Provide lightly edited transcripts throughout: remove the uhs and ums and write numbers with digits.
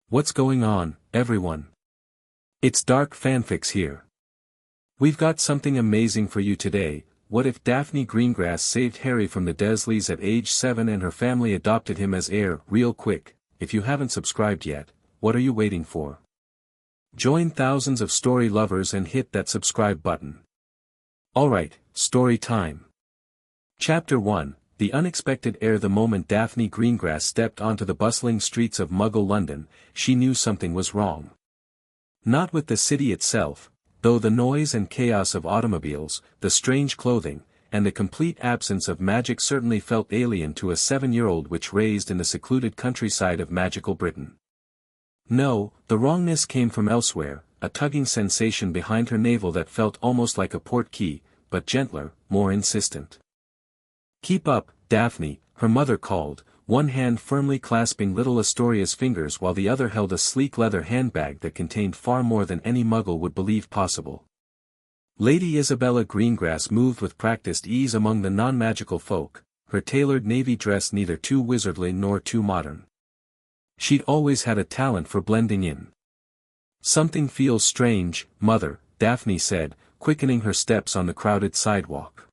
What's going on, everyone? It's Dark Fanfics here. We've got something amazing for you today. What if Daphne Greengrass saved Harry from the Dursleys at age 7 and her family adopted him as heir? Real quick, if you haven't subscribed yet, what are you waiting for? Join thousands of story lovers and hit that subscribe button. Alright, story time. Chapter 1, The Unexpected Heir. The moment Daphne Greengrass stepped onto the bustling streets of Muggle London, she knew something was wrong. Not with the city itself, though the noise and chaos of automobiles, the strange clothing, and the complete absence of magic certainly felt alien to a 7-year-old witch raised in the secluded countryside of magical Britain. No, the wrongness came from elsewhere, a tugging sensation behind her navel that felt almost like a port key, but gentler, more insistent. "Keep up, Daphne," her mother called, one hand firmly clasping little Astoria's fingers while the other held a sleek leather handbag that contained far more than any Muggle would believe possible. Lady Isabella Greengrass moved with practiced ease among the non-magical folk, her tailored navy dress neither too wizardly nor too modern. She'd always had a talent for blending in. "Something feels strange, Mother," Daphne said, quickening her steps on the crowded sidewalk.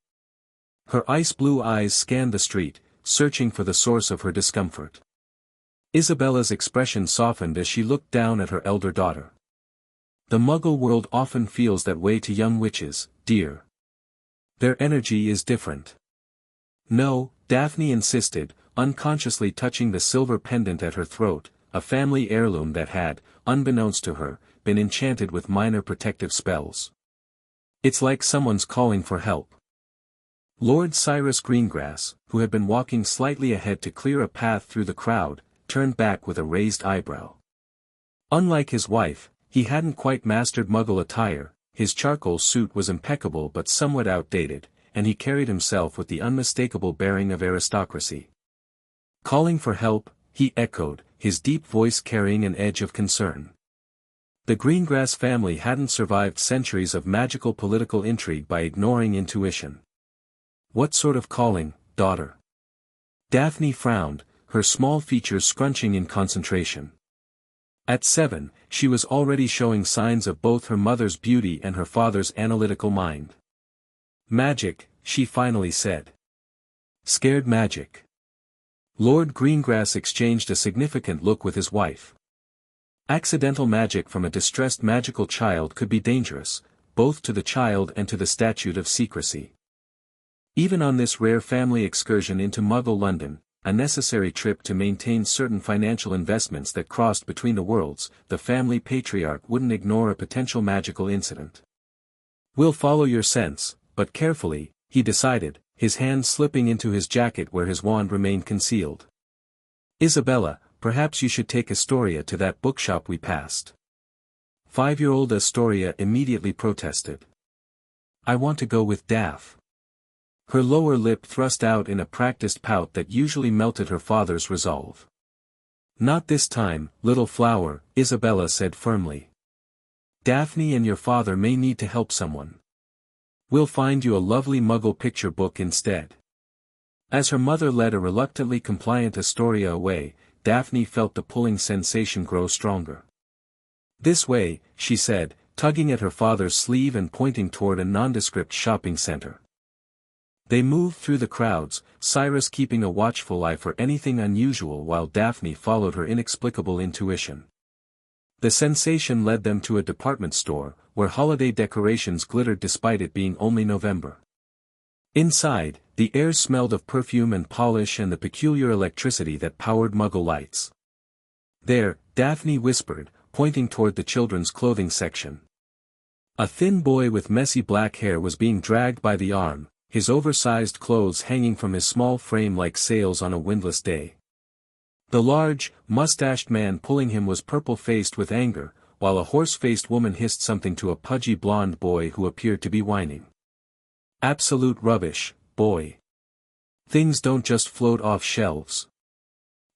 Her ice-blue eyes scanned the street, searching for the source of her discomfort. Isabella's expression softened as she looked down at her elder daughter. "The Muggle world often feels that way to young witches, dear. Their energy is different." "No," Daphne insisted, unconsciously touching the silver pendant at her throat, a family heirloom that had, unbeknownst to her, been enchanted with minor protective spells. "It's like someone's calling for help." Lord Cyrus Greengrass, who had been walking slightly ahead to clear a path through the crowd, turned back with a raised eyebrow. Unlike his wife, he hadn't quite mastered Muggle attire, his charcoal suit was impeccable but somewhat outdated, and he carried himself with the unmistakable bearing of aristocracy. "Calling for help," he echoed, his deep voice carrying an edge of concern. The Greengrass family hadn't survived centuries of magical political intrigue by ignoring intuition. "What sort of calling, daughter?" Daphne frowned, her small features scrunching in concentration. At 7, she was already showing signs of both her mother's beauty and her father's analytical mind. "Magic," she finally said. "Scared magic." Lord Greengrass exchanged a significant look with his wife. Accidental magic from a distressed magical child could be dangerous, both to the child and to the statute of secrecy. Even on this rare family excursion into Muggle London, a necessary trip to maintain certain financial investments that crossed between the worlds, the family patriarch wouldn't ignore a potential magical incident. "We'll follow your sense, but carefully," he decided, his hand slipping into his jacket where his wand remained concealed. "Isabella, perhaps you should take Astoria to that bookshop we passed." 5-year-old Astoria immediately protested. "I want to go with Daph." Her lower lip thrust out in a practiced pout that usually melted her father's resolve. "Not this time, little flower," Isabella said firmly. "Daphne and your father may need to help someone. We'll find you a lovely Muggle picture book instead." As her mother led a reluctantly compliant Astoria away, Daphne felt the pulling sensation grow stronger. "This way," she said, tugging at her father's sleeve and pointing toward a nondescript shopping center. They moved through the crowds, Cyrus keeping a watchful eye for anything unusual while Daphne followed her inexplicable intuition. The sensation led them to a department store, where holiday decorations glittered despite it being only November. Inside, the air smelled of perfume and polish and the peculiar electricity that powered Muggle lights. "There," Daphne whispered, pointing toward the children's clothing section. A thin boy with messy black hair was being dragged by the arm, his oversized clothes hanging from his small frame like sails on a windless day. The large, mustached man pulling him was purple-faced with anger, while a horse-faced woman hissed something to a pudgy blonde boy who appeared to be whining. "Absolute rubbish, boy. Things don't just float off shelves."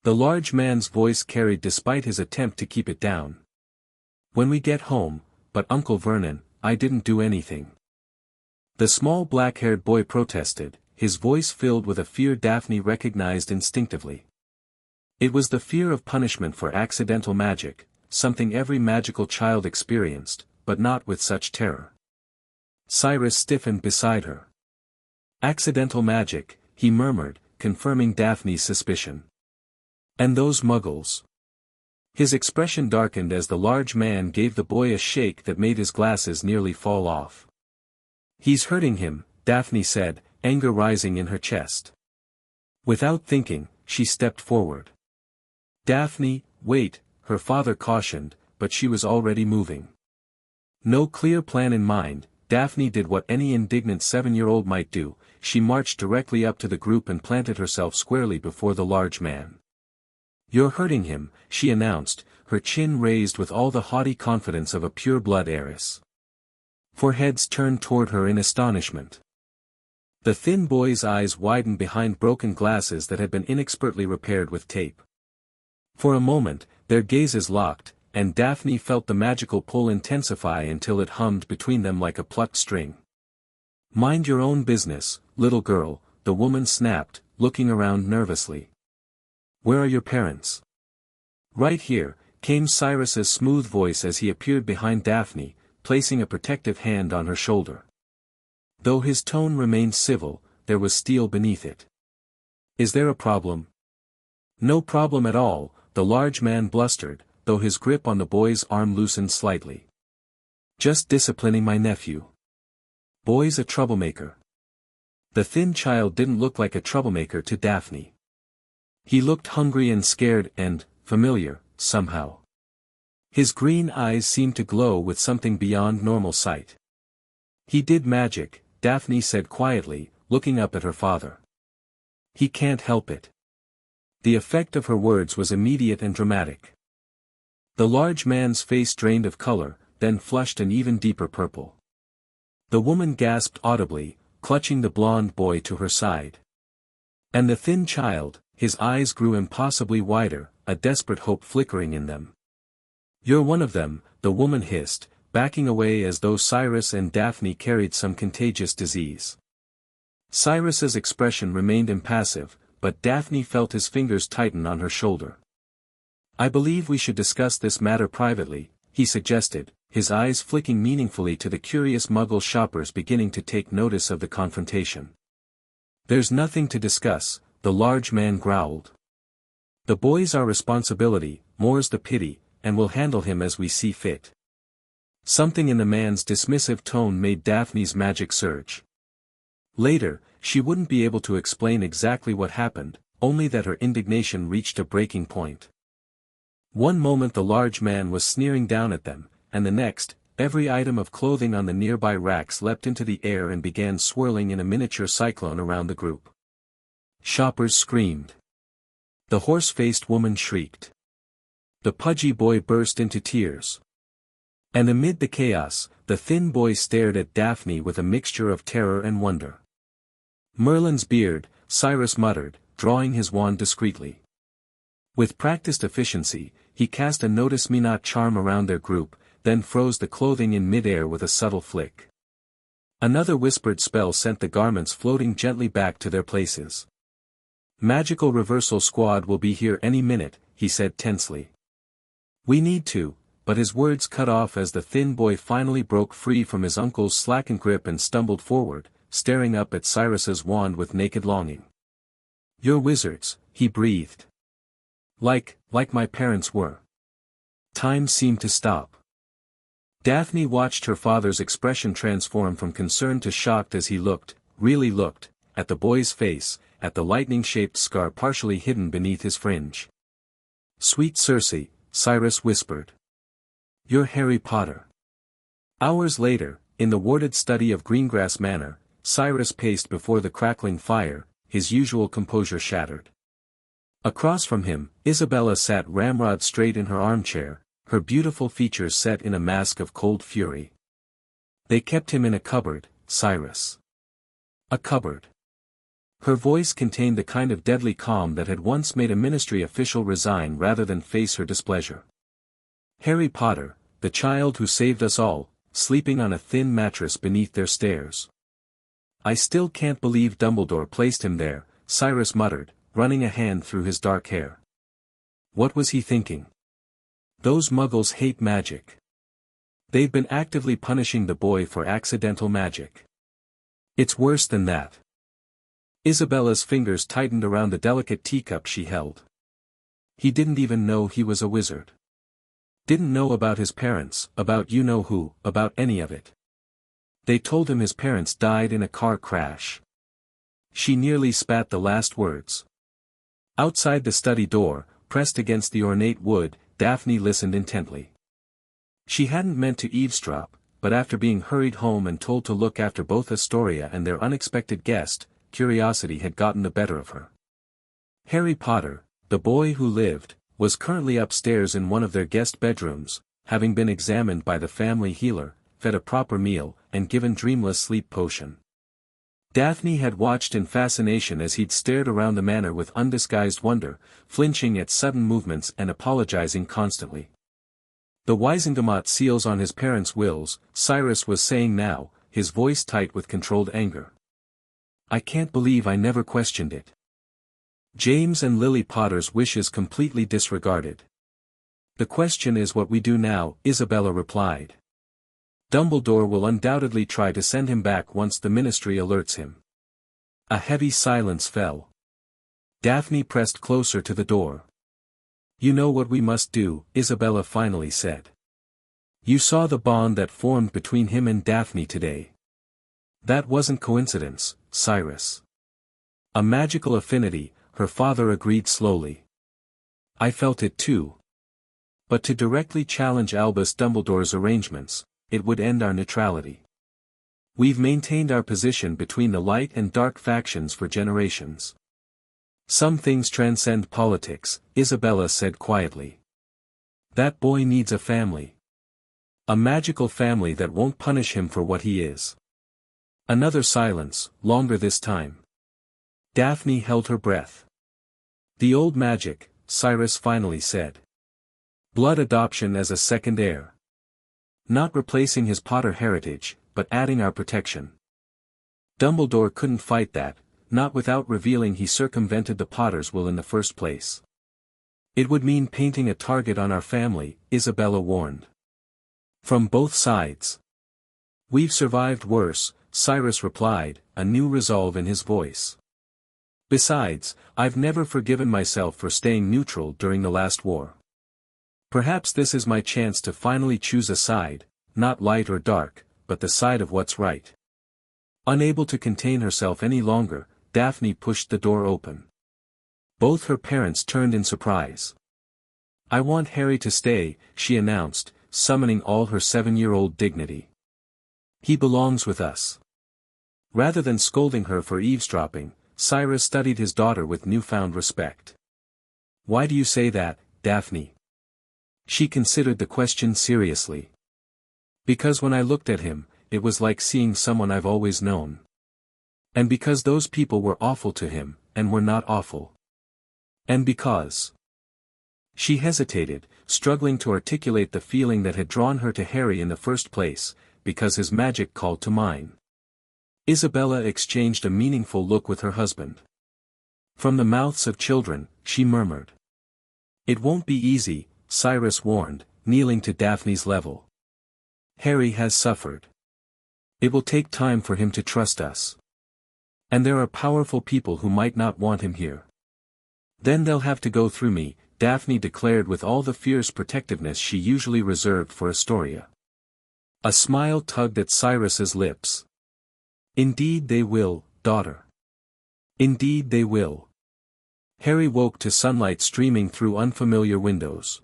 The large man's voice carried despite his attempt to keep it down. "When we get home, but Uncle Vernon, I didn't do anything." The small black-haired boy protested, his voice filled with a fear Daphne recognized instinctively. It was the fear of punishment for accidental magic, something every magical child experienced, but not with such terror. Cyrus stiffened beside her. Accidental magic, he murmured, confirming Daphne's suspicion. And those muggles. His expression darkened as the large man gave the boy a shake that made his glasses nearly fall off. He's hurting him, Daphne said, anger rising in her chest. Without thinking, she stepped forward. Daphne, wait, her father cautioned, but she was already moving. No clear plan in mind, Daphne did what any indignant 7-year-old might do, she marched directly up to the group and planted herself squarely before the large man. You're hurting him, she announced, her chin raised with all the haughty confidence of a pure-blood heiress. Four heads turned toward her in astonishment. The thin boy's eyes widened behind broken glasses that had been inexpertly repaired with tape. For a moment, their gazes locked, and Daphne felt the magical pull intensify until it hummed between them like a plucked string. Mind your own business, little girl, the woman snapped, looking around nervously. Where are your parents? Right here, came Cyrus's smooth voice as he appeared behind Daphne, placing a protective hand on her shoulder. Though his tone remained civil, there was steel beneath it. Is there a problem? No problem at all, the large man blustered, though his grip on the boy's arm loosened slightly. Just disciplining my nephew. Boy's a troublemaker. The thin child didn't look like a troublemaker to Daphne. He looked hungry and scared and familiar, somehow. His green eyes seemed to glow with something beyond normal sight. He did magic, Daphne said quietly, looking up at her father. He can't help it. The effect of her words was immediate and dramatic. The large man's face drained of color, then flushed an even deeper purple. The woman gasped audibly, clutching the blond boy to her side. And the thin child, his eyes grew impossibly wider, a desperate hope flickering in them. You're one of them, the woman hissed, backing away as though Cyrus and Daphne carried some contagious disease. Cyrus's expression remained impassive, but Daphne felt his fingers tighten on her shoulder. I believe we should discuss this matter privately, he suggested, his eyes flicking meaningfully to the curious Muggle shoppers beginning to take notice of the confrontation. There's nothing to discuss, the large man growled. The boy's our responsibility, more's the pity, and we'll handle him as we see fit. Something in the man's dismissive tone made Daphne's magic surge. Later, she wouldn't be able to explain exactly what happened, only that her indignation reached a breaking point. One moment the large man was sneering down at them, and the next, every item of clothing on the nearby racks leapt into the air and began swirling in a miniature cyclone around the group. Shoppers screamed. The horse-faced woman shrieked. The pudgy boy burst into tears. And amid the chaos, the thin boy stared at Daphne with a mixture of terror and wonder. Merlin's beard, Cyrus muttered, drawing his wand discreetly. With practiced efficiency, he cast a notice-me-not charm around their group, then froze the clothing in mid-air with a subtle flick. Another whispered spell sent the garments floating gently back to their places. Magical reversal squad will be here any minute, he said tensely. We need to, but his words cut off as the thin boy finally broke free from his uncle's slackened grip and stumbled forward, staring up at Cyrus's wand with naked longing. You're wizards, he breathed. Like my parents were. Time seemed to stop. Daphne watched her father's expression transform from concern to shocked as he looked, really looked, at the boy's face, at the lightning-shaped scar partially hidden beneath his fringe. Sweet Circe, Cyrus whispered. You're Harry Potter. Hours later, in the warded study of Greengrass Manor, Cyrus paced before the crackling fire, his usual composure shattered. Across from him, Isabella sat ramrod straight in her armchair, her beautiful features set in a mask of cold fury. They kept him in a cupboard, Cyrus. A cupboard. Her voice contained the kind of deadly calm that had once made a ministry official resign rather than face her displeasure. Harry Potter, the child who saved us all, sleeping on a thin mattress beneath their stairs. I still can't believe Dumbledore placed him there, Cyrus muttered, running a hand through his dark hair. What was he thinking? Those muggles hate magic. They've been actively punishing the boy for accidental magic. It's worse than that. Isabella's fingers tightened around the delicate teacup she held. He didn't even know he was a wizard. Didn't know about his parents, about you-know-who, about any of it. They told him his parents died in a car crash. She nearly spat the last words. Outside the study door, pressed against the ornate wood, Daphne listened intently. She hadn't meant to eavesdrop, but after being hurried home and told to look after both Astoria and their unexpected guest, curiosity had gotten the better of her. Harry Potter, the boy who lived, was currently upstairs in one of their guest bedrooms, having been examined by the family healer, fed a proper meal, and given dreamless sleep potion. Daphne had watched in fascination as he'd stared around the manor with undisguised wonder, flinching at sudden movements and apologizing constantly. The Wisengamot seals on his parents' wills, Cyrus was saying now, his voice tight with controlled anger. I can't believe I never questioned it. James and Lily Potter's wishes completely disregarded. The question is what we do now, Isabella replied. Dumbledore will undoubtedly try to send him back once the ministry alerts him. A heavy silence fell. Daphne pressed closer to the door. You know what we must do, Isabella finally said. You saw the bond that formed between him and Daphne today. That wasn't coincidence, Cyrus. A magical affinity, her father agreed slowly. I felt it too. But to directly challenge Albus Dumbledore's arrangements, it would end our neutrality. We've maintained our position between the light and dark factions for generations. Some things transcend politics, Isabella said quietly. That boy needs a family. A magical family that won't punish him for what he is. Another silence, longer this time. Daphne held her breath. The old magic, Cyrus finally said. Blood adoption as a second heir. Not replacing his Potter heritage, but adding our protection. Dumbledore couldn't fight that, not without revealing he circumvented the Potter's will in the first place. It would mean painting a target on our family, Isabella warned. From both sides. We've survived worse, Cyrus replied, a new resolve in his voice. Besides, I've never forgiven myself for staying neutral during the last war. Perhaps this is my chance to finally choose a side, not light or dark, but the side of what's right. Unable to contain herself any longer, Daphne pushed the door open. Both her parents turned in surprise. I want Harry to stay, she announced, summoning all her 7-year-old dignity. He belongs with us. Rather than scolding her for eavesdropping, Cyrus studied his daughter with newfound respect. Why do you say that, Daphne? She considered the question seriously. Because when I looked at him, it was like seeing someone I've always known. And because those people were awful to him, and were not awful. And because... She hesitated, struggling to articulate the feeling that had drawn her to Harry in the first place, because his magic called to mine. Isabella exchanged a meaningful look with her husband. From the mouths of children, she murmured. It won't be easy, Cyrus warned, kneeling to Daphne's level. Harry has suffered. It will take time for him to trust us. And there are powerful people who might not want him here. Then they'll have to go through me, Daphne declared with all the fierce protectiveness she usually reserved for Astoria. A smile tugged at Cyrus's lips. Indeed they will, daughter. Indeed they will. Harry woke to sunlight streaming through unfamiliar windows.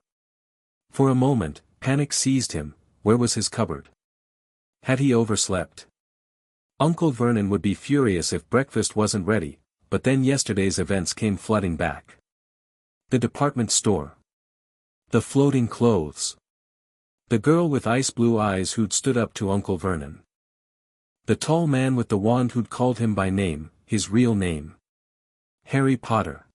For a moment, panic seized him. Where was his cupboard? Had he overslept? Uncle Vernon would be furious if breakfast wasn't ready, but then yesterday's events came flooding back. The department store. The floating clothes. The girl with ice blue eyes who'd stood up to Uncle Vernon. The tall man with the wand who'd called him by name, his real name. Harry Potter.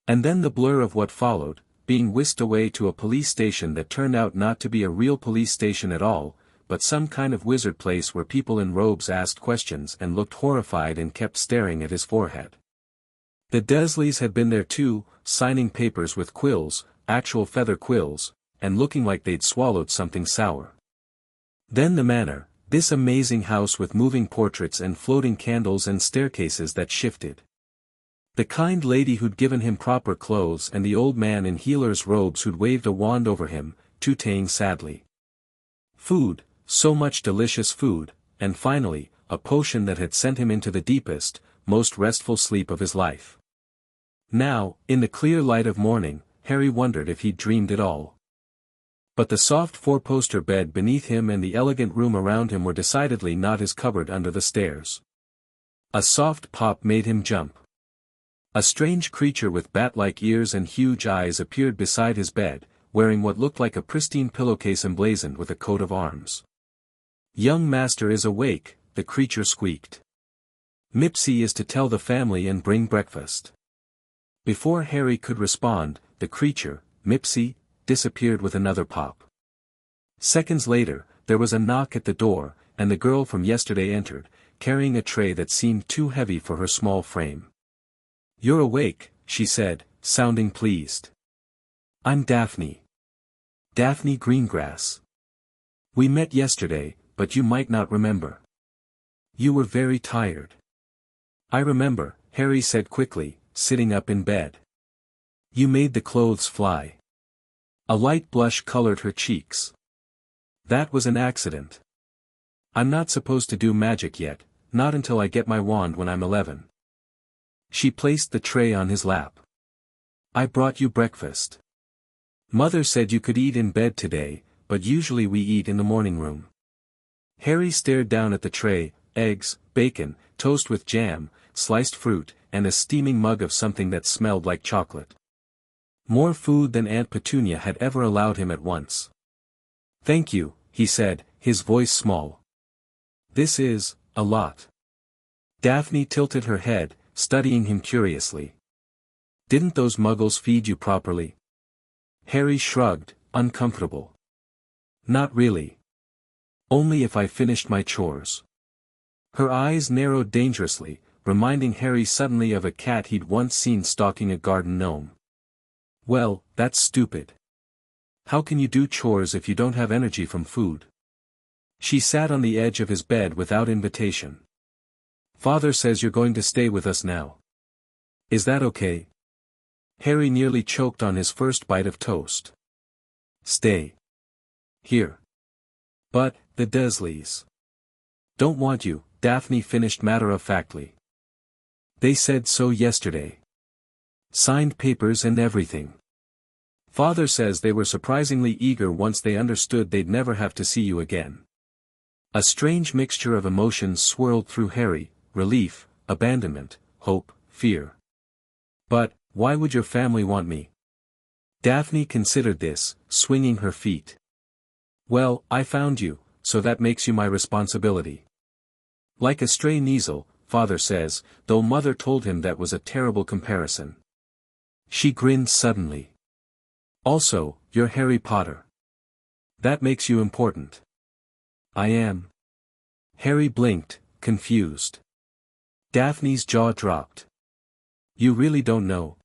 And then the blur of what followed, being whisked away to a police station that turned out not to be a real police station at all, but some kind of wizard place where people in robes asked questions and looked horrified and kept staring at his forehead. The Dursleys had been there too, signing papers with quills, actual feather quills, and looking like they'd swallowed something sour. Then the manor, this amazing house with moving portraits and floating candles and staircases that shifted. The kind lady who'd given him proper clothes and the old man in healer's robes who'd waved a wand over him, tutaying sadly. Food, so much delicious food, and finally, a potion that had sent him into the deepest, most restful sleep of his life. Now, in the clear light of morning, Harry wondered if he'd dreamed it all. But the soft four-poster bed beneath him and the elegant room around him were decidedly not his cupboard under the stairs. A soft pop made him jump. A strange creature with bat-like ears and huge eyes appeared beside his bed, wearing what looked like a pristine pillowcase emblazoned with a coat of arms. "Young master is awake," the creature squeaked. "Mipsy is to tell the family and bring breakfast." Before Harry could respond, the creature, Mipsy, disappeared with another pop. Seconds later, there was a knock at the door, and the girl from yesterday entered, carrying a tray that seemed too heavy for her small frame. "You're awake," she said, sounding pleased. "I'm Daphne. Daphne Greengrass. We met yesterday, but you might not remember. You were very tired." "I remember," Harry said quickly, sitting up in bed. "You made the clothes fly." A light blush colored her cheeks. "That was an accident. I'm not supposed to do magic yet, not until I get my wand when I'm 11. She placed the tray on his lap. "I brought you breakfast. Mother said you could eat in bed today, but usually we eat in the morning room." Harry stared down at the tray: eggs, bacon, toast with jam, sliced fruit, and a steaming mug of something that smelled like chocolate. More food than Aunt Petunia had ever allowed him at once. "Thank you," he said, his voice small. "This is a lot." Daphne tilted her head, studying him curiously. "Didn't those muggles feed you properly?" Harry shrugged, uncomfortable. "Not really. Only if I finished my chores." Her eyes narrowed dangerously, reminding Harry suddenly of a cat he'd once seen stalking a garden gnome. "Well, that's stupid. How can you do chores if you don't have energy from food?" She sat on the edge of his bed without invitation. "Father says you're going to stay with us now. Is that okay?" Harry nearly choked on his first bite of toast. "Stay here." "But, the Dursleys don't want you," Daphne finished matter-of-factly. "They said so yesterday. Signed papers and everything. Father says they were surprisingly eager once they understood they'd never have to see you again." A strange mixture of emotions swirled through Harry: relief, abandonment, hope, fear. "But, why would your family want me?" Daphne considered this, swinging her feet. "Well, I found you, so that makes you my responsibility. Like a stray Kneazle, Father says, though Mother told him that was a terrible comparison." She grinned suddenly. "Also, you're Harry Potter. That makes you important." "I am." Harry blinked, confused. Daphne's jaw dropped. "You really don't know?"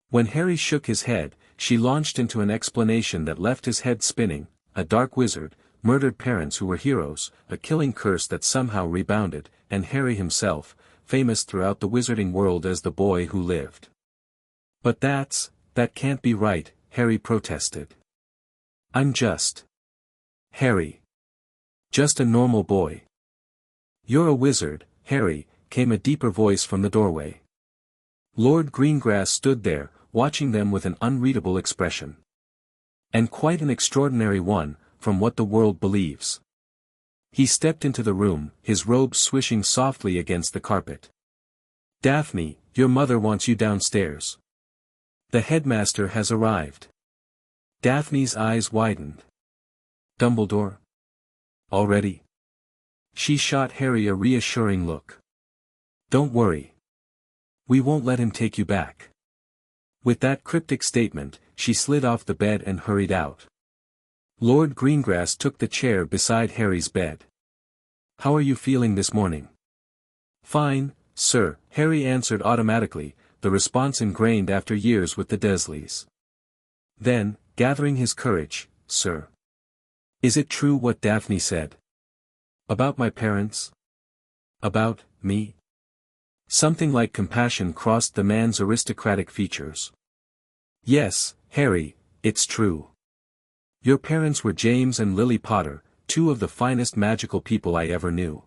When Harry shook his head, she launched into an explanation that left his head spinning: a dark wizard, murdered parents who were heroes, a killing curse that somehow rebounded, and Harry himself, famous throughout the wizarding world as the boy who lived. "But that can't be right," Harry protested. "I'm just Harry. Just a normal boy." "You're a wizard, Harry," came a deeper voice from the doorway. Lord Greengrass stood there, watching them with an unreadable expression. "And quite an extraordinary one, from what the world believes." He stepped into the room, his robes swishing softly against the carpet. "Daphne, your mother wants you downstairs. The headmaster has arrived." Daphne's eyes widened. "Dumbledore? Already?" She shot Harry a reassuring look. "Don't worry. We won't let him take you back." With that cryptic statement, she slid off the bed and hurried out. Lord Greengrass took the chair beside Harry's bed. "How are you feeling this morning?" "Fine, sir," Harry answered automatically, the response ingrained after years with the Dursleys. Then, gathering his courage, "Sir. Is it true what Daphne said? About my parents? About me?" Something like compassion crossed the man's aristocratic features. "Yes, Harry, it's true. Your parents were James and Lily Potter, two of the finest magical people I ever knew.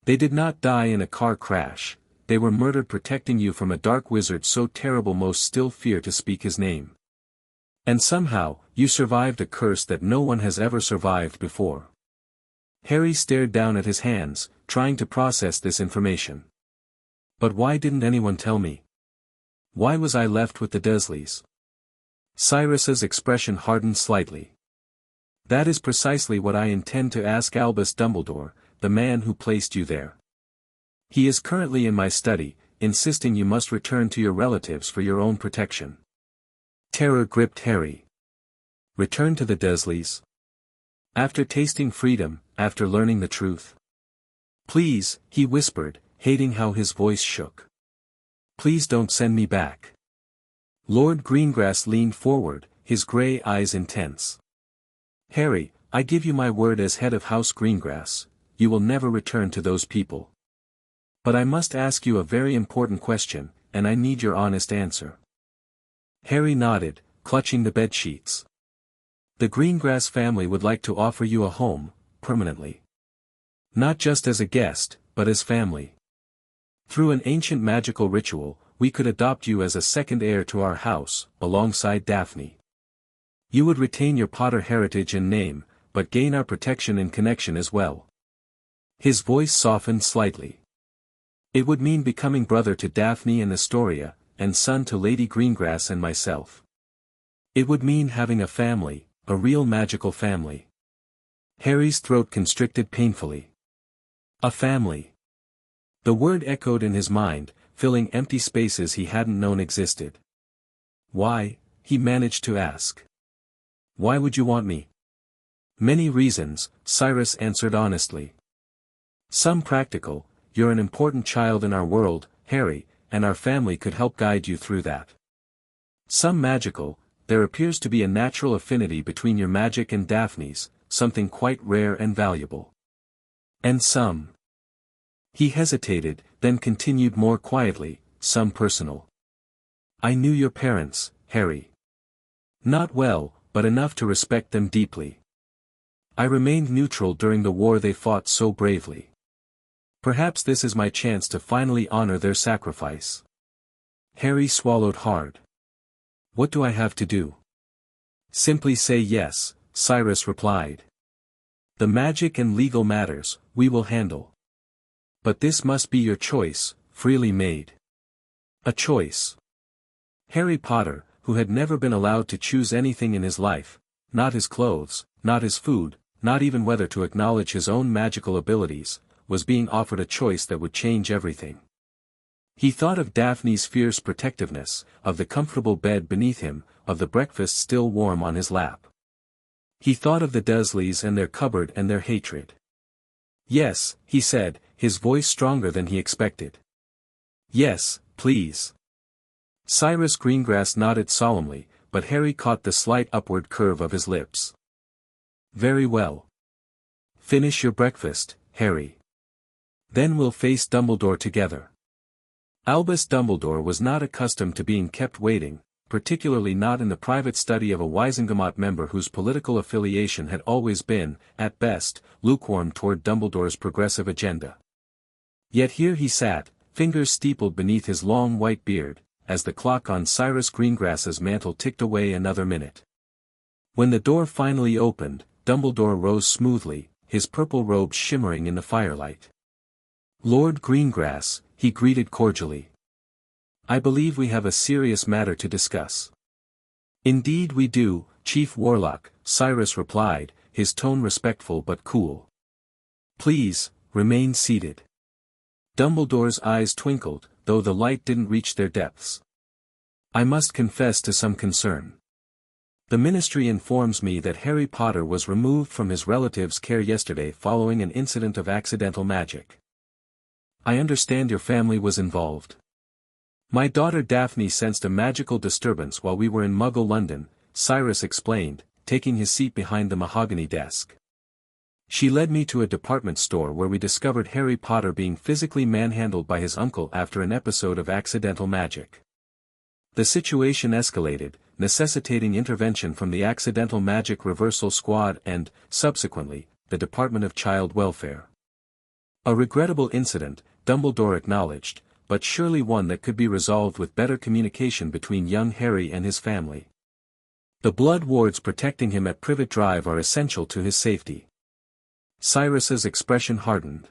They did not die in a car crash, they were murdered protecting you from a dark wizard so terrible most still fear to speak his name. And somehow, you survived a curse that no one has ever survived before." Harry stared down at his hands, trying to process this information. But why didn't anyone tell me? Why was I left with the Dursleys? Cyrus's expression hardened slightly. "That is precisely what I intend to ask Albus Dumbledore, the man who placed you there. He is currently in my study, insisting you must return to your relatives for your own protection." Terror gripped Harry. Return to the Dursleys? After tasting freedom, after learning the truth? "Please," he whispered, hating how his voice shook. "Please don't send me back." Lord Greengrass leaned forward, his grey eyes intense. "Harry, I give you my word as head of House Greengrass, you will never return to those people. But I must ask you a very important question, and I need your honest answer." Harry nodded, clutching the bedsheets. "The Greengrass family would like to offer you a home, permanently. Not just as a guest, but as family. Through an ancient magical ritual, we could adopt you as a second heir to our house, alongside Daphne. You would retain your Potter heritage and name, but gain our protection and connection as well." His voice softened slightly. "It would mean becoming brother to Daphne and Astoria, and son to Lady Greengrass and myself. It would mean having a family, a real magical family." Harry's throat constricted painfully. A family. The word echoed in his mind, filling empty spaces he hadn't known existed. "Why?" he managed to ask. "Why would you want me?" "Many reasons," Cyrus answered honestly. "Some practical, you're an important child in our world, Harry, and our family could help guide you through that. Some magical, there appears to be a natural affinity between your magic and Daphne's, something quite rare and valuable. And some." He hesitated, then continued more quietly, "some personal. I knew your parents, Harry. Not well, but enough to respect them deeply. I remained neutral during the war they fought so bravely. Perhaps this is my chance to finally honor their sacrifice." Harry swallowed hard. "What do I have to do?" "Simply say yes," Cyrus replied. "The magic and legal matters, we will handle. But this must be your choice, freely made. A choice." Harry Potter, who had never been allowed to choose anything in his life, not his clothes, not his food, not even whether to acknowledge his own magical abilities, was being offered a choice that would change everything. He thought of Daphne's fierce protectiveness, of the comfortable bed beneath him, of the breakfast still warm on his lap. He thought of the Dursleys and their cupboard and their hatred. "Yes," he said, his voice stronger than he expected. "Yes, please." Cyrus Greengrass nodded solemnly, but Harry caught the slight upward curve of his lips. "Very well. Finish your breakfast, Harry. Then we'll face Dumbledore together." Albus Dumbledore was not accustomed to being kept waiting, particularly not in the private study of a Wisengamot member whose political affiliation had always been, at best, lukewarm toward Dumbledore's progressive agenda. Yet here he sat, fingers steepled beneath his long white beard, as the clock on Cyrus Greengrass's mantel ticked away another minute. When the door finally opened, Dumbledore rose smoothly, his purple robe shimmering in the firelight. "Lord Greengrass," he greeted cordially. "I believe we have a serious matter to discuss." "Indeed we do, Chief Warlock," Cyrus replied, his tone respectful but cool. "Please, remain seated." Dumbledore's eyes twinkled, though the light didn't reach their depths. "I must confess to some concern. The Ministry informs me that Harry Potter was removed from his relatives' care yesterday following an incident of accidental magic. I understand your family was involved." My daughter Daphne sensed a magical disturbance while we were in Muggle London, Cyrus explained, taking his seat behind the mahogany desk. She led me to a department store where we discovered Harry Potter being physically manhandled by his uncle after an episode of accidental magic. The situation escalated, necessitating intervention from the Accidental Magic Reversal Squad and, subsequently, the Department of Child Welfare. A regrettable incident, Dumbledore acknowledged, but surely one that could be resolved with better communication between young Harry and his family. The blood wards protecting him at Privet Drive are essential to his safety. Cyrus's expression hardened.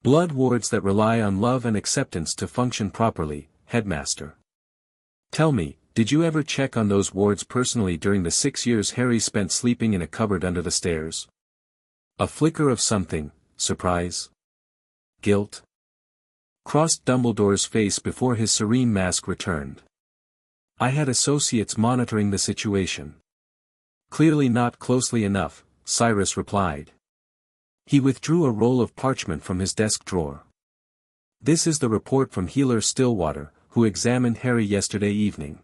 Blood wards that rely on love and acceptance to function properly, headmaster. Tell me, did you ever check on those wards personally during the 6 years Harry spent sleeping in a cupboard under the stairs? A flicker of something, surprise? Guilt? Crossed Dumbledore's face before his serene mask returned. I had associates monitoring the situation. Clearly not closely enough, Cyrus replied. He withdrew a roll of parchment from his desk drawer. This is the report from Healer Stillwater, who examined Harry yesterday evening.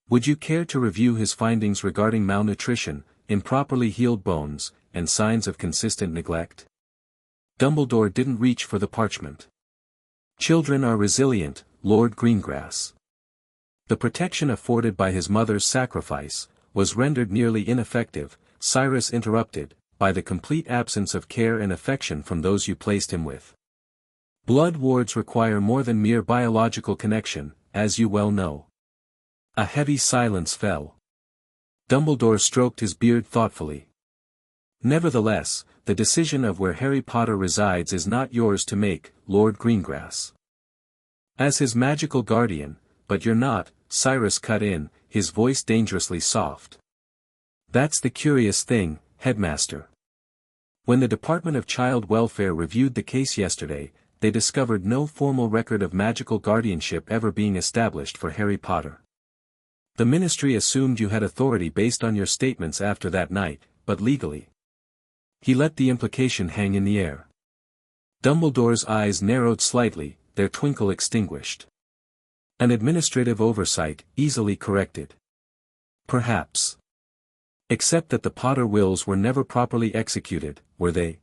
Would you care to review his findings regarding malnutrition, improperly healed bones, and signs of consistent neglect? Dumbledore didn't reach for the parchment. Children are resilient, Lord Greengrass. The protection afforded by his mother's sacrifice was rendered nearly ineffective, Cyrus interrupted, by the complete absence of care and affection from those you placed him with. Blood wards require more than mere biological connection, as you well know. A heavy silence fell. Dumbledore stroked his beard thoughtfully. Nevertheless, the decision of where Harry Potter resides is not yours to make, Lord Greengrass. As his magical guardian, but you're not, Cyrus cut in, his voice dangerously soft. That's the curious thing, headmaster. When the Department of Child Welfare reviewed the case yesterday, they discovered no formal record of magical guardianship ever being established for Harry Potter. The ministry assumed you had authority based on your statements after that night, but legally. He let the implication hang in the air. Dumbledore's eyes narrowed slightly, their twinkle extinguished. An administrative oversight, easily corrected. Perhaps. Except that the Potter wills were never properly executed, were they?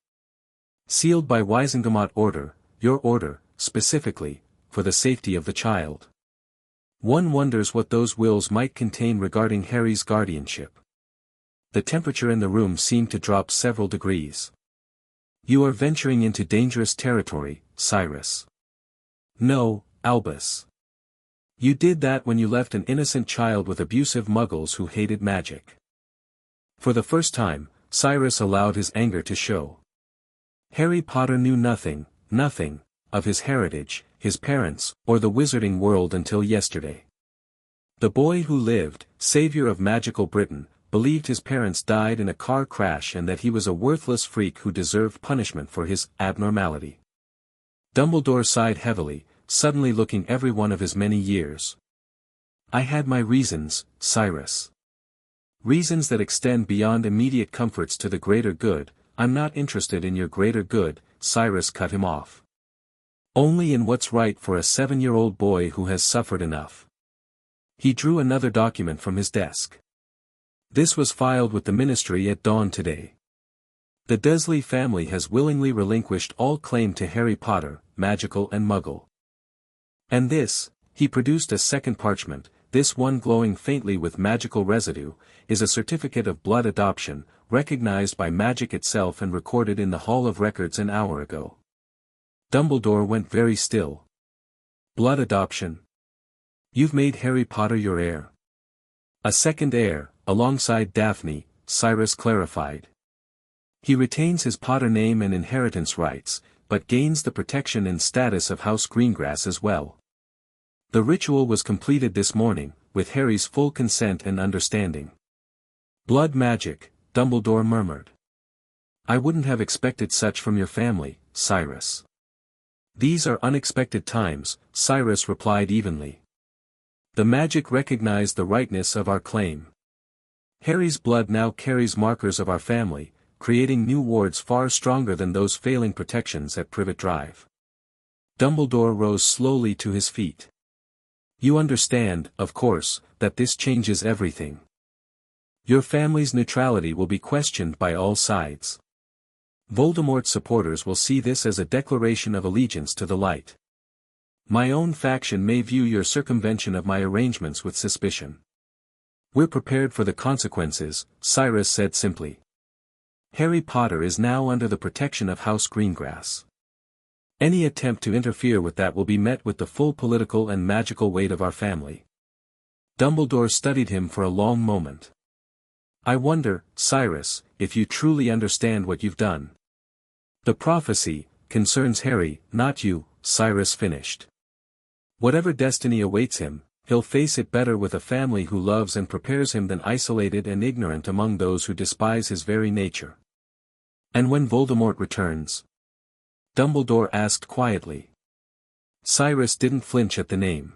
Sealed by Wisengamot order, your order, specifically, for the safety of the child. One wonders what those wills might contain regarding Harry's guardianship. The temperature in the room seemed to drop several degrees. You are venturing into dangerous territory, Cyrus. No, Albus. You did that when you left an innocent child with abusive muggles who hated magic. For the first time, Cyrus allowed his anger to show. Harry Potter knew nothing, of his heritage, his parents, or the wizarding world until yesterday. The boy who lived, savior of magical Britain, believed his parents died in a car crash and that he was a worthless freak who deserved punishment for his abnormality. Dumbledore sighed heavily, suddenly looking every one of his many years. I had my reasons, Cyrus. Reasons that extend beyond immediate comforts to the greater good. I'm not interested in your greater good, Cyrus cut him off. Only in what's right for a 7-year-old boy who has suffered enough. He drew another document from his desk. This was filed with the ministry at dawn today. The Dursley family has willingly relinquished all claim to Harry Potter, magical and muggle. And this, he produced a second parchment, this one glowing faintly with magical residue, is a certificate of blood adoption, recognized by magic itself and recorded in the Hall of Records an hour ago. Dumbledore went very still. Blood adoption? You've made Harry Potter your heir. A second heir, alongside Daphne, Cyrus clarified. He retains his Potter name and inheritance rights, but gains the protection and status of House Greengrass as well. The ritual was completed this morning, with Harry's full consent and understanding. Blood magic, Dumbledore murmured. I wouldn't have expected such from your family, Cyrus. These are unexpected times, Cyrus replied evenly. The magic recognized the rightness of our claim. Harry's blood now carries markers of our family, creating new wards far stronger than those failing protections at Privet Drive. Dumbledore rose slowly to his feet. You understand, of course, that this changes everything. Your family's neutrality will be questioned by all sides. Voldemort's supporters will see this as a declaration of allegiance to the light. My own faction may view your circumvention of my arrangements with suspicion. We're prepared for the consequences, Cyrus said simply. Harry Potter is now under the protection of House Greengrass. Any attempt to interfere with that will be met with the full political and magical weight of our family. Dumbledore studied him for a long moment. I wonder, Cyrus, if you truly understand what you've done. The prophecy concerns Harry, not you, Cyrus finished. Whatever destiny awaits him, he'll face it better with a family who loves and prepares him than isolated and ignorant among those who despise his very nature. And when Voldemort returns? Dumbledore asked quietly. Cyrus didn't flinch at the name.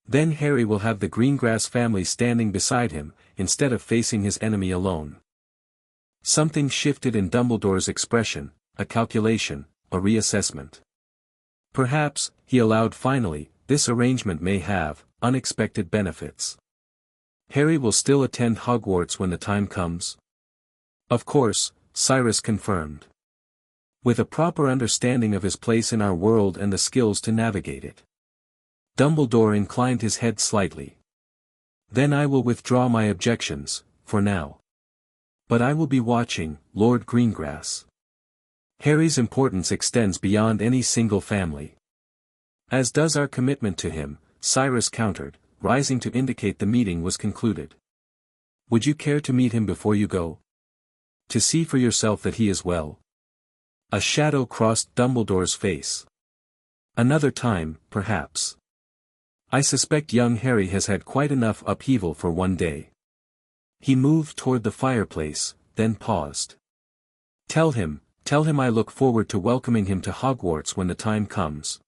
Then Harry will have the Greengrass family standing beside him, instead of facing his enemy alone. Something shifted in Dumbledore's expression, a calculation, a reassessment. Perhaps, he allowed finally, this arrangement may have unexpected benefits. Harry will still attend Hogwarts when the time comes. Of course, Cyrus confirmed. With a proper understanding of his place in our world and the skills to navigate it. Dumbledore inclined his head slightly. Then I will withdraw my objections, for now. But I will be watching, Lord Greengrass. Harry's importance extends beyond any single family. As does our commitment to him, Cyrus countered, rising to indicate the meeting was concluded. Would you care to meet him before you go? To see for yourself that he is well? A shadow crossed Dumbledore's face. Another time, perhaps. I suspect young Harry has had quite enough upheaval for one day. He moved toward the fireplace, then paused. Tell him I look forward to welcoming him to Hogwarts when the time comes.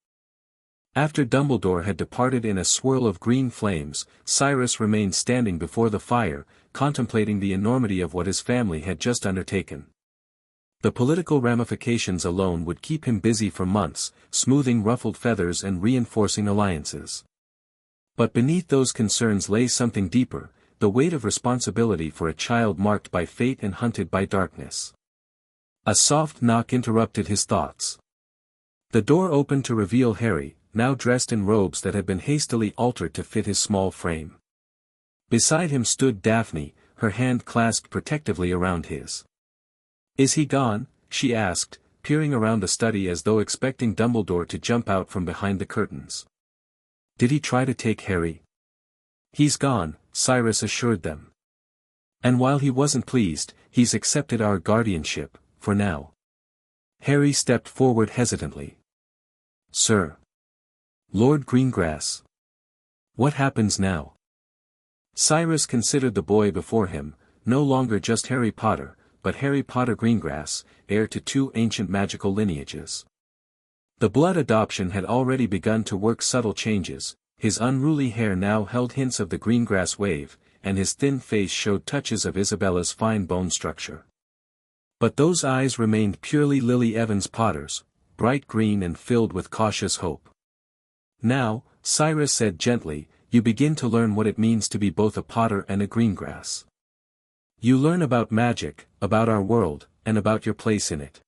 After Dumbledore had departed in a swirl of green flames, Cyrus remained standing before the fire, contemplating the enormity of what his family had just undertaken. The political ramifications alone would keep him busy for months, smoothing ruffled feathers and reinforcing alliances. But beneath those concerns lay something deeper, the weight of responsibility for a child marked by fate and hunted by darkness. A soft knock interrupted his thoughts. The door opened to reveal Harry, now dressed in robes that had been hastily altered to fit his small frame. Beside him stood Daphne, her hand clasped protectively around his. Is he gone? She asked, peering around the study as though expecting Dumbledore to jump out from behind the curtains. Did he try to take Harry? He's gone, Cyrus assured them. And while he wasn't pleased, he's accepted our guardianship, for now. Harry stepped forward hesitantly. Sir. Lord Greengrass. What happens now? Cyrus considered the boy before him, no longer just Harry Potter, but Harry Potter Greengrass, heir to two ancient magical lineages. The blood adoption had already begun to work subtle changes, his unruly hair now held hints of the Greengrass wave, and his thin face showed touches of Isabella's fine bone structure. But those eyes remained purely Lily Evans Potter's, bright green and filled with cautious hope. Now, Cyrus said gently, you begin to learn what it means to be both a Potter and a Greengrass. You learn about magic, about our world, and about your place in it.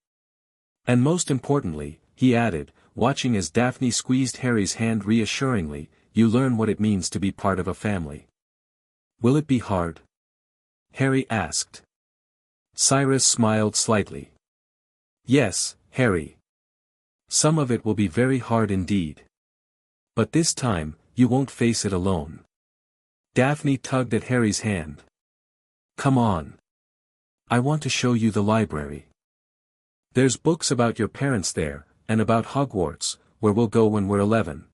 And most importantly, he added, watching as Daphne squeezed Harry's hand reassuringly, you learn what it means to be part of a family. Will it be hard? Harry asked. Cyrus smiled slightly. Yes, Harry. Some of it will be very hard indeed. But this time, you won't face it alone. Daphne tugged at Harry's hand. Come on. I want to show you the library. There's books about your parents there, and about Hogwarts, where we'll go when we're 11.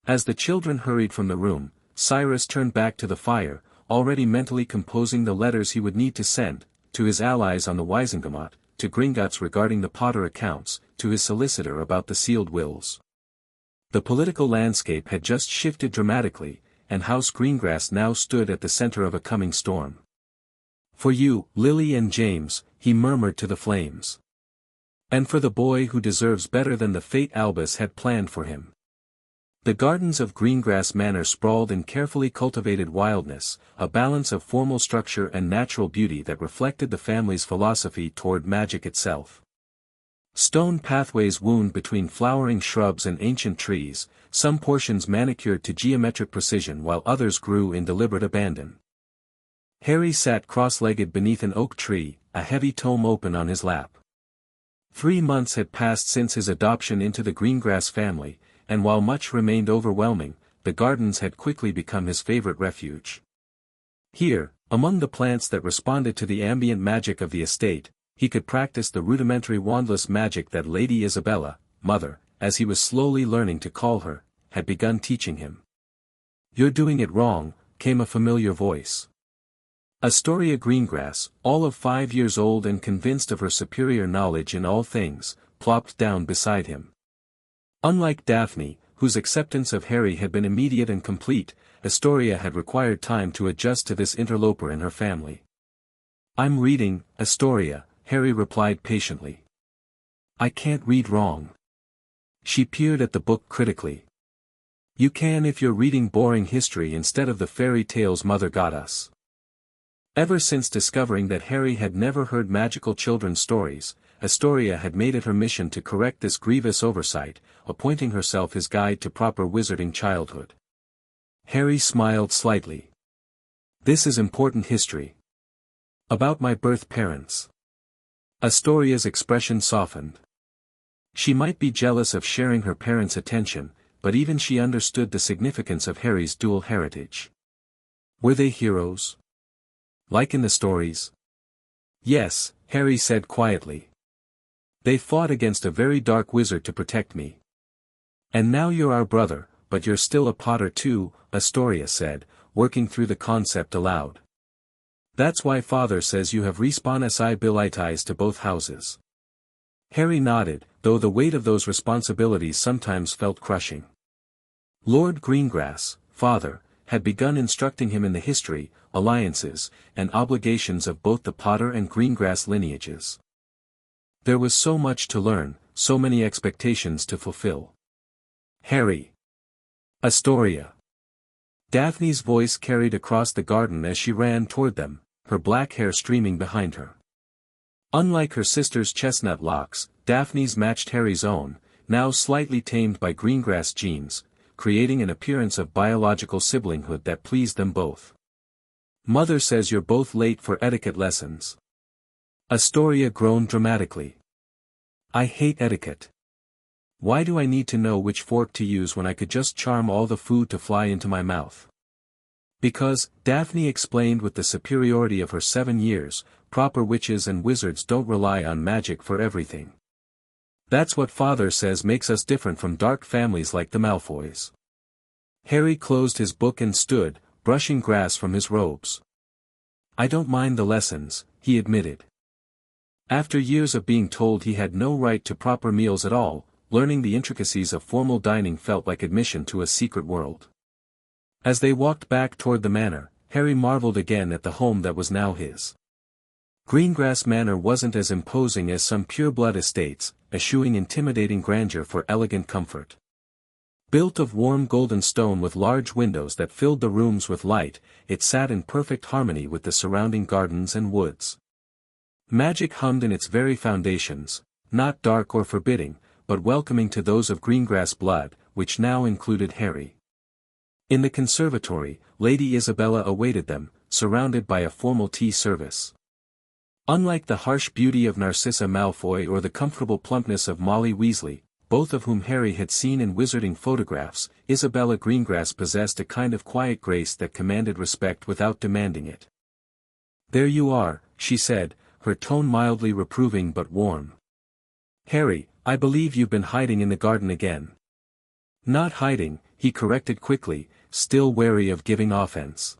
As the children hurried from the room, Cyrus turned back to the fire, already mentally composing the letters he would need to send, to his allies on the Wizengamot, to Gringotts regarding the Potter accounts, to his solicitor about the sealed wills. The political landscape had just shifted dramatically, and House Greengrass now stood at the center of a coming storm. For you, Lily and James, he murmured to the flames. And for the boy who deserves better than the fate Albus had planned for him. The gardens of Greengrass Manor sprawled in carefully cultivated wildness, a balance of formal structure and natural beauty that reflected the family's philosophy toward magic itself. Stone pathways wound between flowering shrubs and ancient trees, some portions manicured to geometric precision while others grew in deliberate abandon. Harry sat cross-legged beneath an oak tree, a heavy tome open on his lap. 3 months had passed since his adoption into the Greengrass family, and while much remained overwhelming, the gardens had quickly become his favorite refuge. Here, among the plants that responded to the ambient magic of the estate, he could practice the rudimentary wandless magic that Lady Isabella, mother, as he was slowly learning to call her, had begun teaching him. "You're doing it wrong," came a familiar voice. Astoria Greengrass, all of 5 years old and convinced of her superior knowledge in all things, plopped down beside him. Unlike Daphne, whose acceptance of Harry had been immediate and complete, Astoria had required time to adjust to this interloper in her family. "I'm reading, Astoria," Harry replied patiently. "I can't read wrong." She peered at the book critically. "You can if you're reading boring history instead of the fairy tales Mother got us." Ever since discovering that Harry had never heard magical children's stories, Astoria had made it her mission to correct this grievous oversight, appointing herself his guide to proper wizarding childhood. Harry smiled slightly. "This is important history. About my birth parents." Astoria's expression softened. She might be jealous of sharing her parents' attention, but even she understood the significance of Harry's dual heritage. "Were they heroes? Like in the stories?" "Yes," Harry said quietly. "They fought against a very dark wizard to protect me." "And now you're our brother, but you're still a Potter too," Astoria said, working through the concept aloud. "That's why Father says you have responsibilities to both houses." Harry nodded, though the weight of those responsibilities sometimes felt crushing. Lord Greengrass, Father, had begun instructing him in the history, alliances, and obligations of both the Potter and Greengrass lineages. There was so much to learn, so many expectations to fulfill. "Harry." "Astoria." Daphne's voice carried across the garden as she ran toward them, her black hair streaming behind her. Unlike her sister's chestnut locks, Daphne's matched Harry's own, now slightly tamed by Greengrass genes, creating an appearance of biological siblinghood that pleased them both. "Mother says you're both late for etiquette lessons." Astoria groaned dramatically. "I hate etiquette. Why do I need to know which fork to use when I could just charm all the food to fly into my mouth?" "Because," Daphne explained with the superiority of her 7 years, "proper witches and wizards don't rely on magic for everything. That's what Father says makes us different from dark families like the Malfoys." Harry closed his book and stood, brushing grass from his robes. "I don't mind the lessons," he admitted. After years of being told he had no right to proper meals at all, learning the intricacies of formal dining felt like admission to a secret world. As they walked back toward the manor, Harry marveled again at the home that was now his. Greengrass Manor wasn't as imposing as some pureblood estates, eschewing intimidating grandeur for elegant comfort. Built of warm golden stone with large windows that filled the rooms with light, it sat in perfect harmony with the surrounding gardens and woods. Magic hummed in its very foundations, not dark or forbidding, but welcoming to those of Greengrass blood, which now included Harry. In the conservatory, Lady Isabella awaited them, surrounded by a formal tea service. Unlike the harsh beauty of Narcissa Malfoy or the comfortable plumpness of Molly Weasley, both of whom Harry had seen in wizarding photographs, Isabella Greengrass possessed a kind of quiet grace that commanded respect without demanding it. "There you are," she said, her tone mildly reproving but warm. "Harry, I believe you've been hiding in the garden again." "Not hiding," he corrected quickly, still wary of giving offense.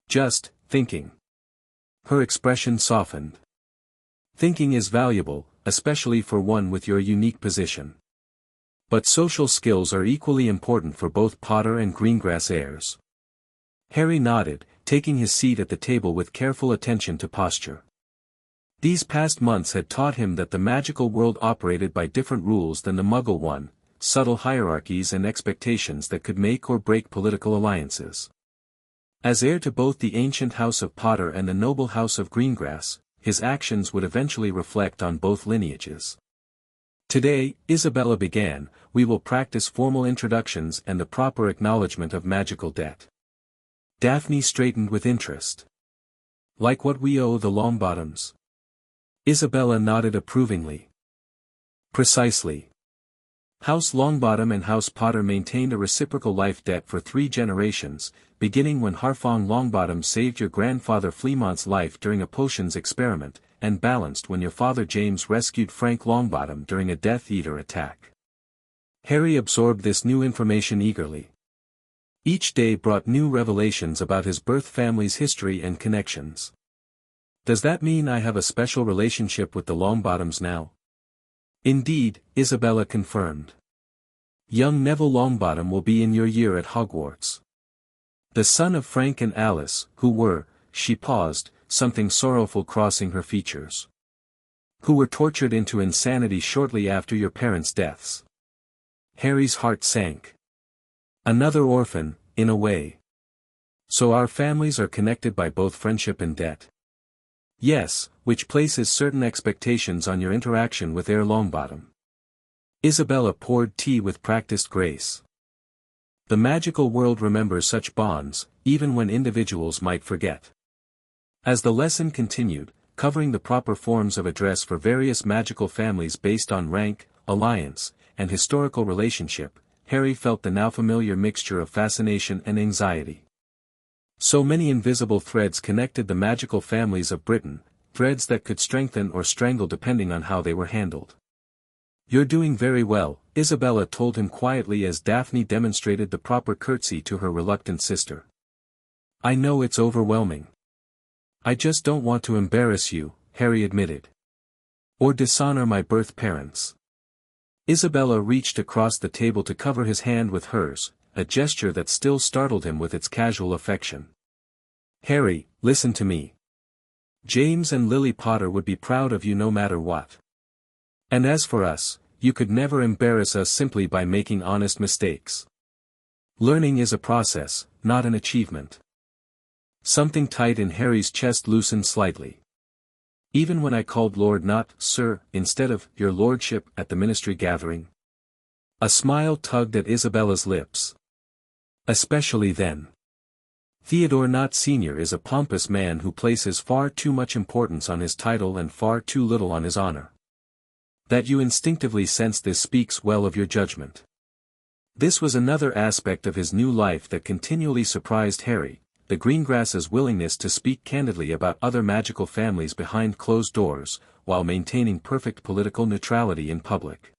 "Just thinking." Her expression softened. "Thinking is valuable, especially for one with your unique position. But social skills are equally important for both Potter and Greengrass heirs." Harry nodded, taking his seat at the table with careful attention to posture. These past months had taught him that the magical world operated by different rules than the Muggle one, subtle hierarchies and expectations that could make or break political alliances. As heir to both the ancient House of Potter and the noble House of Greengrass, his actions would eventually reflect on both lineages. Today, Isabella began, we will practice formal introductions and the proper acknowledgement of magical debt. Daphne straightened with interest. Like what we owe the Longbottoms? Isabella nodded approvingly. Precisely. House Longbottom and House Potter maintained a reciprocal life debt for 3 generations, beginning when Harfang Longbottom saved your grandfather Fleamont's life during a potions experiment, and balanced when your father James rescued Frank Longbottom during a Death Eater attack. Harry absorbed this new information eagerly. Each day brought new revelations about his birth family's history and connections. Does that mean I have a special relationship with the Longbottoms now? Indeed, Isabella confirmed. Young Neville Longbottom will be in your year at Hogwarts. The son of Frank and Alice, who were, she paused, something sorrowful crossing her features. Who were tortured into insanity shortly after your parents' deaths. Harry's heart sank. Another orphan, in a way. So our families are connected by both friendship and debt. Yes, which places certain expectations on your interaction with Heir Longbottom. Isabella poured tea with practiced grace. The magical world remembers such bonds, even when individuals might forget. As the lesson continued, covering the proper forms of address for various magical families based on rank, alliance, and historical relationship, Harry felt the now familiar mixture of fascination and anxiety. So many invisible threads connected the magical families of Britain, threads that could strengthen or strangle depending on how they were handled. You're doing very well, Isabella told him quietly as Daphne demonstrated the proper curtsy to her reluctant sister. I know it's overwhelming. I just don't want to embarrass you, Harry admitted. Or dishonor my birth parents. Isabella reached across the table to cover his hand with hers, a gesture that still startled him with its casual affection. Harry, listen to me. James and Lily Potter would be proud of you no matter what. And as for us, you could never embarrass us simply by making honest mistakes. Learning is a process, not an achievement. Something tight in Harry's chest loosened slightly. Even when I called Lord not Sir instead of your lordship at the ministry gathering. A smile tugged at Isabella's lips. Especially then. Theodore Nott Sr. is a pompous man who places far too much importance on his title and far too little on his honor. That you instinctively sense this speaks well of your judgment. This was another aspect of his new life that continually surprised Harry, the Greengrass's willingness to speak candidly about other magical families behind closed doors, while maintaining perfect political neutrality in public.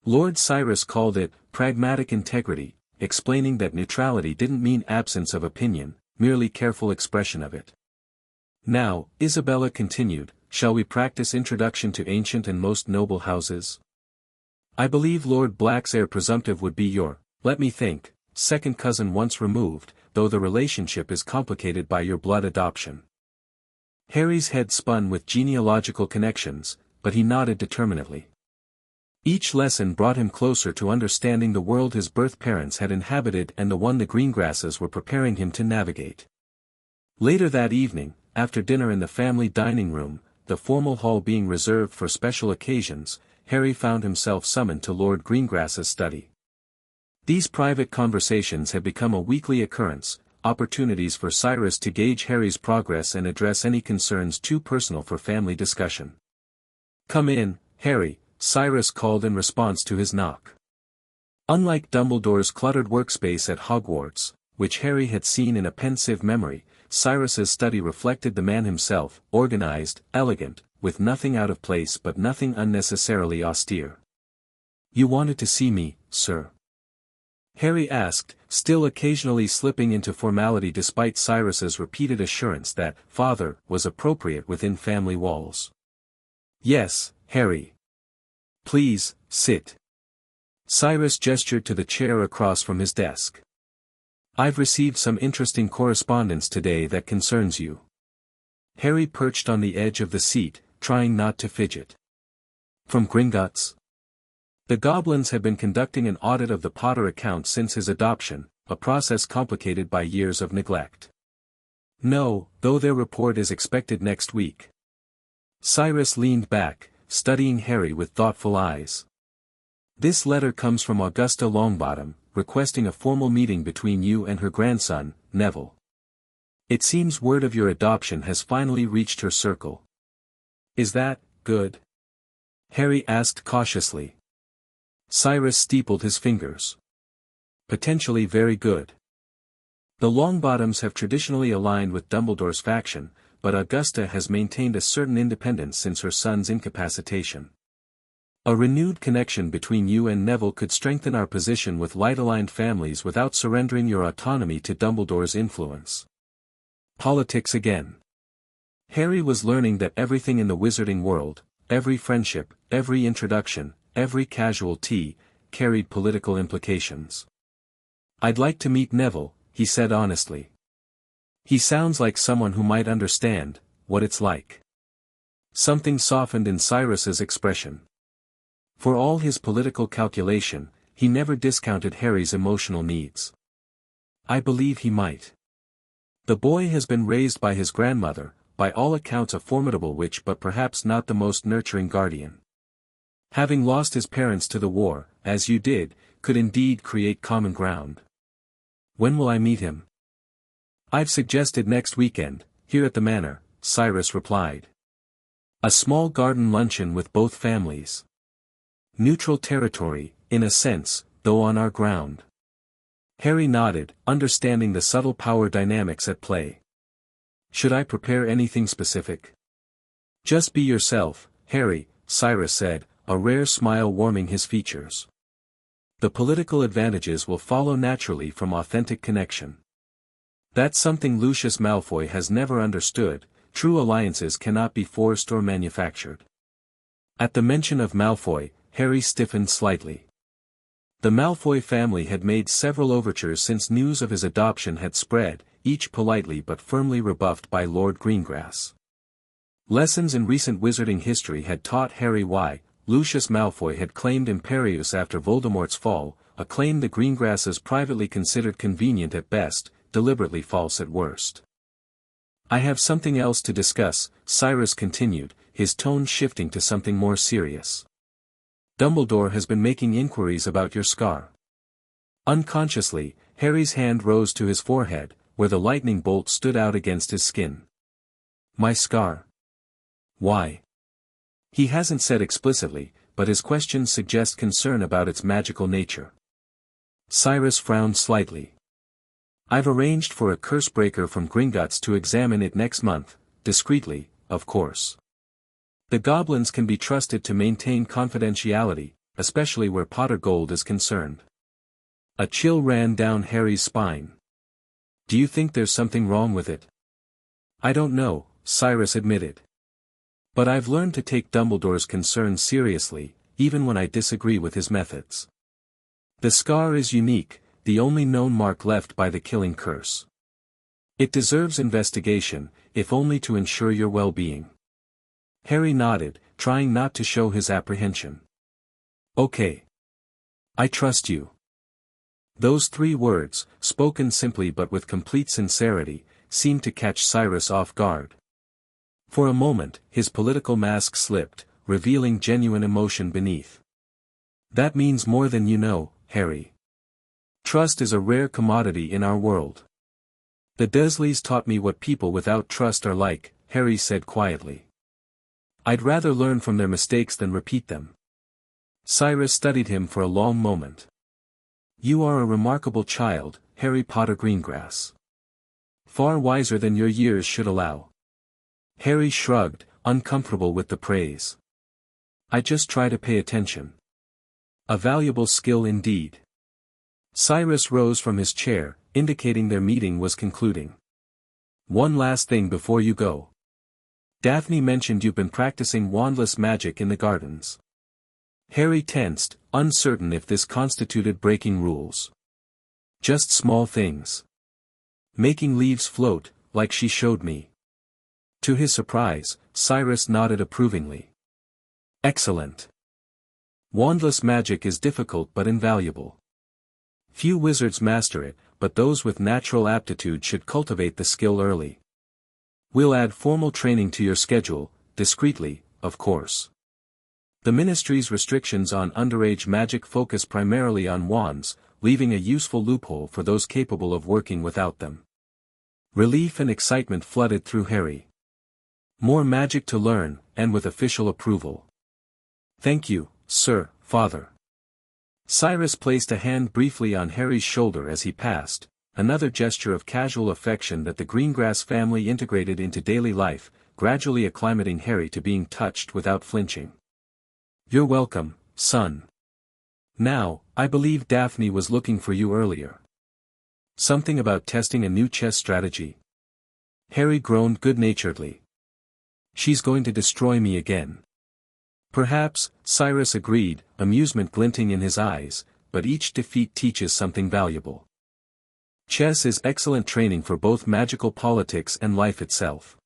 Lord Cyrus called it pragmatic integrity, explaining that neutrality didn't mean absence of opinion, merely careful expression of it. Now, Isabella continued, shall we practice introduction to ancient and most noble houses? I believe Lord Black's heir presumptive would be your, let me think, second cousin once removed, though the relationship is complicated by your blood adoption. Harry's head spun with genealogical connections, but he nodded determinedly. Each lesson brought him closer to understanding the world his birth parents had inhabited and the one the Greengrasses were preparing him to navigate. Later that evening, after dinner in the family dining room, the formal hall being reserved for special occasions, Harry found himself summoned to Lord Greengrass's study. These private conversations had become a weekly occurrence, opportunities for Cyrus to gauge Harry's progress and address any concerns too personal for family discussion. Come in, Harry, Cyrus called in response to his knock. Unlike Dumbledore's cluttered workspace at Hogwarts, which Harry had seen in a pensive memory, Cyrus's study reflected the man himself, organized, elegant, with nothing out of place but nothing unnecessarily austere. You wanted to see me, sir? Harry asked, still occasionally slipping into formality despite Cyrus's repeated assurance that father was appropriate within family walls. Yes, Harry. Please, sit. Cyrus gestured to the chair across from his desk. I've received some interesting correspondence today that concerns you. Harry perched on the edge of the seat, trying not to fidget. From Gringotts? The goblins had been conducting an audit of the Potter account since his adoption, a process complicated by years of neglect. No, though their report is expected next week. Cyrus leaned back, studying Harry with thoughtful eyes. This letter comes from Augusta Longbottom, requesting a formal meeting between you and her grandson, Neville. It seems word of your adoption has finally reached her circle. Is that good? Harry asked cautiously. Cyrus steepled his fingers. Potentially very good. The Longbottoms have traditionally aligned with Dumbledore's faction, but Augusta has maintained a certain independence since her son's incapacitation. A renewed connection between you and Neville could strengthen our position with light-aligned families without surrendering your autonomy to Dumbledore's influence. Politics again. Harry was learning that everything in the wizarding world, every friendship, every introduction, every casual tea, carried political implications. I'd like to meet Neville, he said honestly. He sounds like someone who might understand what it's like. Something softened in Cyrus's expression. For all his political calculation, he never discounted Harry's emotional needs. I believe he might. The boy has been raised by his grandmother, by all accounts a formidable witch but perhaps not the most nurturing guardian. Having lost his parents to the war, as you did, could indeed create common ground. When will I meet him? I've suggested next weekend, here at the manor, Cyrus replied. A small garden luncheon with both families. Neutral territory, in a sense, though on our ground. Harry nodded, understanding the subtle power dynamics at play. Should I prepare anything specific? Just be yourself, Harry, Cyrus said, a rare smile warming his features. The political advantages will follow naturally from authentic connection. That's something Lucius Malfoy has never understood. True alliances cannot be forced or manufactured. At the mention of Malfoy, Harry stiffened slightly. The Malfoy family had made several overtures since news of his adoption had spread, each politely but firmly rebuffed by Lord Greengrass. Lessons in recent wizarding history had taught Harry why Lucius Malfoy had claimed Imperius after Voldemort's fall, a claim the Greengrasses privately considered convenient at best, deliberately false at worst. I have something else to discuss, Cyrus continued, his tone shifting to something more serious. Dumbledore has been making inquiries about your scar. Unconsciously, Harry's hand rose to his forehead, where the lightning bolt stood out against his skin. My scar? Why? He hasn't said explicitly, but his questions suggest concern about its magical nature. Cyrus frowned slightly. I've arranged for a cursebreaker from Gringotts to examine it next month, discreetly, of course. The goblins can be trusted to maintain confidentiality, especially where Potter gold is concerned. A chill ran down Harry's spine. Do you think there's something wrong with it? I don't know, Cyrus admitted. But I've learned to take Dumbledore's concerns seriously, even when I disagree with his methods. The scar is unique, the only known mark left by the killing curse. It deserves investigation, if only to ensure your well-being. Harry nodded, trying not to show his apprehension. Okay. I trust you. Those 3 words, spoken simply but with complete sincerity, seemed to catch Cyrus off guard. For a moment, his political mask slipped, revealing genuine emotion beneath. That means more than you know, Harry. Trust is a rare commodity in our world. The Dursleys taught me what people without trust are like, Harry said quietly. I'd rather learn from their mistakes than repeat them. Cyrus studied him for a long moment. You are a remarkable child, Harry Potter Greengrass. Far wiser than your years should allow. Harry shrugged, uncomfortable with the praise. I just try to pay attention. A valuable skill indeed. Cyrus rose from his chair, indicating their meeting was concluding. One last thing before you go. Daphne mentioned you've been practicing wandless magic in the gardens. Harry tensed, uncertain if this constituted breaking rules. Just small things. Making leaves float, like she showed me. To his surprise, Cyrus nodded approvingly. Excellent. Wandless magic is difficult but invaluable. Few wizards master it, but those with natural aptitude should cultivate the skill early. We'll add formal training to your schedule, discreetly, of course. The ministry's restrictions on underage magic focus primarily on wands, leaving a useful loophole for those capable of working without them. Relief and excitement flooded through Harry. More magic to learn, and with official approval. Thank you, sir, father. Cyrus placed a hand briefly on Harry's shoulder as he passed, another gesture of casual affection that the Greengrass family integrated into daily life, gradually acclimating Harry to being touched without flinching. You're welcome, son. Now, I believe Daphne was looking for you earlier. Something about testing a new chess strategy? Harry groaned good-naturedly. She's going to destroy me again. Perhaps, Cyrus agreed, amusement glinting in his eyes, but each defeat teaches something valuable. Chess is excellent training for both magical politics and life itself.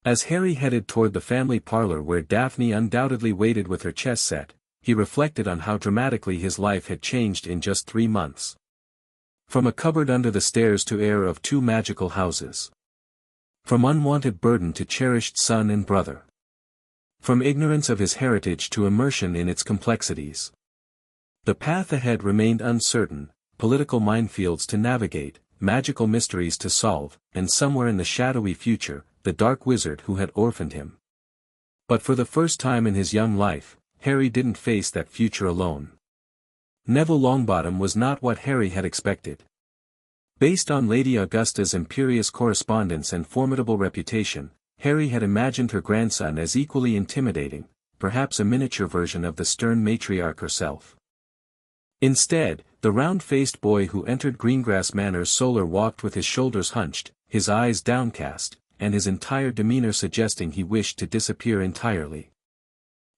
As Harry headed toward the family parlor where Daphne undoubtedly waited with her chess set, he reflected on how dramatically his life had changed in just 3 months. From a cupboard under the stairs to heir of 2 magical houses. From unwanted burden to cherished son and brother. From ignorance of his heritage to immersion in its complexities. The path ahead remained uncertain, political minefields to navigate, magical mysteries to solve, and somewhere in the shadowy future, the dark wizard who had orphaned him. But for the first time in his young life, Harry didn't face that future alone. Neville Longbottom was not what Harry had expected. Based on Lady Augusta's imperious correspondence and formidable reputation, Harry had imagined her grandson as equally intimidating, perhaps a miniature version of the stern matriarch herself. Instead, the round-faced boy who entered Greengrass Manor's solar walked with his shoulders hunched, his eyes downcast, and his entire demeanor suggesting he wished to disappear entirely.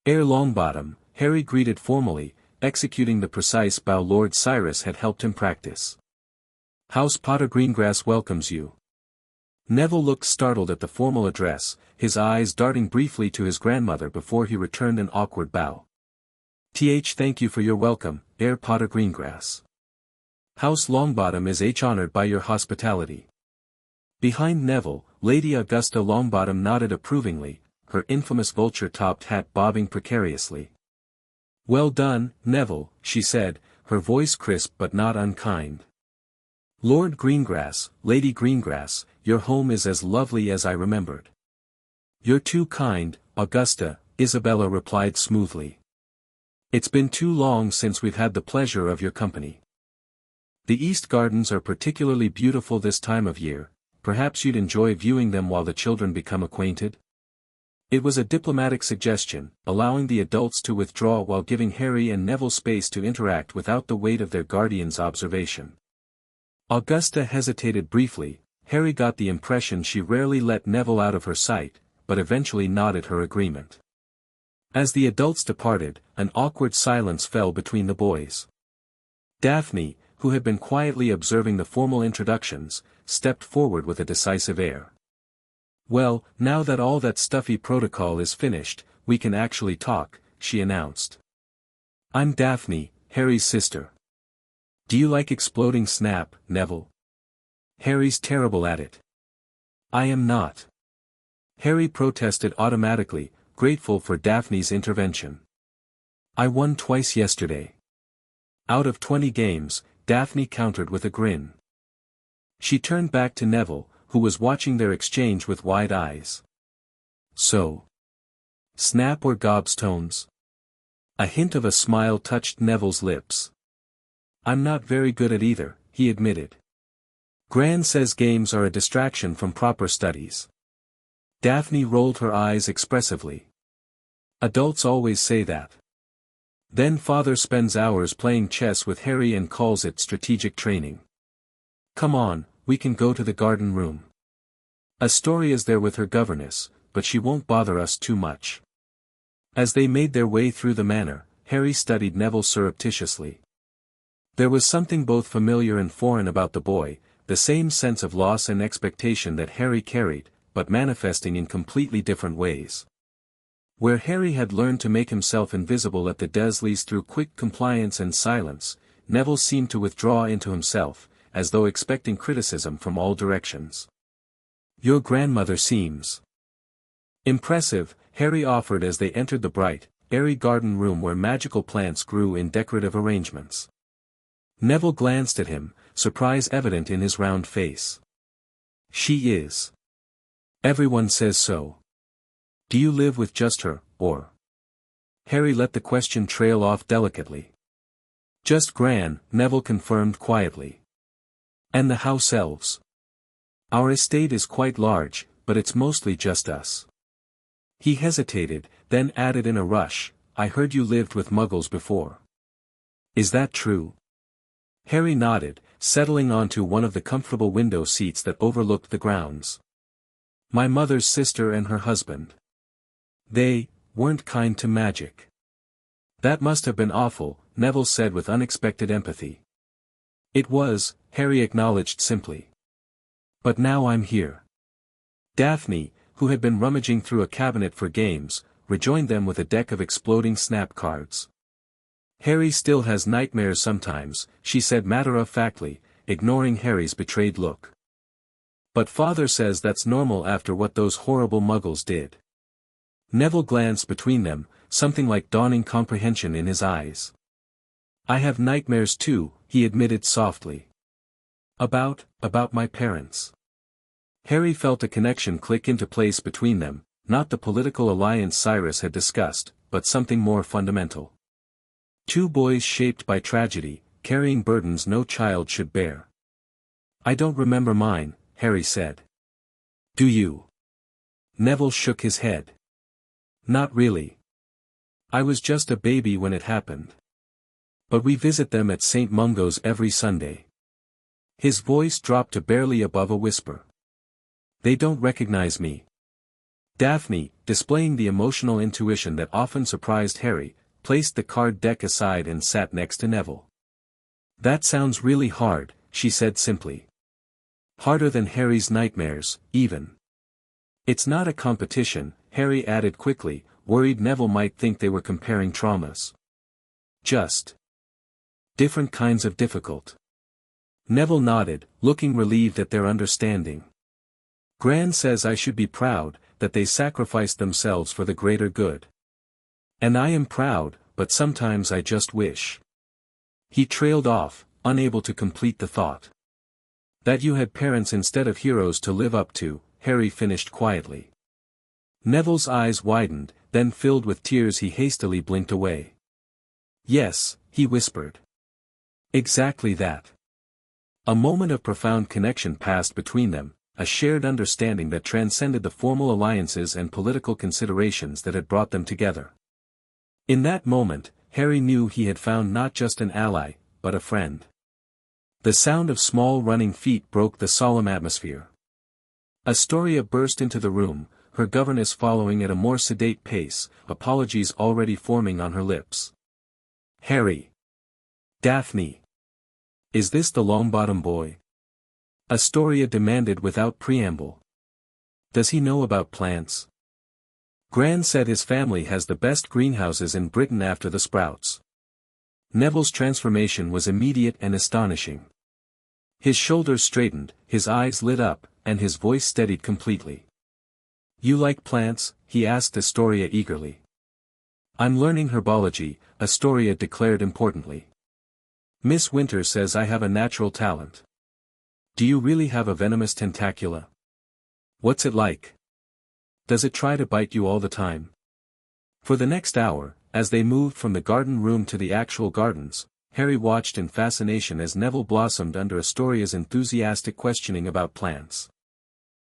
Heir Longbottom, Harry greeted formally, executing the precise bow Lord Cyrus had helped him practice. House Potter Greengrass welcomes you. Neville looked startled at the formal address, his eyes darting briefly to his grandmother before he returned an awkward bow. Thank you for your welcome, Heir Potter Greengrass. House Longbottom is honored by your hospitality. Behind Neville, Lady Augusta Longbottom nodded approvingly, her infamous vulture-topped hat bobbing precariously. Well done, Neville, she said, her voice crisp but not unkind. Lord Greengrass, Lady Greengrass, your home is as lovely as I remembered. You're too kind, Augusta, Isabella replied smoothly. It's been too long since we've had the pleasure of your company. The East Gardens are particularly beautiful this time of year, perhaps you'd enjoy viewing them while the children become acquainted? It was a diplomatic suggestion, allowing the adults to withdraw while giving Harry and Neville space to interact without the weight of their guardian's observation. Augusta hesitated briefly. Harry got the impression she rarely let Neville out of her sight, but eventually nodded her agreement. As the adults departed, an awkward silence fell between the boys. Daphne, who had been quietly observing the formal introductions, stepped forward with a decisive air. Well, now that all that stuffy protocol is finished, we can actually talk, she announced. I'm Daphne, Harry's sister. Do you like exploding snap, Neville? Harry's terrible at it. I am not. Harry protested automatically, grateful for Daphne's intervention. I won twice yesterday. Out of 20 games, Daphne countered with a grin. She turned back to Neville, who was watching their exchange with wide eyes. So? Snap or gobstones? A hint of a smile touched Neville's lips. I'm not very good at either, he admitted. Gran says games are a distraction from proper studies. Daphne rolled her eyes expressively. Adults always say that. Then father spends hours playing chess with Harry and calls it strategic training. Come on, we can go to the garden room. Astoria's there with her governess, but she won't bother us too much. As they made their way through the manor, Harry studied Neville surreptitiously. There was something both familiar and foreign about the boy, the same sense of loss and expectation that Harry carried, but manifesting in completely different ways. Where Harry had learned to make himself invisible at the Dursleys through quick compliance and silence, Neville seemed to withdraw into himself, as though expecting criticism from all directions. "Your grandmother seems impressive," Harry offered as they entered the bright, airy garden room where magical plants grew in decorative arrangements. Neville glanced at him, surprise evident in his round face. "She is. Everyone says so. Do you live with just her, or?" Harry let the question trail off delicately. "Just Gran," Neville confirmed quietly. "And the house elves? Our estate is quite large, but it's mostly just us." He hesitated, then added in a rush, "I heard you lived with Muggles before. Is that true?" Harry nodded, settling onto one of the comfortable window seats that overlooked the grounds. "My mother's sister and her husband. They weren't kind to magic." "That must have been awful," Neville said with unexpected empathy. "It was," Harry acknowledged simply. "But now I'm here." Daphne, who had been rummaging through a cabinet for games, rejoined them with a deck of exploding snap cards. "Harry still has nightmares sometimes," she said matter-of-factly, ignoring Harry's betrayed look. "But Father says that's normal after what those horrible Muggles did." Neville glanced between them, something like dawning comprehension in his eyes. "I have nightmares too," he admitted softly. About my parents." Harry felt a connection click into place between them, not the political alliance Cyrus had discussed, but something more fundamental. Two boys shaped by tragedy, carrying burdens no child should bear. "I don't remember mine," Harry said. "Do you?" Neville shook his head. "Not really. I was just a baby when it happened. But we visit them at St. Mungo's every Sunday." His voice dropped to barely above a whisper. "They don't recognize me." Daphne, displaying the emotional intuition that often surprised Harry, placed the card deck aside and sat next to Neville. "That sounds really hard," she said simply. "Harder than Harry's nightmares, even." "It's not a competition," Harry added quickly, worried Neville might think they were comparing traumas. "Just different kinds of difficult." Neville nodded, looking relieved at their understanding. "Gran says I should be proud, that they sacrificed themselves for the greater good. And I am proud, but sometimes I just wish." He trailed off, unable to complete the thought. "That you had parents instead of heroes to live up to," Harry finished quietly. Neville's eyes widened, then filled with tears he hastily blinked away. "Yes," he whispered. "Exactly that." A moment of profound connection passed between them, a shared understanding that transcended the formal alliances and political considerations that had brought them together. In that moment, Harry knew he had found not just an ally, but a friend. The sound of small running feet broke the solemn atmosphere. Astoria burst into the room, her governess following at a more sedate pace, apologies already forming on her lips. "Harry. Daphne. Is this the Longbottom boy?" Astoria demanded without preamble. "Does he know about plants? Gran said his family has the best greenhouses in Britain after the Sprouts." Neville's transformation was immediate and astonishing. His shoulders straightened, his eyes lit up, and his voice steadied completely. "You like plants?" he asked Astoria eagerly. "I'm learning herbology," Astoria declared importantly. "Miss Winter says I have a natural talent." "Do you really have a venomous tentacula? What's it like? Does it try to bite you all the time?" For the next hour, as they moved from the garden room to the actual gardens, Harry watched in fascination as Neville blossomed under Astoria's enthusiastic questioning about plants.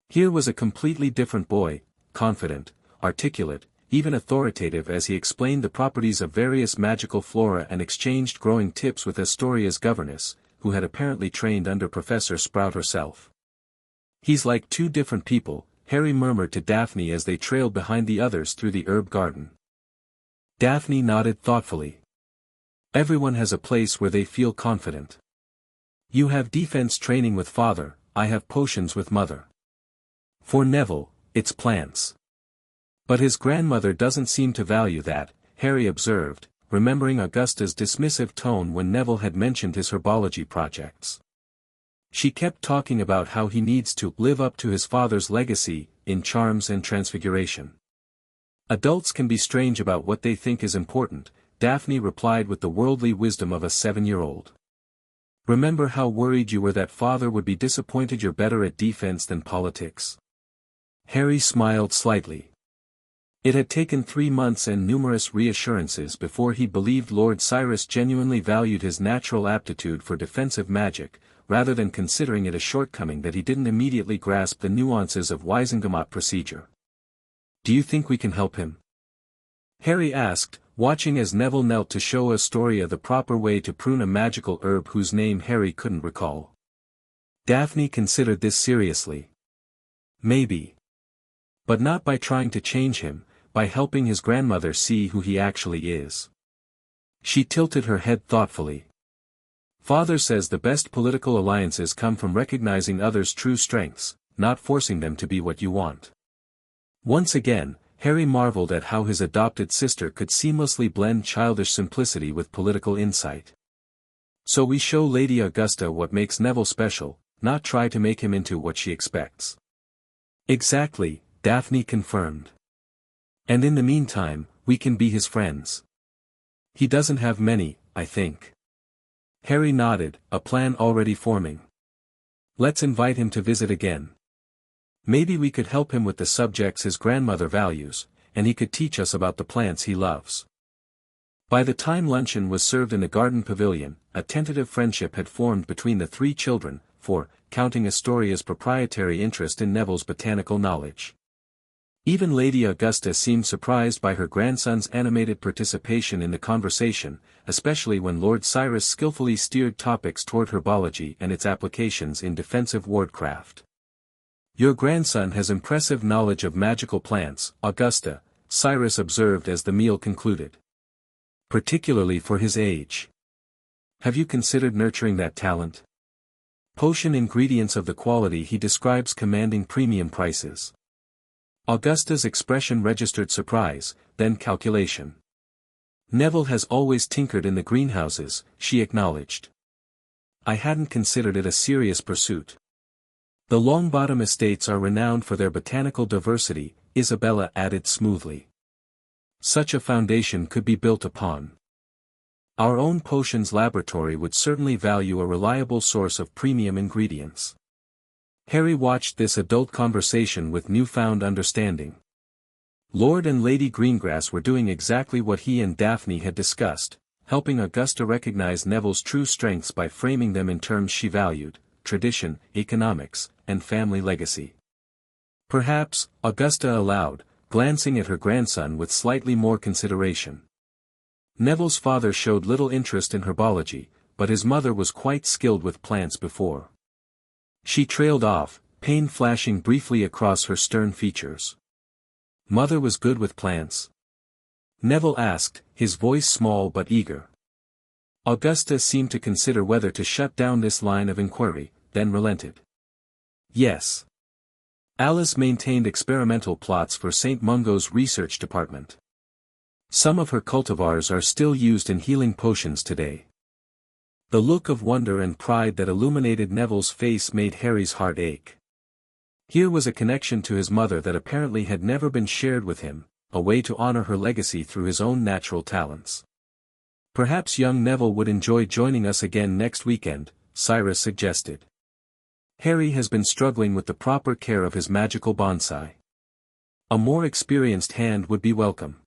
Here was a completely different boy, confident, articulate, even authoritative as he explained the properties of various magical flora and exchanged growing tips with Astoria's governess, who had apparently trained under Professor Sprout herself. "He's like two different people," Harry murmured to Daphne as they trailed behind the others through the herb garden. Daphne nodded thoughtfully. "Everyone has a place where they feel confident. You have defense training with Father, I have potions with Mother. For Neville, it's plants. But his grandmother doesn't seem to value that, Harry observed, remembering Augusta's dismissive tone when Neville had mentioned his herbology projects. She kept talking about how he needs to live up to his father's legacy, in charms and transfiguration. Adults can be strange about what they think is important, Daphne replied with the worldly wisdom of a 7-year-old. Remember how worried you were that father would be disappointed you're better at defense than politics? Harry smiled slightly. It had taken 3 months and numerous reassurances before he believed Lord Cyrus genuinely valued his natural aptitude for defensive magic, rather than considering it a shortcoming that he didn't immediately grasp the nuances of Wisengamot procedure. Do you think we can help him? Harry asked, watching as Neville knelt to show Astoria the proper way to prune a magical herb whose name Harry couldn't recall. Daphne considered this seriously. Maybe. But not by trying to change him, by helping his grandmother see who he actually is. She tilted her head thoughtfully. Father says the best political alliances come from recognizing others' true strengths, not forcing them to be what you want. Once again, Harry marveled at how his adopted sister could seamlessly blend childish simplicity with political insight. So we show Lady Augusta what makes Neville special, not try to make him into what she expects. Exactly, Daphne confirmed. And in the meantime, we can be his friends. He doesn't have many, I think. Harry nodded, a plan already forming. Let's invite him to visit again. Maybe we could help him with the subjects his grandmother values, and he could teach us about the plants he loves. By the time luncheon was served in the garden pavilion, a tentative friendship had formed between the 3 children, for, counting Astoria's proprietary interest in Neville's botanical knowledge. Even Lady Augusta seemed surprised by her grandson's animated participation in the conversation, especially when Lord Cyrus skillfully steered topics toward herbology and its applications in defensive wardcraft. Your grandson has impressive knowledge of magical plants, Augusta, Cyrus observed as the meal concluded. Particularly for his age. Have you considered nurturing that talent? Potion ingredients of the quality he describes commanding premium prices. Augusta's expression registered surprise, then calculation. Neville has always tinkered in the greenhouses, she acknowledged. I hadn't considered it a serious pursuit. The Longbottom estates are renowned for their botanical diversity, Isabella added smoothly. Such a foundation could be built upon. Our own potions laboratory would certainly value a reliable source of premium ingredients. Harry watched this adult conversation with newfound understanding. Lord and Lady Greengrass were doing exactly what he and Daphne had discussed, helping Augusta recognize Neville's true strengths by framing them in terms she valued, tradition, economics, and family legacy. Perhaps, Augusta allowed, glancing at her grandson with slightly more consideration. Neville's father showed little interest in herbology, but his mother was quite skilled with plants before. She trailed off, pain flashing briefly across her stern features. Mother was good with plants? Neville asked, his voice small but eager. Augusta seemed to consider whether to shut down this line of inquiry, then relented. Yes. Alice maintained experimental plots for St. Mungo's research department. Some of her cultivars are still used in healing potions today. The look of wonder and pride that illuminated Neville's face made Harry's heart ache. Here was a connection to his mother that apparently had never been shared with him, a way to honor her legacy through his own natural talents. Perhaps young Neville would enjoy joining us again next weekend, Cyrus suggested. Harry has been struggling with the proper care of his magical bonsai. A more experienced hand would be welcome.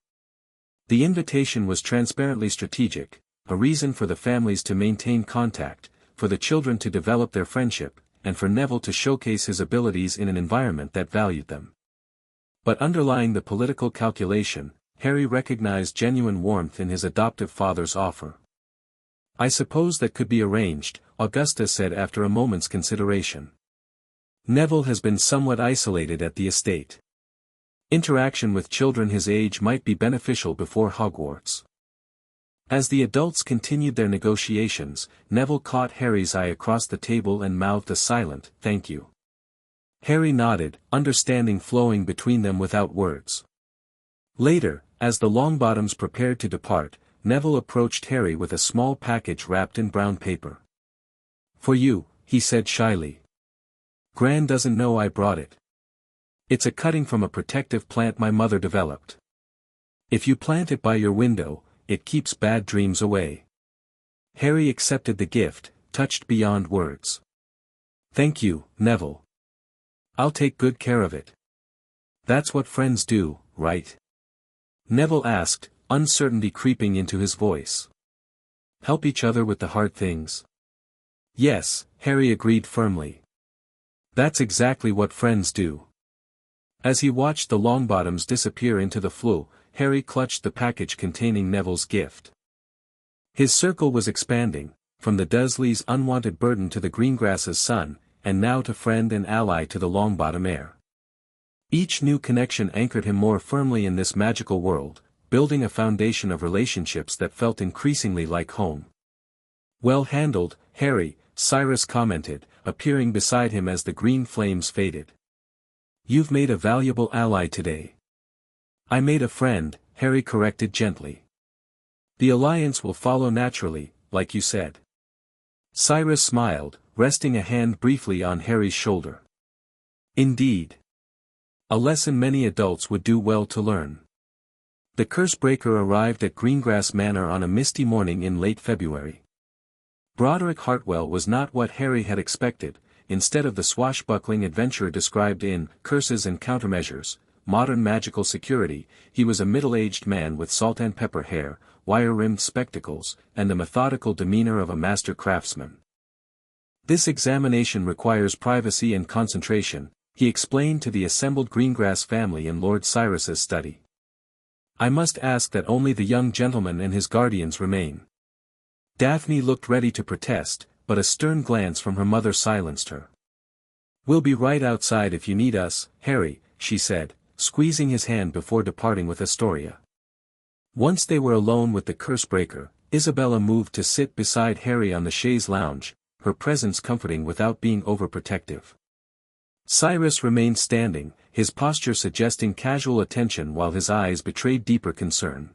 The invitation was transparently strategic, a reason for the families to maintain contact, for the children to develop their friendship, and for Neville to showcase his abilities in an environment that valued them. But underlying the political calculation, Harry recognized genuine warmth in his adoptive father's offer. I suppose that could be arranged, Augusta said after a moment's consideration. Neville has been somewhat isolated at the estate. Interaction with children his age might be beneficial before Hogwarts. As the adults continued their negotiations, Neville caught Harry's eye across the table and mouthed a silent, "Thank you." Harry nodded, understanding flowing between them without words. Later, as the Longbottoms prepared to depart, Neville approached Harry with a small package wrapped in brown paper. "For you," he said shyly. "Gran doesn't know I brought it. It's a cutting from a protective plant my mother developed. If you plant it by your window, it keeps bad dreams away." Harry accepted the gift, touched beyond words. "Thank you, Neville. I'll take good care of it." "That's what friends do, right?" Neville asked, uncertainty creeping into his voice. "Help each other with the hard things." "Yes," Harry agreed firmly. "That's exactly what friends do." As he watched the Longbottoms disappear into the Floo, Harry clutched the package containing Neville's gift. His circle was expanding, from the Dursleys' unwanted burden to the Greengrass' son, and now to friend and ally to the Longbottom heir. Each new connection anchored him more firmly in this magical world, building a foundation of relationships that felt increasingly like home. "Well handled, Harry," Cyrus commented, appearing beside him as the green flames faded. "You've made a valuable ally today." "I made a friend," Harry corrected gently. "The alliance will follow naturally, like you said." Cyrus smiled, resting a hand briefly on Harry's shoulder. "Indeed. A lesson many adults would do well to learn." The Cursebreaker arrived at Greengrass Manor on a misty morning in late February. Broderick Hartwell was not what Harry had expected. Instead of the swashbuckling adventurer described in Curses and Countermeasures, Modern Magical Security, he was a middle-aged man with salt and pepper hair, wire-rimmed spectacles, and the methodical demeanor of a master craftsman. "This examination requires privacy and concentration," he explained to the assembled Greengrass family in Lord Cyrus's study. "I must ask that only the young gentleman and his guardians remain." Daphne looked ready to protest, but a stern glance from her mother silenced her. "We'll be right outside if you need us, Harry," she said, squeezing his hand before departing with Astoria. Once they were alone with the Cursebreaker, Isabella moved to sit beside Harry on the chaise lounge, her presence comforting without being overprotective. Cyrus remained standing, his posture suggesting casual attention while his eyes betrayed deeper concern.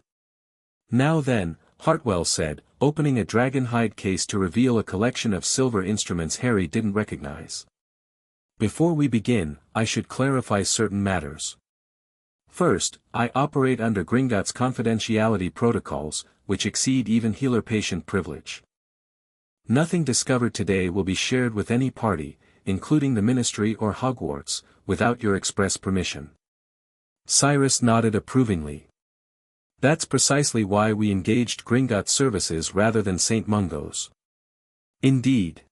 "Now then," Hartwell said, opening a dragonhide case to reveal a collection of silver instruments Harry didn't recognize. "Before we begin, I should clarify certain matters. First, I operate under Gringotts confidentiality protocols, which exceed even healer-patient privilege. Nothing discovered today will be shared with any party, including the Ministry or Hogwarts, without your express permission." Cyrus nodded approvingly. "That's precisely why we engaged Gringotts services rather than St. Mungo's." "Indeed."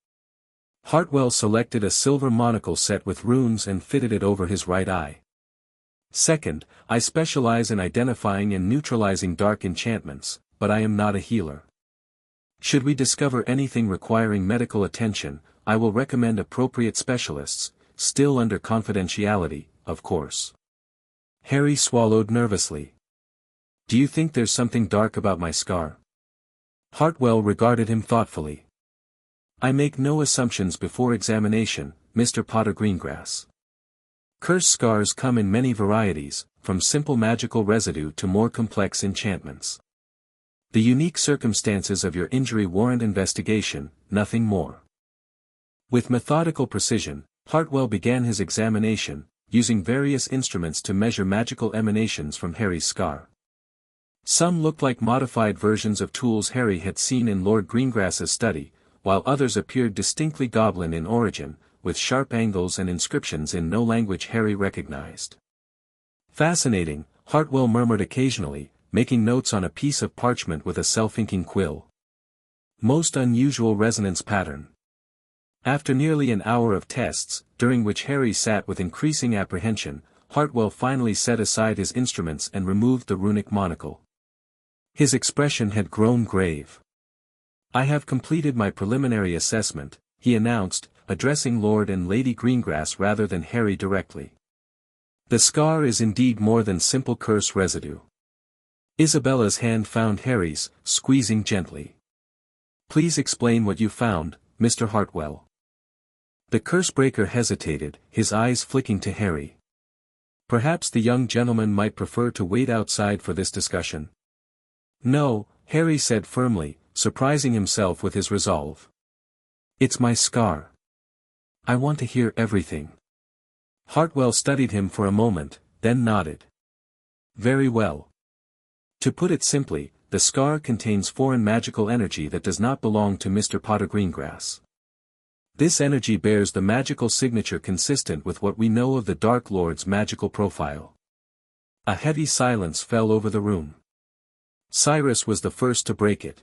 Hartwell selected a silver monocle set with runes and fitted it over his right eye. "Second, I specialize in identifying and neutralizing dark enchantments, but I am not a healer. Should we discover anything requiring medical attention, I will recommend appropriate specialists, still under confidentiality, of course." Harry swallowed nervously. "Do you think there's something dark about my scar?" Hartwell regarded him thoughtfully. "I make no assumptions before examination, Mr. Potter Greengrass. Curse scars come in many varieties, from simple magical residue to more complex enchantments. The unique circumstances of your injury warrant investigation, nothing more." With methodical precision, Hartwell began his examination, using various instruments to measure magical emanations from Harry's scar. Some looked like modified versions of tools Harry had seen in Lord Greengrass's study, while others appeared distinctly goblin in origin, with sharp angles and inscriptions in no language Harry recognized. "Fascinating," Hartwell murmured occasionally, making notes on a piece of parchment with a self-inking quill. "Most unusual resonance pattern." After nearly an hour of tests, during which Harry sat with increasing apprehension, Hartwell finally set aside his instruments and removed the runic monocle. His expression had grown grave. "I have completed my preliminary assessment," he announced, addressing Lord and Lady Greengrass rather than Harry directly. "The scar is indeed more than simple curse residue." Isabella's hand found Harry's, squeezing gently. "Please explain what you found, Mr. Hartwell." The Cursebreaker hesitated, his eyes flicking to Harry. Perhaps the young gentleman might prefer to wait outside for this discussion. No, Harry said firmly, surprising himself with his resolve. It's my scar. I want to hear everything. Hartwell studied him for a moment, then nodded. Very well. To put it simply, the scar contains foreign magical energy that does not belong to Mr. Potter Greengrass. This energy bears the magical signature consistent with what we know of the Dark Lord's magical profile. A heavy silence fell over the room. Cyrus was the first to break it.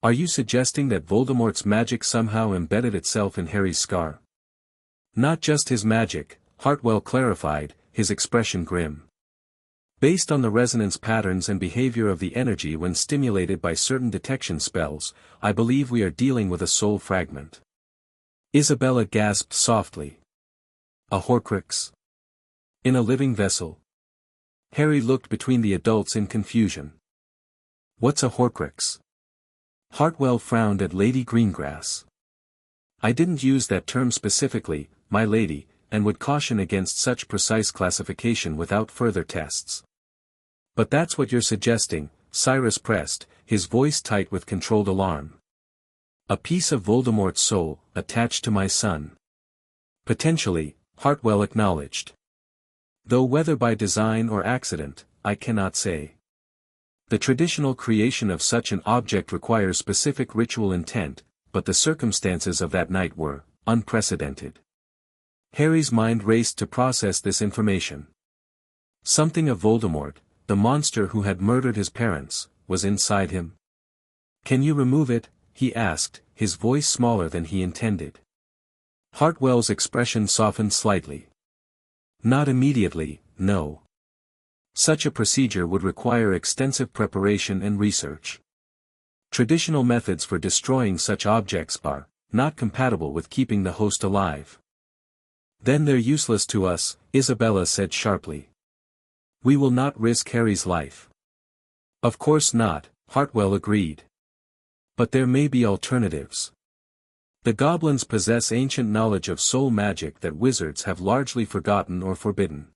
Are you suggesting that Voldemort's magic somehow embedded itself in Harry's scar? Not just his magic, Hartwell clarified, his expression grim. Based on the resonance patterns and behavior of the energy when stimulated by certain detection spells, I believe we are dealing with a soul fragment. Isabella gasped softly. A Horcrux? In a living vessel? Harry looked between the adults in confusion. What's a Horcrux? Hartwell frowned at Lady Greengrass. I didn't use that term specifically, my lady, and would caution against such precise classification without further tests. But that's what you're suggesting, Cyrus pressed, his voice tight with controlled alarm. A piece of Voldemort's soul, attached to my son. Potentially, Hartwell acknowledged. Though whether by design or accident, I cannot say. The traditional creation of such an object requires specific ritual intent, but the circumstances of that night were unprecedented. Harry's mind raced to process this information. Something of Voldemort, the monster who had murdered his parents, was inside him. Can you remove it? He asked, his voice smaller than he intended. Hartwell's expression softened slightly. Not immediately, no. Such a procedure would require extensive preparation and research. Traditional methods for destroying such objects are not compatible with keeping the host alive. Then they're useless to us, Isabella said sharply. We will not risk Harry's life. Of course not, Hartwell agreed. But there may be alternatives. The goblins possess ancient knowledge of soul magic that wizards have largely forgotten or forbidden.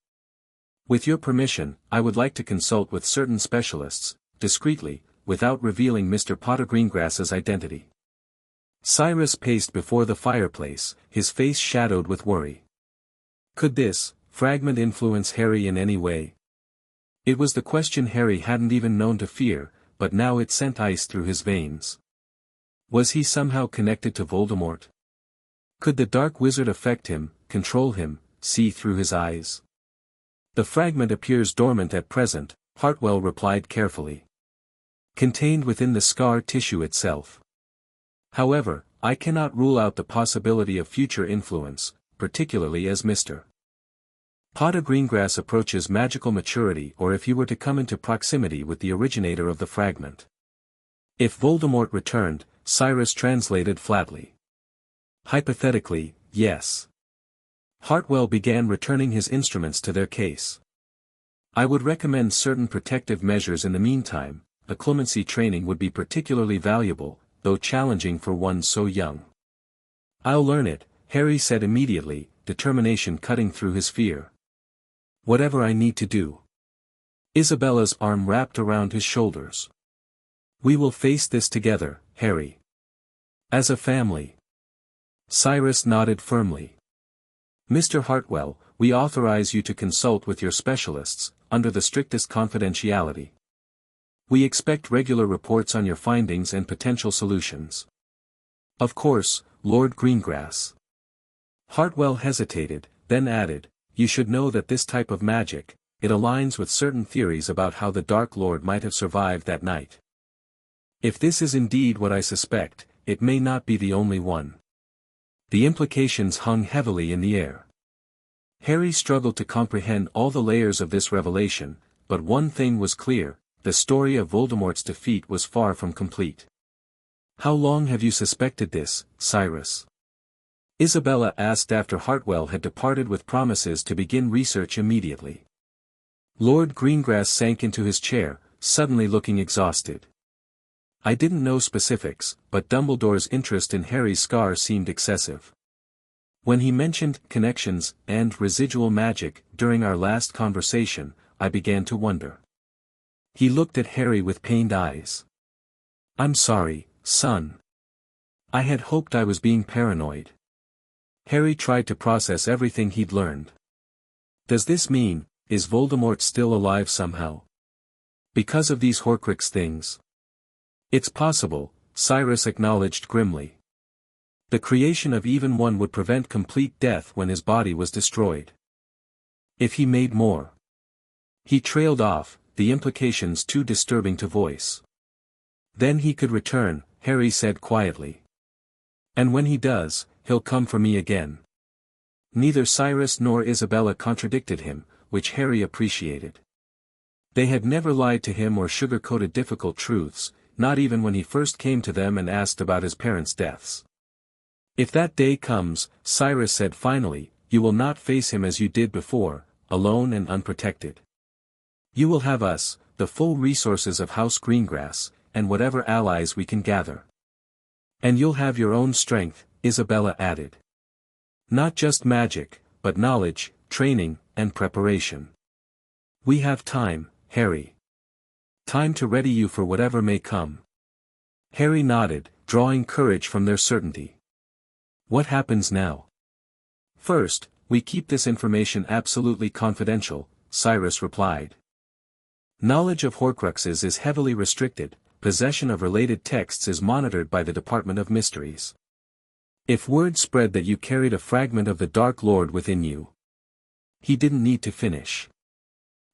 With your permission, I would like to consult with certain specialists, discreetly, without revealing Mr. Potter Greengrass's identity. Cyrus paced before the fireplace, his face shadowed with worry. Could this fragment influence Harry in any way? It was the question Harry hadn't even known to fear, but now it sent ice through his veins. Was he somehow connected to Voldemort? Could the dark wizard affect him, control him, see through his eyes? The fragment appears dormant at present, Hartwell replied carefully. Contained within the scar tissue itself. However, I cannot rule out the possibility of future influence, particularly as Mr. Potter Greengrass approaches magical maturity or if he were to come into proximity with the originator of the fragment. If Voldemort returned, Cyrus translated flatly. Hypothetically, yes. Hartwell began returning his instruments to their case. I would recommend certain protective measures in the meantime. A clemency training would be particularly valuable, though challenging for one so young. I'll learn it, Harry said immediately, determination cutting through his fear. Whatever I need to do. Isabella's arm wrapped around his shoulders. We will face this together, Harry. As a family. Cyrus nodded firmly. Mr. Hartwell, we authorize you to consult with your specialists, under the strictest confidentiality. We expect regular reports on your findings and potential solutions. Of course, Lord Greengrass. Hartwell hesitated, then added, you should know that this type of magic, it aligns with certain theories about how the Dark Lord might have survived that night. If this is indeed what I suspect, it may not be the only one. The implications hung heavily in the air. Harry struggled to comprehend all the layers of this revelation, but one thing was clear, the story of Voldemort's defeat was far from complete. How long have you suspected this, Cyrus? Isabella asked after Hartwell had departed with promises to begin research immediately. Lord Greengrass sank into his chair, suddenly looking exhausted. I didn't know specifics, but Dumbledore's interest in Harry's scar seemed excessive. When he mentioned connections and residual magic during our last conversation, I began to wonder. He looked at Harry with pained eyes. I'm sorry, son. I had hoped I was being paranoid. Harry tried to process everything he'd learned. Does this mean, is Voldemort still alive somehow? Because of these Horcrux things? It's possible, Cyrus acknowledged grimly. The creation of even one would prevent complete death when his body was destroyed. If he made more. He trailed off, the implications too disturbing to voice. Then he could return, Harry said quietly. And when he does, he'll come for me again. Neither Cyrus nor Isabella contradicted him, which Harry appreciated. They had never lied to him or sugar-coated difficult truths, not even when he first came to them and asked about his parents' deaths. If that day comes, Cyrus said finally, you will not face him as you did before, alone and unprotected. You will have us, the full resources of House Greengrass, and whatever allies we can gather. And you'll have your own strength, Isabella added. Not just magic, but knowledge, training, and preparation. We have time, Harry. Time to ready you for whatever may come. Harry nodded, drawing courage from their certainty. What happens now? First, we keep this information absolutely confidential, Cyrus replied. Knowledge of Horcruxes is heavily restricted, possession of related texts is monitored by the Department of Mysteries. If word spread that you carried a fragment of the Dark Lord within you. He didn't need to finish.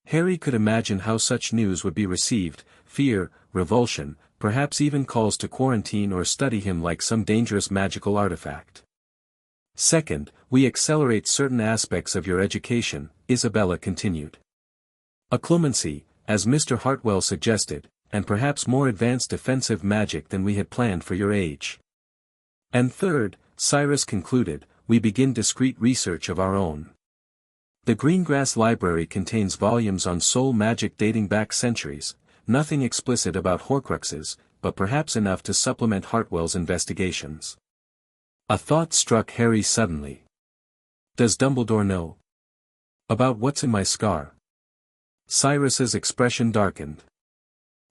Harry could imagine how such news would be received, fear, revulsion, perhaps even calls to quarantine or study him like some dangerous magical artifact. Second, we accelerate certain aspects of your education, Isabella continued. Occlumency, as Mr. Hartwell suggested, and perhaps more advanced defensive magic than we had planned for your age. And third, Cyrus concluded, we begin discreet research of our own. The Greengrass Library contains volumes on soul magic dating back centuries, nothing explicit about Horcruxes, but perhaps enough to supplement Hartwell's investigations. A thought struck Harry suddenly. Does Dumbledore know? About what's in my scar? Cyrus's expression darkened.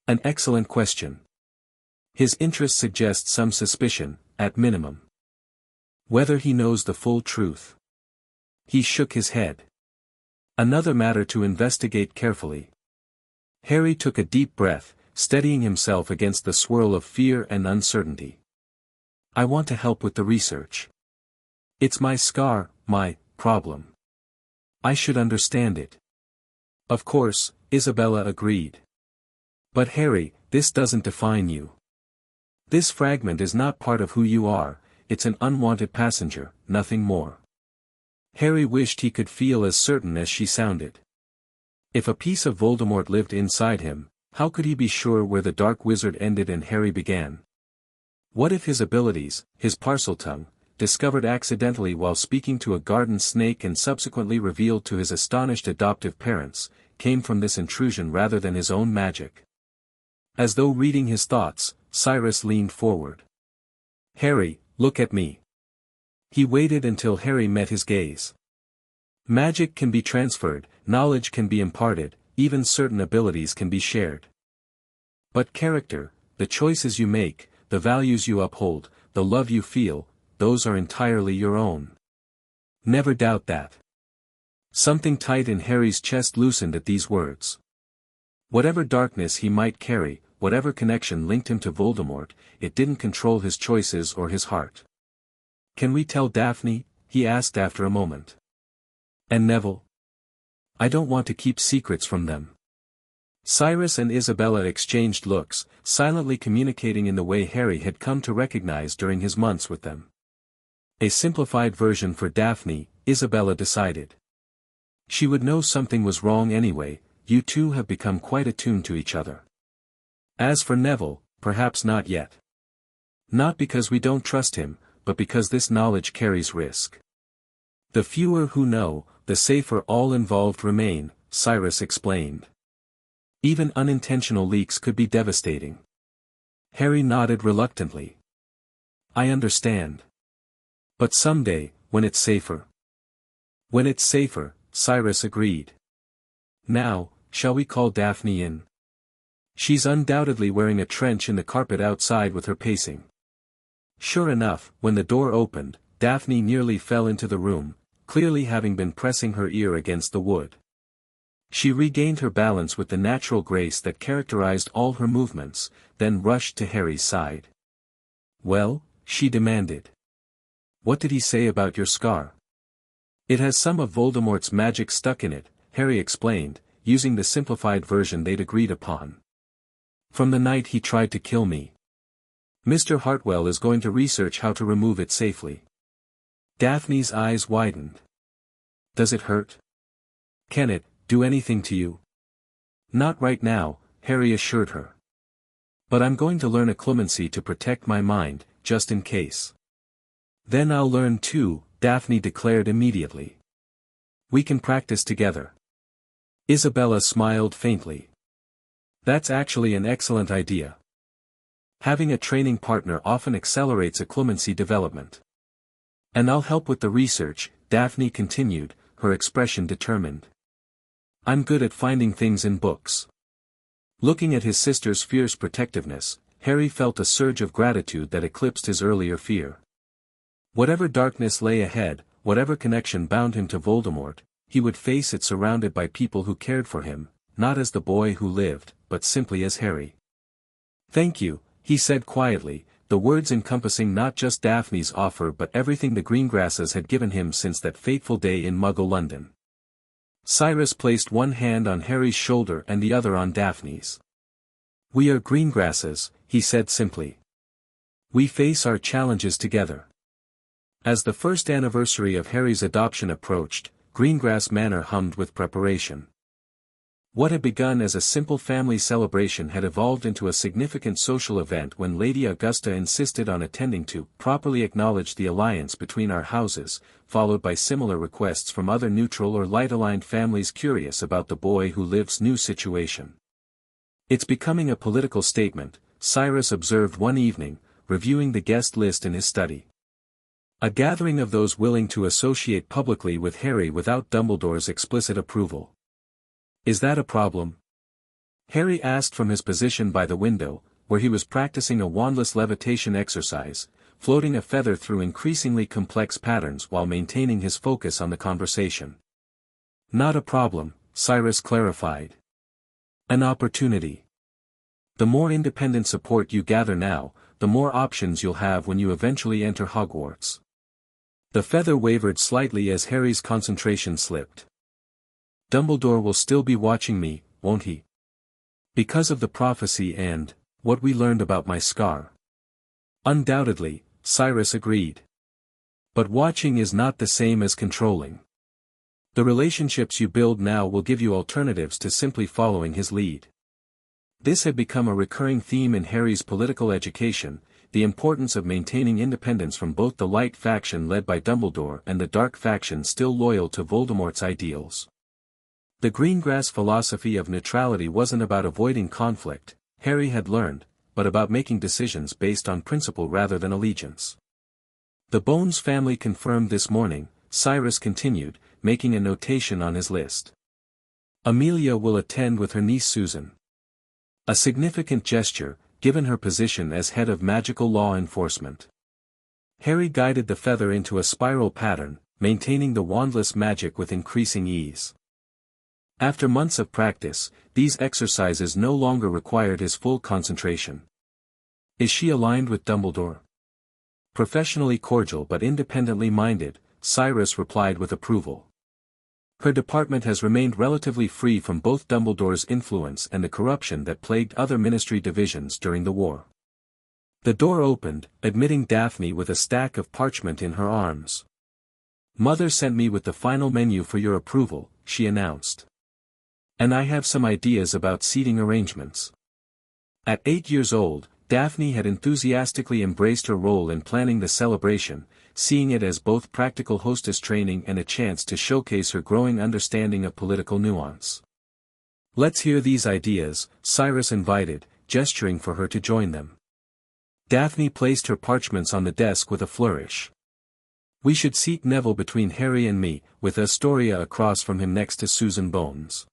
An excellent question. His interest suggests some suspicion, at minimum. Whether he knows the full truth. He shook his head. Another matter to investigate carefully. Harry took a deep breath, steadying himself against the swirl of fear and uncertainty. I want to help with the research. It's my scar, my problem. I should understand it. Of course, Isabella agreed. But Harry, this doesn't define you. This fragment is not part of who you are, it's an unwanted passenger, nothing more. Harry wished he could feel as certain as she sounded. If a piece of Voldemort lived inside him, how could he be sure where the Dark Wizard ended and Harry began? What if his abilities, his Parseltongue, discovered accidentally while speaking to a garden snake and subsequently revealed to his astonished adoptive parents, came from this intrusion rather than his own magic? As though reading his thoughts, Cyrus leaned forward. Harry, look at me. He waited until Harry met his gaze. Magic can be transferred, knowledge can be imparted, even certain abilities can be shared. But character, the choices you make, the values you uphold, the love you feel, those are entirely your own. Never doubt that. Something tight in Harry's chest loosened at these words. Whatever darkness he might carry, whatever connection linked him to Voldemort, it didn't control his choices or his heart. Can we tell Daphne? He asked after a moment. And Neville? I don't want to keep secrets from them. Cyrus and Isabella exchanged looks, silently communicating in the way Harry had come to recognize during his months with them. A simplified version for Daphne, Isabella decided. She would know something was wrong anyway, you two have become quite attuned to each other. As for Neville, perhaps not yet. Not because we don't trust him, but because this knowledge carries risk. The fewer who know, the safer all involved remain, Cyrus explained. Even unintentional leaks could be devastating. Harry nodded reluctantly. I understand. But someday, when it's safer. When it's safer, Cyrus agreed. Now, shall we call Daphne in? She's undoubtedly wearing a trench in the carpet outside with her pacing. Sure enough, when the door opened, Daphne nearly fell into the room, clearly having been pressing her ear against the wood. She regained her balance with the natural grace that characterized all her movements, then rushed to Harry's side. "Well?" she demanded. "What did he say about your scar?" "It has some of Voldemort's magic stuck in it," Harry explained, using the simplified version they'd agreed upon. "From the night he tried to kill me. Mr. Hartwell is going to research how to remove it safely." Daphne's eyes widened. "Does it hurt? Can it do anything to you?" "Not right now," Harry assured her. "But I'm going to learn a clemency to protect my mind, just in case." "Then I'll learn too," Daphne declared immediately. "We can practice together." Isabella smiled faintly. "That's actually an excellent idea. Having a training partner often accelerates a clemency development. And I'll help with the research," Daphne continued, her expression determined. "I'm good at finding things in books." Looking at his sister's fierce protectiveness, Harry felt a surge of gratitude that eclipsed his earlier fear. Whatever darkness lay ahead, whatever connection bound him to Voldemort, he would face it surrounded by people who cared for him, not as the boy who lived, but simply as Harry. "Thank you," he said quietly, the words encompassing not just Daphne's offer but everything the Greengrasses had given him since that fateful day in Muggle London. Cyrus placed one hand on Harry's shoulder and the other on Daphne's. "We are Greengrasses," he said simply. "We face our challenges together." As the first anniversary of Harry's adoption approached, Greengrass Manor hummed with preparation. What had begun as a simple family celebration had evolved into a significant social event when Lady Augusta insisted on attending to properly acknowledge the alliance between our houses, followed by similar requests from other neutral or light-aligned families curious about the boy who live's new situation. "It's becoming a political statement," Cyrus observed one evening, reviewing the guest list in his study. "A gathering of those willing to associate publicly with Harry without Dumbledore's explicit approval. Is that a problem?" Harry asked from his position by the window, where he was practicing a wandless levitation exercise, floating a feather through increasingly complex patterns while maintaining his focus on the conversation. "Not a problem," Cyrus clarified. "An opportunity. The more independent support you gather now, the more options you'll have when you eventually enter Hogwarts." The feather wavered slightly as Harry's concentration slipped. "Dumbledore will still be watching me, won't he? Because of the prophecy and what we learned about my scar." "Undoubtedly," Cyrus agreed. "But watching is not the same as controlling. The relationships you build now will give you alternatives to simply following his lead." This had become a recurring theme in Harry's political education, the importance of maintaining independence from both the light faction led by Dumbledore and the dark faction still loyal to Voldemort's ideals. The Greengrass philosophy of neutrality wasn't about avoiding conflict, Harry had learned, but about making decisions based on principle rather than allegiance. "The Bones family confirmed this morning," Cyrus continued, making a notation on his list. "Amelia will attend with her niece Susan." A significant gesture, given her position as head of magical law enforcement. Harry guided the feather into a spiral pattern, maintaining the wandless magic with increasing ease. After months of practice, these exercises no longer required his full concentration. "Is she aligned with Dumbledore?" Professionally cordial but independently minded, Cyrus replied with approval. "Her department has remained relatively free from both Dumbledore's influence and the corruption that plagued other ministry divisions during the war." The door opened, admitting Daphne with a stack of parchment in her arms. "Mother sent me with the final menu for your approval," she announced. "And I have some ideas about seating arrangements." At 8 years old, Daphne had enthusiastically embraced her role in planning the celebration, seeing it as both practical hostess training and a chance to showcase her growing understanding of political nuance. "Let's hear these ideas," Cyrus invited, gesturing for her to join them. Daphne placed her parchments on the desk with a flourish. We should seat Neville between Harry and me, with Astoria across from him next to Susan Bones.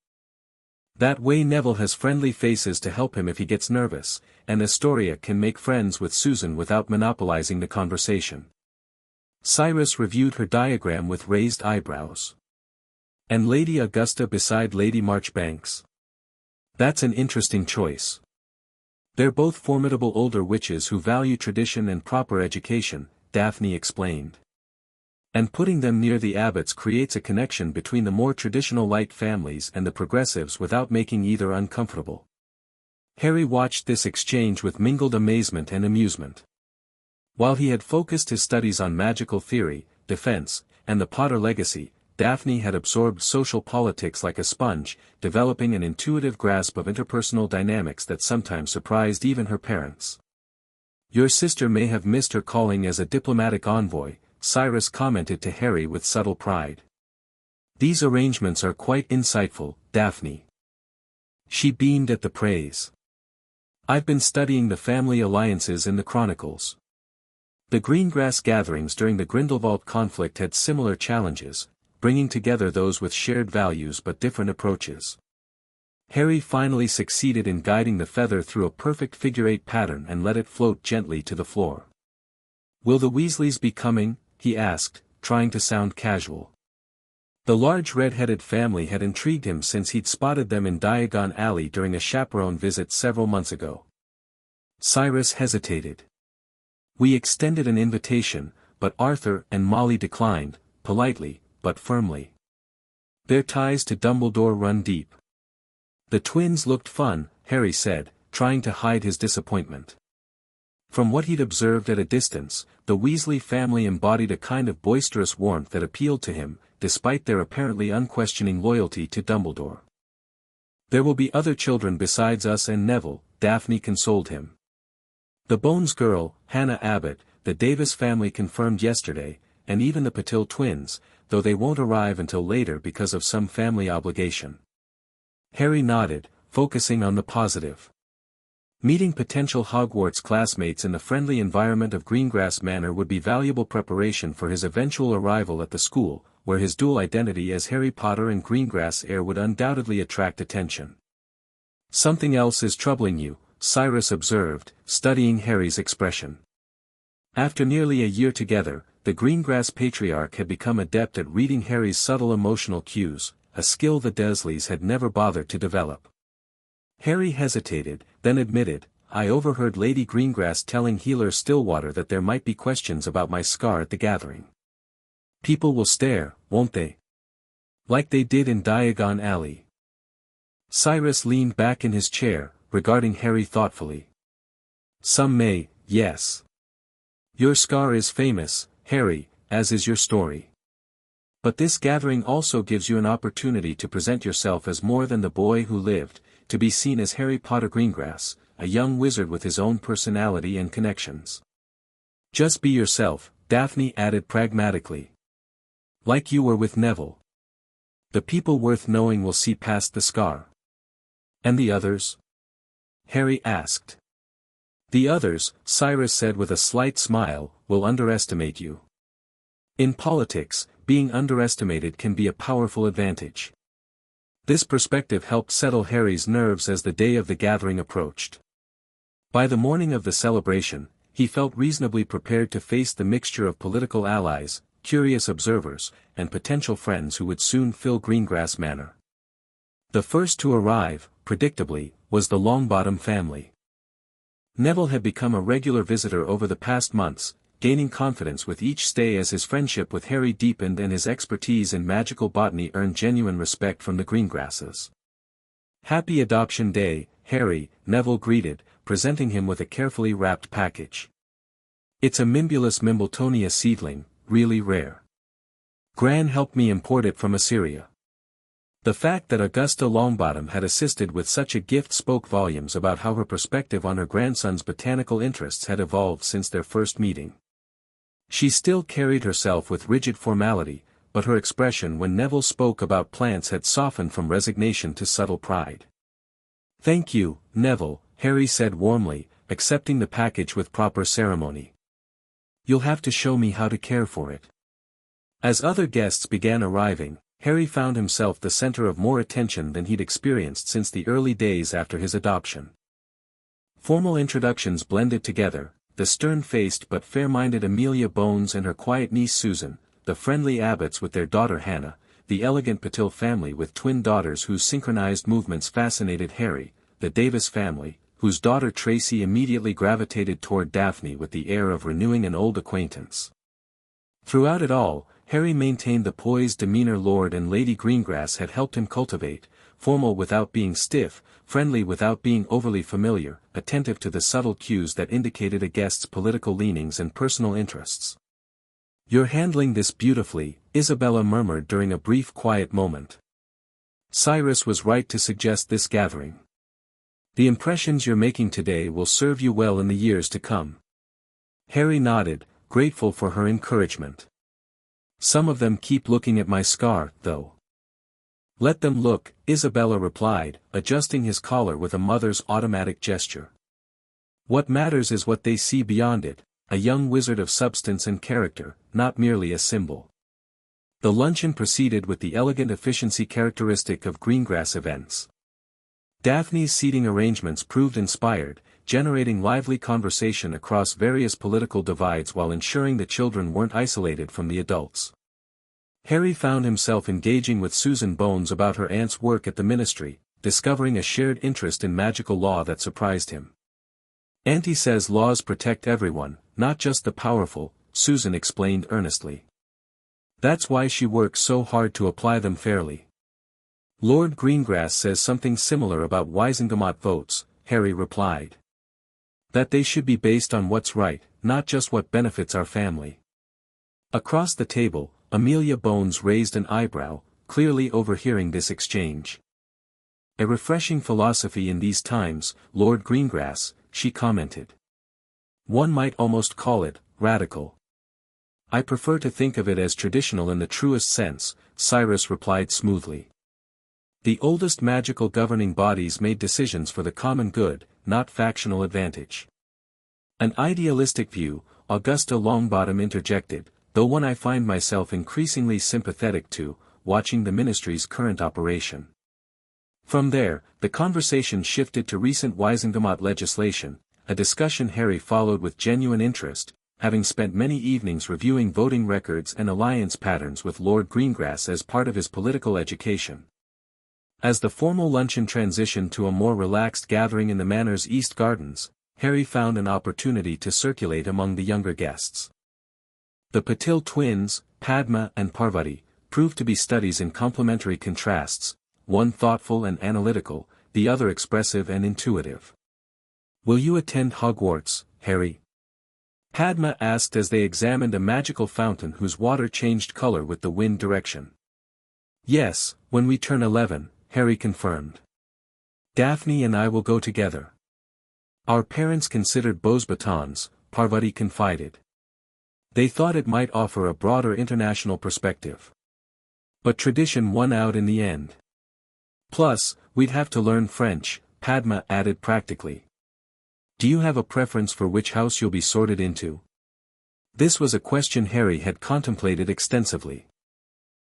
That way Neville has friendly faces to help him if he gets nervous, and Astoria can make friends with Susan without monopolizing the conversation. Cyrus reviewed her diagram with raised eyebrows. And Lady Augusta beside Lady Marchbanks? That's an interesting choice. They're both formidable older witches who value tradition and proper education, Daphne explained. And putting them near the abbots creates a connection between the more traditional light families and the progressives without making either uncomfortable. Harry watched this exchange with mingled amazement and amusement. While he had focused his studies on magical theory, defense, and the Potter legacy, Daphne had absorbed social politics like a sponge, developing an intuitive grasp of interpersonal dynamics that sometimes surprised even her parents. Your sister may have missed her calling as a diplomatic envoy, Cyrus commented to Harry with subtle pride. These arrangements are quite insightful, Daphne. She beamed at the praise. I've been studying the family alliances in the Chronicles. The Greengrass gatherings during the Grindelwald conflict had similar challenges, bringing together those with shared values but different approaches. Harry finally succeeded in guiding the feather through a perfect figure-eight pattern and let it float gently to the floor. Will the Weasleys be coming? He asked, trying to sound casual. The large red-headed family had intrigued him since he'd spotted them in Diagon Alley during a chaperone visit several months ago. Cyrus hesitated. We extended an invitation, but Arthur and Molly declined, politely, but firmly. Their ties to Dumbledore run deep. The twins looked fun, Harry said, trying to hide his disappointment. From what he'd observed at a distance, the Weasley family embodied a kind of boisterous warmth that appealed to him, despite their apparently unquestioning loyalty to Dumbledore. There will be other children besides us and Neville, Daphne consoled him. The Bones girl, Hannah Abbott, the Davis family confirmed yesterday, and even the Patil twins, though they won't arrive until later because of some family obligation. Harry nodded, focusing on the positive. Meeting potential Hogwarts classmates in the friendly environment of Greengrass Manor would be valuable preparation for his eventual arrival at the school, where his dual identity as Harry Potter and Greengrass heir would undoubtedly attract attention. Something else is troubling you, Cyrus observed, studying Harry's expression. After nearly a year together, the Greengrass patriarch had become adept at reading Harry's subtle emotional cues, a skill the Dursleys had never bothered to develop. Harry hesitated, then admitted, I overheard Lady Greengrass telling Healer Stillwater that there might be questions about my scar at the gathering. People will stare, won't they? Like they did in Diagon Alley. Cyrus leaned back in his chair, regarding Harry thoughtfully. Some may, yes. Your scar is famous, Harry, as is your story. But this gathering also gives you an opportunity to present yourself as more than the boy who lived, to be seen as Harry Potter Greengrass, a young wizard with his own personality and connections. Just be yourself, Daphne added pragmatically. Like you were with Neville. The people worth knowing will see past the scar. And the others? Harry asked. The others, Cyrus said with a slight smile, will underestimate you. In politics, being underestimated can be a powerful advantage. This perspective helped settle Harry's nerves as the day of the gathering approached. By the morning of the celebration, he felt reasonably prepared to face the mixture of political allies, curious observers, and potential friends who would soon fill Greengrass Manor. The first to arrive, predictably, was the Longbottom family. Neville had become a regular visitor over the past months, gaining confidence with each stay as his friendship with Harry deepened and his expertise in magical botany earned genuine respect from the Greengrasses. Happy Adoption Day, Harry, Neville greeted, presenting him with a carefully wrapped package. It's a Mimbulus Mimbletonia seedling, really rare. Gran helped me import it from Assyria. The fact that Augusta Longbottom had assisted with such a gift spoke volumes about how her perspective on her grandson's botanical interests had evolved since their first meeting. She still carried herself with rigid formality, but her expression when Neville spoke about plants had softened from resignation to subtle pride. Thank you, Neville, Harry said warmly, accepting the package with proper ceremony. You'll have to show me how to care for it. As other guests began arriving, Harry found himself the center of more attention than he'd experienced since the early days after his adoption. Formal introductions blended together, the stern-faced but fair-minded Amelia Bones and her quiet niece Susan, the friendly Abbotts with their daughter Hannah, the elegant Patil family with twin daughters whose synchronized movements fascinated Harry, the Davis family, whose daughter Tracy immediately gravitated toward Daphne with the air of renewing an old acquaintance. Throughout it all, Harry maintained the poised demeanor Lord and Lady Greengrass had helped him cultivate, formal without being stiff, friendly without being overly familiar, attentive to the subtle cues that indicated a guest's political leanings and personal interests. "You're handling this beautifully," Isabella murmured during a brief quiet moment. Cyrus was right to suggest this gathering. "The impressions you're making today will serve you well in the years to come." Harry nodded, grateful for her encouragement. "Some of them keep looking at my scar, though." "Let them look," Isabella replied, adjusting his collar with a mother's automatic gesture. "What matters is what they see beyond it, a young wizard of substance and character, not merely a symbol." The luncheon proceeded with the elegant efficiency characteristic of Greengrass events. Daphne's seating arrangements proved inspired, generating lively conversation across various political divides while ensuring the children weren't isolated from the adults. Harry found himself engaging with Susan Bones about her aunt's work at the ministry, discovering a shared interest in magical law that surprised him. "Auntie says laws protect everyone, not just the powerful," Susan explained earnestly. "That's why she works so hard to apply them fairly." "Lord Greengrass says something similar about Wisengamot votes," Harry replied. "That they should be based on what's right, not just what benefits our family." Across the table, Amelia Bones raised an eyebrow, clearly overhearing this exchange. "A refreshing philosophy in these times, Lord Greengrass," she commented. "One might almost call it radical." "I prefer to think of it as traditional in the truest sense," Cyrus replied smoothly. "The oldest magical governing bodies made decisions for the common good, not factional advantage." "An idealistic view," Augusta Longbottom interjected, "though one I find myself increasingly sympathetic to, watching the ministry's current operation." From there, the conversation shifted to recent Wisengamot legislation, a discussion Harry followed with genuine interest, having spent many evenings reviewing voting records and alliance patterns with Lord Greengrass as part of his political education. As the formal luncheon transitioned to a more relaxed gathering in the manor's east gardens, Harry found an opportunity to circulate among the younger guests. The Patil twins, Padma and Parvati, proved to be studies in complementary contrasts, one thoughtful and analytical, the other expressive and intuitive. "Will you attend Hogwarts, Harry?" Padma asked as they examined a magical fountain whose water changed color with the wind direction. "Yes, when we turn 11, Harry confirmed. "Daphne and I will go together. Our parents considered bows batons," Parvati confided. "They thought it might offer a broader international perspective. But tradition won out in the end. Plus, we'd have to learn French," Padma added practically. "Do you have a preference for which house you'll be sorted into?" This was a question Harry had contemplated extensively.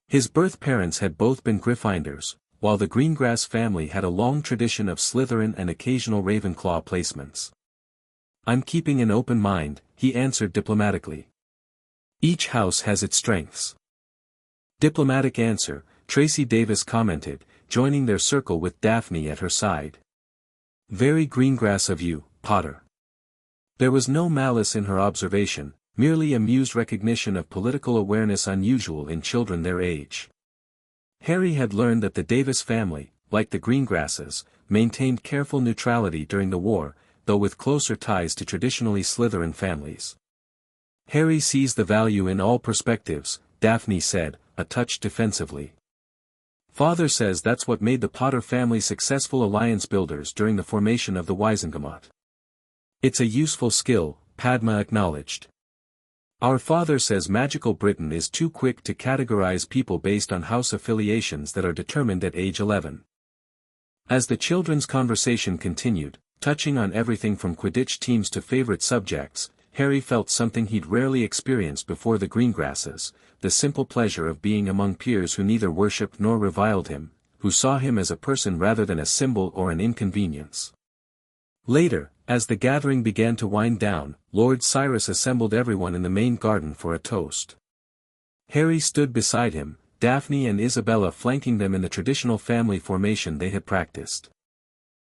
His birth parents had both been Gryffindors, while the Greengrass family had a long tradition of Slytherin and occasional Ravenclaw placements. "I'm keeping an open mind," he answered diplomatically. "Each house has its strengths." "Diplomatic answer," Tracy Davis commented, joining their circle with Daphne at her side. "Very Greengrass of you, Potter." There was no malice in her observation, merely amused recognition of political awareness unusual in children their age. Harry had learned that the Davis family, like the Greengrasses, maintained careful neutrality during the war, though with closer ties to traditionally Slytherin families. "Harry sees the value in all perspectives," Daphne said, a touch defensively. "Father says that's what made the Potter family successful alliance builders during the formation of the Wisengamot." "It's a useful skill," Padma acknowledged. "Our father says magical Britain is too quick to categorize people based on house affiliations that are determined at age 11. As the children's conversation continued, touching on everything from Quidditch teams to favorite subjects, Harry felt something he'd rarely experienced before: the Greengrasses, the simple pleasure of being among peers who neither worshipped nor reviled him, who saw him as a person rather than a symbol or an inconvenience. Later, as the gathering began to wind down, Lord Cyrus assembled everyone in the main garden for a toast. Harry stood beside him, Daphne and Isabella flanking them in the traditional family formation they had practiced.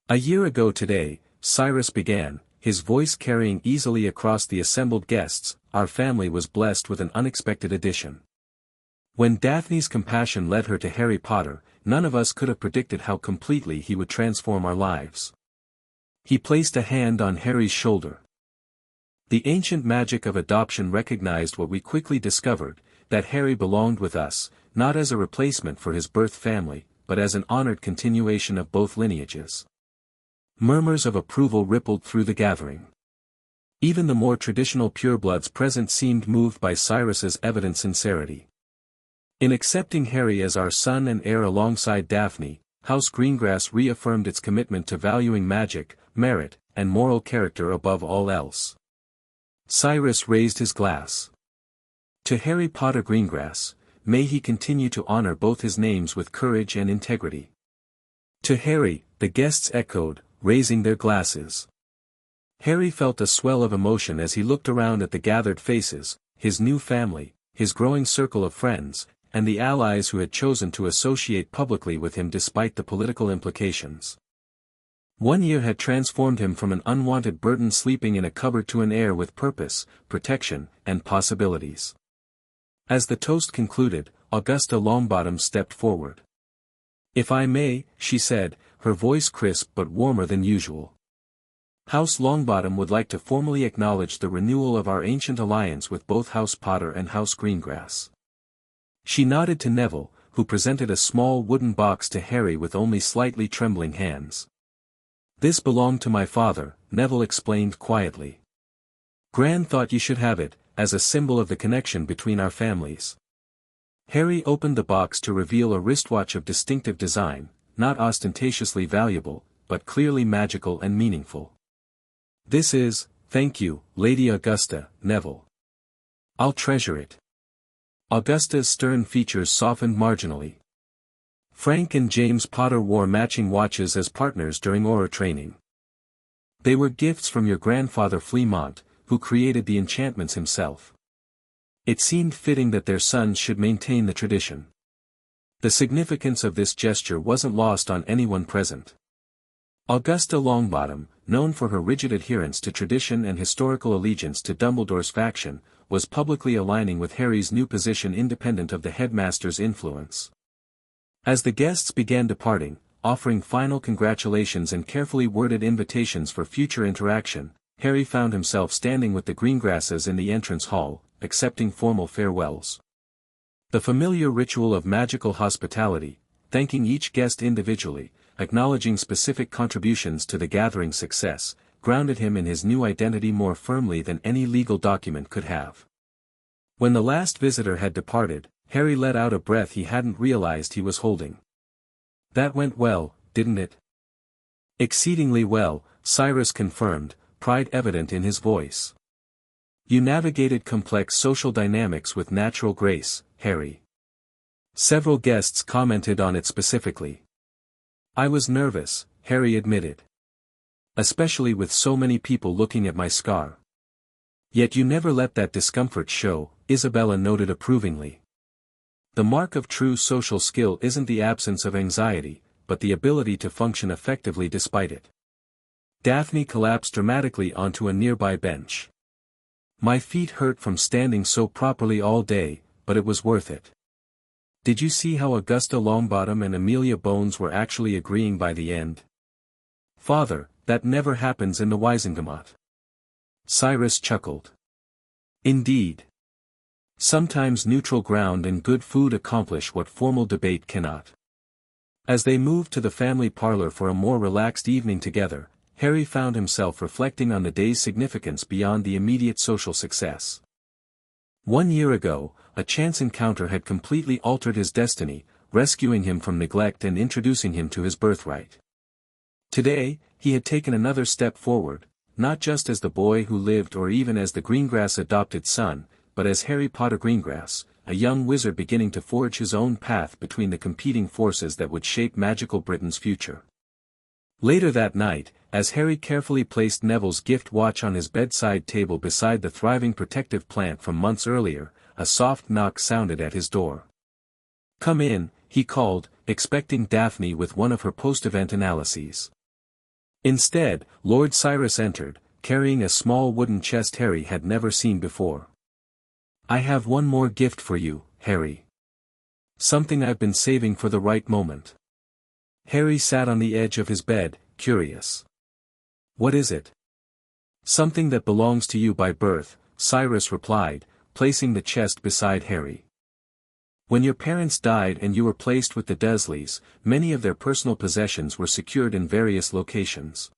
"A year ago today," Cyrus began, his voice carrying easily across the assembled guests, "our family was blessed with an unexpected addition. When Daphne's compassion led her to Harry Potter, none of us could have predicted how completely he would transform our lives." He placed a hand on Harry's shoulder. The ancient magic of adoption recognized what we quickly discovered, that Harry belonged with us, not as a replacement for his birth family, but as an honored continuation of both lineages. Murmurs of approval rippled through the gathering. Even the more traditional purebloods present seemed moved by Cyrus's evident sincerity. In accepting Harry as our son and heir alongside Daphne, House Greengrass reaffirmed its commitment to valuing magic, merit, and moral character above all else. Cyrus raised his glass. "To Harry Potter Greengrass, may he continue to honor both his names with courage and integrity." "To Harry," the guests echoed, raising their glasses. Harry felt a swell of emotion as he looked around at the gathered faces, his new family, his growing circle of friends, and the allies who had chosen to associate publicly with him despite the political implications. 1 year had transformed him from an unwanted burden sleeping in a cupboard to an heir with purpose, protection, and possibilities. As the toast concluded, Augusta Longbottom stepped forward. "If I may," she said, her voice crisp but warmer than usual. "House Longbottom would like to formally acknowledge the renewal of our ancient alliance with both House Potter and House Greengrass." She nodded to Neville, who presented a small wooden box to Harry with only slightly trembling hands. "This belonged to my father," Neville explained quietly. "Gran thought you should have it, as a symbol of the connection between our families." Harry opened the box to reveal a wristwatch of distinctive design, not ostentatiously valuable, but clearly magical and meaningful. "This is, thank you, Lady Augusta," Neville. "I'll treasure it." Augusta's stern features softened marginally. Frank and James Potter wore matching watches as partners during Auror training. "They were gifts from your grandfather Fleamont, who created the enchantments himself. It seemed fitting that their sons should maintain the tradition." The significance of this gesture wasn't lost on anyone present. Augusta Longbottom, known for her rigid adherence to tradition and historical allegiance to Dumbledore's faction, was publicly aligning with Harry's new position independent of the headmaster's influence. As the guests began departing, offering final congratulations and carefully worded invitations for future interaction, Harry found himself standing with the Greengrasses in the entrance hall, accepting formal farewells. The familiar ritual of magical hospitality, thanking each guest individually, acknowledging specific contributions to the gathering's success, grounded him in his new identity more firmly than any legal document could have. When the last visitor had departed, Harry let out a breath he hadn't realized he was holding. "That went well, didn't it?" "Exceedingly well," Cyrus confirmed, pride evident in his voice. "You navigated complex social dynamics with natural grace, Harry." Several guests commented on it specifically. "I was nervous," Harry admitted. "Especially with so many people looking at my scar." "Yet you never let that discomfort show," Isabella noted approvingly. "The mark of true social skill isn't the absence of anxiety, but the ability to function effectively despite it." Daphne collapsed dramatically onto a nearby bench. "My feet hurt from standing so properly all day, but it was worth it. Did you see how Augusta Longbottom and Amelia Bones were actually agreeing by the end?" "Father, that never happens in the Wizengamot." Cyrus chuckled. "Indeed. Sometimes neutral ground and good food accomplish what formal debate cannot." As they moved to the family parlor for a more relaxed evening together, Harry found himself reflecting on the day's significance beyond the immediate social success. 1 year ago, a chance encounter had completely altered his destiny, rescuing him from neglect and introducing him to his birthright. Today, he had taken another step forward, not just as the boy who lived or even as the Greengrass adopted son, but as Harry Potter Greengrass, a young wizard beginning to forge his own path between the competing forces that would shape magical Britain's future. Later that night, as Harry carefully placed Neville's gift watch on his bedside table beside the thriving protective plant from months earlier, a soft knock sounded at his door. "Come in," he called, expecting Daphne with one of her post-event analyses. Instead, Lord Cyrus entered, carrying a small wooden chest Harry had never seen before. "I have one more gift for you, Harry. Something I've been saving for the right moment." Harry sat on the edge of his bed, curious. "What is it?" "Something that belongs to you by birth," Cyrus replied, placing the chest beside Harry. "When your parents died and you were placed with the Dursleys, many of their personal possessions were secured in various locations.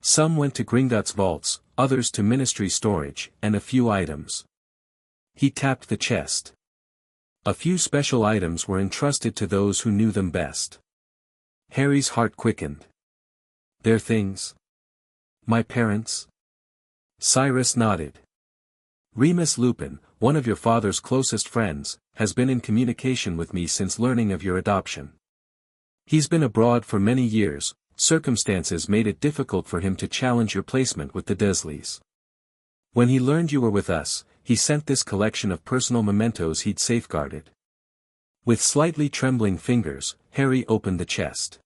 Some went to Gringotts vaults, others to ministry storage, and a few items." He tapped the chest. "A few special items were entrusted to those who knew them best." Harry's heart quickened. "Their things? My parents?" Cyrus nodded. "Remus Lupin, one of your father's closest friends, has been in communication with me since learning of your adoption. He's been abroad for many years. Circumstances made it difficult for him to challenge your placement with the Dursleys. When he learned you were with us, he sent this collection of personal mementos he'd safeguarded." With slightly trembling fingers, Harry opened the chest.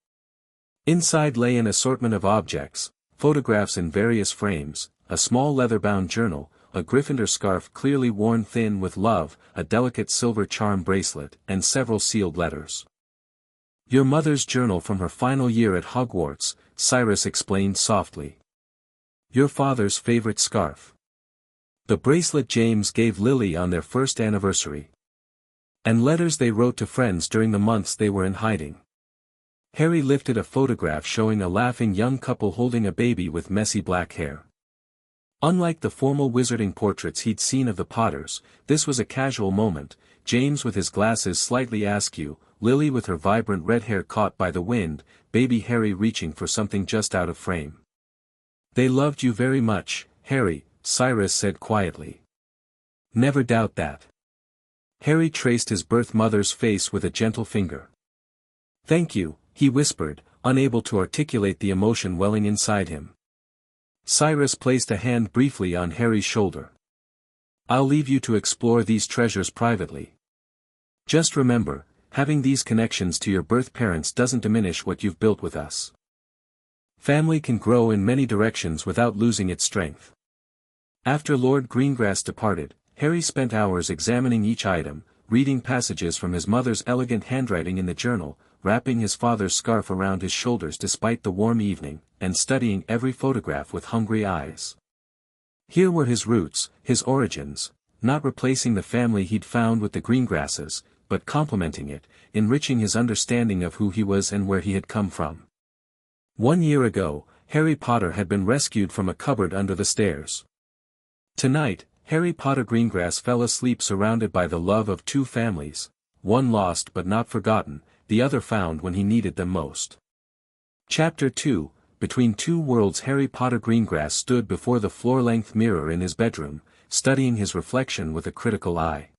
Inside lay an assortment of objects, photographs in various frames, a small leather-bound journal, a Gryffindor scarf clearly worn thin with love, a delicate silver charm bracelet, and several sealed letters. "Your mother's journal from her final year at Hogwarts," Cyrus explained softly. "Your father's favorite scarf. The bracelet James gave Lily on their first anniversary. And letters they wrote to friends during the months they were in hiding." Harry lifted a photograph showing a laughing young couple holding a baby with messy black hair. Unlike the formal wizarding portraits he'd seen of the Potters, this was a casual moment, James with his glasses slightly askew, Lily with her vibrant red hair caught by the wind, baby Harry reaching for something just out of frame. "They loved you very much, Harry," Cyrus said quietly. "Never doubt that." Harry traced his birth mother's face with a gentle finger. "Thank you," he whispered, unable to articulate the emotion welling inside him. Cyrus placed a hand briefly on Harry's shoulder. "I'll leave you to explore these treasures privately. Just remember, having these connections to your birth parents doesn't diminish what you've built with us. Family can grow in many directions without losing its strength." After Lord Greengrass departed, Harry spent hours examining each item, reading passages from his mother's elegant handwriting in the journal, wrapping his father's scarf around his shoulders despite the warm evening, and studying every photograph with hungry eyes. Here were his roots, his origins, not replacing the family he'd found with the Greengrasses, but complementing it, enriching his understanding of who he was and where he had come from. 1 year ago, Harry Potter had been rescued from a cupboard under the stairs. Tonight, Harry Potter Greengrass fell asleep surrounded by the love of two families, one lost but not forgotten, the other found when he needed them most. Chapter 2, Between Two Worlds. Harry Potter Greengrass stood before the floor-length mirror in his bedroom, studying his reflection with a critical eye.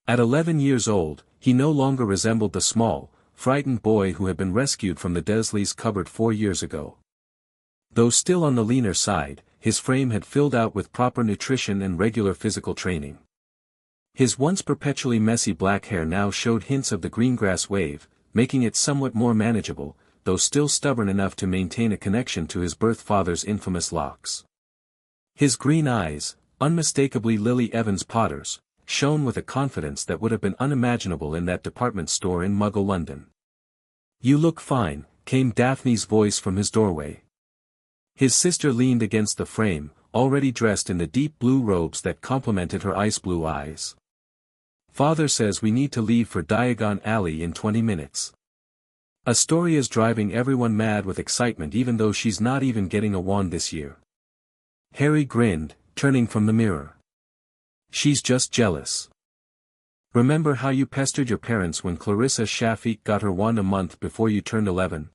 At 11 years old, he no longer resembled the small, frightened boy who had been rescued from the Dursleys' cupboard 4 years ago. Though still on the leaner side, his frame had filled out with proper nutrition and regular physical training. His once perpetually messy black hair now showed hints of the Greengrass wave, making it somewhat more manageable, though still stubborn enough to maintain a connection to his birth father's infamous locks. His green eyes, unmistakably Lily Evans Potter's, shone with a confidence that would have been unimaginable in that department store in Muggle London. "You look fine," came Daphne's voice from his doorway. His sister leaned against the frame, already dressed in the deep blue robes that complemented her ice blue eyes. "Father says we need to leave for Diagon Alley in 20 minutes. Astoria's driving everyone mad with excitement even though she's not even getting a wand this year." Harry grinned, turning from the mirror. "She's just jealous. Remember how you pestered your parents when Clarissa Shafik got her wand a month before you turned 11?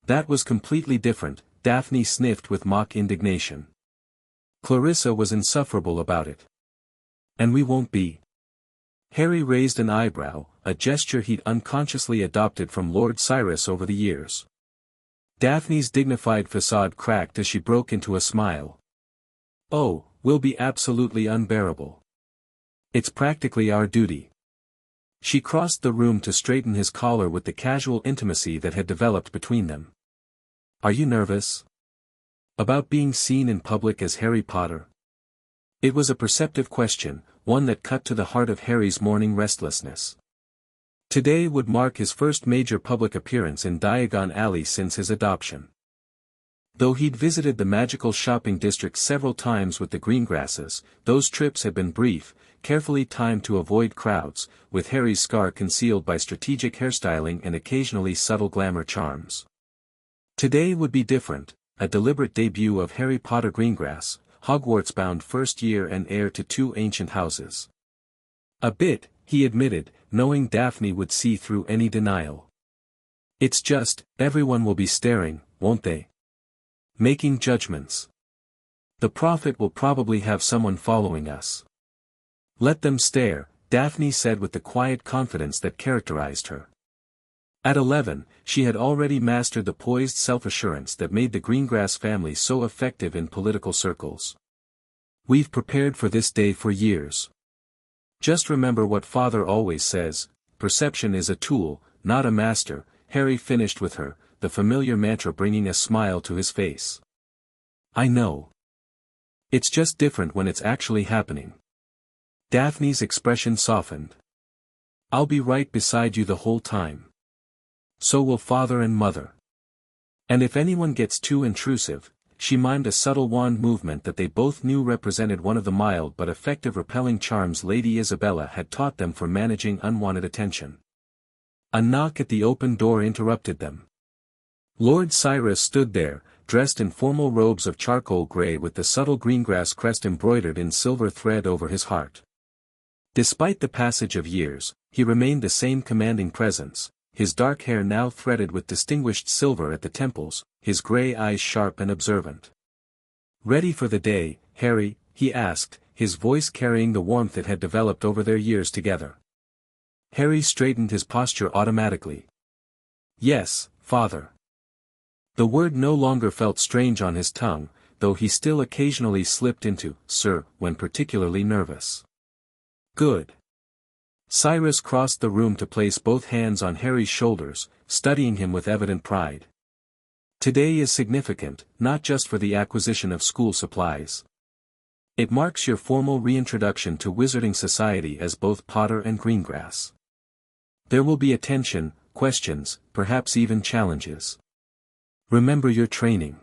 That was completely different," Daphne sniffed with mock indignation. "Clarissa was insufferable about it. And we won't be." Harry raised an eyebrow, a gesture he'd unconsciously adopted from Lord Cyrus over the years. Daphne's dignified facade cracked as she broke into a smile. "Oh, we'll be absolutely unbearable. It's practically our duty." She crossed the room to straighten his collar with the casual intimacy that had developed between them. "Are you nervous? About being seen in public as Harry Potter?" It was a perceptive question, one that cut to the heart of Harry's morning restlessness. Today would mark his first major public appearance in Diagon Alley since his adoption. Though he'd visited the magical shopping district several times with the Greengrasses, those trips had been brief, carefully timed to avoid crowds, with Harry's scar concealed by strategic hairstyling and occasionally subtle glamour charms. Today would be different, a deliberate debut of Harry Potter Greengrass, Hogwarts-bound first year and heir to 2 ancient houses. A bit, he admitted, knowing Daphne would see through any denial. "It's just, everyone will be staring, won't they? Making judgments. The prophet will probably have someone following us." "Let them stare," Daphne said with the quiet confidence that characterized her. At 11, she had already mastered the poised self-assurance that made the Greengrass family so effective in political circles. "We've prepared for this day for years. Just remember what Father always says, perception is a tool, not a master," Harry finished with her, the familiar mantra bringing a smile to his face. "I know. It's just different when it's actually happening." Daphne's expression softened. "I'll be right beside you the whole time. So will Father and Mother. And if anyone gets too intrusive," she mimed a subtle wand movement that they both knew represented one of the mild but effective repelling charms Lady Isabella had taught them for managing unwanted attention. A knock at the open door interrupted them. Lord Cyrus stood there, dressed in formal robes of charcoal grey with the subtle Greengrass crest embroidered in silver thread over his heart. Despite the passage of years, he remained the same commanding presence, his dark hair now threaded with distinguished silver at the temples, his grey eyes sharp and observant. "Ready for the day, Harry?" he asked, his voice carrying the warmth it had developed over their years together. Harry straightened his posture automatically. "Yes, Father." The word no longer felt strange on his tongue, though he still occasionally slipped into "sir" when particularly nervous. "Good." Cyrus crossed the room to place both hands on Harry's shoulders, studying him with evident pride. "Today is significant, not just for the acquisition of school supplies. It marks your formal reintroduction to wizarding society as both Potter and Greengrass. There will be attention, questions, perhaps even challenges. Remember your training.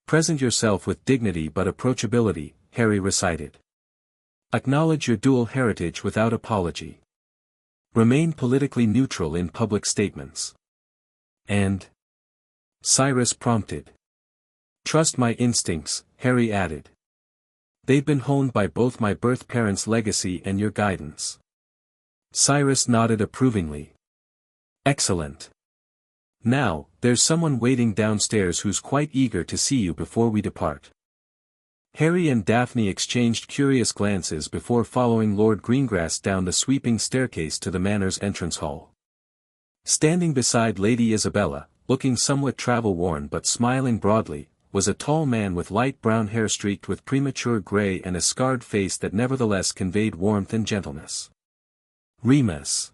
Present yourself with dignity but approachability," Harry recited. "Acknowledge your dual heritage without apology. Remain politically neutral in public statements. And—" Cyrus prompted. "Trust my instincts," Harry added. "They've been honed by both my birth parents' legacy and your guidance." Cyrus nodded approvingly. "Excellent. Now, there's someone waiting downstairs who's quite eager to see you before we depart." Harry and Daphne exchanged curious glances before following Lord Greengrass down the sweeping staircase to the manor's entrance hall. Standing beside Lady Isabella, looking somewhat travel-worn but smiling broadly, was a tall man with light brown hair streaked with premature grey and a scarred face that nevertheless conveyed warmth and gentleness. "Remus!"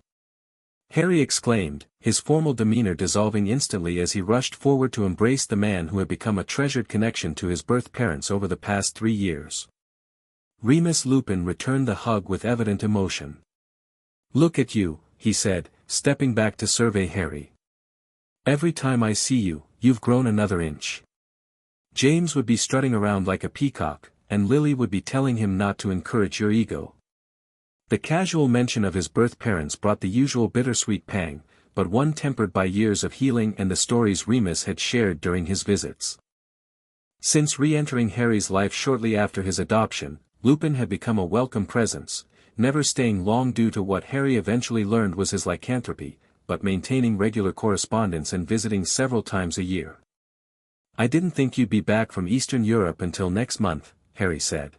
Harry exclaimed, his formal demeanor dissolving instantly as he rushed forward to embrace the man who had become a treasured connection to his birth parents over the past 3 years. Remus Lupin returned the hug with evident emotion. "Look at you," he said, stepping back to survey Harry. "Every time I see you, you've grown another inch." James would be strutting around like a peacock, and Lily would be telling him not to encourage your ego. The casual mention of his birth parents brought the usual bittersweet pang, but one tempered by years of healing and the stories Remus had shared during his visits. Since re-entering Harry's life shortly after his adoption, Lupin had become a welcome presence, never staying long due to what Harry eventually learned was his lycanthropy, but maintaining regular correspondence and visiting several times a year. "I didn't think you'd be back from Eastern Europe until next month," Harry said.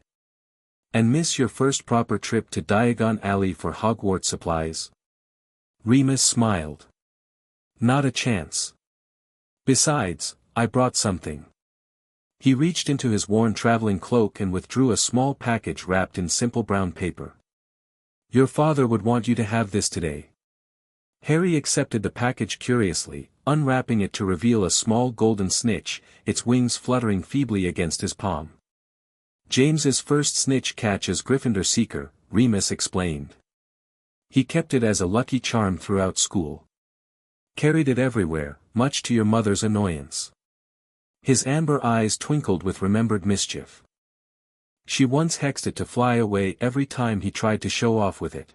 And miss your first proper trip to Diagon Alley for Hogwarts supplies? Remus smiled. Not a chance. Besides, I brought something. He reached into his worn traveling cloak and withdrew a small package wrapped in simple brown paper. Your father would want you to have this today. Harry accepted the package curiously, unwrapping it to reveal a small golden snitch, its wings fluttering feebly against his palm. James's first snitch catch as Gryffindor Seeker, Remus explained. He kept it as a lucky charm throughout school. Carried it everywhere, much to your mother's annoyance. His amber eyes twinkled with remembered mischief. She once hexed it to fly away every time he tried to show off with it.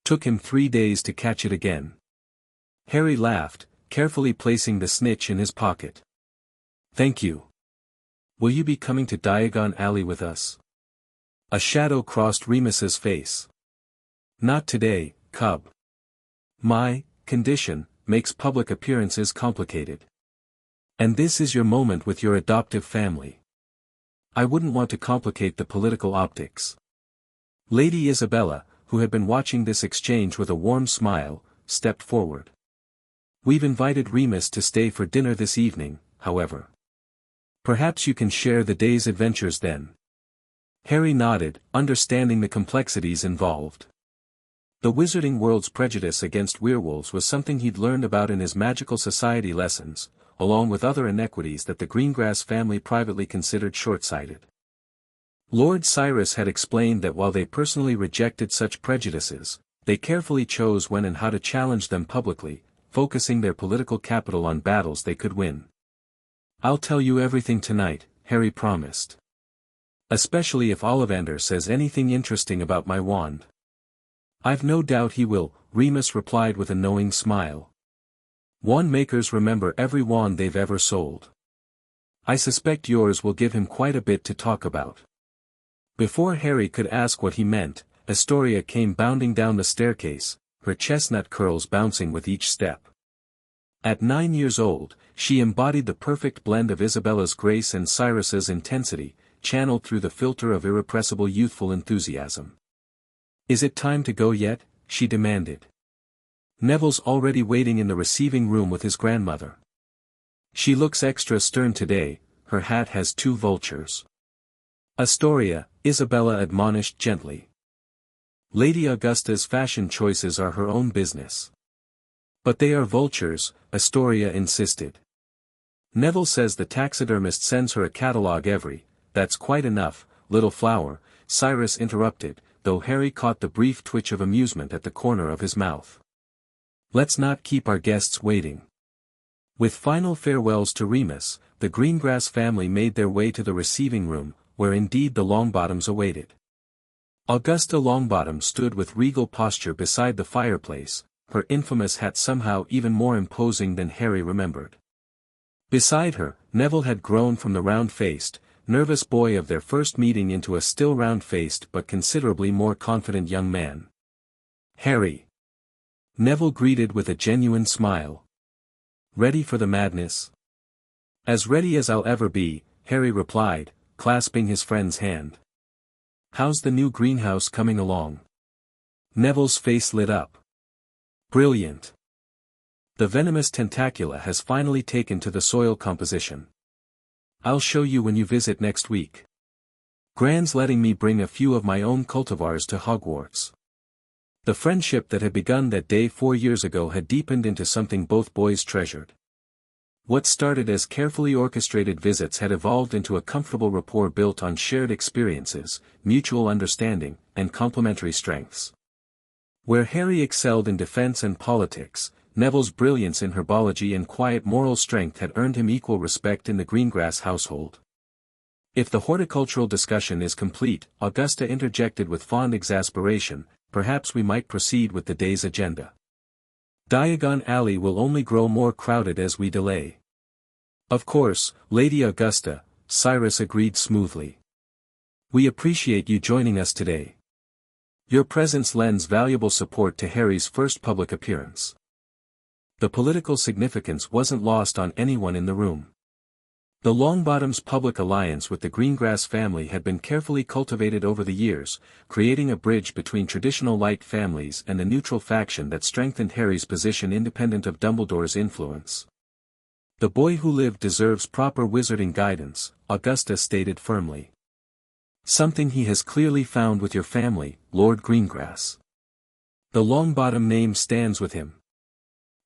Took him 3 days to catch it again. Harry laughed, carefully placing the snitch in his pocket. Thank you. Will you be coming to Diagon Alley with us? A shadow crossed Remus's face. Not today, cub. My condition makes public appearances complicated. And this is your moment with your adoptive family. I wouldn't want to complicate the political optics. Lady Isabella, who had been watching this exchange with a warm smile, stepped forward. We've invited Remus to stay for dinner this evening, however. Perhaps you can share the day's adventures then. Harry nodded, understanding the complexities involved. The wizarding world's prejudice against werewolves was something he'd learned about in his magical society lessons, along with other inequities that the Greengrass family privately considered short-sighted. Lord Cyrus had explained that while they personally rejected such prejudices, they carefully chose when and how to challenge them publicly, focusing their political capital on battles they could win. I'll tell you everything tonight, Harry promised. Especially if Ollivander says anything interesting about my wand. I've no doubt he will, Remus replied with a knowing smile. Wand makers remember every wand they've ever sold. I suspect yours will give him quite a bit to talk about. Before Harry could ask what he meant, Astoria came bounding down the staircase, her chestnut curls bouncing with each step. At 9 years old, she embodied the perfect blend of Isabella's grace and Cyrus's intensity, channeled through the filter of irrepressible youthful enthusiasm. Is it time to go yet? She demanded. Neville's already waiting in the receiving room with his grandmother. She looks extra stern today, her hat has 2 vultures. Astoria, Isabella admonished gently. Lady Augusta's fashion choices are her own business. But they are vultures, Astoria insisted. Neville says the taxidermist sends her a catalogue that's quite enough, little flower, Cyrus interrupted, though Harry caught the brief twitch of amusement at the corner of his mouth. Let's not keep our guests waiting. With final farewells to Remus, the Greengrass family made their way to the receiving room, where indeed the Longbottoms awaited. Augusta Longbottom stood with regal posture beside the fireplace, her infamous hat somehow even more imposing than Harry remembered. Beside her, Neville had grown from the round-faced, nervous boy of their first meeting into a still round-faced but considerably more confident young man. Harry. Neville greeted with a genuine smile. Ready for the madness? As ready as I'll ever be, Harry replied, clasping his friend's hand. How's the new greenhouse coming along? Neville's face lit up. Brilliant. The venomous tentacula has finally taken to the soil composition. I'll show you when you visit next week. Gran's letting me bring a few of my own cultivars to Hogwarts. The friendship that had begun that day 4 years ago had deepened into something both boys treasured. What started as carefully orchestrated visits had evolved into a comfortable rapport built on shared experiences, mutual understanding, and complementary strengths. Where Harry excelled in defense and politics, Neville's brilliance in herbology and quiet moral strength had earned him equal respect in the Greengrass household. If the horticultural discussion is complete, Augusta interjected with fond exasperation, perhaps we might proceed with the day's agenda. Diagon Alley will only grow more crowded as we delay. Of course, Lady Augusta, Cyrus agreed smoothly. We appreciate you joining us today. Your presence lends valuable support to Harry's first public appearance. The political significance wasn't lost on anyone in the room. The Longbottom's public alliance with the Greengrass family had been carefully cultivated over the years, creating a bridge between traditional light families and the neutral faction that strengthened Harry's position independent of Dumbledore's influence. "The boy who lived deserves proper wizarding guidance," Augusta stated firmly. "Something he has clearly found with your family, Lord Greengrass. The Longbottom name stands with him."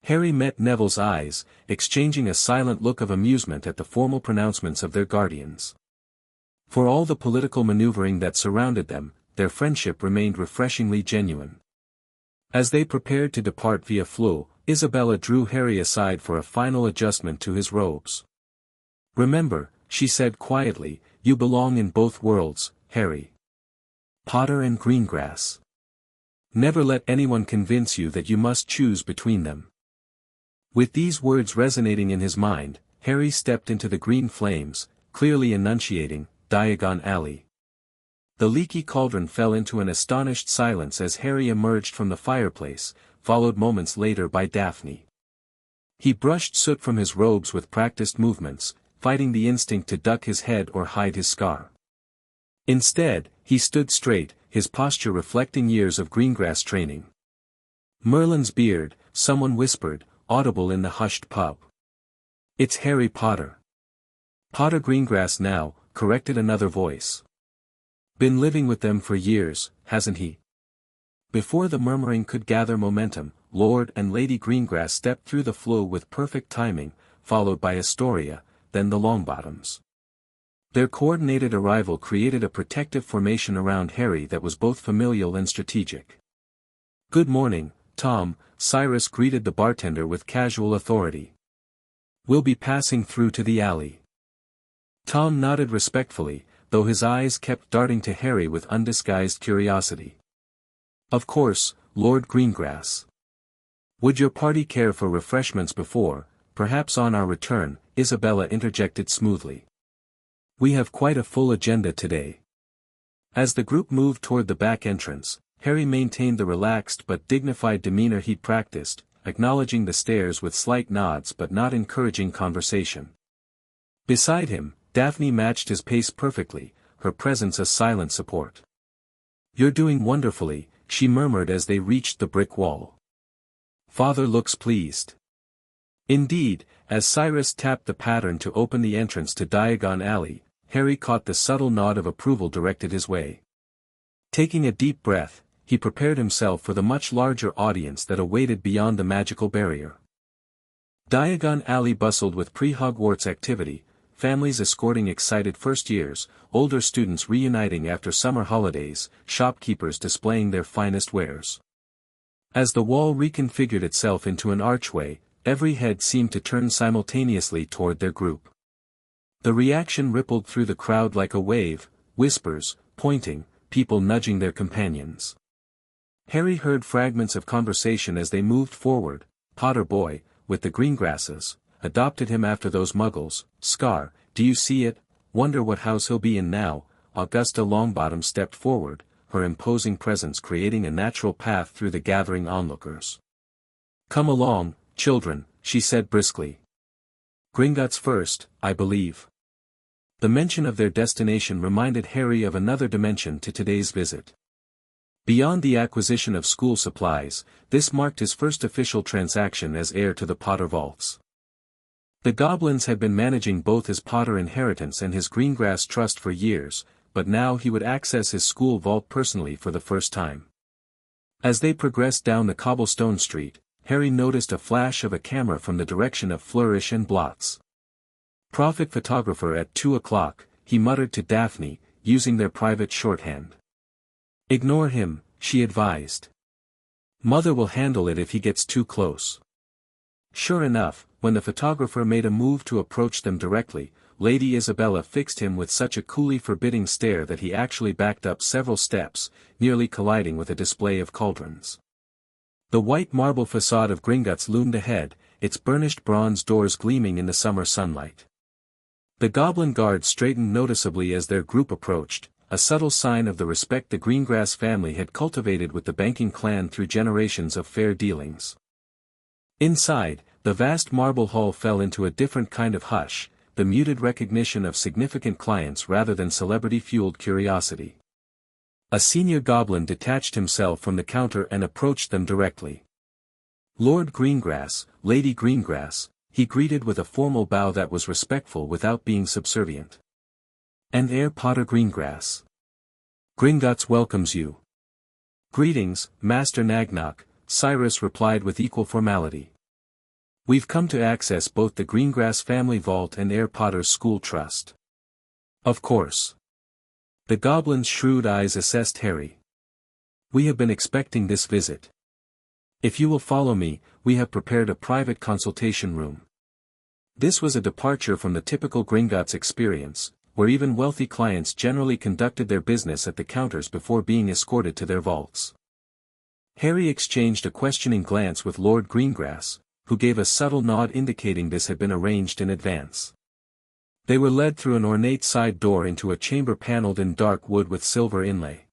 Harry met Neville's eyes, exchanging a silent look of amusement at the formal pronouncements of their guardians. For all the political maneuvering that surrounded them, their friendship remained refreshingly genuine. As they prepared to depart via Floo, Isabella drew Harry aside for a final adjustment to his robes. "Remember," she said quietly, "you belong in both worlds, Harry. Potter and Greengrass. Never let anyone convince you that you must choose between them." With these words resonating in his mind, Harry stepped into the green flames, clearly enunciating, "Diagon Alley." The leaky cauldron fell into an astonished silence as Harry emerged from the fireplace, followed moments later by Daphne. He brushed soot from his robes with practiced movements, fighting the instinct to duck his head or hide his scar. Instead, he stood straight, his posture reflecting years of Greengrass training. "Merlin's beard," someone whispered, audible in the hushed pub. "It's Harry Potter." "Potter Greengrass now," corrected another voice. "Been living with them for years, hasn't he?" Before the murmuring could gather momentum, Lord and Lady Greengrass stepped through the Floo with perfect timing, followed by Astoria, then the Longbottoms. Their coordinated arrival created a protective formation around Harry that was both familial and strategic. "Good morning, Tom," Cyrus greeted the bartender with casual authority. "We'll be passing through to the alley." Tom nodded respectfully, though his eyes kept darting to Harry with undisguised curiosity. "Of course, Lord Greengrass. Would your party care for refreshments before, perhaps on our return?" Isabella interjected smoothly. "We have quite a full agenda today." As the group moved toward the back entrance, Harry maintained the relaxed but dignified demeanor he'd practiced, acknowledging the stares with slight nods but not encouraging conversation. Beside him, Daphne matched his pace perfectly, her presence a silent support. "You're doing wonderfully," she murmured as they reached the brick wall. "Father looks pleased." Indeed, as Cyrus tapped the pattern to open the entrance to Diagon Alley, Harry caught the subtle nod of approval directed his way. Taking a deep breath, he prepared himself for the much larger audience that awaited beyond the magical barrier. Diagon Alley bustled with pre-Hogwarts activity, families escorting excited first-years, older students reuniting after summer holidays, shopkeepers displaying their finest wares. As the wall reconfigured itself into an archway, every head seemed to turn simultaneously toward their group. The reaction rippled through the crowd like a wave, whispers, pointing, people nudging their companions. Harry heard fragments of conversation as they moved forward. "Potter boy, with the Greengrasses, adopted him after those muggles, Scar, do you see it? Wonder what house he'll be in now." Augusta Longbottom stepped forward, her imposing presence creating a natural path through the gathering onlookers. "Come along, children," she said briskly. "Gringotts first, I believe." The mention of their destination reminded Harry of another dimension to today's visit. Beyond the acquisition of school supplies, this marked his first official transaction as heir to the Potter vaults. The goblins had been managing both his Potter inheritance and his Greengrass trust for years, but now he would access his school vault personally for the first time. As they progressed down the cobblestone street, Harry noticed a flash of a camera from the direction of Flourish and Blots. "Prophet photographer at 2 o'clock, he muttered to Daphne, using their private shorthand. "Ignore him," she advised. "Mother will handle it if he gets too close." Sure enough, when the photographer made a move to approach them directly, Lady Isabella fixed him with such a coolly forbidding stare that he actually backed up several steps, nearly colliding with a display of cauldrons. The white marble facade of Gringotts loomed ahead, its burnished bronze doors gleaming in the summer sunlight. The goblin guards straightened noticeably as their group approached, a subtle sign of the respect the Greengrass family had cultivated with the banking clan through generations of fair dealings. Inside, the vast marble hall fell into a different kind of hush, the muted recognition of significant clients rather than celebrity-fueled curiosity. A senior goblin detached himself from the counter and approached them directly. Lord Greengrass, Lady Greengrass, he greeted with a formal bow that was respectful without being subservient. And Heir Potter Greengrass. Gringotts welcomes you. Greetings, Master Nagnok, Cyrus replied with equal formality. We've come to access both the Greengrass family vault and Heir Potter's school trust. Of course. The goblin's shrewd eyes assessed Harry. We have been expecting this visit. If you will follow me, we have prepared a private consultation room. This was a departure from the typical Gringotts experience, where even wealthy clients generally conducted their business at the counters before being escorted to their vaults. Harry exchanged a questioning glance with Lord Greengrass, who gave a subtle nod indicating this had been arranged in advance. They were led through an ornate side door into a chamber paneled in dark wood with silver inlay.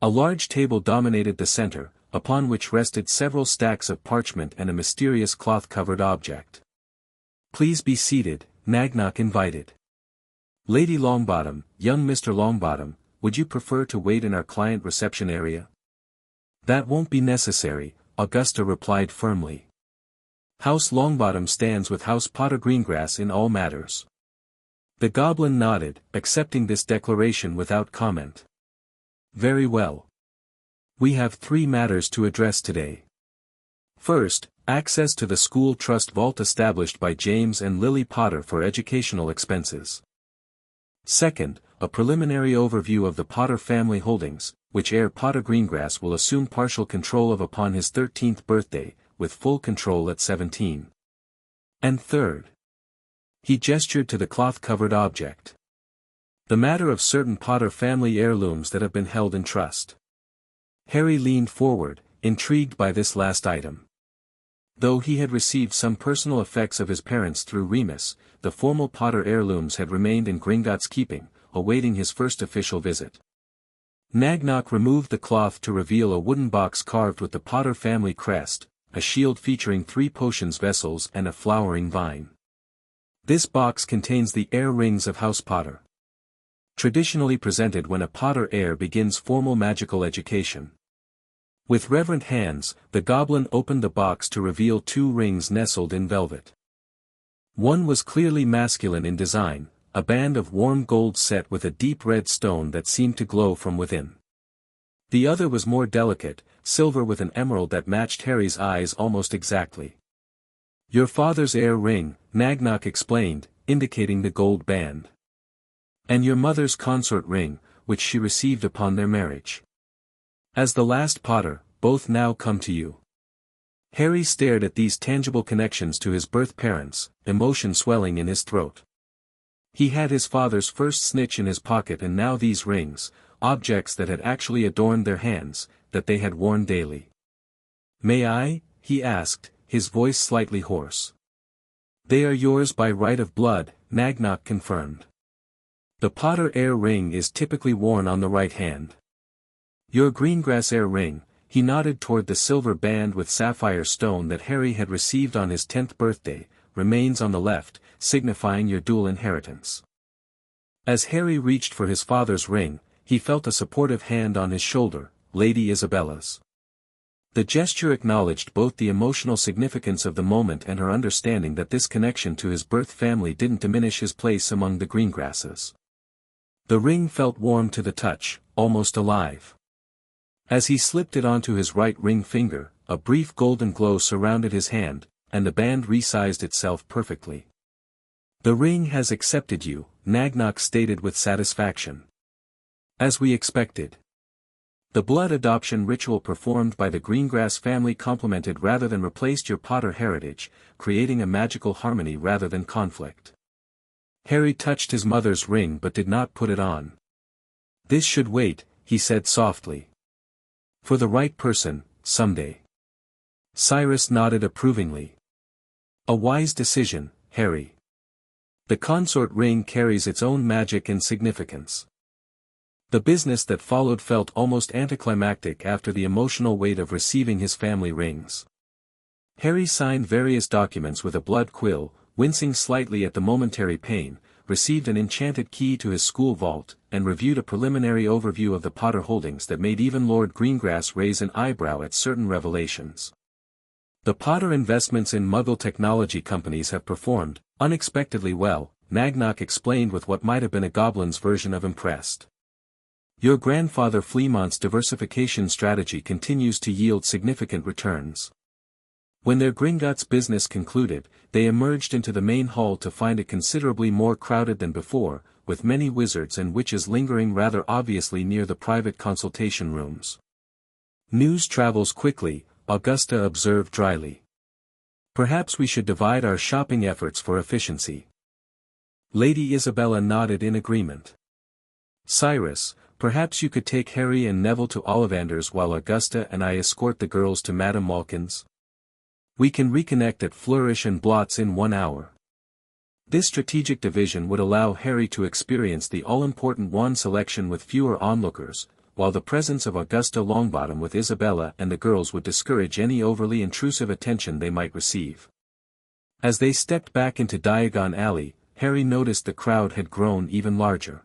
A large table dominated the center, upon which rested several stacks of parchment and a mysterious cloth-covered object. Please be seated, Nagnok invited. Lady Longbottom, young Mr. Longbottom, would you prefer to wait in our client reception area? That won't be necessary, Augusta replied firmly. House Longbottom stands with House Potter Greengrass in all matters. The goblin nodded, accepting this declaration without comment. Very well. We have 3 matters to address today. First, access to the school trust vault established by James and Lily Potter for educational expenses. Second, a preliminary overview of the Potter family holdings, which Heir Potter Greengrass will assume partial control of upon his 13th birthday, with full control at 17. And third. He gestured to the cloth-covered object. The matter of certain Potter family heirlooms that have been held in trust. Harry leaned forward, intrigued by this last item. Though he had received some personal effects of his parents through Remus, the formal Potter heirlooms had remained in Gringotts' keeping, awaiting his first official visit. Nagnok removed the cloth to reveal a wooden box carved with the Potter family crest, a shield featuring 3 potions vessels and a flowering vine. This box contains the heir rings of House Potter. Traditionally presented when a Potter heir begins formal magical education. With reverent hands, the goblin opened the box to reveal 2 rings nestled in velvet. One was clearly masculine in design, a band of warm gold set with a deep red stone that seemed to glow from within. The other was more delicate, silver with an emerald that matched Harry's eyes almost exactly. Your father's heir ring, Nagnok explained, indicating the gold band. And your mother's consort ring, which she received upon their marriage. As the last Potter, both now come to you. Harry stared at these tangible connections to his birth parents, emotion swelling in his throat. He had his father's first snitch in his pocket and now these rings, objects that had actually adorned their hands, that they had worn daily. May I? He asked, his voice slightly hoarse. They are yours by right of blood, Nagnok confirmed. The Potter heir ring is typically worn on the right hand. Your Greengrass heir ring, he nodded toward the silver band with sapphire stone that Harry had received on his 10th birthday, remains on the left, signifying your dual inheritance. As Harry reached for his father's ring, he felt a supportive hand on his shoulder, Lady Isabella's. The gesture acknowledged both the emotional significance of the moment and her understanding that this connection to his birth family didn't diminish his place among the Greengrasses. The ring felt warm to the touch, almost alive. As he slipped it onto his right ring finger, a brief golden glow surrounded his hand, and the band resized itself perfectly. The ring has accepted you, Nagnok stated with satisfaction. As we expected. The blood adoption ritual performed by the Greengrass family complemented rather than replaced your Potter heritage, creating a magical harmony rather than conflict. Harry touched his mother's ring but did not put it on. This should wait, he said softly. For the right person, someday. Cyrus nodded approvingly. A wise decision, Harry. The consort ring carries its own magic and significance. The business that followed felt almost anticlimactic after the emotional weight of receiving his family rings. Harry signed various documents with a blood quill, wincing slightly at the momentary pain, received an enchanted key to his school vault, and reviewed a preliminary overview of the Potter holdings that made even Lord Greengrass raise an eyebrow at certain revelations. The Potter investments in Muggle technology companies have performed, unexpectedly well, Nagnock explained with what might have been a goblin's version of impressed. Your grandfather Fleamont's diversification strategy continues to yield significant returns. When their Gringotts business concluded, they emerged into the main hall to find it considerably more crowded than before, with many wizards and witches lingering rather obviously near the private consultation rooms. News travels quickly, Augusta observed dryly. Perhaps we should divide our shopping efforts for efficiency. Lady Isabella nodded in agreement. Cyrus, perhaps you could take Harry and Neville to Ollivander's while Augusta and I escort the girls to Madame Malkin's. We can reconnect at Flourish and Blots in 1 hour. This strategic division would allow Harry to experience the all-important wand selection with fewer onlookers, while the presence of Augusta Longbottom with Isabella and the girls would discourage any overly intrusive attention they might receive. As they stepped back into Diagon Alley, Harry noticed the crowd had grown even larger.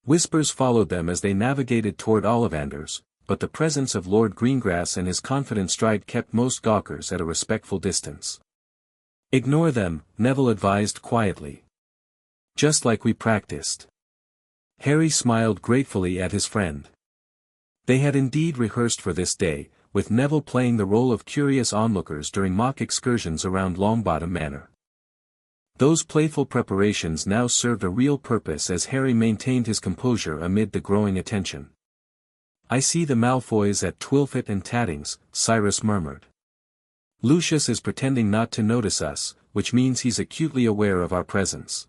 Whispers followed them as they navigated toward Ollivander's, but the presence of Lord Greengrass and his confident stride kept most gawkers at a respectful distance. Ignore them, Neville advised quietly. Just like we practiced. Harry smiled gratefully at his friend. They had indeed rehearsed for this day, with Neville playing the role of curious onlookers during mock excursions around Longbottom Manor. Those playful preparations now served a real purpose as Harry maintained his composure amid the growing attention. I see the Malfoys at Twilfit and Tattings, Cyrus murmured. Lucius is pretending not to notice us, which means he's acutely aware of our presence.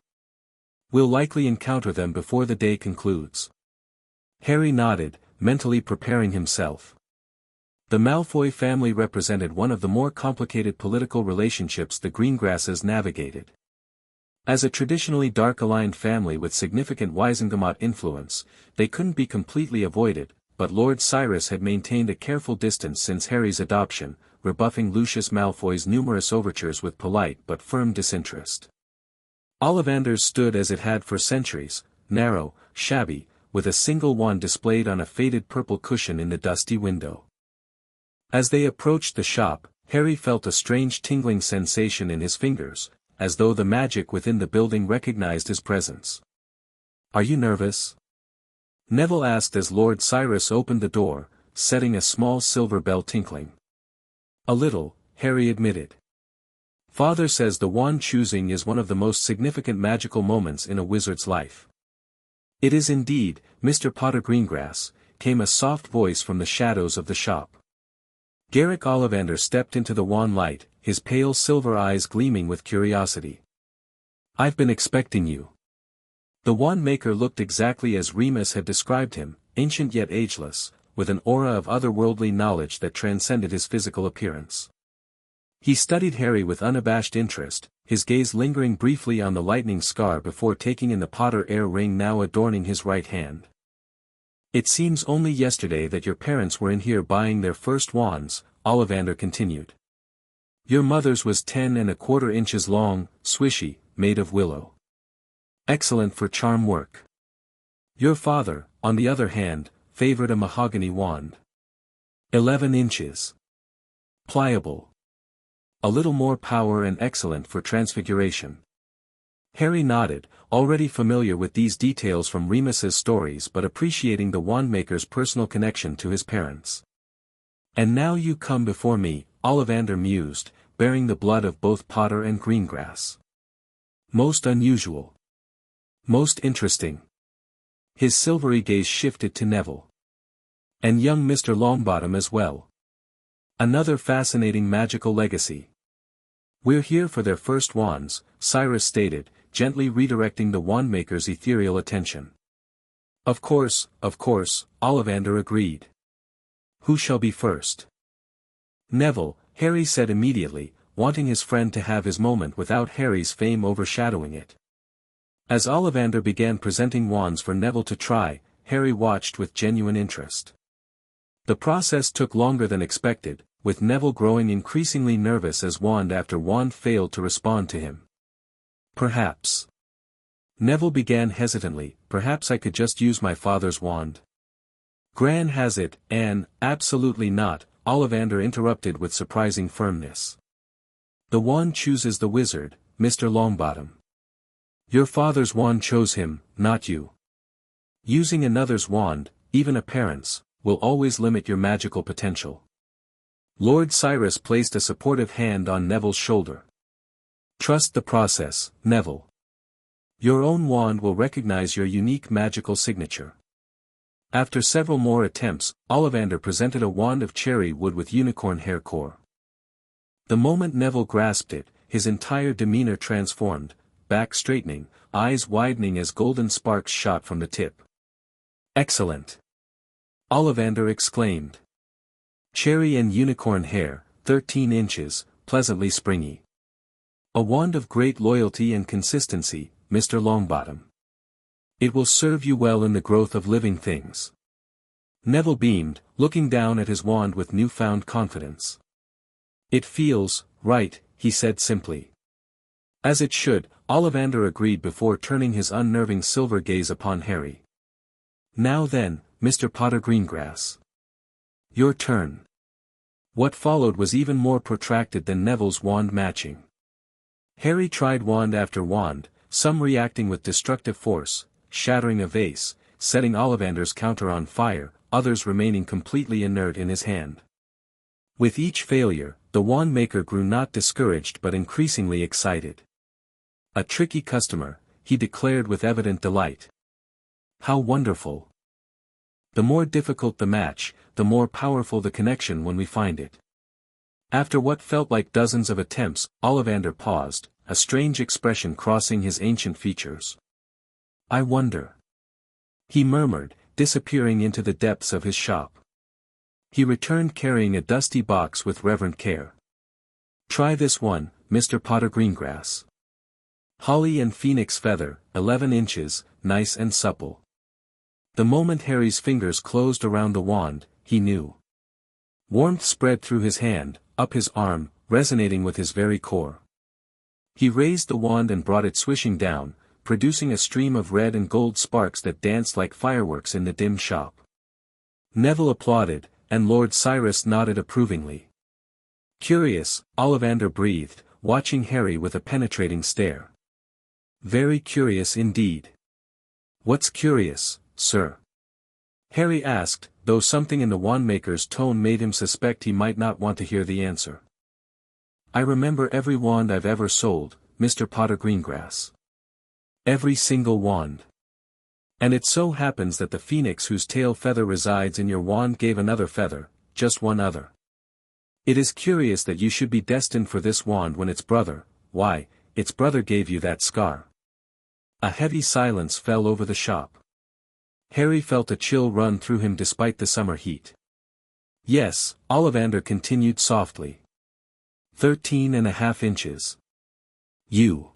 We'll likely encounter them before the day concludes. Harry nodded, mentally preparing himself. The Malfoy family represented one of the more complicated political relationships the Greengrasses navigated. As a traditionally dark-aligned family with significant Wisengamot influence, they couldn't be completely avoided, but Lord Cyrus had maintained a careful distance since Harry's adoption, rebuffing Lucius Malfoy's numerous overtures with polite but firm disinterest. Ollivander's stood as it had for centuries, narrow, shabby, with a single wand displayed on a faded purple cushion in the dusty window. As they approached the shop, Harry felt a strange tingling sensation in his fingers, as though the magic within the building recognized his presence. Are you nervous? Neville asked as Lord Cyrus opened the door, setting a small silver bell tinkling. A little, Harry admitted. Father says the wand choosing is one of the most significant magical moments in a wizard's life. It is indeed, Mr. Potter Greengrass, came a soft voice from the shadows of the shop. Garrick Ollivander stepped into the wan light, his pale silver eyes gleaming with curiosity. I've been expecting you. The wand maker looked exactly as Remus had described him, ancient yet ageless, with an aura of otherworldly knowledge that transcended his physical appearance. He studied Harry with unabashed interest, his gaze lingering briefly on the lightning scar before taking in the Potter heir ring now adorning his right hand. It seems only yesterday that your parents were in here buying their first wands, Ollivander continued. Your mother's was 10¼ inches long, swishy, made of willow. Excellent for charm work. Your father, on the other hand, favored a mahogany wand. 11 inches. Pliable. A little more power and excellent for transfiguration. Harry nodded, already familiar with these details from Remus's stories but appreciating the wandmaker's personal connection to his parents. And now you come before me, Ollivander mused, bearing the blood of both Potter and Greengrass. Most unusual. Most interesting. His silvery gaze shifted to Neville. And young Mr. Longbottom as well. Another fascinating magical legacy. We're here for their first wands, Cyrus stated, gently redirecting the wandmaker's ethereal attention. Of course, Ollivander agreed. Who shall be first? Neville, Harry said immediately, wanting his friend to have his moment without Harry's fame overshadowing it. As Ollivander began presenting wands for Neville to try, Harry watched with genuine interest. The process took longer than expected, with Neville growing increasingly nervous as wand after wand failed to respond to him. Perhaps. Neville began hesitantly, perhaps I could just use my father's wand. Gran has it, Anne, absolutely not, Ollivander interrupted with surprising firmness. The wand chooses the wizard, Mr. Longbottom. Your father's wand chose him, not you. Using another's wand, even a parent's, will always limit your magical potential. Lord Cyrus placed a supportive hand on Neville's shoulder. Trust the process, Neville. Your own wand will recognize your unique magical signature. After several more attempts, Ollivander presented a wand of cherry wood with unicorn hair core. The moment Neville grasped it, his entire demeanor transformed, back straightening, eyes widening as golden sparks shot from the tip. Excellent! Ollivander exclaimed. Cherry and unicorn hair, 13 inches, pleasantly springy. A wand of great loyalty and consistency, Mr. Longbottom. It will serve you well in the growth of living things. Neville beamed, looking down at his wand with newfound confidence. It feels right, he said simply. As it should, Ollivander agreed before turning his unnerving silver gaze upon Harry. Now then, Mr. Potter Greengrass. Your turn. What followed was even more protracted than Neville's wand matching. Harry tried wand after wand, some reacting with destructive force, shattering a vase, setting Ollivander's counter on fire, others remaining completely inert in his hand. With each failure, the wand maker grew not discouraged but increasingly excited. A tricky customer, he declared with evident delight. How wonderful! The more difficult the match, the more powerful the connection when we find it. After what felt like dozens of attempts, Ollivander paused, a strange expression crossing his ancient features. I wonder. He murmured, disappearing into the depths of his shop. He returned carrying a dusty box with reverent care. Try this one, Mr. Potter Greengrass. Holly and phoenix feather, 11 inches, nice and supple. The moment Harry's fingers closed around the wand, he knew. Warmth spread through his hand, up his arm, resonating with his very core. He raised the wand and brought it swishing down, producing a stream of red and gold sparks that danced like fireworks in the dim shop. Neville applauded, and Lord Cyrus nodded approvingly. Curious, Ollivander breathed, watching Harry with a penetrating stare. Very curious indeed. What's curious, sir? Harry asked, though something in the wandmaker's tone made him suspect he might not want to hear the answer. I remember every wand I've ever sold, Mr. Potter Greengrass. Every single wand. And it so happens that the phoenix whose tail feather resides in your wand gave another feather, just one other. It is curious that you should be destined for this wand when its brother, why, its brother gave you that scar. A heavy silence fell over the shop. Harry felt a chill run through him despite the summer heat. Yes, Ollivander continued softly. 13.5 inches. You.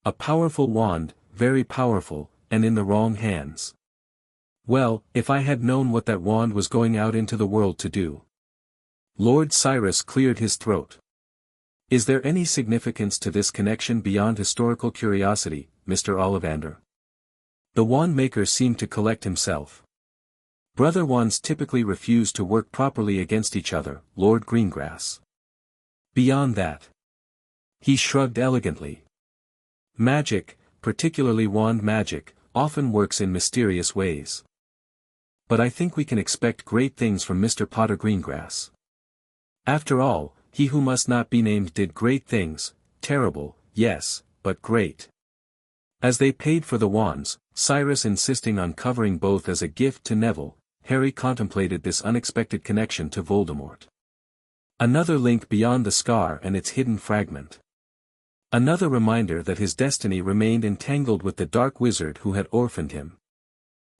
A powerful wand, very powerful, and in the wrong hands. Well, if I had known what that wand was going out into the world to do. Lord Cyrus cleared his throat. Is there any significance to this connection beyond historical curiosity, Mr. Ollivander? The wand maker seemed to collect himself. Brother wands typically refuse to work properly against each other, Lord Greengrass. Beyond that. He shrugged elegantly. Magic, particularly wand magic, often works in mysterious ways. But I think we can expect great things from Mr. Potter Greengrass. After all, he who must not be named did great things, terrible, yes, but great. As they paid for the wands, Cyrus insisting on covering both as a gift to Neville, Harry contemplated this unexpected connection to Voldemort. Another link beyond the scar and its hidden fragment. Another reminder that his destiny remained entangled with the dark wizard who had orphaned him.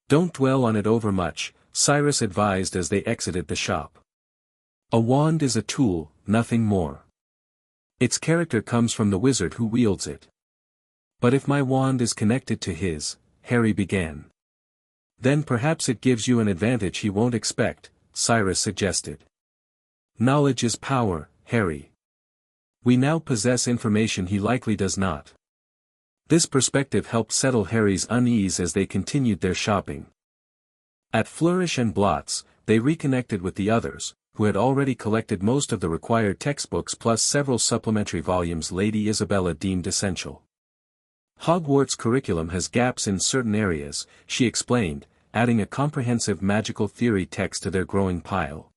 Don't dwell on it overmuch, Cyrus advised as they exited the shop. A wand is a tool, nothing more. Its character comes from the wizard who wields it. But if my wand is connected to his, Harry began. Then perhaps it gives you an advantage he won't expect, Cyrus suggested. Knowledge is power, Harry. We now possess information he likely does not. This perspective helped settle Harry's unease as they continued their shopping. At Flourish and Blotts, they reconnected with the others, who had already collected most of the required textbooks plus several supplementary volumes Lady Isabella deemed essential. Hogwarts' curriculum has gaps in certain areas, she explained, adding a comprehensive magical theory text to their growing pile.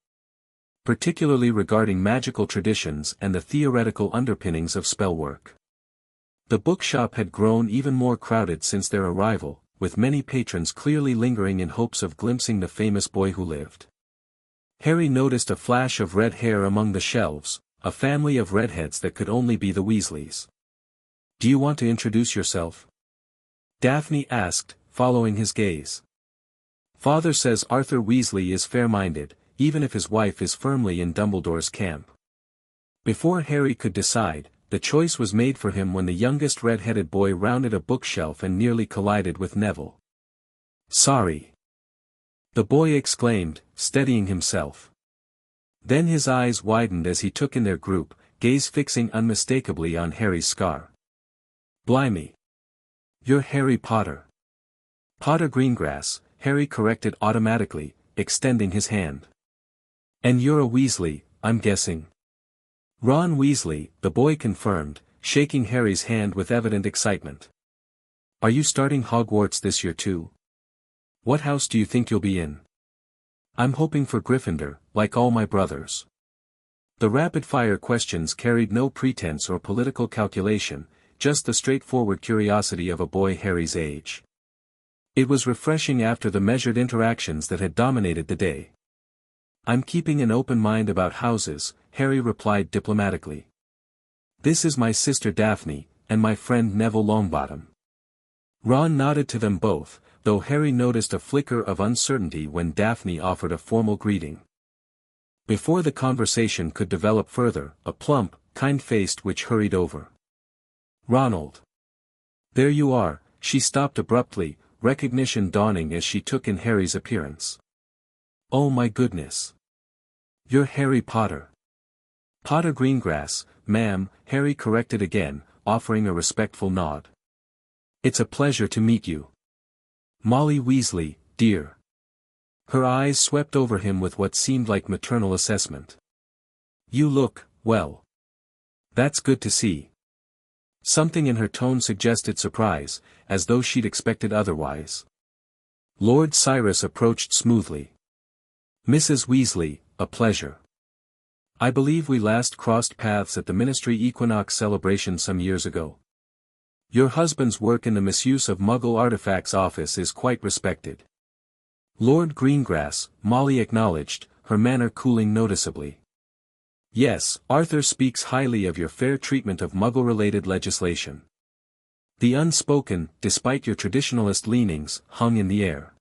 Particularly regarding magical traditions and the theoretical underpinnings of spellwork. The bookshop had grown even more crowded since their arrival, with many patrons clearly lingering in hopes of glimpsing the famous boy who lived. Harry noticed a flash of red hair among the shelves, a family of redheads that could only be the Weasleys. "Do you want to introduce yourself?" Daphne asked, following his gaze. "Father says Arthur Weasley is fair-minded, even if his wife is firmly in Dumbledore's camp." Before Harry could decide, the choice was made for him when the youngest red-headed boy rounded a bookshelf and nearly collided with Neville. "Sorry," the boy exclaimed, steadying himself. Then his eyes widened as he took in their group, gaze fixing unmistakably on Harry's scar. "Blimey! You're Harry Potter." "Potter Greengrass," Harry corrected automatically, extending his hand. "And you're a Weasley, I'm guessing." "Ron Weasley," the boy confirmed, shaking Harry's hand with evident excitement. "Are you starting Hogwarts this year too? What house do you think you'll be in?" "I'm hoping for Gryffindor, like all my brothers." The rapid-fire questions carried no pretense or political calculation, just the straightforward curiosity of a boy Harry's age. It was refreshing after the measured interactions that had dominated the day. "I'm keeping an open mind about houses," Harry replied diplomatically. "This is my sister Daphne, and my friend Neville Longbottom." Ron nodded to them both, though Harry noticed a flicker of uncertainty when Daphne offered a formal greeting. Before the conversation could develop further, a plump, kind-faced witch hurried over. "Ronald! There you are," she stopped abruptly, recognition dawning as she took in Harry's appearance. "Oh my goodness! You're Harry Potter." "Potter Greengrass, ma'am," Harry corrected again, offering a respectful nod. "It's a pleasure to meet you. Molly Weasley, dear." Her eyes swept over him with what seemed like maternal assessment. "You look, well. That's good to see." Something in her tone suggested surprise, as though she'd expected otherwise. Lord Cyrus approached smoothly. "Mrs. Weasley, a pleasure. I believe we last crossed paths at the Ministry Equinox celebration some years ago. Your husband's work in the misuse of Muggle artifacts office is quite respected." "Lord Greengrass," Molly acknowledged, her manner cooling noticeably. "Yes, Arthur speaks highly of your fair treatment of Muggle-related legislation." The unspoken, despite your traditionalist leanings, hung in the air.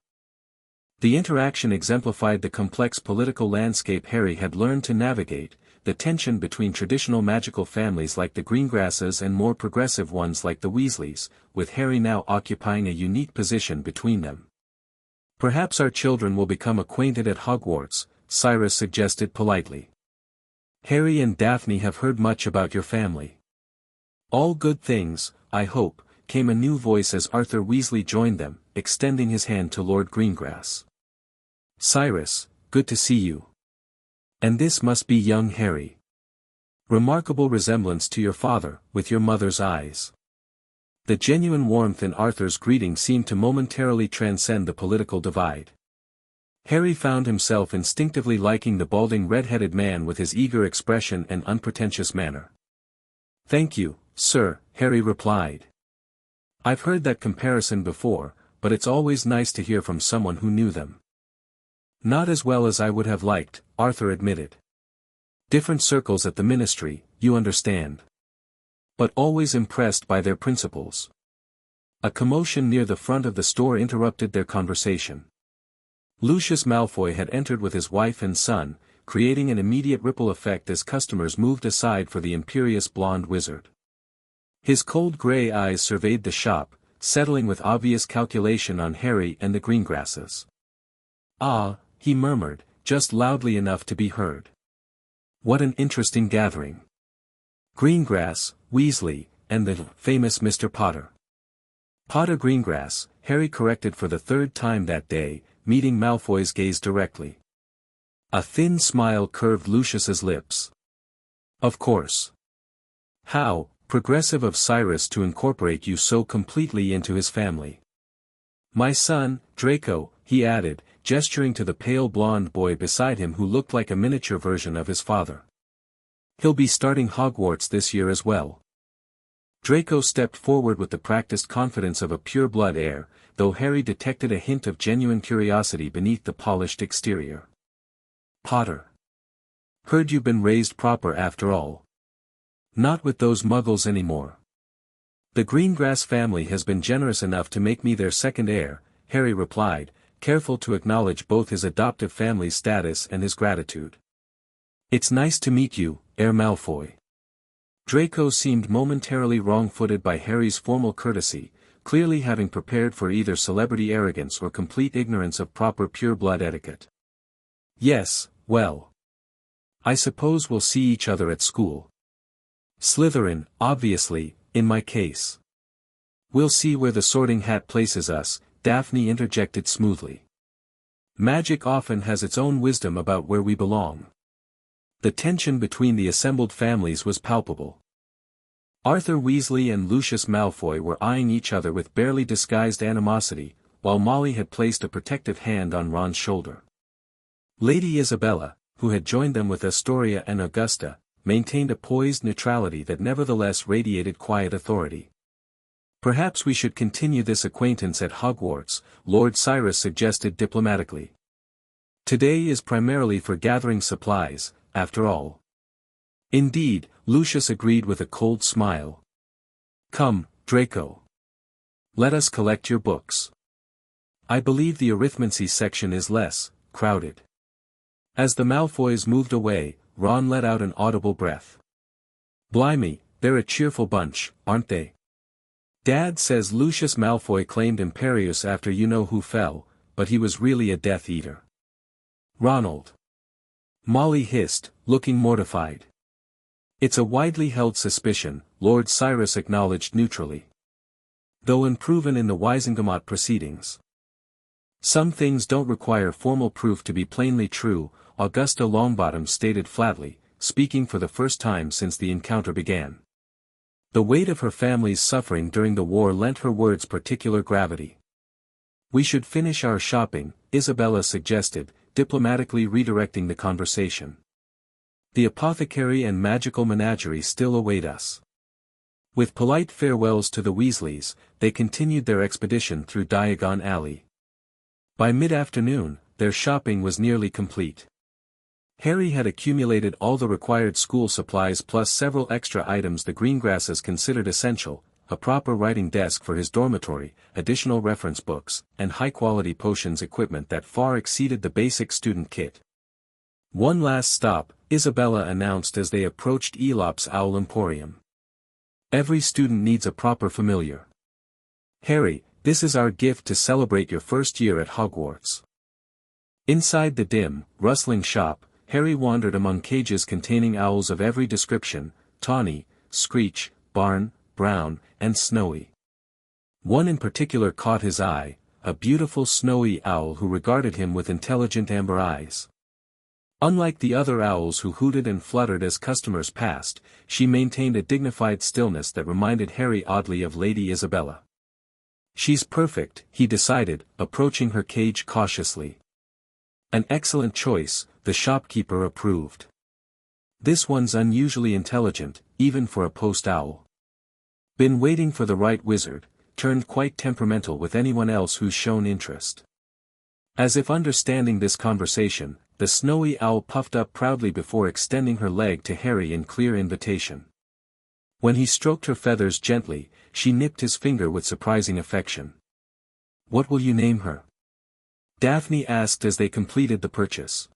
The interaction exemplified the complex political landscape Harry had learned to navigate, the tension between traditional magical families like the Greengrasses and more progressive ones like the Weasleys, with Harry now occupying a unique position between them. "Perhaps our children will become acquainted at Hogwarts," Cyrus suggested politely. "Harry and Daphne have heard much about your family." "All good things, I hope," came a new voice as Arthur Weasley joined them, extending his hand to Lord Greengrass. "Cyrus, good to see you. And this must be young Harry. Remarkable resemblance to your father, with your mother's eyes." The genuine warmth in Arthur's greeting seemed to momentarily transcend the political divide. Harry found himself instinctively liking the balding red-headed man with his eager expression and unpretentious manner. "Thank you, sir," Harry replied. "I've heard that comparison before, but it's always nice to hear from someone who knew them." "Not as well as I would have liked," Arthur admitted. "Different circles at the ministry, you understand. But always impressed by their principles." A commotion near the front of the store interrupted their conversation. Lucius Malfoy had entered with his wife and son, creating an immediate ripple effect as customers moved aside for the imperious blonde wizard. His cold grey eyes surveyed the shop, settling with obvious calculation on Harry and the Greengrasses. "Ah," he murmured, just loudly enough to be heard. "What an interesting gathering. Greengrass, Weasley, and the famous Mr. Potter. Potter Greengrass, Harry corrected for the third time that day, meeting Malfoy's gaze directly. A thin smile curved Lucius's lips. Of course. How progressive of Cyrus to incorporate you so completely into his family. My son, Draco, he added, gesturing to the pale blonde boy beside him who looked like a miniature version of his father. He'll be starting Hogwarts this year as well. Draco stepped forward with the practiced confidence of a pure-blood heir, though Harry detected a hint of genuine curiosity beneath the polished exterior. Potter. Heard you've been raised proper after all. Not with those muggles anymore. The Greengrass family has been generous enough to make me their second heir, Harry replied, careful to acknowledge both his adoptive family's status and his gratitude. It's nice to meet you, Heir Malfoy. Draco seemed momentarily wrong-footed by Harry's formal courtesy, clearly having prepared for either celebrity arrogance or complete ignorance of proper pure-blood etiquette. Yes, well. I suppose we'll see each other at school. Slytherin, obviously, in my case. We'll see where the Sorting Hat places us, Daphne interjected smoothly. Magic often has its own wisdom about where we belong. The tension between the assembled families was palpable. Arthur Weasley and Lucius Malfoy were eyeing each other with barely disguised animosity, while Molly had placed a protective hand on Ron's shoulder. Lady Isabella, who had joined them with Astoria and Augusta, maintained a poised neutrality that nevertheless radiated quiet authority. Perhaps we should continue this acquaintance at Hogwarts, Lord Cyrus suggested diplomatically. Today is primarily for gathering supplies, after all. Indeed, Lucius agreed with a cold smile. Come, Draco. Let us collect your books. I believe the arithmancy section is less crowded. As the Malfoys moved away, Ron let out an audible breath. Blimey, they're a cheerful bunch, aren't they? Dad says Lucius Malfoy claimed Imperius after you-know-who fell, but he was really a Death Eater. Ronald. Molly hissed, looking mortified. It's a widely held suspicion, Lord Cyrus acknowledged neutrally. Though unproven in the Wisengamot proceedings. Some things don't require formal proof to be plainly true, Augusta Longbottom stated flatly, speaking for the first time since the encounter began. The weight of her family's suffering during the war lent her words particular gravity. We should finish our shopping, Isabella suggested, diplomatically redirecting the conversation. The apothecary and magical menagerie still await us. With polite farewells to the Weasleys, they continued their expedition through Diagon Alley. By mid-afternoon, their shopping was nearly complete. Harry had accumulated all the required school supplies plus several extra items the Greengrasses considered essential, a proper writing desk for his dormitory, additional reference books, and high-quality potions equipment that far exceeded the basic student kit. One last stop, Isabella announced as they approached Elop's Owl Emporium. Every student needs a proper familiar. Harry, this is our gift to celebrate your first year at Hogwarts. Inside the dim, rustling shop, Harry wandered among cages containing owls of every description, tawny, screech, barn, brown, and snowy. One in particular caught his eye, a beautiful snowy owl who regarded him with intelligent amber eyes. Unlike the other owls who hooted and fluttered as customers passed, she maintained a dignified stillness that reminded Harry oddly of Lady Isabella. She's perfect, he decided, approaching her cage cautiously. An excellent choice, the shopkeeper approved. This one's unusually intelligent, even for a post owl. Been waiting for the right wizard, turned quite temperamental with anyone else who's shown interest. As if understanding this conversation, the snowy owl puffed up proudly before extending her leg to Harry in clear invitation. When he stroked her feathers gently, she nipped his finger with surprising affection. What will you name her? Daphne asked as they completed the purchase.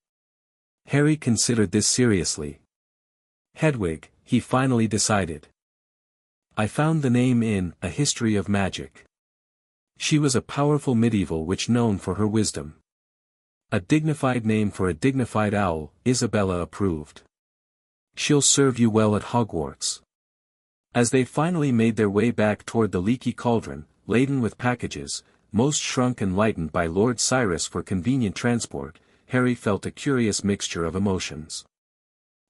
Harry considered this seriously. Hedwig, he finally decided. I found the name in A History of Magic. She was a powerful medieval witch known for her wisdom. A dignified name for a dignified owl, Isabella approved. She'll serve you well at Hogwarts. As they finally made their way back toward the leaky cauldron, laden with packages, most shrunk and lightened by Lord Cyrus for convenient transport, Harry felt a curious mixture of emotions.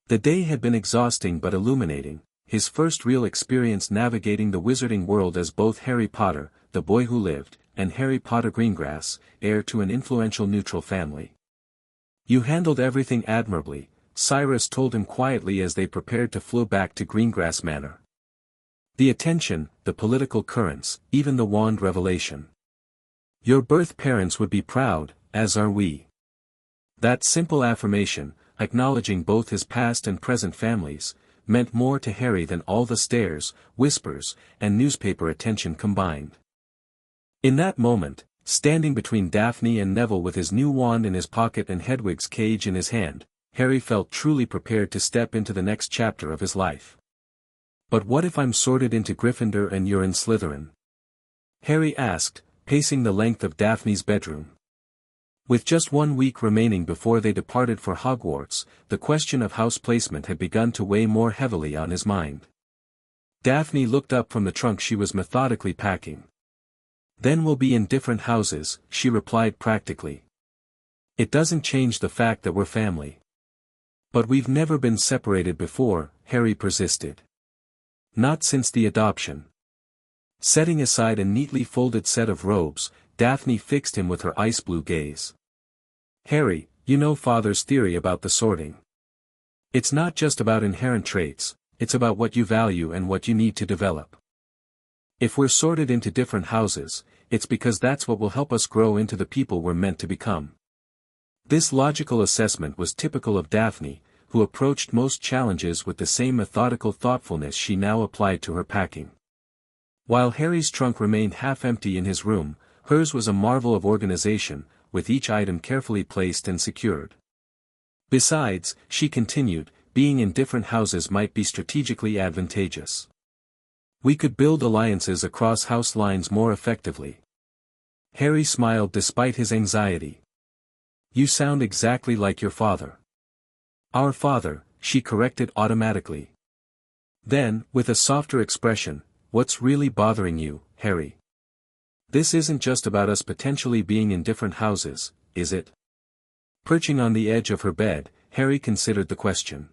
The day had been exhausting but illuminating, his first real experience navigating the wizarding world as both Harry Potter, the boy who lived, and Harry Potter Greengrass, heir to an influential neutral family. "You handled everything admirably," Cyrus told him quietly as they prepared to fly back to Greengrass Manor. "The attention, the political currents, even the wand revelation. Your birth parents would be proud, as are we." That simple affirmation, acknowledging both his past and present families, meant more to Harry than all the stares, whispers, and newspaper attention combined. In that moment, standing between Daphne and Neville with his new wand in his pocket and Hedwig's cage in his hand, Harry felt truly prepared to step into the next chapter of his life. "But what if I'm sorted into Gryffindor and you're in Slytherin?" Harry asked, pacing the length of Daphne's bedroom. With just 1 week remaining before they departed for Hogwarts, the question of house placement had begun to weigh more heavily on his mind. Daphne looked up from the trunk she was methodically packing. "Then we'll be in different houses," she replied practically. "It doesn't change the fact that we're family." "But we've never been separated before," Harry persisted. "Not since the adoption." Setting aside a neatly folded set of robes, Daphne fixed him with her ice blue gaze. "Harry, you know Father's theory about the sorting. It's not just about inherent traits, it's about what you value and what you need to develop. If we're sorted into different houses, it's because that's what will help us grow into the people we're meant to become." This logical assessment was typical of Daphne, who approached most challenges with the same methodical thoughtfulness she now applied to her packing. While Harry's trunk remained half empty in his room, hers was a marvel of organization, with each item carefully placed and secured. "Besides," she continued, "being in different houses might be strategically advantageous. We could build alliances across house lines more effectively." Harry smiled despite his anxiety. "You sound exactly like your father." "Our father," she corrected automatically. Then, with a softer expression, "What's really bothering you, Harry? This isn't just about us potentially being in different houses, is it?" Perching on the edge of her bed, Harry considered the question.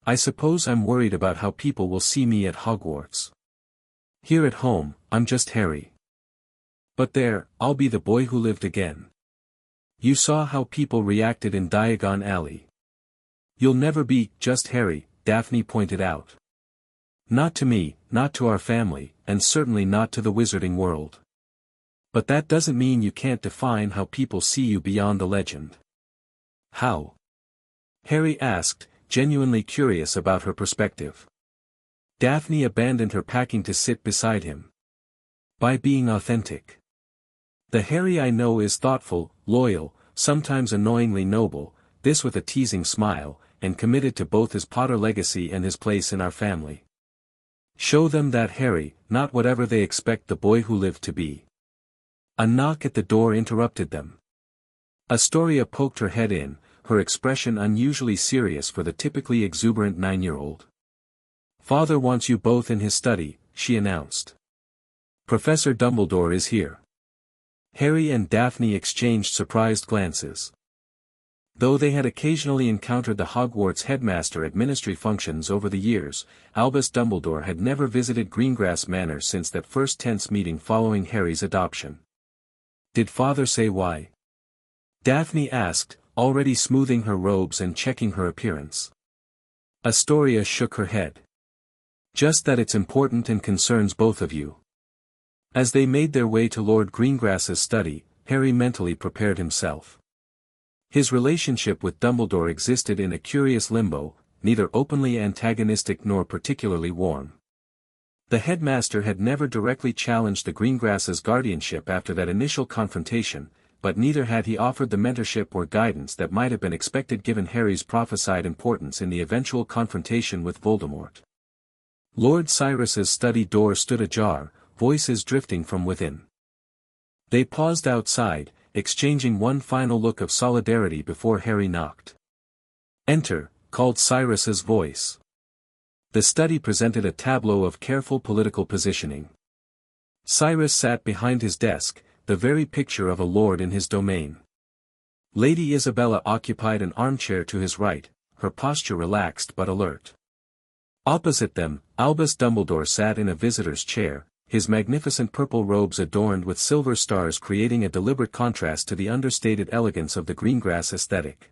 "I suppose I'm worried about how people will see me at Hogwarts. Here at home, I'm just Harry. But there, I'll be the boy who lived again. You saw how people reacted in Diagon Alley. You'll never be just Harry," Daphne pointed out. "Not to me, not to our family, and certainly not to the wizarding world. But that doesn't mean you can't define how people see you beyond the legend." "How?" Harry asked, genuinely curious about her perspective. Daphne abandoned her packing to sit beside him. "By being authentic. The Harry I know is thoughtful, loyal, sometimes annoyingly noble," this with a teasing smile, "and committed to both his Potter legacy and his place in our family. Show them that Harry, not whatever they expect the boy who lived to be." A knock at the door interrupted them. Astoria poked her head in, her expression unusually serious for the typically exuberant 9-year-old. "Father wants you both in his study," she announced. "Professor Dumbledore is here." Harry and Daphne exchanged surprised glances. Though they had occasionally encountered the Hogwarts headmaster at ministry functions over the years, Albus Dumbledore had never visited Greengrass Manor since that first tense meeting following Harry's adoption. "Did Father say why?" Daphne asked, already smoothing her robes and checking her appearance. Astoria shook her head. "Just that it's important and concerns both of you." As they made their way to Lord Greengrass's study, Harry mentally prepared himself. His relationship with Dumbledore existed in a curious limbo, neither openly antagonistic nor particularly warm. The headmaster had never directly challenged the Greengrasses' guardianship after that initial confrontation, but neither had he offered the mentorship or guidance that might have been expected given Harry's prophesied importance in the eventual confrontation with Voldemort. Lord Cyrus's study door stood ajar, voices drifting from within. They paused outside, exchanging one final look of solidarity before Harry knocked. "Enter," called Cyrus's voice. The study presented a tableau of careful political positioning. Cyrus sat behind his desk, the very picture of a lord in his domain. Lady Isabella occupied an armchair to his right, her posture relaxed but alert. Opposite them, Albus Dumbledore sat in a visitor's chair, his magnificent purple robes adorned with silver stars creating a deliberate contrast to the understated elegance of the Greengrass aesthetic.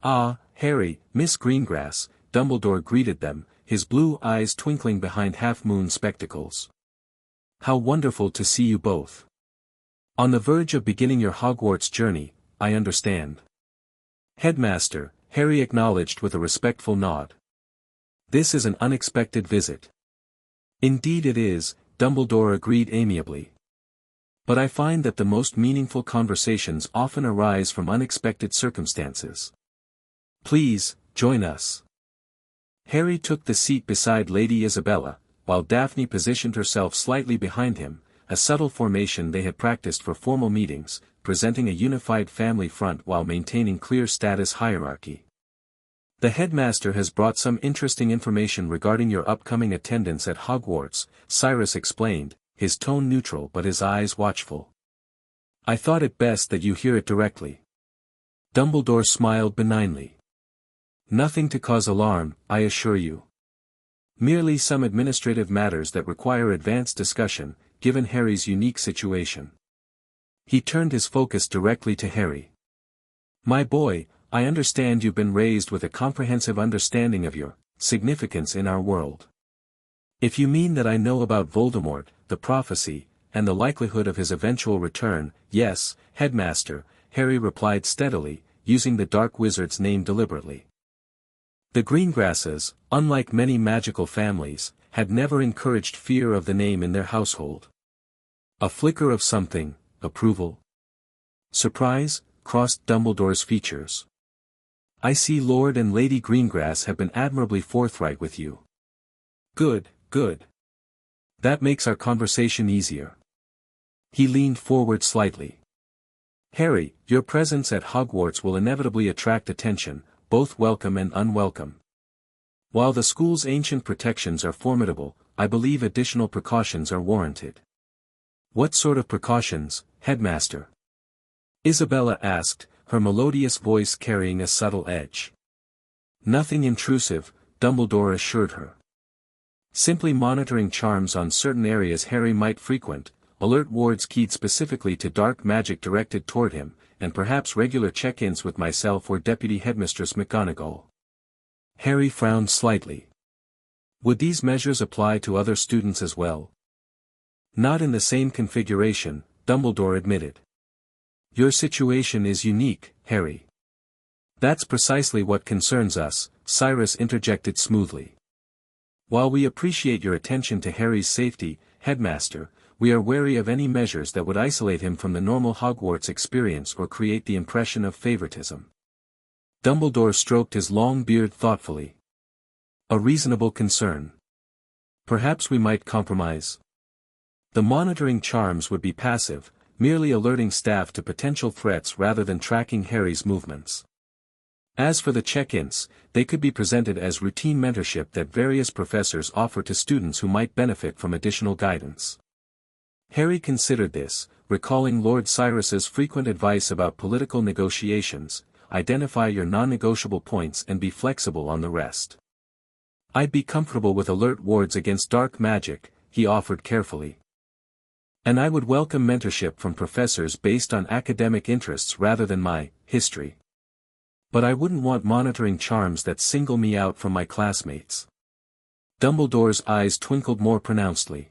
"Ah, Harry, Miss Greengrass," Dumbledore greeted them, his blue eyes twinkling behind half-moon spectacles. "How wonderful to see you both. On the verge of beginning your Hogwarts journey, I understand." "Headmaster," Harry acknowledged with a respectful nod. "This is an unexpected visit." "Indeed it is," Dumbledore agreed amiably. "But I find that the most meaningful conversations often arise from unexpected circumstances. Please, join us." Harry took the seat beside Lady Isabella, while Daphne positioned herself slightly behind him, a subtle formation they had practiced for formal meetings, presenting a unified family front while maintaining clear status hierarchy. "The headmaster has brought some interesting information regarding your upcoming attendance at Hogwarts," Cyrus explained, his tone neutral but his eyes watchful. "I thought it best that you hear it directly." Dumbledore smiled benignly. "Nothing to cause alarm, I assure you. Merely some administrative matters that require advanced discussion, given Harry's unique situation." He turned his focus directly to Harry. "My boy, I understand you've been raised with a comprehensive understanding of your significance in our world. If you mean that I know about Voldemort, the prophecy, and the likelihood of his eventual return, yes, Headmaster," Harry replied steadily, using the Dark Wizard's name deliberately. The Greengrasses, unlike many magical families, had never encouraged fear of the name in their household. A flicker of something, approval, surprise, crossed Dumbledore's features. "I see Lord and Lady Greengrass have been admirably forthright with you." "Good, good. That makes our conversation easier." He leaned forward slightly. "Harry, your presence at Hogwarts will inevitably attract attention, both welcome and unwelcome. While the school's ancient protections are formidable, I believe additional precautions are warranted." "What sort of precautions, Headmaster?" Isabella asked, her melodious voice carrying a subtle edge. "Nothing intrusive," Dumbledore assured her. "Simply monitoring charms on certain areas Harry might frequent, alert wards keyed specifically to dark magic directed toward him, and perhaps regular check-ins with myself or Deputy Headmistress McGonagall." Harry frowned slightly. "Would these measures apply to other students as well?" "Not in the same configuration," Dumbledore admitted. "Your situation is unique, Harry." "That's precisely what concerns us," Cyrus interjected smoothly. "While we appreciate your attention to Harry's safety, Headmaster, we are wary of any measures that would isolate him from the normal Hogwarts experience or create the impression of favoritism." Dumbledore stroked his long beard thoughtfully. "A reasonable concern. Perhaps we might compromise. The monitoring charms would be passive, merely alerting staff to potential threats rather than tracking Harry's movements. As for the check-ins, they could be presented as routine mentorship that various professors offer to students who might benefit from additional guidance." Harry considered this, recalling Lord Cyrus's frequent advice about political negotiations: identify your non-negotiable points and be flexible on the rest. "I'd be comfortable with alert wards against dark magic," he offered carefully. "And I would welcome mentorship from professors based on academic interests rather than my history. But I wouldn't want monitoring charms that single me out from my classmates." Dumbledore's eyes twinkled more pronouncedly.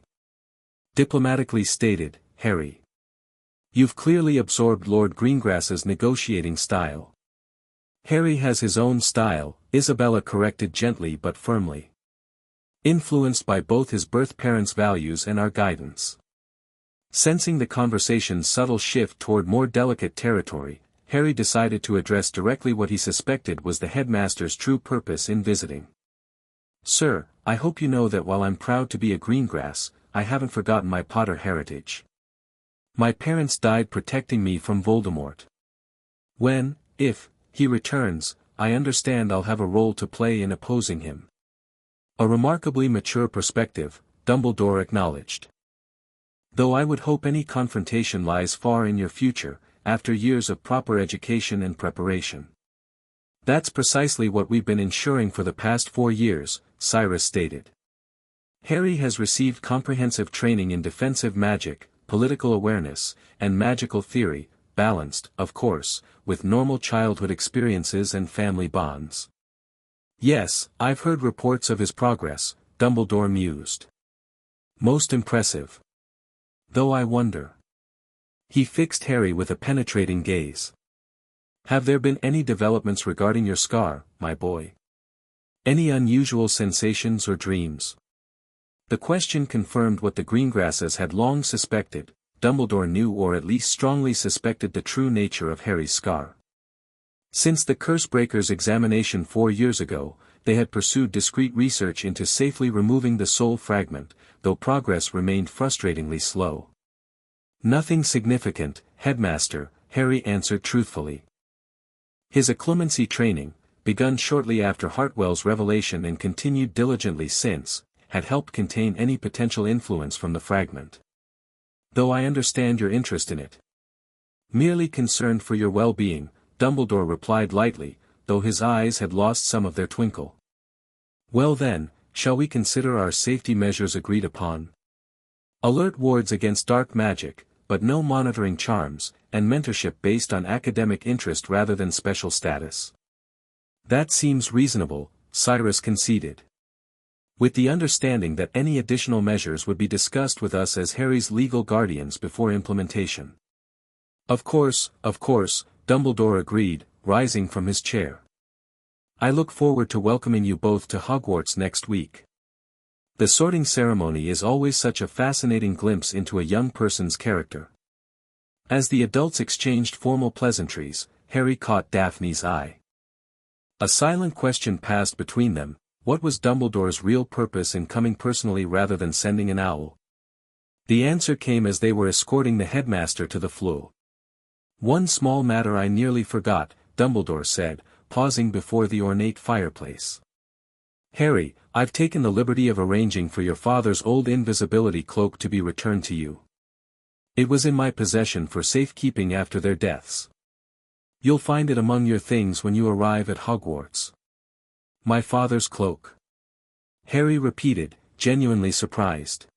"Diplomatically stated, Harry. You've clearly absorbed Lord Greengrass's negotiating style." "Harry has his own style," Isabella corrected gently but firmly. "Influenced by both his birth parents' values and our guidance." Sensing the conversation's subtle shift toward more delicate territory, Harry decided to address directly what he suspected was the headmaster's true purpose in visiting. "Sir, I hope you know that while I'm proud to be a Greengrass, I haven't forgotten my Potter heritage. My parents died protecting me from Voldemort. If he returns, I understand I'll have a role to play in opposing him." "A remarkably mature perspective," Dumbledore acknowledged. Though I would hope any confrontation lies far in your future, after years of proper education and preparation. That's precisely what we've been ensuring for the past 4 years, Cyrus stated. Harry has received comprehensive training in defensive magic, political awareness, and magical theory, balanced, of course, with normal childhood experiences and family bonds. Yes, I've heard reports of his progress, Dumbledore mused. Most impressive. Though I wonder. He fixed Harry with a penetrating gaze. Have there been any developments regarding your scar, my boy? Any unusual sensations or dreams? The question confirmed what the Greengrasses had long suspected. Dumbledore knew or at least strongly suspected the true nature of Harry's scar. Since the Cursebreaker's examination 4 years ago, they had pursued discreet research into safely removing the soul fragment, though progress remained frustratingly slow. Nothing significant, Headmaster, Harry answered truthfully. His occlumency training, begun shortly after Hartwell's revelation and continued diligently since, had helped contain any potential influence from the fragment. Though I understand your interest in it. Merely concerned for your well-being, Dumbledore replied lightly, though his eyes had lost some of their twinkle. Well then, shall we consider our safety measures agreed upon? Alert wards against dark magic, but no monitoring charms, and mentorship based on academic interest rather than special status. That seems reasonable, Cyrus conceded. With the understanding that any additional measures would be discussed with us as Harry's legal guardians before implementation. Of course, Dumbledore agreed, rising from his chair. I look forward to welcoming you both to Hogwarts next week. The sorting ceremony is always such a fascinating glimpse into a young person's character. As the adults exchanged formal pleasantries, Harry caught Daphne's eye. A silent question passed between them. What was Dumbledore's real purpose in coming personally rather than sending an owl? The answer came as they were escorting the headmaster to the Floo. One small matter I nearly forgot, Dumbledore said, pausing before the ornate fireplace. Harry, I've taken the liberty of arranging for your father's old invisibility cloak to be returned to you. It was in my possession for safekeeping after their deaths. You'll find it among your things when you arrive at Hogwarts. My father's cloak. Harry repeated, genuinely surprised.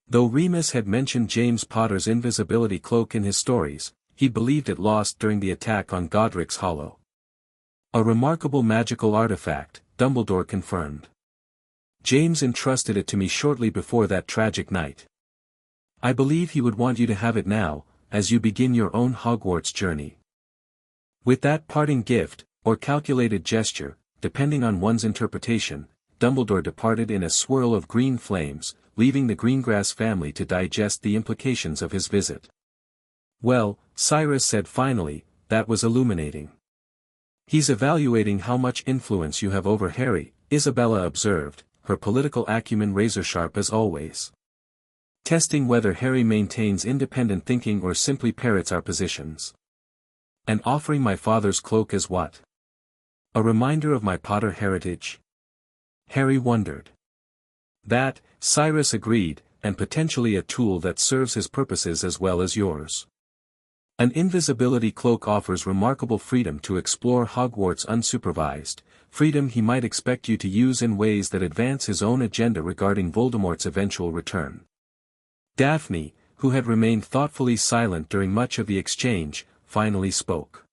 Though Remus had mentioned James Potter's invisibility cloak in his stories, he believed it lost during the attack on Godric's Hollow. A remarkable magical artifact, Dumbledore confirmed. James entrusted it to me shortly before that tragic night. I believe he would want you to have it now, as you begin your own Hogwarts journey. With that parting gift, or calculated gesture, depending on one's interpretation, Dumbledore departed in a swirl of green flames, leaving the Greengrass family to digest the implications of his visit. Well, Cyrus said finally, that was illuminating. He's evaluating how much influence you have over Harry, Isabella observed, her political acumen razor-sharp as always. Testing whether Harry maintains independent thinking or simply parrots our positions. And offering my father's cloak as what? A reminder of my Potter heritage? Harry wondered. That, Cyrus agreed, and potentially a tool that serves his purposes as well as yours. An invisibility cloak offers remarkable freedom to explore Hogwarts unsupervised, freedom he might expect you to use in ways that advance his own agenda regarding Voldemort's eventual return. Daphne, who had remained thoughtfully silent during much of the exchange, finally spoke.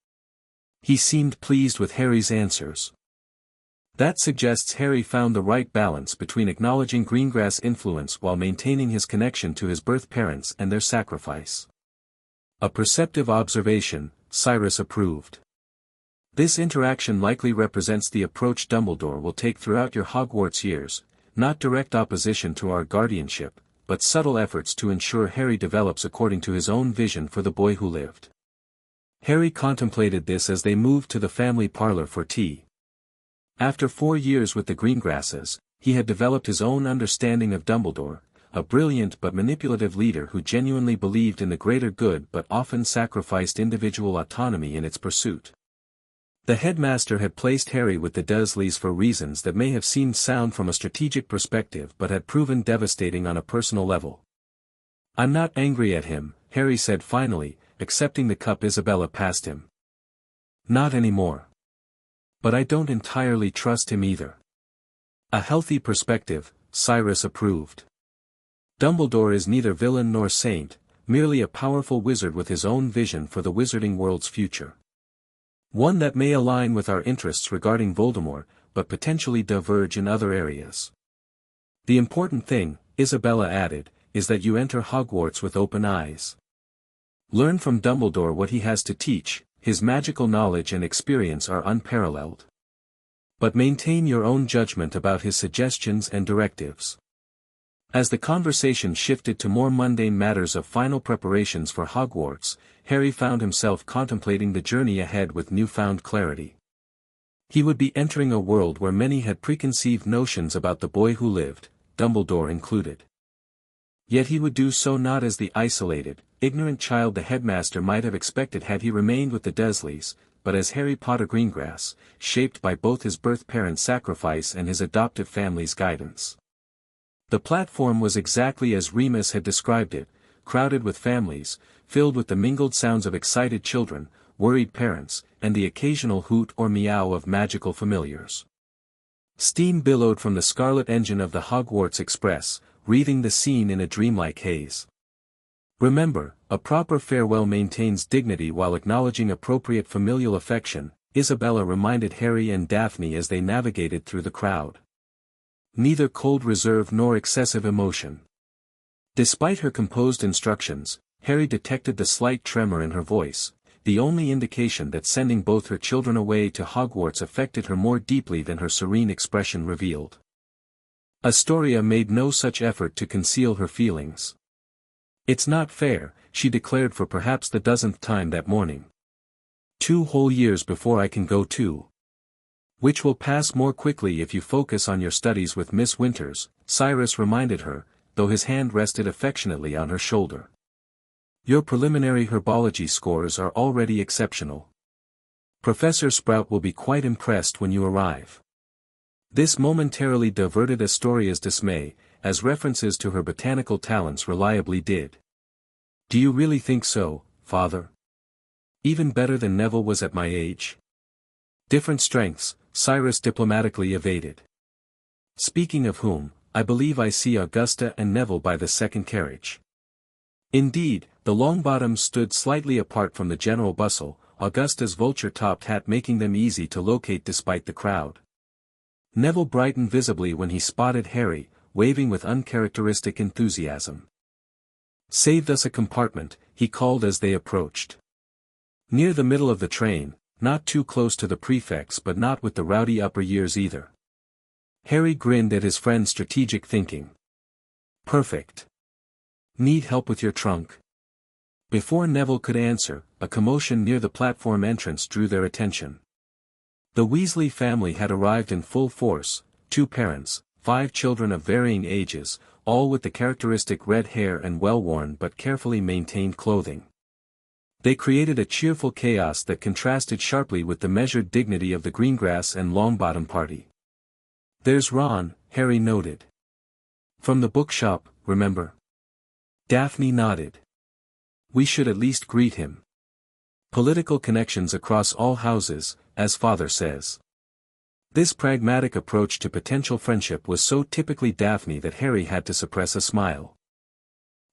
He seemed pleased with Harry's answers. That suggests Harry found the right balance between acknowledging Greengrass' influence while maintaining his connection to his birth parents and their sacrifice. A perceptive observation, Cyrus approved. This interaction likely represents the approach Dumbledore will take throughout your Hogwarts years, not direct opposition to our guardianship, but subtle efforts to ensure Harry develops according to his own vision for the boy who lived. Harry contemplated this as they moved to the family parlor for tea. After 4 years with the Greengrasses, he had developed his own understanding of Dumbledore, a brilliant but manipulative leader who genuinely believed in the greater good but often sacrificed individual autonomy in its pursuit. The headmaster had placed Harry with the Dursleys for reasons that may have seemed sound from a strategic perspective but had proven devastating on a personal level. "I'm not angry at him," Harry said finally, accepting the cup Isabella passed him. "Not anymore. But I don't entirely trust him either." "A healthy perspective," Cyrus approved. "Dumbledore is neither villain nor saint, merely a powerful wizard with his own vision for the wizarding world's future. One that may align with our interests regarding Voldemort, but potentially diverge in other areas. The important thing," Isabella added, "is that you enter Hogwarts with open eyes. Learn from Dumbledore what he has to teach, his magical knowledge and experience are unparalleled. But maintain your own judgment about his suggestions and directives." As the conversation shifted to more mundane matters of final preparations for Hogwarts, Harry found himself contemplating the journey ahead with newfound clarity. He would be entering a world where many had preconceived notions about the boy who lived, Dumbledore included. Yet he would do so not as the isolated, ignorant child the headmaster might have expected had he remained with the Dursleys, but as Harry Potter Greengrass, shaped by both his birth parents' sacrifice and his adoptive family's guidance. The platform was exactly as Remus had described it, crowded with families, filled with the mingled sounds of excited children, worried parents, and the occasional hoot or meow of magical familiars. Steam billowed from the scarlet engine of the Hogwarts Express, wreathing the scene in a dreamlike haze. "Remember, a proper farewell maintains dignity while acknowledging appropriate familial affection," Isabella reminded Harry and Daphne as they navigated through the crowd. "Neither cold reserve nor excessive emotion." Despite her composed instructions, Harry detected the slight tremor in her voice, the only indication that sending both her children away to Hogwarts affected her more deeply than her serene expression revealed. Astoria made no such effort to conceal her feelings. "It's not fair," she declared for perhaps the dozenth time that morning. 2 whole years before I can go too. "Which will pass more quickly if you focus on your studies with Miss Winters," Cyrus reminded her, though his hand rested affectionately on her shoulder. "Your preliminary herbology scores are already exceptional. Professor Sprout will be quite impressed when you arrive." This momentarily diverted Astoria's dismay, as references to her botanical talents reliably did. "Do you really think so, Father? Even better than Neville was at my age?" "Different strengths," Cyrus diplomatically evaded. "Speaking of whom, I believe I see Augusta and Neville by the second carriage." Indeed, the Longbottoms stood slightly apart from the general bustle, Augusta's vulture-topped hat making them easy to locate despite the crowd. Neville brightened visibly when he spotted Harry, waving with uncharacteristic enthusiasm. "Saved us a compartment," he called as they approached. Near the middle of the train, not too close to the prefects but not with the rowdy upper years either. Harry grinned at his friend's strategic thinking. "Perfect. Need help with your trunk?" Before Neville could answer, a commotion near the platform entrance drew their attention. The Weasley family had arrived in full force, 2 parents, 5 children of varying ages, all with the characteristic red hair and well-worn but carefully maintained clothing. They created a cheerful chaos that contrasted sharply with the measured dignity of the Greengrass and Longbottom party. "There's Ron," Harry noted. "From the bookshop, remember?" Daphne nodded. "We should at least greet him. Political connections across all houses, as Father says." This pragmatic approach to potential friendship was so typically Daphne that Harry had to suppress a smile.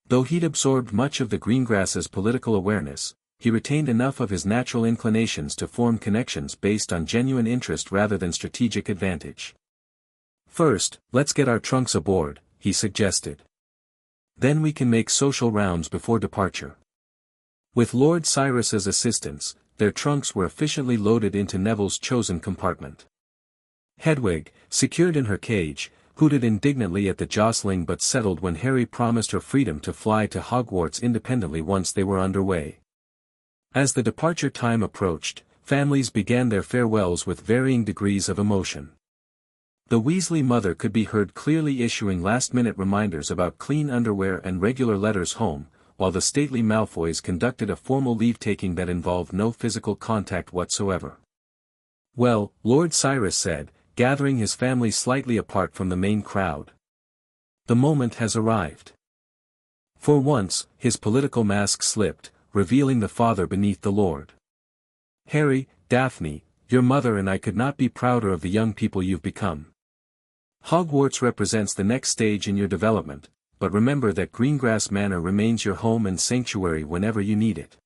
Though he'd absorbed much of the Greengrass's political awareness, he retained enough of his natural inclinations to form connections based on genuine interest rather than strategic advantage. "First, let's get our trunks aboard," he suggested. "Then we can make social rounds before departure." With Lord Cyrus's assistance, their trunks were efficiently loaded into Neville's chosen compartment. Hedwig, secured in her cage, hooted indignantly at the jostling but settled when Harry promised her freedom to fly to Hogwarts independently once they were underway. As the departure time approached, families began their farewells with varying degrees of emotion. The Weasley mother could be heard clearly issuing last-minute reminders about clean underwear and regular letters home, while the stately Malfoys conducted a formal leave-taking that involved no physical contact whatsoever. "Well," Lord Cyrus said, gathering his family slightly apart from the main crowd. "The moment has arrived. For once, his political mask slipped, revealing the father beneath the lord. Harry, Daphne, your mother and I could not be prouder of the young people you've become. Hogwarts represents the next stage in your development, but remember that Greengrass Manor remains your home and sanctuary whenever you need it.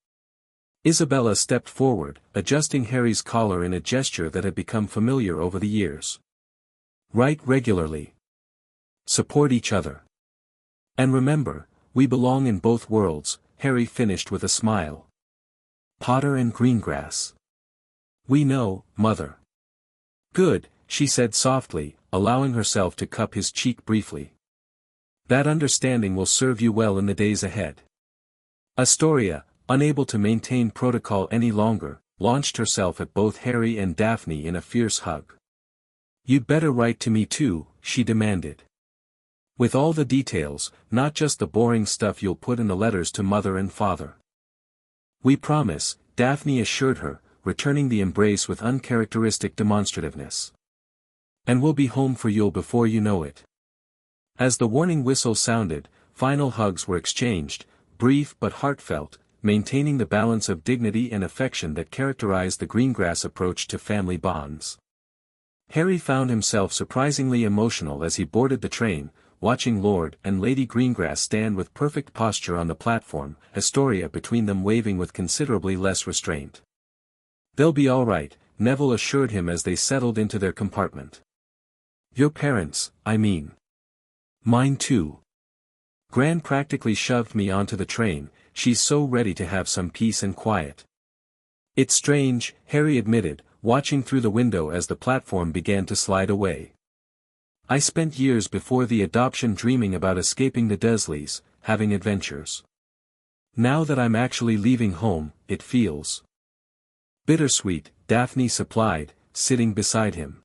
Isabella stepped forward, adjusting Harry's collar in a gesture that had become familiar over the years. Write regularly. Support each other. And remember, we belong in both worlds, Harry finished with a smile. Potter and Greengrass. We know, Mother. Good, she said softly, allowing herself to cup his cheek briefly. That understanding will serve you well in the days ahead. Astoria, unable to maintain protocol any longer, launched herself at both Harry and Daphne in a fierce hug. You'd better write to me too, she demanded. With all the details, not just the boring stuff you'll put in the letters to Mother and Father. We promise, Daphne assured her, returning the embrace with uncharacteristic demonstrativeness. And we'll be home for you before you know it. As the warning whistle sounded, final hugs were exchanged, brief but heartfelt, maintaining the balance of dignity and affection that characterized the Greengrass approach to family bonds. Harry found himself surprisingly emotional as he boarded the train, watching Lord and Lady Greengrass stand with perfect posture on the platform, Astoria between them waving with considerably less restraint. They'll be all right, Neville assured him as they settled into their compartment. Your parents, I mean. Mine too. Gran practically shoved me onto the train, she's so ready to have some peace and quiet. It's strange, Harry admitted, watching through the window as the platform began to slide away. I spent years before the adoption dreaming about escaping the Dursleys, having adventures. Now that I'm actually leaving home, it feels bittersweet, Daphne supplied, sitting beside him.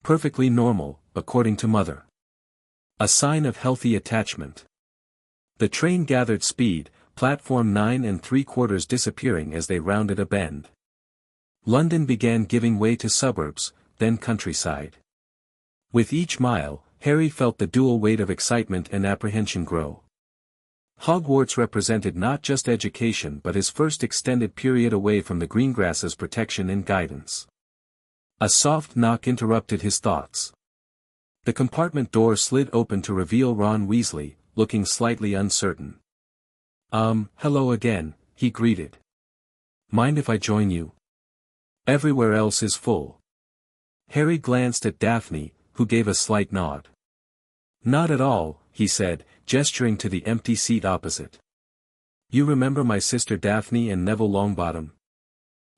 Perfectly normal, according to Mother. A sign of healthy attachment. The train gathered speed, platform 9 3/4 disappearing as they rounded a bend. London began giving way to suburbs, then countryside. With each mile, Harry felt the dual weight of excitement and apprehension grow. Hogwarts represented not just education but his first extended period away from the Greengrass's protection and guidance. A soft knock interrupted his thoughts. The compartment door slid open to reveal Ron Weasley, looking slightly uncertain. Hello again, he greeted. Mind if I join you? Everywhere else is full. Harry glanced at Daphne, who gave a slight nod. Not at all, he said, gesturing to the empty seat opposite. You remember my sister Daphne and Neville Longbottom?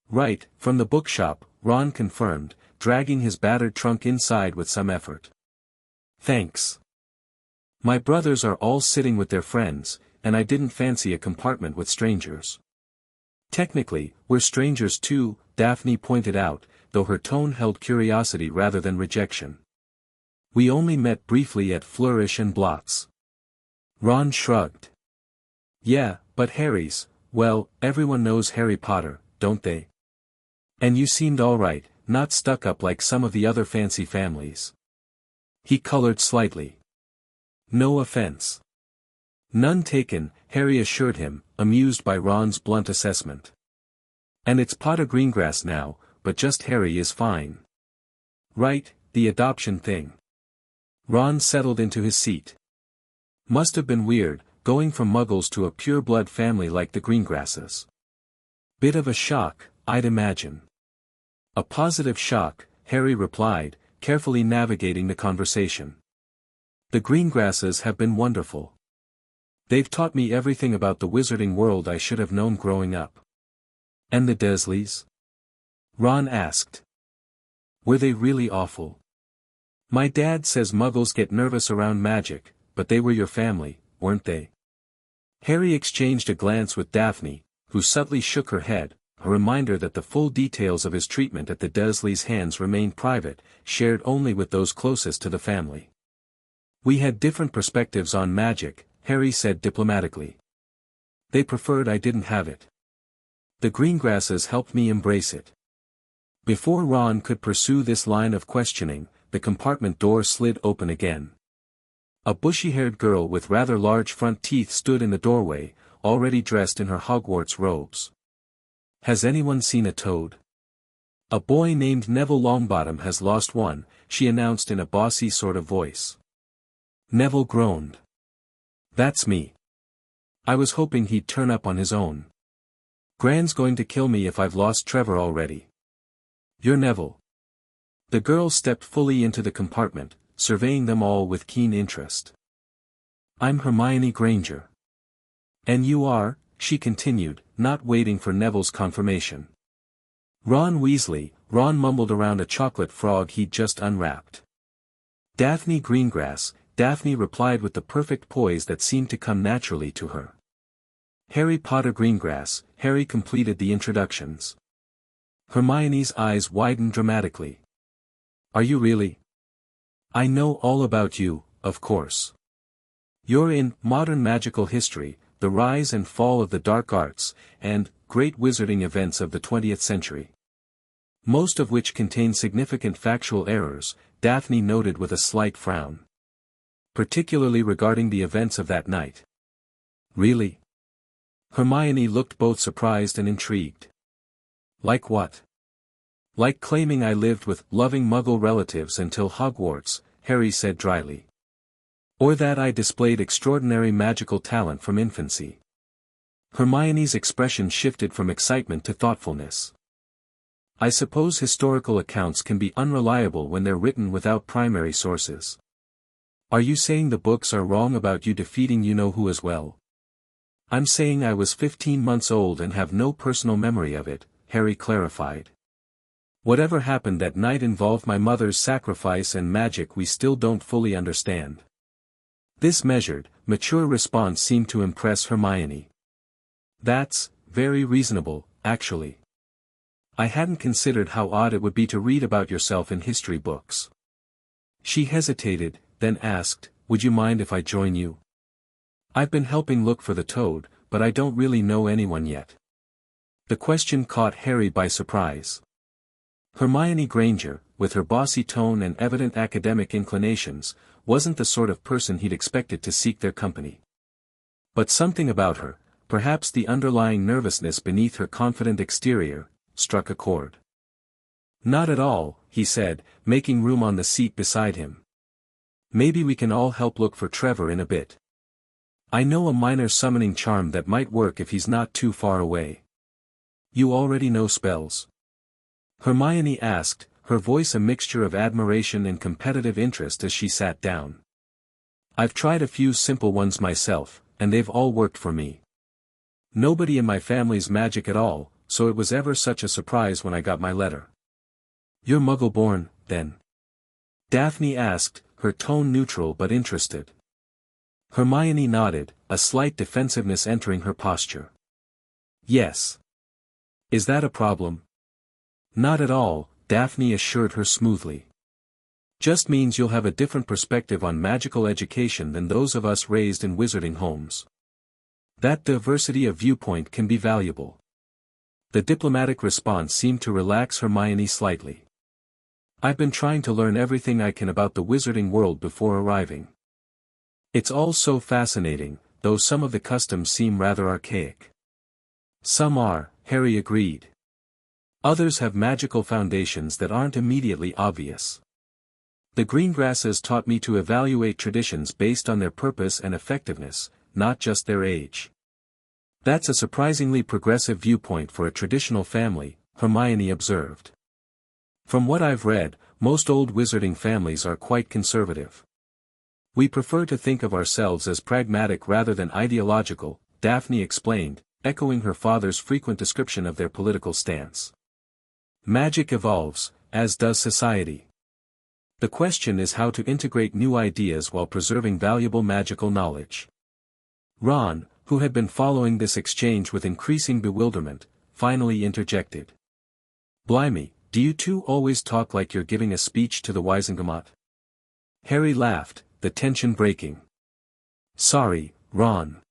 Right, from the bookshop, Ron confirmed, dragging his battered trunk inside with some effort. Thanks. My brothers are all sitting with their friends, and I didn't fancy a compartment with strangers. Technically, we're strangers too, Daphne pointed out, though her tone held curiosity rather than rejection. We only met briefly at Flourish and Blots. Ron shrugged. Yeah, but Harry's, well, everyone knows Harry Potter, don't they? And you seemed all right, not stuck up like some of the other fancy families. He colored slightly. No offense. None taken, Harry assured him, amused by Ron's blunt assessment. And it's Potter Greengrass now, but just Harry is fine. Right, the adoption thing. Ron settled into his seat. Must have been weird, going from Muggles to a pure-blood family like the Greengrasses. Bit of a shock, I'd imagine. A positive shock, Harry replied, carefully navigating the conversation. The Greengrasses have been wonderful. They've taught me everything about the wizarding world I should have known growing up. And the Dursleys? Ron asked. Were they really awful? My dad says Muggles get nervous around magic, but they were your family, weren't they? Harry exchanged a glance with Daphne, who subtly shook her head, a reminder that the full details of his treatment at the Dursleys' hands remained private, shared only with those closest to the family. We had different perspectives on magic, Harry said diplomatically. They preferred I didn't have it. The Greengrasses helped me embrace it. Before Ron could pursue this line of questioning, the compartment door slid open again. A bushy-haired girl with rather large front teeth stood in the doorway, already dressed in her Hogwarts robes. Has anyone seen a toad? A boy named Neville Longbottom has lost one, she announced in a bossy sort of voice. Neville groaned. That's me. I was hoping he'd turn up on his own. Gran's going to kill me if I've lost Trevor already. You're Neville. The girl stepped fully into the compartment, surveying them all with keen interest. I'm Hermione Granger. And you are, she continued, not waiting for Neville's confirmation. Ron Weasley. Ron mumbled around a chocolate frog he'd just unwrapped. Daphne Greengrass. Daphne replied with the perfect poise that seemed to come naturally to her. Harry Potter Greengrass. Harry completed the introductions. Hermione's eyes widened dramatically. Are you really? I know all about you, of course. You're in Modern Magical History, The Rise and Fall of the Dark Arts, and Great Wizarding Events of the 20th Century. Most of which contain significant factual errors, Daphne noted with a slight frown. Particularly regarding the events of that night. Really? Hermione looked both surprised and intrigued. Like what? Like claiming I lived with loving Muggle relatives until Hogwarts, Harry said dryly. Or that I displayed extraordinary magical talent from infancy. Hermione's expression shifted from excitement to thoughtfulness. I suppose historical accounts can be unreliable when they're written without primary sources. Are you saying the books are wrong about you defeating you-know-who as well? I'm saying I was 15 months old and have no personal memory of it, Harry clarified. Whatever happened that night involved my mother's sacrifice and magic we still don't fully understand. This measured, mature response seemed to impress Hermione. That's very reasonable, actually. I hadn't considered how odd it would be to read about yourself in history books. She hesitated, then asked, would you mind if I join you? I've been helping look for the toad, but I don't really know anyone yet. The question caught Harry by surprise. Hermione Granger, with her bossy tone and evident academic inclinations, wasn't the sort of person he'd expected to seek their company. But something about her, perhaps the underlying nervousness beneath her confident exterior, struck a chord. Not at all, he said, making room on the seat beside him. Maybe we can all help look for Trevor in a bit. I know a minor summoning charm that might work if he's not too far away. You already know spells? Hermione asked, her voice a mixture of admiration and competitive interest as she sat down. I've tried a few simple ones myself, and they've all worked for me. Nobody in my family's magic at all, so it was ever such a surprise when I got my letter. You're Muggle-born, then? Daphne asked, her tone neutral but interested. Hermione nodded, a slight defensiveness entering her posture. Yes. Is that a problem? Not at all, Daphne assured her smoothly. Just means you'll have a different perspective on magical education than those of us raised in wizarding homes. That diversity of viewpoint can be valuable. The diplomatic response seemed to relax Hermione slightly. I've been trying to learn everything I can about the wizarding world before arriving. It's all so fascinating, though some of the customs seem rather archaic. Some are, Harry agreed. Others have magical foundations that aren't immediately obvious. The Greengrasses taught me to evaluate traditions based on their purpose and effectiveness, not just their age. That's a surprisingly progressive viewpoint for a traditional family, Hermione observed. From what I've read, most old wizarding families are quite conservative. We prefer to think of ourselves as pragmatic rather than ideological, Daphne explained, echoing her father's frequent description of their political stance. Magic evolves, as does society. The question is how to integrate new ideas while preserving valuable magical knowledge. Ron, who had been following this exchange with increasing bewilderment, finally interjected. Blimey, do you two always talk like you're giving a speech to the Wisengamot? Harry laughed, the tension breaking. Sorry, Ron.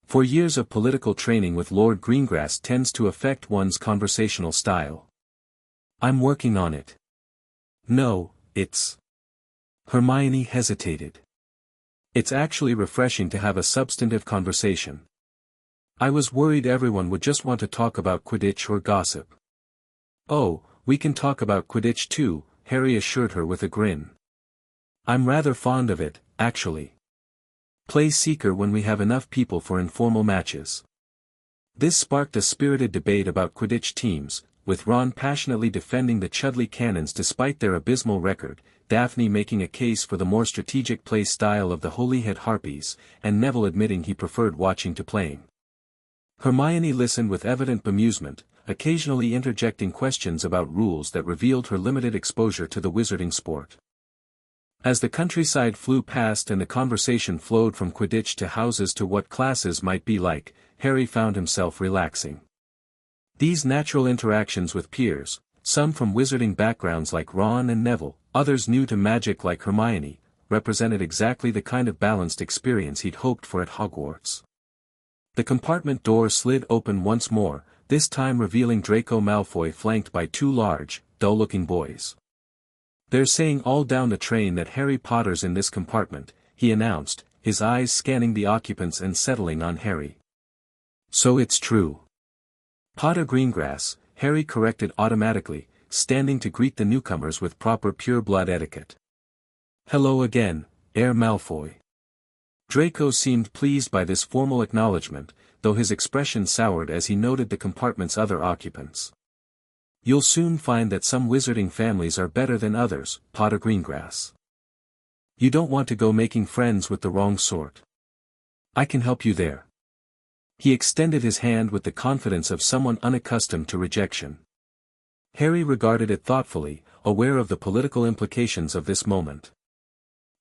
For years of political training with Lord Greengrass tends to affect one's conversational style. I'm working on it. No, it's... Hermione hesitated. It's actually refreshing to have a substantive conversation. I was worried everyone would just want to talk about Quidditch or gossip. Oh, we can talk about Quidditch too, Harry assured her with a grin. I'm rather fond of it, actually. Play Seeker when we have enough people for informal matches. This sparked a spirited debate about Quidditch teams, with Ron passionately defending the Chudley Cannons despite their abysmal record, Daphne making a case for the more strategic play style of the Holyhead Harpies, and Neville admitting he preferred watching to playing. Hermione listened with evident bemusement, occasionally interjecting questions about rules that revealed her limited exposure to the wizarding sport. As the countryside flew past and the conversation flowed from Quidditch to houses to what classes might be like, Harry found himself relaxing. These natural interactions with peers, some from wizarding backgrounds like Ron and Neville, others new to magic like Hermione, represented exactly the kind of balanced experience he'd hoped for at Hogwarts. The compartment door slid open once more, this time revealing Draco Malfoy flanked by two large, dull-looking boys. "They're saying all down the train that Harry Potter's in this compartment," he announced, his eyes scanning the occupants and settling on Harry. "So it's true." "Potter Greengrass," Harry corrected automatically, standing to greet the newcomers with proper pure-blood etiquette. "Hello again, Heir Malfoy." Draco seemed pleased by this formal acknowledgement, though his expression soured as he noted the compartment's other occupants. "You'll soon find that some wizarding families are better than others, Potter Greengrass. You don't want to go making friends with the wrong sort. I can help you there." He extended his hand with the confidence of someone unaccustomed to rejection. Harry regarded it thoughtfully, aware of the political implications of this moment.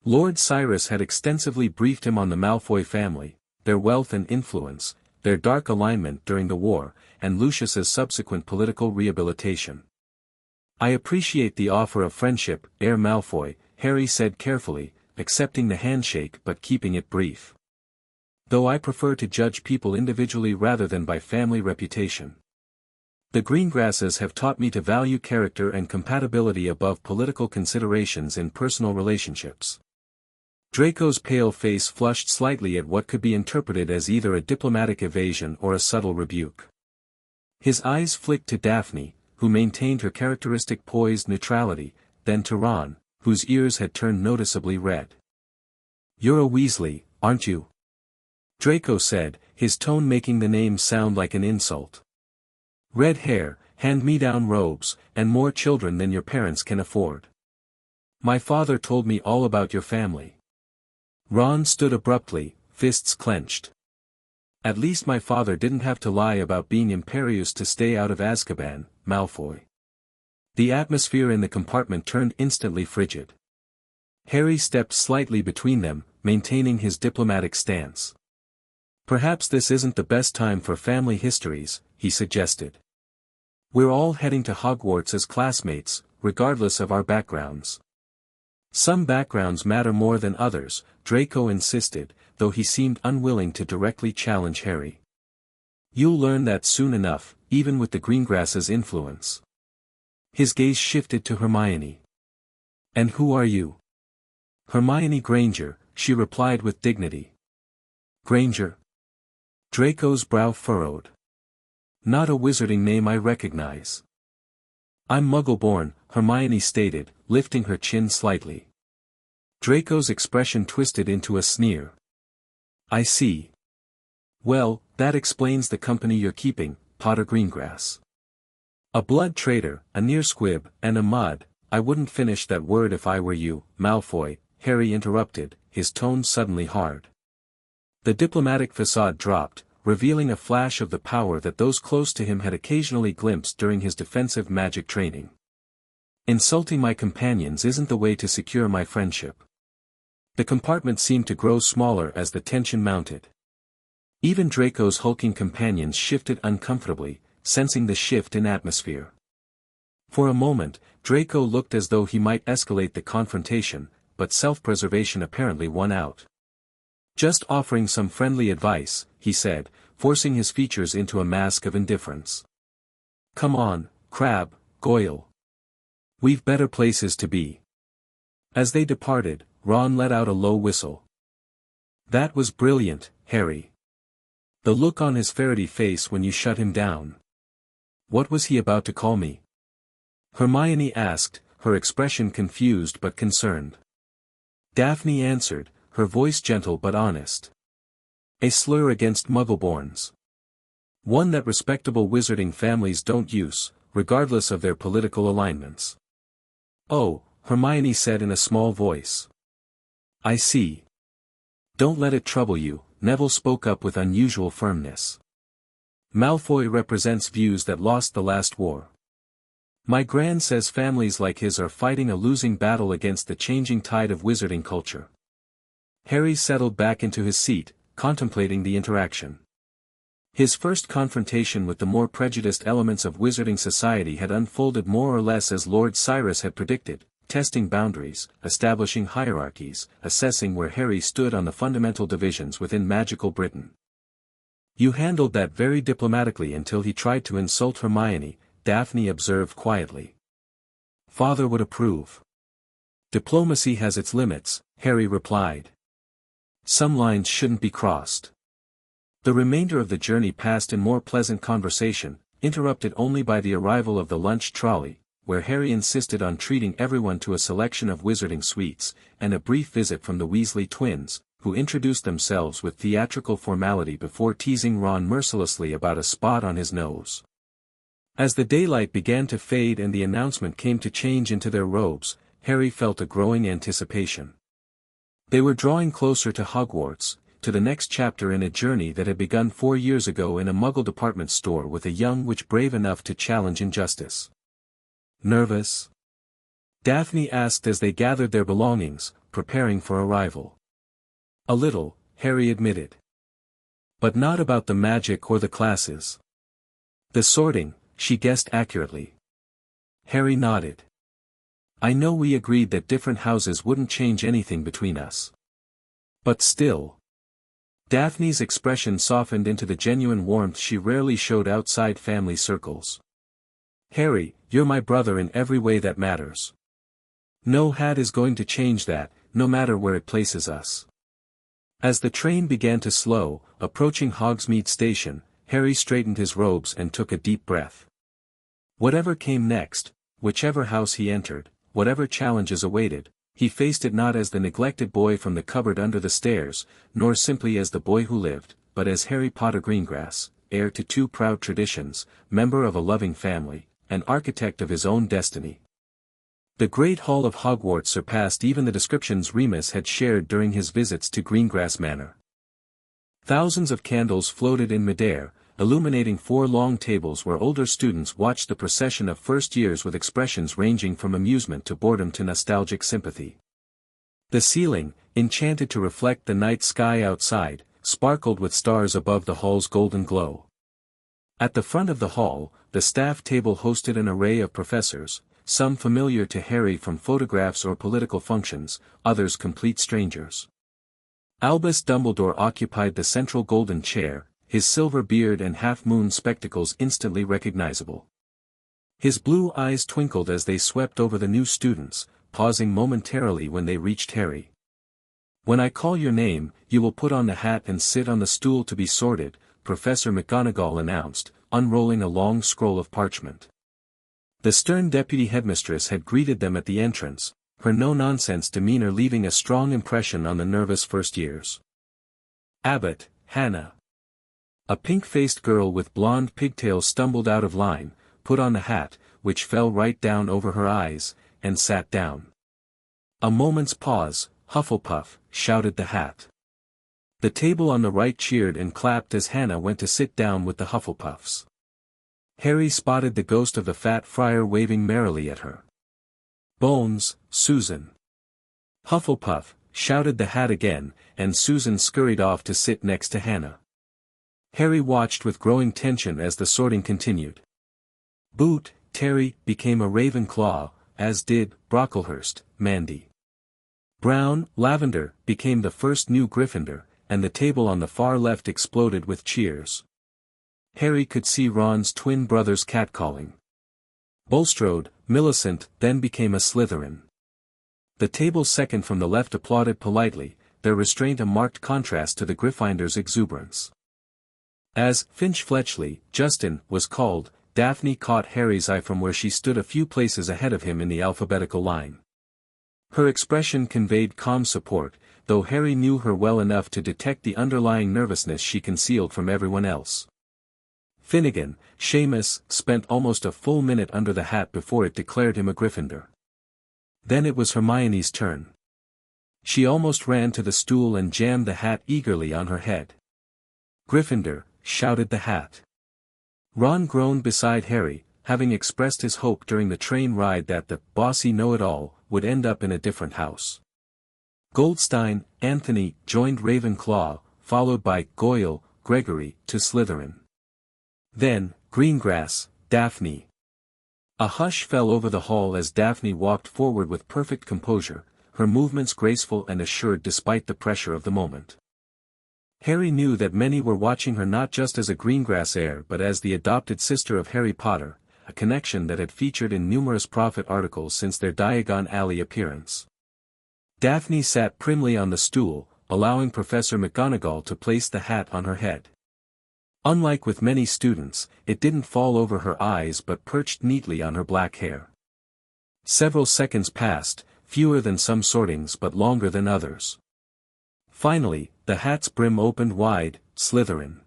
Lord Cyrus had extensively briefed him on the Malfoy family, their wealth and influence, their dark alignment during the war, and Lucius's subsequent political rehabilitation. "I appreciate the offer of friendship, Heir Malfoy," Harry said carefully, accepting the handshake but keeping it brief. "Though I prefer to judge people individually rather than by family reputation. The Greengrasses have taught me to value character and compatibility above political considerations in personal relationships." Draco's pale face flushed slightly at what could be interpreted as either a diplomatic evasion or a subtle rebuke. His eyes flicked to Daphne, who maintained her characteristic poised neutrality, then to Ron, whose ears had turned noticeably red. "You're a Weasley, aren't you?" Draco said, his tone making the name sound like an insult. "Red hair, hand-me-down robes, and more children than your parents can afford. My father told me all about your family." Ron stood abruptly, fists clenched. "At least my father didn't have to lie about being imperious to stay out of Azkaban, Malfoy." The atmosphere in the compartment turned instantly frigid. Harry stepped slightly between them, maintaining his diplomatic stance. "Perhaps this isn't the best time for family histories," he suggested. "We're all heading to Hogwarts as classmates, regardless of our backgrounds." "Some backgrounds matter more than others," Draco insisted, though he seemed unwilling to directly challenge Harry. "You'll learn that soon enough, even with the Greengrass's influence." His gaze shifted to Hermione. "And who are you?" "Hermione Granger," she replied with dignity. "Granger?" Draco's brow furrowed. "Not a wizarding name I recognize." "I'm Muggle-born," Hermione stated, lifting her chin slightly. Draco's expression twisted into a sneer. "I see. Well, that explains the company you're keeping, Potter Greengrass. A blood traitor, a near squib, and a mud. I wouldn't finish that word if I were you, Malfoy," Harry interrupted, his tone suddenly hard. The diplomatic facade dropped, revealing a flash of the power that those close to him had occasionally glimpsed during his defensive magic training. "Insulting my companions isn't the way to secure my friendship." The compartment seemed to grow smaller as the tension mounted. Even Draco's hulking companions shifted uncomfortably, sensing the shift in atmosphere. For a moment, Draco looked as though he might escalate the confrontation, but self-preservation apparently won out. "Just offering some friendly advice," he said, forcing his features into a mask of indifference. "Come on, Crabbe, Goyle. We've better places to be." As they departed, Ron let out a low whistle. That was brilliant, Harry. The look on his ferrety face when you shut him down. What was he about to call me? Hermione asked, her expression confused but concerned. Daphne answered, her voice gentle but honest. A slur against Muggleborns. One that respectable wizarding families don't use, regardless of their political alignments. Oh, Hermione said in a small voice. I see. Don't let it trouble you, Neville spoke up with unusual firmness. Malfoy represents views that lost the last war. My gran says families like his are fighting a losing battle against the changing tide of wizarding culture. Harry settled back into his seat, contemplating the interaction. His first confrontation with the more prejudiced elements of wizarding society had unfolded more or less as Lord Cyrus had predicted, testing boundaries, establishing hierarchies, assessing where Harry stood on the fundamental divisions within magical Britain. You handled that very diplomatically until he tried to insult Hermione, Daphne observed quietly. Father would approve. Diplomacy has its limits, Harry replied. Some lines shouldn't be crossed. The remainder of the journey passed in more pleasant conversation, interrupted only by the arrival of the lunch trolley, where Harry insisted on treating everyone to a selection of wizarding sweets, and a brief visit from the Weasley twins, who introduced themselves with theatrical formality before teasing Ron mercilessly about a spot on his nose. As the daylight began to fade and the announcement came to change into their robes, Harry felt a growing anticipation. They were drawing closer to Hogwarts, to the next chapter in a journey that had begun 4 years ago in a Muggle department store with a young witch brave enough to challenge injustice. Nervous? Daphne asked as they gathered their belongings, preparing for arrival. A little, Harry admitted. But not about the magic or the classes. The sorting, she guessed accurately. Harry nodded. I know we agreed that different houses wouldn't change anything between us. But still. Daphne's expression softened into the genuine warmth she rarely showed outside family circles. Harry, you're my brother in every way that matters. No hat is going to change that, no matter where it places us. As the train began to slow, approaching Hogsmeade Station, Harry straightened his robes and took a deep breath. Whatever came next, whichever house he entered, whatever challenges awaited, he faced it not as the neglected boy from the cupboard under the stairs, nor simply as the boy who lived, but as Harry Potter Greengrass, heir to 2 proud traditions, member of a loving family, and architect of his own destiny. The Great Hall of Hogwarts surpassed even the descriptions Remus had shared during his visits to Greengrass Manor. Thousands of candles floated in midair, illuminating 4 long tables where older students watched the procession of first years with expressions ranging from amusement to boredom to nostalgic sympathy. The ceiling, enchanted to reflect the night sky outside, sparkled with stars above the hall's golden glow. At the front of the hall, the staff table hosted an array of professors, some familiar to Harry from photographs or political functions, others complete strangers. Albus Dumbledore occupied the central golden chair, his silver beard and half-moon spectacles instantly recognizable. His blue eyes twinkled as they swept over the new students, pausing momentarily when they reached Harry. When I call your name, you will put on the hat and sit on the stool to be sorted, Professor McGonagall announced, unrolling a long scroll of parchment. The stern deputy headmistress had greeted them at the entrance, her no-nonsense demeanor leaving a strong impression on the nervous first years. Abbott, Hannah. A pink-faced girl with blonde pigtails stumbled out of line, put on the hat, which fell right down over her eyes, and sat down. A moment's pause, Hufflepuff, shouted the hat. The table on the right cheered and clapped as Hannah went to sit down with the Hufflepuffs. Harry spotted the ghost of the fat friar waving merrily at her. Bones, Susan. Hufflepuff, shouted the hat again, and Susan scurried off to sit next to Hannah. Harry watched with growing tension as the sorting continued. Boot, Terry, became a Ravenclaw, as did Brocklehurst, Mandy. Brown, Lavender, became the first new Gryffindor, and the table on the far left exploded with cheers. Harry could see Ron's twin brothers catcalling. Bulstrode, Millicent, then became a Slytherin. The table second from the left applauded politely, their restraint a marked contrast to the Gryffindor's exuberance. As Finch Fletchley, Justin, was called, Daphne caught Harry's eye from where she stood a few places ahead of him in the alphabetical line. Her expression conveyed calm support, though Harry knew her well enough to detect the underlying nervousness she concealed from everyone else. Finnegan, Seamus, spent almost a full minute under the hat before it declared him a Gryffindor. Then it was Hermione's turn. She almost ran to the stool and jammed the hat eagerly on her head. "Gryffindor," shouted the hat. Ron groaned beside Harry, having expressed his hope during the train ride that the bossy know-it-all would end up in a different house. Goldstein, Anthony, joined Ravenclaw, followed by Goyle, Gregory, to Slytherin. Then, Greengrass, Daphne. A hush fell over the hall as Daphne walked forward with perfect composure, her movements graceful and assured despite the pressure of the moment. Harry knew that many were watching her not just as a Greengrass heir but as the adopted sister of Harry Potter, a connection that had featured in numerous Prophet articles since their Diagon Alley appearance. Daphne sat primly on the stool, allowing Professor McGonagall to place the hat on her head. Unlike with many students, it didn't fall over her eyes but perched neatly on her black hair. Several seconds passed, fewer than some sortings but longer than others. Finally, the hat's brim opened wide, Slytherin.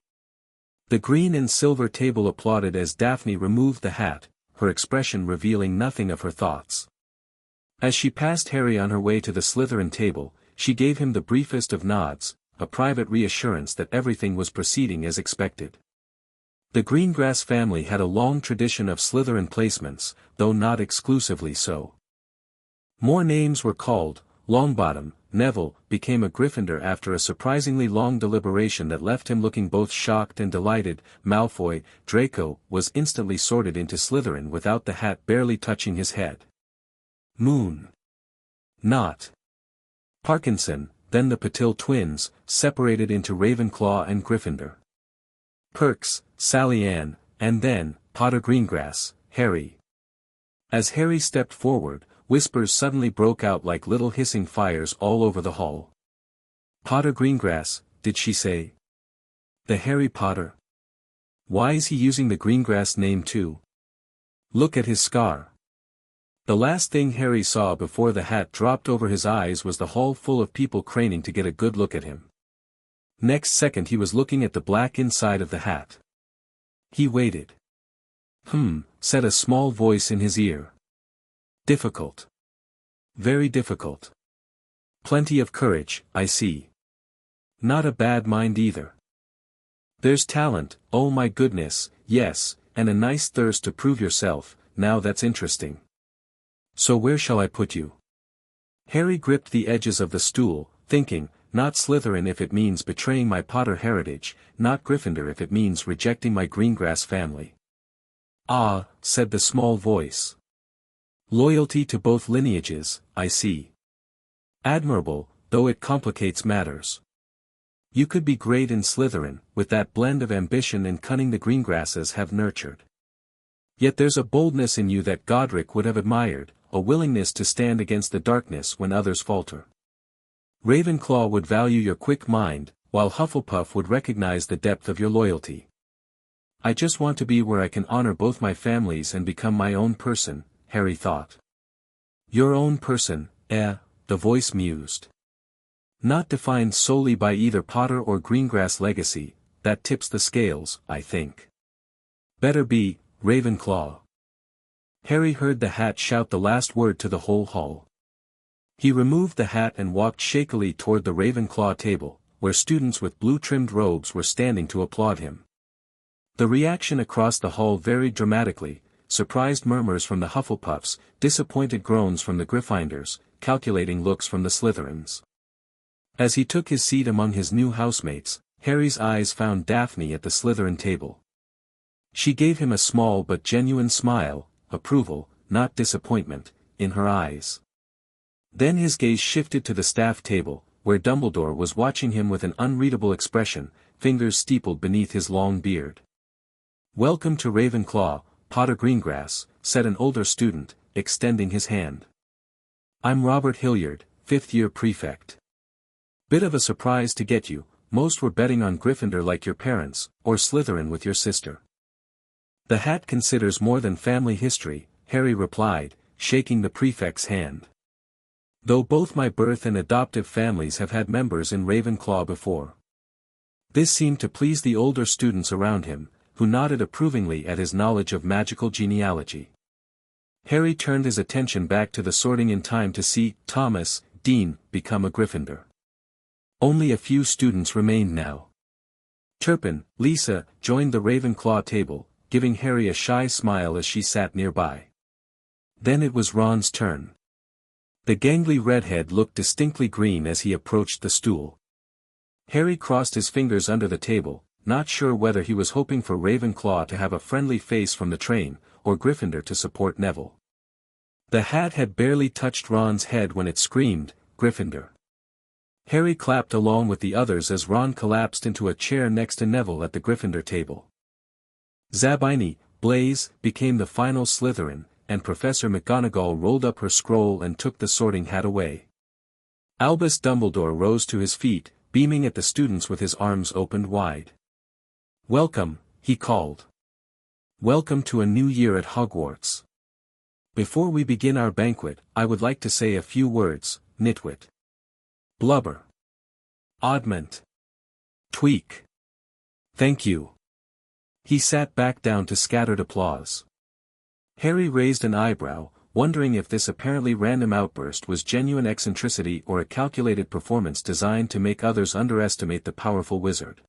The green and silver table applauded as Daphne removed the hat, her expression revealing nothing of her thoughts. As she passed Harry on her way to the Slytherin table, she gave him the briefest of nods, a private reassurance that everything was proceeding as expected. The Greengrass family had a long tradition of Slytherin placements, though not exclusively so. More names were called. Longbottom, Neville, became a Gryffindor after a surprisingly long deliberation that left him looking both shocked and delighted. Malfoy, Draco, was instantly sorted into Slytherin without the hat barely touching his head. Moon. Not. Parkinson, then the Patil twins, separated into Ravenclaw and Gryffindor. Perks, Sally Ann, and then, Potter Greengrass, Harry. As Harry stepped forward, whispers suddenly broke out like little hissing fires all over the hall. Potter Greengrass, did she say? The Harry Potter? Why is he using the Greengrass name too? Look at his scar. The last thing Harry saw before the hat dropped over his eyes was the hall full of people craning to get a good look at him. Next second he was looking at the black inside of the hat. He waited. Said a small voice in his ear. Difficult. Very difficult. Plenty of courage, I see. Not a bad mind either. There's talent, oh my goodness, yes, and a nice thirst to prove yourself, now that's interesting. So where shall I put you? Harry gripped the edges of the stool, thinking, not Slytherin if it means betraying my Potter heritage, not Gryffindor if it means rejecting my Greengrass family. Ah, said the small voice. Loyalty to both lineages, I see. Admirable, though it complicates matters. You could be great in Slytherin, with that blend of ambition and cunning the Greengrasses have nurtured. Yet there's a boldness in you that Godric would have admired, a willingness to stand against the darkness when others falter. Ravenclaw would value your quick mind, while Hufflepuff would recognize the depth of your loyalty. I just want to be where I can honor both my families and become my own person, Harry thought. Your own person, the voice mused. Not defined solely by either Potter or Greengrass legacy, that tips the scales, I think. Better be, Ravenclaw. Harry heard the hat shout the last word to the whole hall. He removed the hat and walked shakily toward the Ravenclaw table, where students with blue-trimmed robes were standing to applaud him. The reaction across the hall varied dramatically, surprised murmurs from the Hufflepuffs, disappointed groans from the Gryffindors, calculating looks from the Slytherins. As he took his seat among his new housemates, Harry's eyes found Daphne at the Slytherin table. She gave him a small but genuine smile, approval, not disappointment, in her eyes. Then his gaze shifted to the staff table, where Dumbledore was watching him with an unreadable expression, fingers steepled beneath his long beard. Welcome to Ravenclaw, Potter Greengrass, said an older student, extending his hand. I'm Robert Hilliard, fifth-year prefect. Bit of a surprise to get you, most were betting on Gryffindor like your parents, or Slytherin with your sister. The hat considers more than family history, Harry replied, shaking the prefect's hand. Though both my birth and adoptive families have had members in Ravenclaw before. This seemed to please the older students around him, who nodded approvingly at his knowledge of magical genealogy. Harry turned his attention back to the sorting in time to see Thomas, Dean, become a Gryffindor. Only a few students remained now. Turpin, Lisa, joined the Ravenclaw table, giving Harry a shy smile as she sat nearby. Then it was Ron's turn. The gangly redhead looked distinctly green as he approached the stool. Harry crossed his fingers under the table, not sure whether he was hoping for Ravenclaw to have a friendly face from the train, or Gryffindor to support Neville. The hat had barely touched Ron's head when it screamed, Gryffindor. Harry clapped along with the others as Ron collapsed into a chair next to Neville at the Gryffindor table. Zabini, Blaze, became the final Slytherin, and Professor McGonagall rolled up her scroll and took the sorting hat away. Albus Dumbledore rose to his feet, beaming at the students with his arms opened wide. Welcome, he called. Welcome to a new year at Hogwarts. Before we begin our banquet, I would like to say a few words, nitwit. Blubber. Oddment. Tweak. Thank you. He sat back down to scattered applause. Harry raised an eyebrow, wondering if this apparently random outburst was genuine eccentricity or a calculated performance designed to make others underestimate the powerful wizard.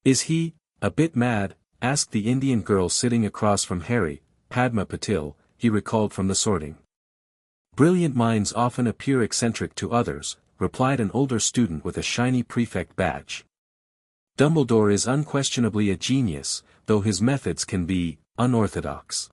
Is he, a bit mad? Asked the Indian girl sitting across from Harry, Padma Patil, he recalled from the sorting. Brilliant minds often appear eccentric to others, replied an older student with a shiny prefect badge. Dumbledore is unquestionably a genius, though his methods can be unorthodox.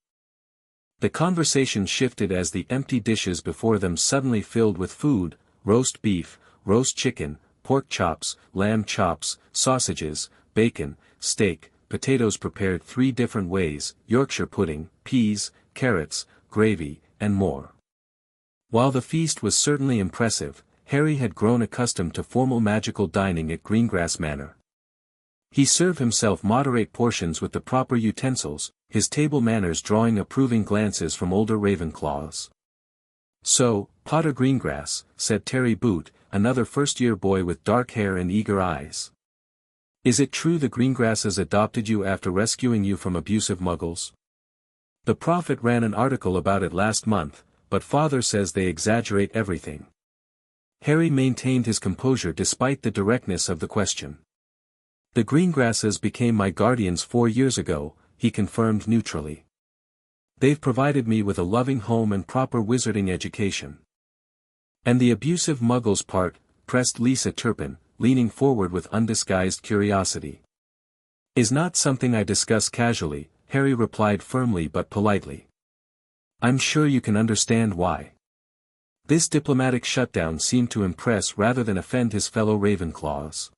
The conversation shifted as the empty dishes before them suddenly filled with food, roast beef, roast chicken, pork chops, lamb chops, sausages, bacon, steak, potatoes prepared 3 different ways, Yorkshire pudding, peas, carrots, gravy, and more. While the feast was certainly impressive, Harry had grown accustomed to formal magical dining at Greengrass Manor. He served himself moderate portions with the proper utensils, his table manners drawing approving glances from older Ravenclaws. So, Potter Greengrass, said Terry Boot, another first-year boy with dark hair and eager eyes. Is it true the Greengrasses adopted you after rescuing you from abusive muggles? The Prophet ran an article about it last month, but Father says they exaggerate everything. Harry maintained his composure despite the directness of the question. The Greengrasses became my guardians 4 years ago, he confirmed neutrally. They've provided me with a loving home and proper wizarding education. And the abusive muggles part, pressed Lisa Turpin, leaning forward with undisguised curiosity. Is not something I discuss casually, Harry replied firmly but politely. I'm sure you can understand why. This diplomatic shutdown seemed to impress rather than offend his fellow Ravenclaws.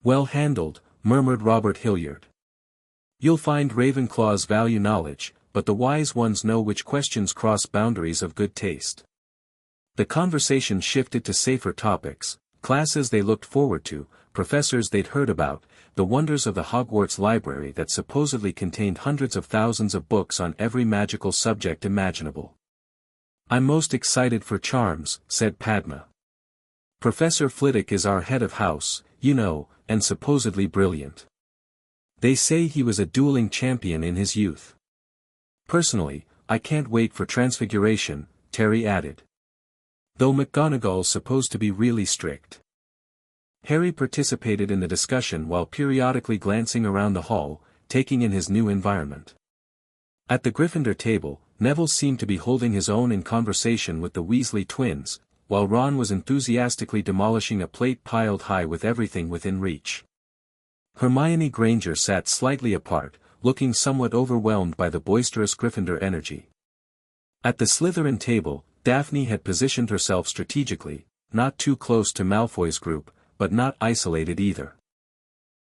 Well handled, murmured Robert Hilliard. You'll find Ravenclaws value knowledge, but the wise ones know which questions cross boundaries of good taste. The conversation shifted to safer topics, classes they looked forward to, professors they'd heard about, the wonders of the Hogwarts library that supposedly contained hundreds of thousands of books on every magical subject imaginable. I'm most excited for charms, said Padma. Professor Flitwick is our head of house, you know, and supposedly brilliant. They say he was a dueling champion in his youth. Personally, I can't wait for Transfiguration, Terry added. Though McGonagall's supposed to be really strict. Harry participated in the discussion while periodically glancing around the hall, taking in his new environment. At the Gryffindor table, Neville seemed to be holding his own in conversation with the Weasley twins, while Ron was enthusiastically demolishing a plate piled high with everything within reach. Hermione Granger sat slightly apart, looking somewhat overwhelmed by the boisterous Gryffindor energy. At the Slytherin table, Daphne had positioned herself strategically, not too close to Malfoy's group, but not isolated either.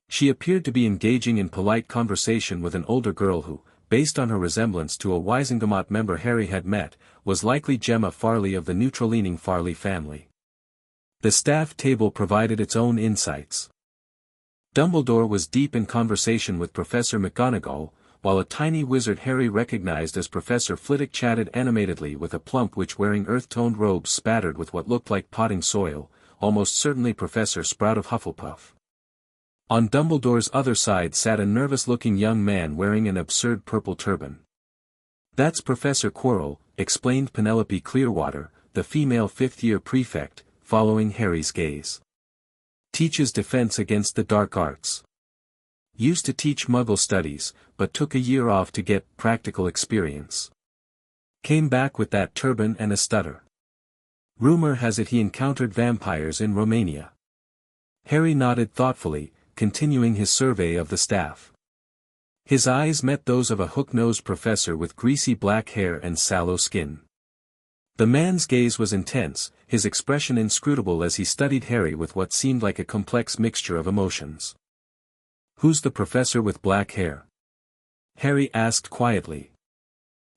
She appeared to be engaging in polite conversation with an older girl who, based on her resemblance to a Wisengamot member Harry had met, was likely Gemma Farley of the neutral-leaning Farley family. The staff table provided its own insights. Dumbledore was deep in conversation with Professor McGonagall, while a tiny wizard Harry recognized as Professor Flitwick chatted animatedly with a plump witch wearing earth-toned robes spattered with what looked like potting soil, almost certainly Professor Sprout of Hufflepuff. On Dumbledore's other side sat a nervous-looking young man wearing an absurd purple turban. "That's Professor Quirrell," explained Penelope Clearwater, the female fifth-year prefect, following Harry's gaze. "Teaches defense against the dark arts. Used to teach Muggle studies, but took a year off to get practical experience. Came back with that turban and a stutter. Rumor has it he encountered vampires in Romania." Harry nodded thoughtfully, continuing his survey of the staff. His eyes met those of a hook-nosed professor with greasy black hair and sallow skin. The man's gaze was intense, his expression inscrutable as he studied Harry with what seemed like a complex mixture of emotions. "Who's the professor with black hair?" Harry asked quietly.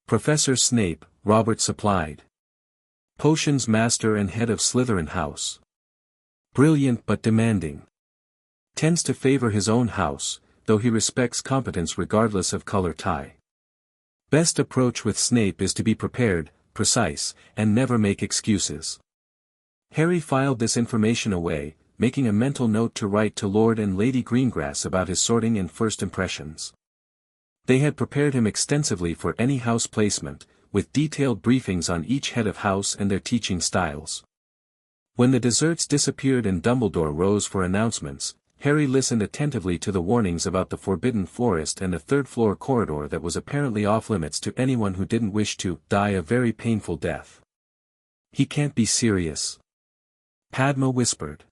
"Professor Snape," Robert supplied. "Potions master and head of Slytherin house. Brilliant but demanding. Tends to favor his own house, though he respects competence regardless of color tie. Best approach with Snape is to be prepared, precise, and never make excuses." Harry filed this information away, making a mental note to write to Lord and Lady Greengrass about his sorting and first impressions. They had prepared him extensively for any house placement, with detailed briefings on each head of house and their teaching styles. When the desserts disappeared and Dumbledore rose for announcements, Harry listened attentively to the warnings about the forbidden forest and a third-floor corridor that was apparently off-limits to anyone who didn't wish to die a very painful death. "He can't be serious," Padma whispered.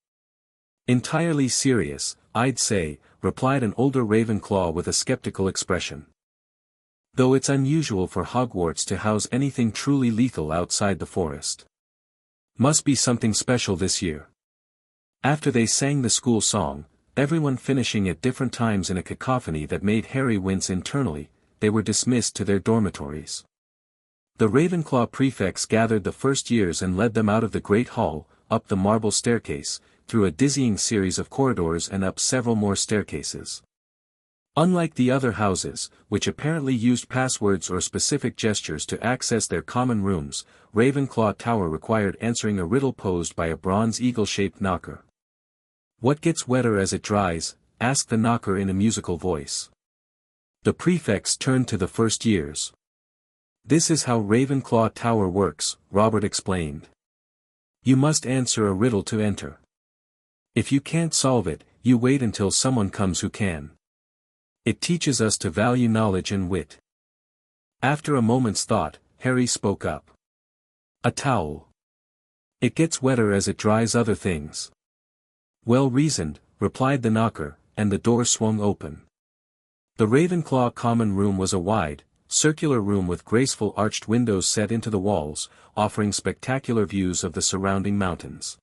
"Entirely serious, I'd say," replied an older Ravenclaw with a skeptical expression. "Though it's unusual for Hogwarts to house anything truly lethal outside the forest. Must be something special this year." After they sang the school song, everyone finishing at different times in a cacophony that made Harry wince internally, they were dismissed to their dormitories. The Ravenclaw prefects gathered the first years and led them out of the Great Hall, up the marble staircase, through a dizzying series of corridors and up several more staircases. Unlike the other houses, which apparently used passwords or specific gestures to access their common rooms, Ravenclaw Tower required answering a riddle posed by a bronze eagle-shaped knocker. "What gets wetter as it dries?" asked the knocker in a musical voice. The prefects turned to the first years. "This is how Ravenclaw Tower works," Robert explained. "You must answer a riddle to enter. If you can't solve it, you wait until someone comes who can. It teaches us to value knowledge and wit." After a moment's thought, Harry spoke up. "A towel. It gets wetter as it dries other things." "Well reasoned," replied the knocker, and the door swung open. The Ravenclaw common room was a wide, circular room with graceful arched windows set into the walls, offering spectacular views of the surrounding mountains.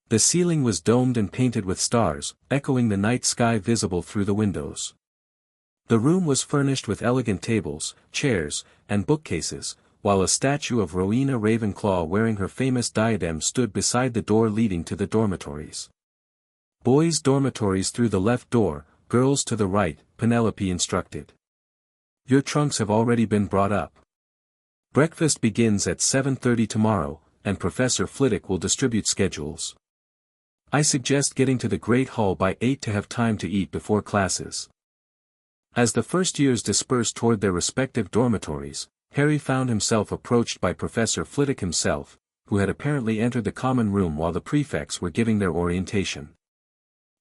The ceiling was domed and painted with stars, echoing the night sky visible through the windows. The room was furnished with elegant tables, chairs, and bookcases, while a statue of Rowena Ravenclaw wearing her famous diadem stood beside the door leading to the dormitories. "Boys' dormitories through the left door, girls to the right," Penelope instructed. "Your trunks have already been brought up. Breakfast begins at 7:30 tomorrow, and Professor Flitwick will distribute schedules. I suggest getting to the Great Hall by 8 to have time to eat before classes." As the first years dispersed toward their respective dormitories, Harry found himself approached by Professor Flitwick himself, who had apparently entered the common room while the prefects were giving their orientation.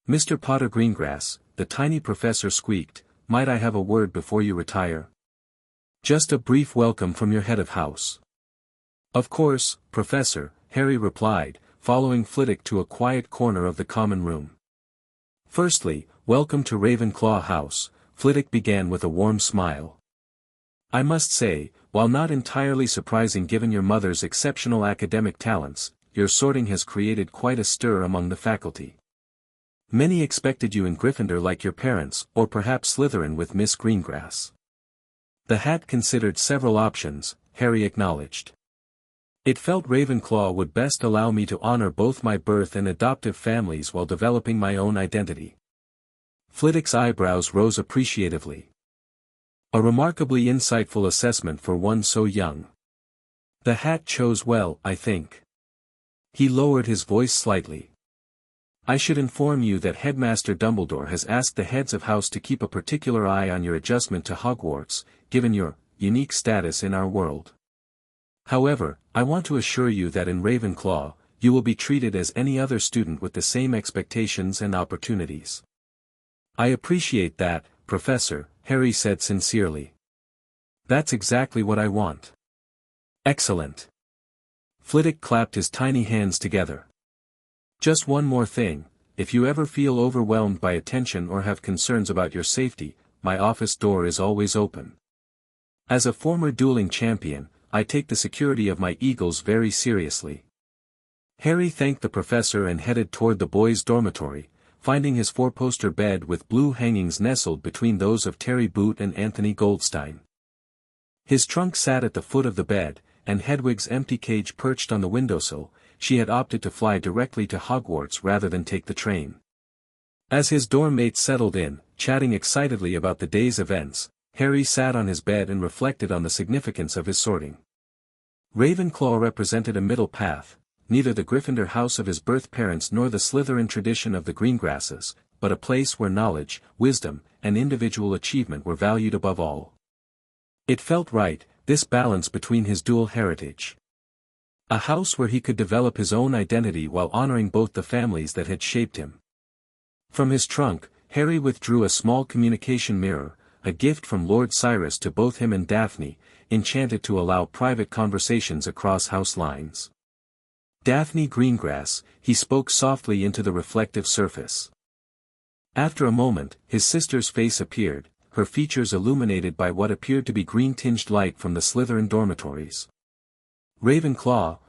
"Mr. Potter Greengrass," the tiny professor squeaked, "might I have a word before you retire? Just a brief welcome from your head of house." "Of course, Professor," Harry replied, following Flitwick to a quiet corner of the common room. "Firstly, welcome to Ravenclaw House," Flitwick began with a warm smile. "I must say, while not entirely surprising given your mother's exceptional academic talents, your sorting has created quite a stir among the faculty. Many expected you in Gryffindor like your parents, or perhaps Slytherin with Miss Greengrass." The hat considered several options, Harry acknowledged. It felt Ravenclaw would best allow me to honor both my birth and adoptive families while developing my own identity. Flitwick's eyebrows rose appreciatively. A remarkably insightful assessment for one so young. The hat chose well, I think. He lowered his voice slightly. I should inform you that Headmaster Dumbledore has asked the heads of house to keep a particular eye on your adjustment to Hogwarts, given your unique status in our world. However, I want to assure you that in Ravenclaw, you will be treated as any other student with the same expectations and opportunities. I appreciate that, Professor, Harry said sincerely. That's exactly what I want. Excellent. Flitwick clapped his tiny hands together. Just one more thing, if you ever feel overwhelmed by attention or have concerns about your safety, my office door is always open. As a former dueling champion, I take the security of my eagles very seriously. Harry thanked the professor and headed toward the boys' dormitory, finding his four-poster bed with blue hangings nestled between those of Terry Boot and Anthony Goldstein. His trunk sat at the foot of the bed, and Hedwig's empty cage perched on the windowsill. She had opted to fly directly to Hogwarts rather than take the train. As his dorm mates settled in, chatting excitedly about the day's events, Harry sat on his bed and reflected on the significance of his sorting. Ravenclaw represented a middle path, neither the Gryffindor house of his birth parents nor the Slytherin tradition of the Greengrasses, but a place where knowledge, wisdom, and individual achievement were valued above all. It felt right, this balance between his dual heritage. A house where he could develop his own identity while honoring both the families that had shaped him. From his trunk, Harry withdrew a small communication mirror, a gift from Lord Cyrus to both him and Daphne, enchanted to allow private conversations across house lines. Daphne Greengrass, he spoke softly into the reflective surface. After a moment, his sister's face appeared, her features illuminated by what appeared to be green-tinged light from the Slytherin dormitories. Ravenclaw,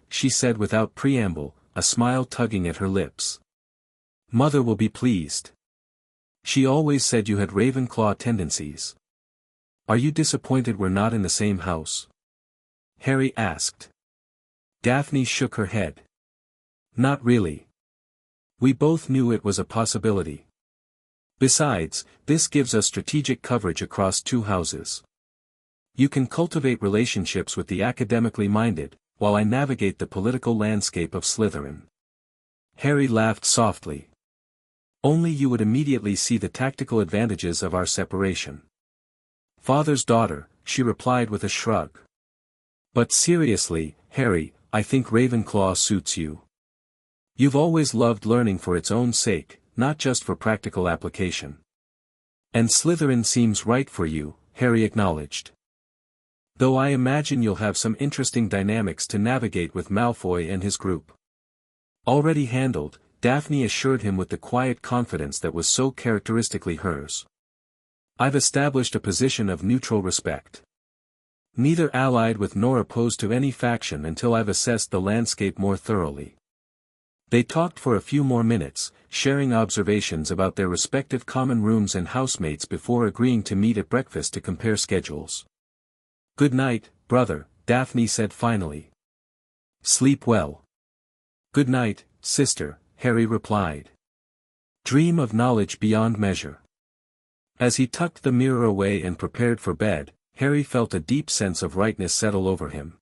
she said without preamble, a smile tugging at her lips. Mother will be pleased. She always said you had Ravenclaw tendencies. Are you disappointed we're not in the same house? Harry asked. Daphne shook her head. Not really. We both knew it was a possibility. Besides, this gives us strategic coverage across two houses. You can cultivate relationships with the academically minded, while I navigate the political landscape of Slytherin. Harry laughed softly. Only you would immediately see the tactical advantages of our separation. Father's daughter, she replied with a shrug. But seriously, Harry, I think Ravenclaw suits you. You've always loved learning for its own sake, not just for practical application. And Slytherin seems right for you, Harry acknowledged. Though I imagine you'll have some interesting dynamics to navigate with Malfoy and his group. Already handled, Daphne assured him with the quiet confidence that was so characteristically hers. I've established a position of neutral respect. Neither allied with nor opposed to any faction until I've assessed the landscape more thoroughly. They talked for a few more minutes, sharing observations about their respective common rooms and housemates before agreeing to meet at breakfast to compare schedules. Good night, brother, Daphne said finally. Sleep well. Good night, sister, Harry replied. Dream of knowledge beyond measure. As he tucked the mirror away and prepared for bed, Harry felt a deep sense of rightness settle over him.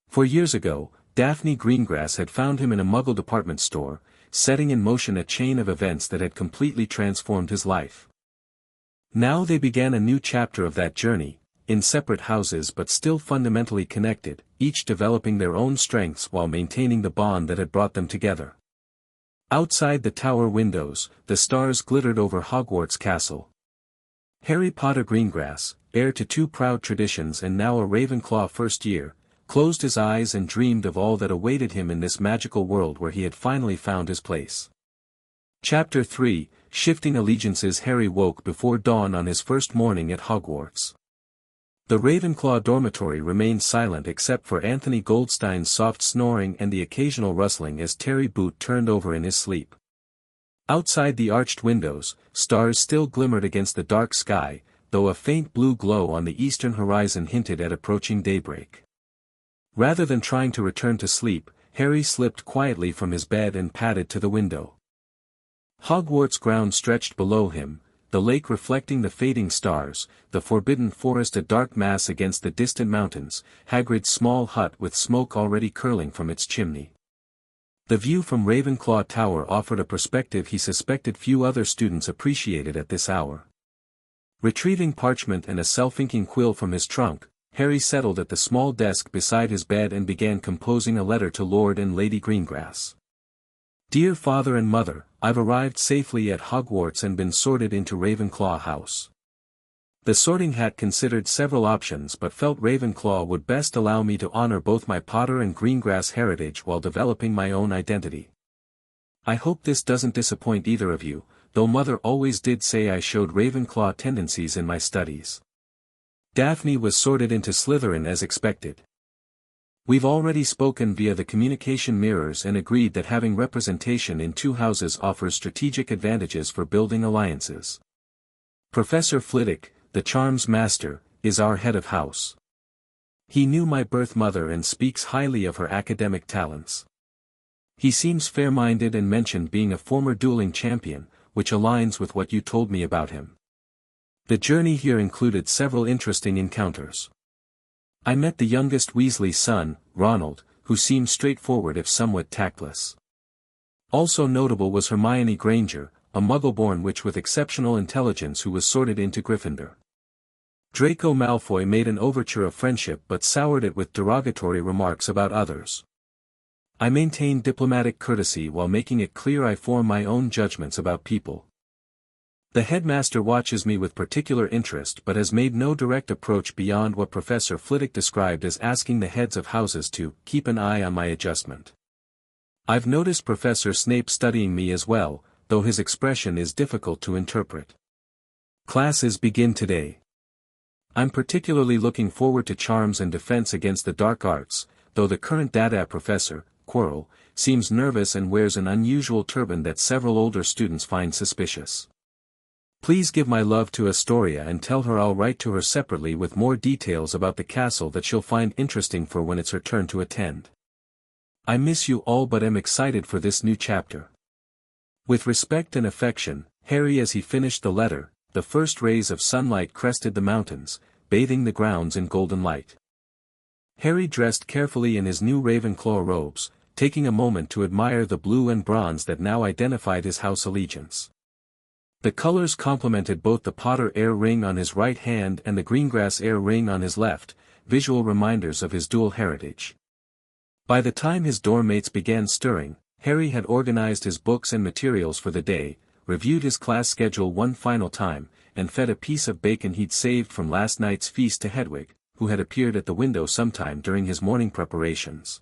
4 years ago, Daphne Greengrass had found him in a Muggle department store, setting in motion a chain of events that had completely transformed his life. Now they began a new chapter of that journey, in separate houses but still fundamentally connected, each developing their own strengths while maintaining the bond that had brought them together. Outside the tower windows, the stars glittered over Hogwarts Castle. Harry Potter Greengrass, heir to 2 proud traditions and now a Ravenclaw first year, closed his eyes and dreamed of all that awaited him in this magical world where he had finally found his place. Chapter 3, Shifting Allegiances. Harry woke before dawn on his first morning at Hogwarts. The Ravenclaw dormitory remained silent except for Anthony Goldstein's soft snoring and the occasional rustling as Terry Boot turned over in his sleep. Outside the arched windows, stars still glimmered against the dark sky, though a faint blue glow on the eastern horizon hinted at approaching daybreak. Rather than trying to return to sleep, Harry slipped quietly from his bed and padded to the window. Hogwarts grounds stretched below him, the lake reflecting the fading stars, the forbidden forest a dark mass against the distant mountains, Hagrid's small hut with smoke already curling from its chimney. The view from Ravenclaw Tower offered a perspective he suspected few other students appreciated at this hour. Retrieving parchment and a self-inking quill from his trunk, Harry settled at the small desk beside his bed and began composing a letter to Lord and Lady Greengrass. Dear Father and Mother, I've arrived safely at Hogwarts and been sorted into Ravenclaw House. The sorting hat considered several options but felt Ravenclaw would best allow me to honor both my Potter and Greengrass heritage while developing my own identity. I hope this doesn't disappoint either of you, though Mother always did say I showed Ravenclaw tendencies in my studies. Daphne was sorted into Slytherin as expected. We've already spoken via the communication mirrors and agreed that having representation in two houses offers strategic advantages for building alliances. Professor Flitwick, the charms master, is our head of house. He knew my birth mother and speaks highly of her academic talents. He seems fair-minded and mentioned being a former dueling champion, which aligns with what you told me about him. The journey here included several interesting encounters. I met the youngest Weasley's son, Ronald, who seemed straightforward if somewhat tactless. Also notable was Hermione Granger, a Muggle-born witch with exceptional intelligence who was sorted into Gryffindor. Draco Malfoy made an overture of friendship but soured it with derogatory remarks about others. I maintained diplomatic courtesy while making it clear I form my own judgments about people. The headmaster watches me with particular interest but has made no direct approach beyond what Professor Flitwick described as asking the heads of houses to keep an eye on my adjustment. I've noticed Professor Snape studying me as well, though his expression is difficult to interpret. Classes begin today. I'm particularly looking forward to charms and defense against the dark arts, though the current Dada professor, Quirrell, seems nervous and wears an unusual turban that several older students find suspicious. Please give my love to Astoria and tell her I'll write to her separately with more details about the castle that she'll find interesting for when it's her turn to attend. I miss you all but am excited for this new chapter. With respect and affection, Harry. As he finished the letter, the first rays of sunlight crested the mountains, bathing the grounds in golden light. Harry dressed carefully in his new Ravenclaw robes, taking a moment to admire the blue and bronze that now identified his house allegiance. The colors complemented both the Potter heir ring on his right hand and the Greengrass heir ring on his left, visual reminders of his dual heritage. By the time his dorm mates began stirring, Harry had organized his books and materials for the day, reviewed his class schedule one final time, and fed a piece of bacon he'd saved from last night's feast to Hedwig, who had appeared at the window sometime during his morning preparations.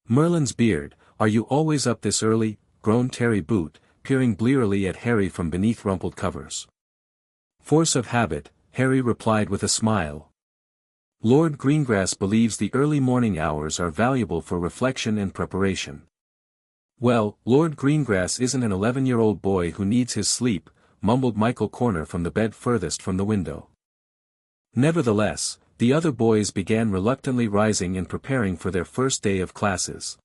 Merlin's beard, are you always up this early? Groaned Terry Boot, peering blearily at Harry from beneath rumpled covers. Force of habit, Harry replied with a smile. Lord Greengrass believes the early morning hours are valuable for reflection and preparation. Well, Lord Greengrass isn't an 11-year-old boy who needs his sleep, mumbled Michael Corner from the bed furthest from the window. Nevertheless, the other boys began reluctantly rising and preparing for their first day of classes.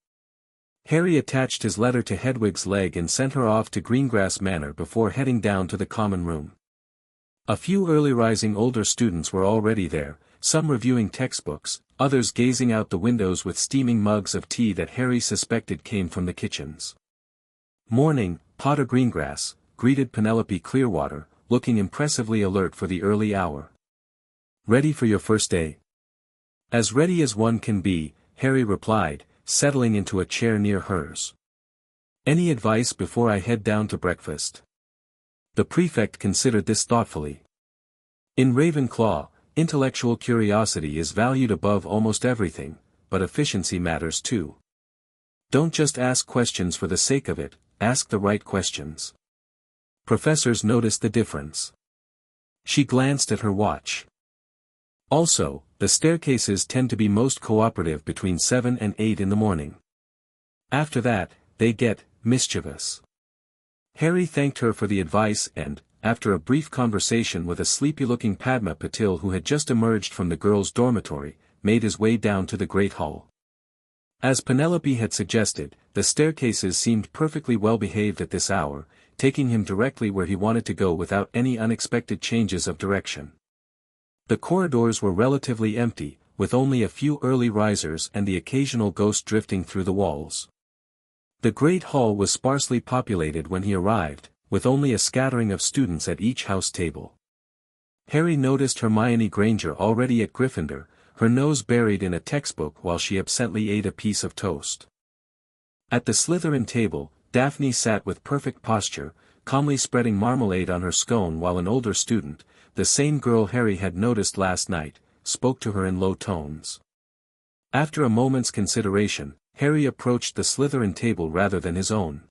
Harry attached his letter to Hedwig's leg and sent her off to Greengrass Manor before heading down to the common room. A few early-rising older students were already there, some reviewing textbooks, others gazing out the windows with steaming mugs of tea that Harry suspected came from the kitchens. Morning, Potter Greengrass, greeted Penelope Clearwater, looking impressively alert for the early hour. Ready for your first day? As ready as one can be, Harry replied, settling into a chair near hers. Any advice before I head down to breakfast? The prefect considered this thoughtfully. In Ravenclaw, intellectual curiosity is valued above almost everything, but efficiency matters too. Don't just ask questions for the sake of it, ask the right questions. Professors noticed the difference. She glanced at her watch. Also, the staircases tend to be most cooperative between 7 and 8 in the morning. After that, they get mischievous. Harry thanked her for the advice and, after a brief conversation with a sleepy-looking Padma Patil who had just emerged from the girls' dormitory, made his way down to the Great Hall. As Penelope had suggested, the staircases seemed perfectly well behaved at this hour, taking him directly where he wanted to go without any unexpected changes of direction. The corridors were relatively empty, with only a few early risers and the occasional ghost drifting through the walls. The Great Hall was sparsely populated when he arrived, with only a scattering of students at each house table. Harry noticed Hermione Granger already at Gryffindor, her nose buried in a textbook while she absently ate a piece of toast. At the Slytherin table, Daphne sat with perfect posture, calmly spreading marmalade on her scone while an older student, the same girl Harry had noticed last night, spoke to her in low tones. After a moment's consideration, Harry approached the Slytherin table rather than his own.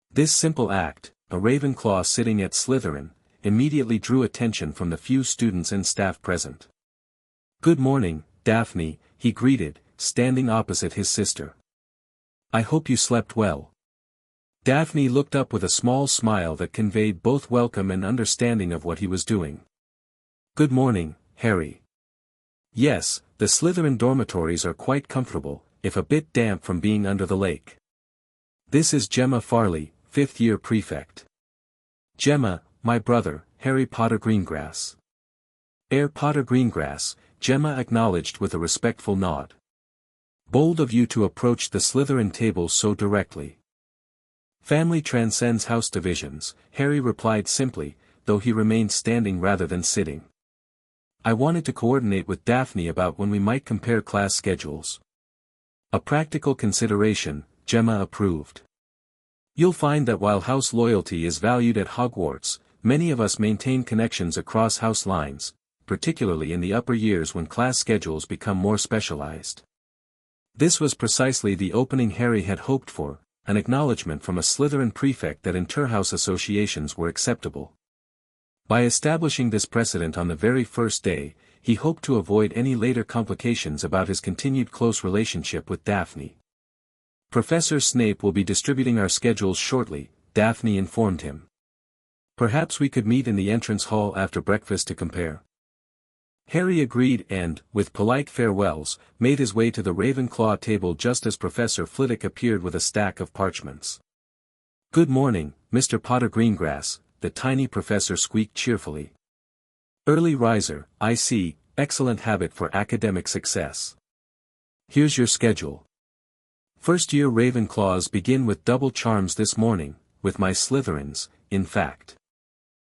This simple act, a Ravenclaw sitting at Slytherin, immediately drew attention from the few students and staff present. "Good morning, Daphne," he greeted, standing opposite his sister. "I hope you slept well." Daphne looked up with a small smile that conveyed both welcome and understanding of what he was doing. "Good morning, Harry. Yes, the Slytherin dormitories are quite comfortable, if a bit damp from being under the lake. This is Gemma Farley, 5th-year prefect. Gemma, my brother, Harry Potter Greengrass." "Heir Potter Greengrass," Gemma acknowledged with a respectful nod. "Bold of you to approach the Slytherin table so directly." "Family transcends house divisions," Harry replied simply, though he remained standing rather than sitting. "I wanted to coordinate with Daphne about when we might compare class schedules." "A practical consideration," Gemma approved. "You'll find that while house loyalty is valued at Hogwarts, many of us maintain connections across house lines, particularly in the upper years when class schedules become more specialized." This was precisely the opening Harry had hoped for, an acknowledgement from a Slytherin prefect that inter-house associations were acceptable. By establishing this precedent on the very first day, he hoped to avoid any later complications about his continued close relationship with Daphne. "Professor Snape will be distributing our schedules shortly," Daphne informed him. "Perhaps we could meet in the entrance hall after breakfast to compare." Harry agreed and, with polite farewells, made his way to the Ravenclaw table just as Professor Flitwick appeared with a stack of parchments. "Good morning, Mr. Potter Greengrass," the tiny professor squeaked cheerfully. "Early riser, I see, excellent habit for academic success. Here's your schedule. First-year Ravenclaws begin with double charms this morning, with my Slytherins, in fact."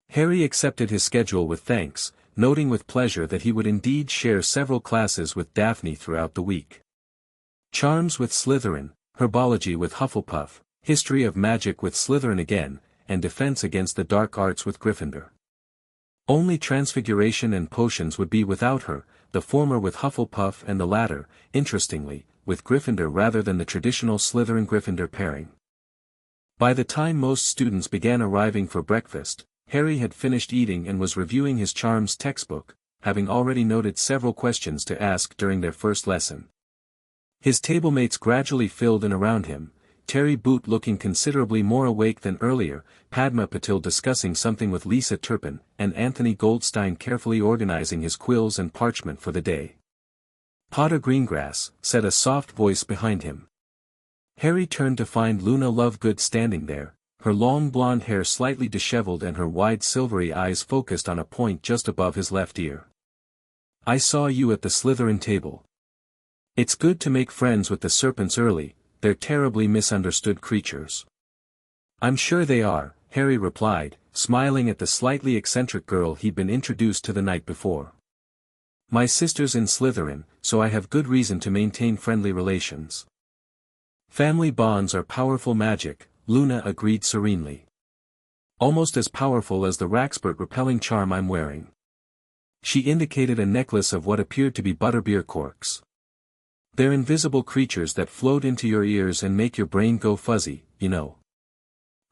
Harry accepted his schedule with thanks, noting with pleasure that he would indeed share several classes with Daphne throughout the week. Charms with Slytherin, Herbology with Hufflepuff, History of Magic with Slytherin again, and Defense against the Dark Arts with Gryffindor. Only Transfiguration and Potions would be without her, the former with Hufflepuff and the latter, interestingly, with Gryffindor rather than the traditional Slytherin-Gryffindor pairing. By the time most students began arriving for breakfast, Harry had finished eating and was reviewing his charms textbook, having already noted several questions to ask during their first lesson. His tablemates gradually filled in around him, Terry Boot looking considerably more awake than earlier, Padma Patil discussing something with Lisa Turpin, and Anthony Goldstein carefully organizing his quills and parchment for the day. "Potter Greengrass," said a soft voice behind him. Harry turned to find Luna Lovegood standing there, her long blonde hair slightly disheveled and her wide silvery eyes focused on a point just above his left ear. "I saw you at the Slytherin table. It's good to make friends with the serpents early, they're terribly misunderstood creatures." "I'm sure they are," Harry replied, smiling at the slightly eccentric girl he'd been introduced to the night before. "My sister's in Slytherin, so I have good reason to maintain friendly relations." "Family bonds are powerful magic," Luna agreed serenely. "Almost as powerful as the Raxpert repelling charm I'm wearing." She indicated a necklace of what appeared to be butterbeer corks. "They're invisible creatures that float into your ears and make your brain go fuzzy, you know."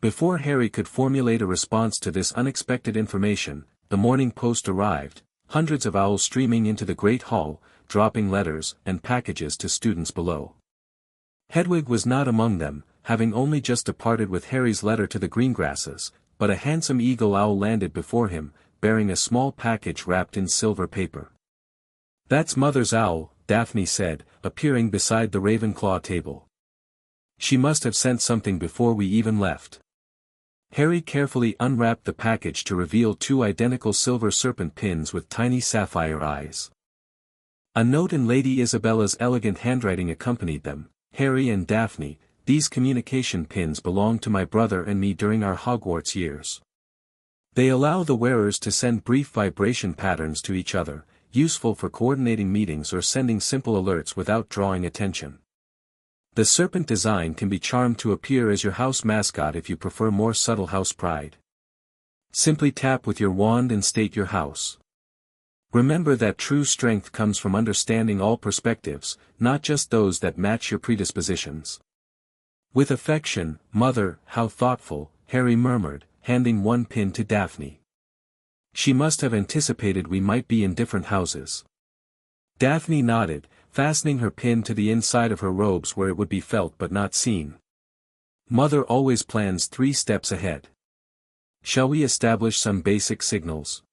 Before Harry could formulate a response to this unexpected information, the morning post arrived, hundreds of owls streaming into the Great Hall, dropping letters and packages to students below. Hedwig was not among them, having only just departed with Harry's letter to the Greengrasses, but a handsome eagle owl landed before him, bearing a small package wrapped in silver paper. "That's Mother's owl," Daphne said, appearing beside the Ravenclaw table. She must have sent something before we even left. Harry carefully unwrapped the package to reveal two identical silver serpent pins with tiny sapphire eyes. A note in Lady Isabella's elegant handwriting accompanied them. Harry and Daphne, these communication pins belong to my brother and me during our Hogwarts years. They allow the wearers to send brief vibration patterns to each other, useful for coordinating meetings or sending simple alerts without drawing attention. The serpent design can be charmed to appear as your house mascot if you prefer more subtle house pride. Simply tap with your wand and state your house. Remember that true strength comes from understanding all perspectives, not just those that match your predispositions. With affection, Mother, how thoughtful, Harry murmured, handing one pin to Daphne. She must have anticipated we might be in different houses. Daphne nodded, fastening her pin to the inside of her robes where it would be felt but not seen. Mother always plans 3 steps ahead. Shall we establish some basic signals?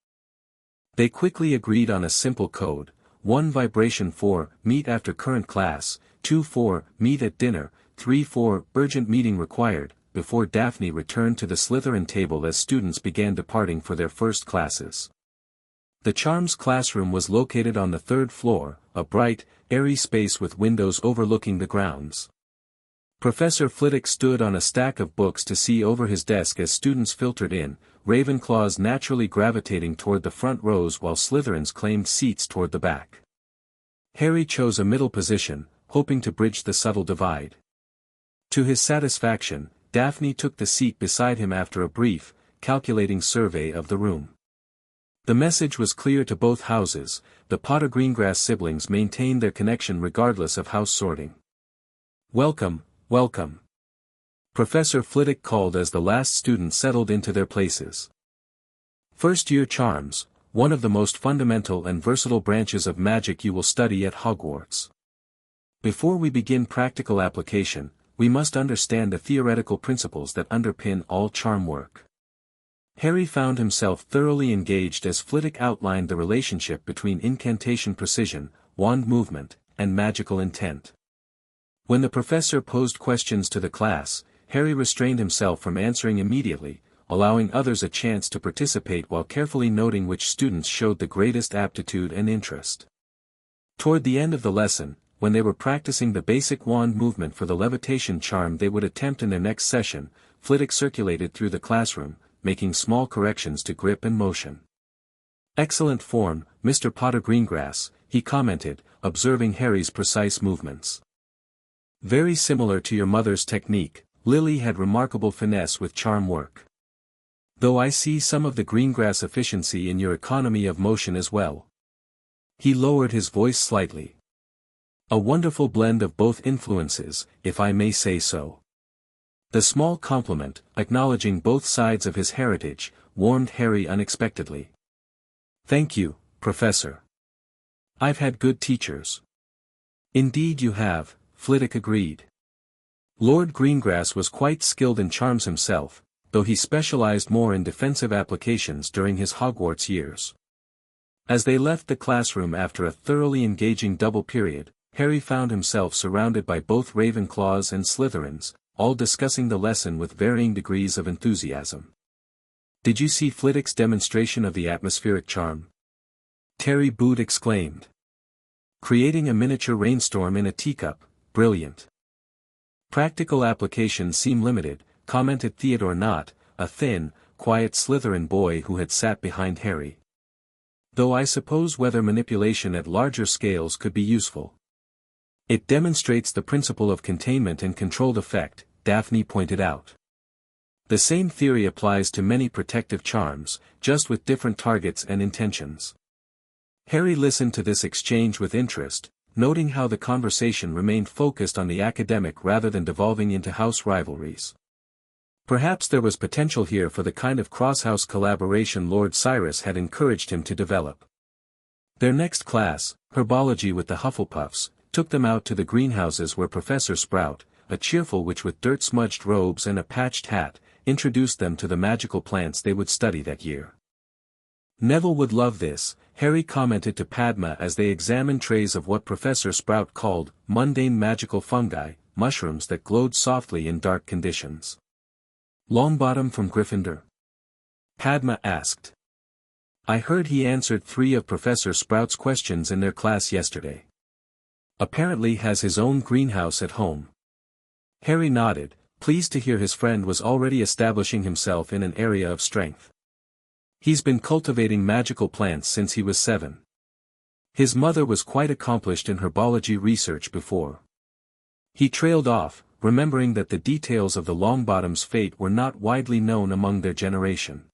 They quickly agreed on a simple code: 1 vibration for, meet after current class, 2 for, meet at dinner, 3 for, urgent meeting required, before Daphne returned to the Slytherin table as students began departing for their first classes. The Charms classroom was located on the 3rd floor, a bright, airy space with windows overlooking the grounds. Professor Flitwick stood on a stack of books to see over his desk as students filtered in, Ravenclaws naturally gravitating toward the front rows while Slytherins claimed seats toward the back. Harry chose a middle position, hoping to bridge the subtle divide. To his satisfaction, Daphne took the seat beside him after a brief, calculating survey of the room. The message was clear to both houses: the Potter Greengrass siblings maintained their connection regardless of house sorting. "Welcome, welcome," Professor Flitwick called as the last students settled into their places. "First-year charms, one of the most fundamental and versatile branches of magic you will study at Hogwarts. Before we begin practical application, we must understand the theoretical principles that underpin all charm work." Harry found himself thoroughly engaged as Flitwick outlined the relationship between incantation precision, wand movement, and magical intent. When the professor posed questions to the class, Harry restrained himself from answering immediately, allowing others a chance to participate while carefully noting which students showed the greatest aptitude and interest. Toward the end of the lesson, when they were practicing the basic wand movement for the levitation charm they would attempt in their next session, Flitwick circulated through the classroom, making small corrections to grip and motion. "Excellent form, Mr. Potter Greengrass," he commented, observing Harry's precise movements. "Very similar to your mother's technique, Lily had remarkable finesse with charm work. Though I see some of the Greengrass efficiency in your economy of motion as well." He lowered his voice slightly. "A wonderful blend of both influences, if I may say so." The small compliment, acknowledging both sides of his heritage, warmed Harry unexpectedly. "Thank you, Professor. I've had good teachers." "Indeed you have," Flitwick agreed. Lord Greengrass was quite skilled in charms himself, though he specialized more in defensive applications during his Hogwarts years. As they left the classroom after a thoroughly engaging double period, Harry found himself surrounded by both Ravenclaws and Slytherins, all discussing the lesson with varying degrees of enthusiasm. "Did you see Flitwick's demonstration of the atmospheric charm?" Terry Boot exclaimed. "Creating a miniature rainstorm in a teacup, brilliant." "Practical applications seem limited," commented Theodore Knott, a thin, quiet Slytherin boy who had sat behind Harry. "Though I suppose weather manipulation at larger scales could be useful." "It demonstrates the principle of containment and controlled effect," Daphne pointed out. "The same theory applies to many protective charms, just with different targets and intentions." Harry listened to this exchange with interest, noting how the conversation remained focused on the academic rather than devolving into house rivalries. Perhaps there was potential here for the kind of cross-house collaboration Lord Cyrus had encouraged him to develop. Their next class, herbology with the Hufflepuffs, took them out to the greenhouses where Professor Sprout, a cheerful witch with dirt-smudged robes and a patched hat, introduced them to the magical plants they would study that year. "Neville would love this," Harry commented to Padma as they examined trays of what Professor Sprout called mundane magical fungi, mushrooms that glowed softly in dark conditions. Longbottom from Gryffindor? Padma asked. I heard he answered 3 of Professor Sprout's questions in their class yesterday. Apparently has his own greenhouse at home. Harry nodded, pleased to hear his friend was already establishing himself in an area of strength. He's been cultivating magical plants since he was 7. His mother was quite accomplished in herbology research before. He trailed off, remembering that the details of the Longbottom's fate were not widely known among their generation.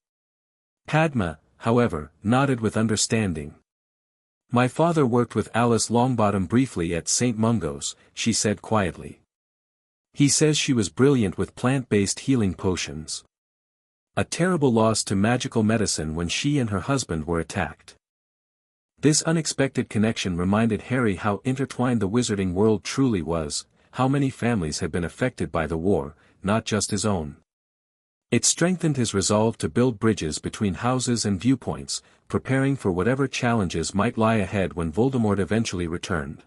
Padma, however, nodded with understanding. My father worked with Alice Longbottom briefly at St. Mungo's, she said quietly. He says she was brilliant with plant-based healing potions. A terrible loss to magical medicine when she and her husband were attacked. This unexpected connection reminded Harry how intertwined the wizarding world truly was, how many families had been affected by the war, not just his own. It strengthened his resolve to build bridges between houses and viewpoints, preparing for whatever challenges might lie ahead when Voldemort eventually returned.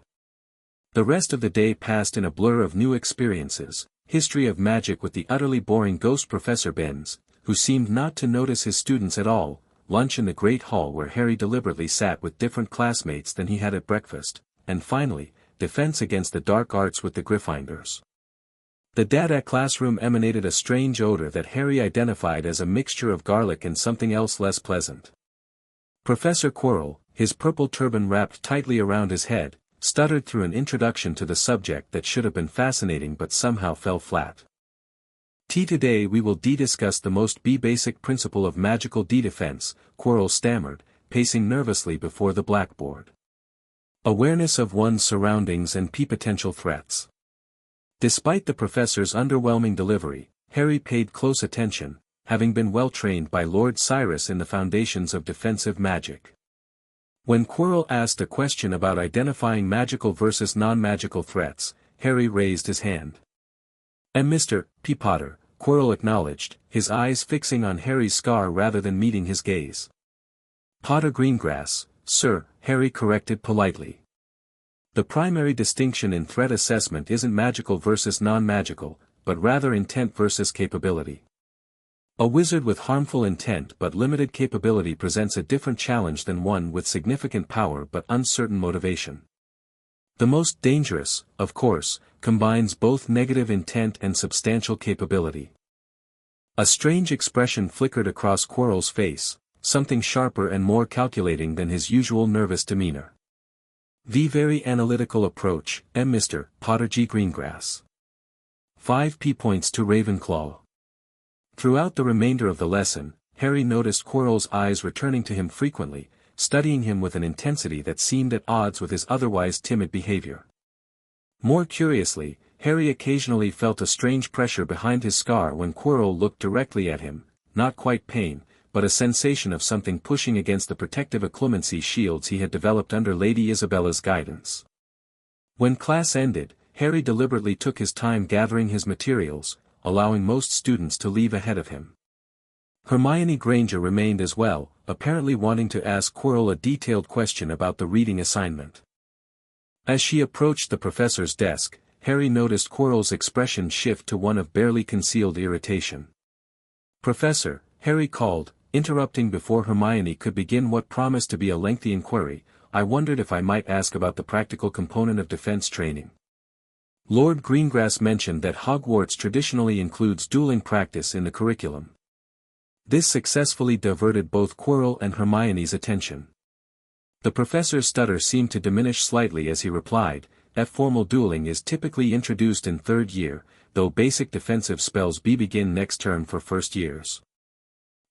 The rest of the day passed in a blur of new experiences, history of magic with the utterly boring ghost Professor Binns, who seemed not to notice his students at all, lunch in the Great Hall where Harry deliberately sat with different classmates than he had at breakfast, and finally, defense against the dark arts with the Gryffindors. The Dada classroom emanated a strange odor that Harry identified as a mixture of garlic and something else less pleasant. Professor Quirrell, his purple turban wrapped tightly around his head, stuttered through an introduction to the subject that should have been fascinating but somehow fell flat. Today we will discuss the most basic principle of magical defense, Quirrell stammered, pacing nervously before the blackboard. Awareness of one's surroundings and potential threats. Despite the professor's underwhelming delivery, Harry paid close attention, having been well trained by Lord Cyrus in the foundations of defensive magic. When Quirrell asked a question about identifying magical versus non-magical threats, Harry raised his hand. And Mr. P. Potter, Quirrell acknowledged, his eyes fixing on Harry's scar rather than meeting his gaze. Potter Greengrass, sir, Harry corrected politely. The primary distinction in threat assessment isn't magical versus non-magical, but rather intent versus capability. A wizard with harmful intent but limited capability presents a different challenge than one with significant power but uncertain motivation. The most dangerous, of course, combines both negative intent and substantial capability. A strange expression flickered across Quirrell's face, something sharper and more calculating than his usual nervous demeanor. The very analytical approach, Mr. Potter G. Greengrass. 5 points to Ravenclaw. Throughout the remainder of the lesson, Harry noticed Quirrell's eyes returning to him frequently, studying him with an intensity that seemed at odds with his otherwise timid behavior. More curiously, Harry occasionally felt a strange pressure behind his scar when Quirrell looked directly at him, not quite pain, but a sensation of something pushing against the protective occlumency shields he had developed under Lady Isabella's guidance. When class ended, Harry deliberately took his time gathering his materials, allowing most students to leave ahead of him. Hermione Granger remained as well, apparently wanting to ask Quirrell a detailed question about the reading assignment. As she approached the professor's desk, Harry noticed Quirrell's expression shift to one of barely concealed irritation. "Professor," Harry called, interrupting before Hermione could begin what promised to be a lengthy inquiry, "I wondered if I might ask about the practical component of defense training. Lord Greengrass mentioned that Hogwarts traditionally includes dueling practice in the curriculum." This successfully diverted both Quirrell and Hermione's attention. The professor's stutter seemed to diminish slightly as he replied, "Formal dueling is typically introduced in 3rd year, though basic defensive spells begin next term for 1st years.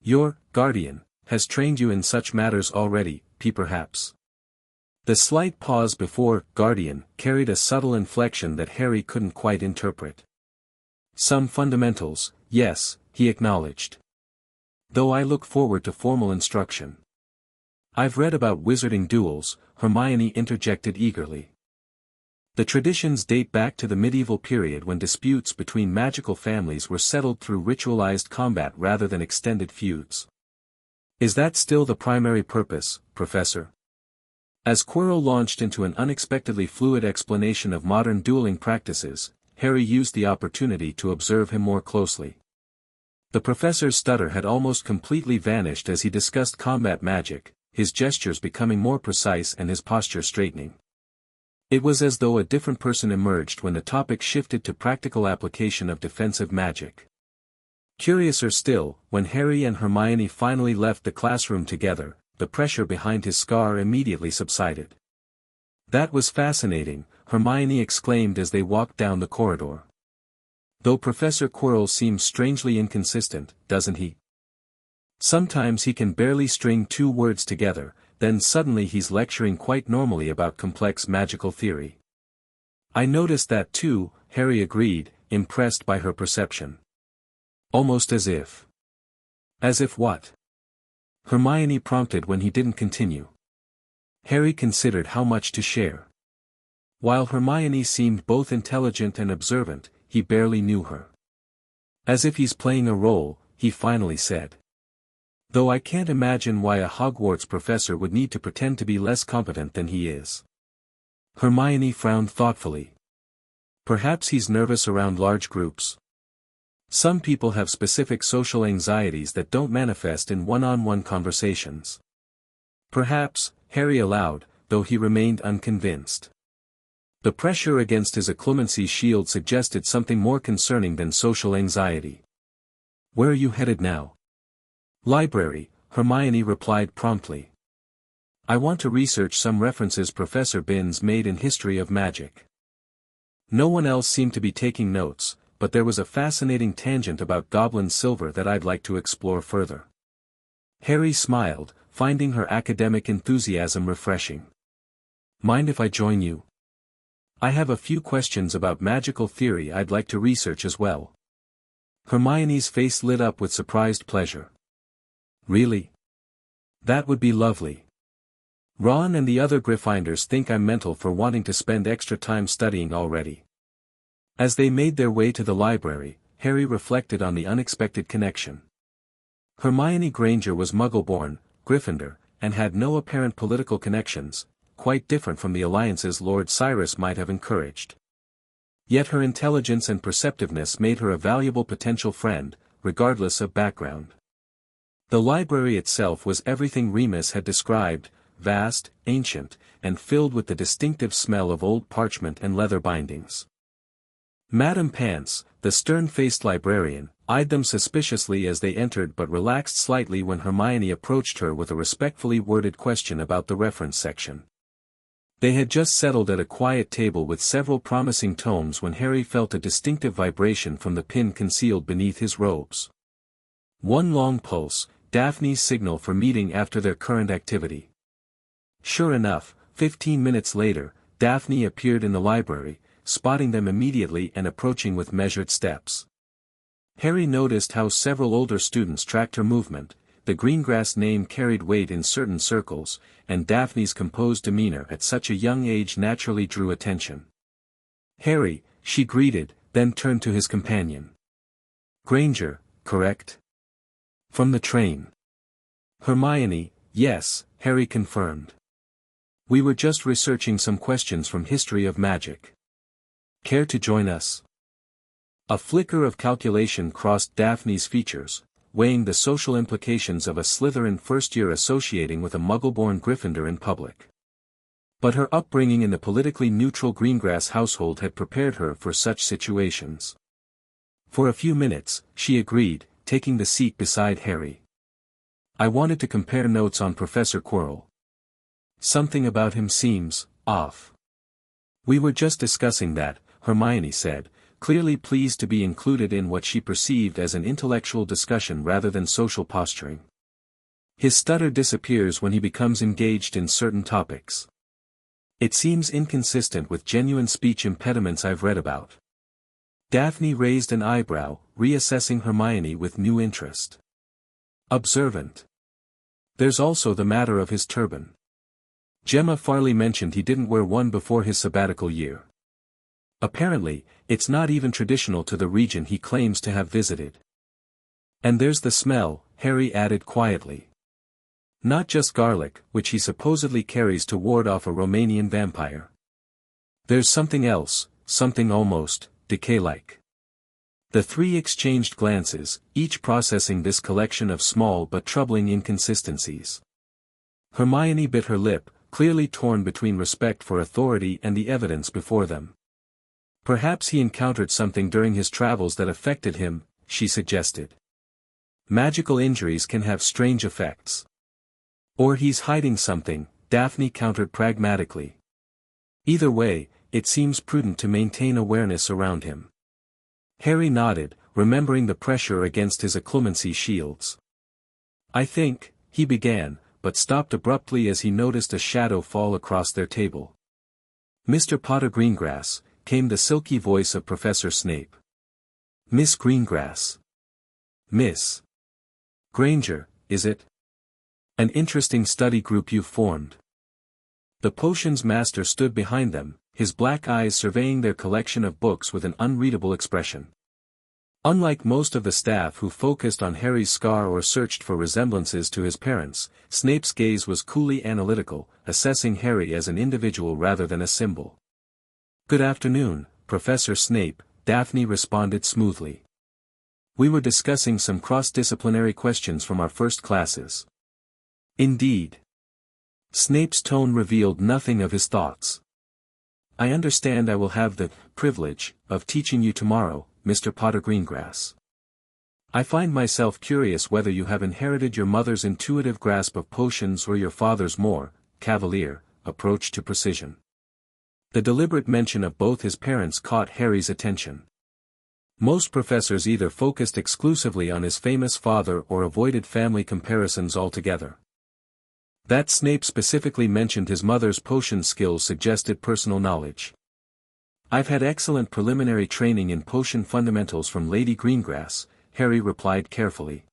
Your guardian has trained you in such matters already, perhaps." The slight pause before guardian carried a subtle inflection that Harry couldn't quite interpret. "Some fundamentals, yes," he acknowledged. "Though I look forward to formal instruction." "I've read about wizarding duels," Hermione interjected eagerly. The traditions date back to the medieval period when disputes between magical families were settled through ritualized combat rather than extended feuds. Is that still the primary purpose, Professor? As Quirrell launched into an unexpectedly fluid explanation of modern dueling practices, Harry used the opportunity to observe him more closely. The professor's stutter had almost completely vanished as he discussed combat magic, his gestures becoming more precise and his posture straightening. It was as though a different person emerged when the topic shifted to practical application of defensive magic. Curiouser still, when Harry and Hermione finally left the classroom together, the pressure behind his scar immediately subsided. "That was fascinating," Hermione exclaimed as they walked down the corridor. "Though Professor Quirrell seems strangely inconsistent, doesn't he? Sometimes he can barely string two words together, then suddenly he's lecturing quite normally about complex magical theory." "I noticed that too," Harry agreed, impressed by her perception. "Almost as if." "As if what?" Hermione prompted when he didn't continue. Harry considered how much to share. While Hermione seemed both intelligent and observant, he barely knew her. "As if he's playing a role," he finally said. "Though I can't imagine why a Hogwarts professor would need to pretend to be less competent than he is." Hermione frowned thoughtfully. "Perhaps he's nervous around large groups. Some people have specific social anxieties that don't manifest in one-on-one conversations." "Perhaps," Harry allowed, though he remained unconvinced. The pressure against his occlumency shield suggested something more concerning than social anxiety. "Where are you headed now?" "Library," Hermione replied promptly. "I want to research some references Professor Binns made in History of Magic." No one else seemed to be taking notes, but there was a fascinating tangent about goblin silver that I'd like to explore further. Harry smiled, finding her academic enthusiasm refreshing. "Mind if I join you? I have a few questions about magical theory I'd like to research as well." Hermione's face lit up with surprised pleasure. "Really? That would be lovely. Ron and the other Gryffindors think I'm mental for wanting to spend extra time studying already." As they made their way to the library, Harry reflected on the unexpected connection. Hermione Granger was Muggle-born, Gryffindor, and had no apparent political connections, quite different from the alliances Lord Cyrus might have encouraged. Yet her intelligence and perceptiveness made her a valuable potential friend, regardless of background. The library itself was everything Remus had described, vast, ancient, and filled with the distinctive smell of old parchment and leather bindings. Madame Pants, the stern-faced librarian, eyed them suspiciously as they entered but relaxed slightly when Hermione approached her with a respectfully worded question about the reference section. They had just settled at a quiet table with several promising tomes when Harry felt a distinctive vibration from the pin concealed beneath his robes. One long pulse, Daphne's signal for meeting after their current activity. Sure enough, 15 minutes later, Daphne appeared in the library, spotting them immediately and approaching with measured steps. Harry noticed how several older students tracked her movement, the Greengrass name carried weight in certain circles, and Daphne's composed demeanor at such a young age naturally drew attention. "Harry," she greeted, then turned to his companion. "Granger, correct? From the train." "Hermione, yes," Harry confirmed. "We were just researching some questions from History of Magic. Care to join us?" A flicker of calculation crossed Daphne's features, weighing the social implications of a Slytherin first-year associating with a Muggle-born Gryffindor in public. But her upbringing in the politically neutral Greengrass household had prepared her for such situations. For a few minutes, she agreed, taking the seat beside Harry. "I wanted to compare notes on Professor Quirrell. Something about him seems off." "We were just discussing that," Hermione said, clearly pleased to be included in what she perceived as an intellectual discussion rather than social posturing. "His stutter disappears when he becomes engaged in certain topics. It seems inconsistent with genuine speech impediments I've read about." Daphne raised an eyebrow, reassessing Hermione with new interest. "Observant. There's also the matter of his turban. Gemma Farley mentioned he didn't wear one before his sabbatical year. Apparently, it's not even traditional to the region he claims to have visited. And there's the smell," Harry added quietly. Not just garlic, which he supposedly carries to ward off a Romanian vampire. There's something else, something almost decay-like. The three exchanged glances, each processing this collection of small but troubling inconsistencies. Hermione bit her lip, clearly torn between respect for authority and the evidence before them. Perhaps he encountered something during his travels that affected him, she suggested. Magical injuries can have strange effects. Or he's hiding something, Daphne countered pragmatically. Either way, it seems prudent to maintain awareness around him. Harry nodded, remembering the pressure against his occlumency shields. I think, he began, but stopped abruptly as he noticed a shadow fall across their table. Mr. Potter Greengrass, came the silky voice of Professor Snape. Miss Greengrass. Miss Granger, is it? An interesting study group you've formed. The potions master stood behind them, his black eyes surveying their collection of books with an unreadable expression. Unlike most of the staff who focused on Harry's scar or searched for resemblances to his parents, Snape's gaze was coolly analytical, assessing Harry as an individual rather than a symbol. Good afternoon, Professor Snape, Daphne responded smoothly. We were discussing some cross-disciplinary questions from our first classes. Indeed. Snape's tone revealed nothing of his thoughts. I understand I will have the privilege of teaching you tomorrow, Mr. Potter Greengrass. I find myself curious whether you have inherited your mother's intuitive grasp of potions or your father's more cavalier approach to precision. The deliberate mention of both his parents caught Harry's attention. Most professors either focused exclusively on his famous father or avoided family comparisons altogether. That Snape specifically mentioned his mother's potion skills suggested personal knowledge. I've had excellent preliminary training in potion fundamentals from Lady Greengrass, Harry replied carefully.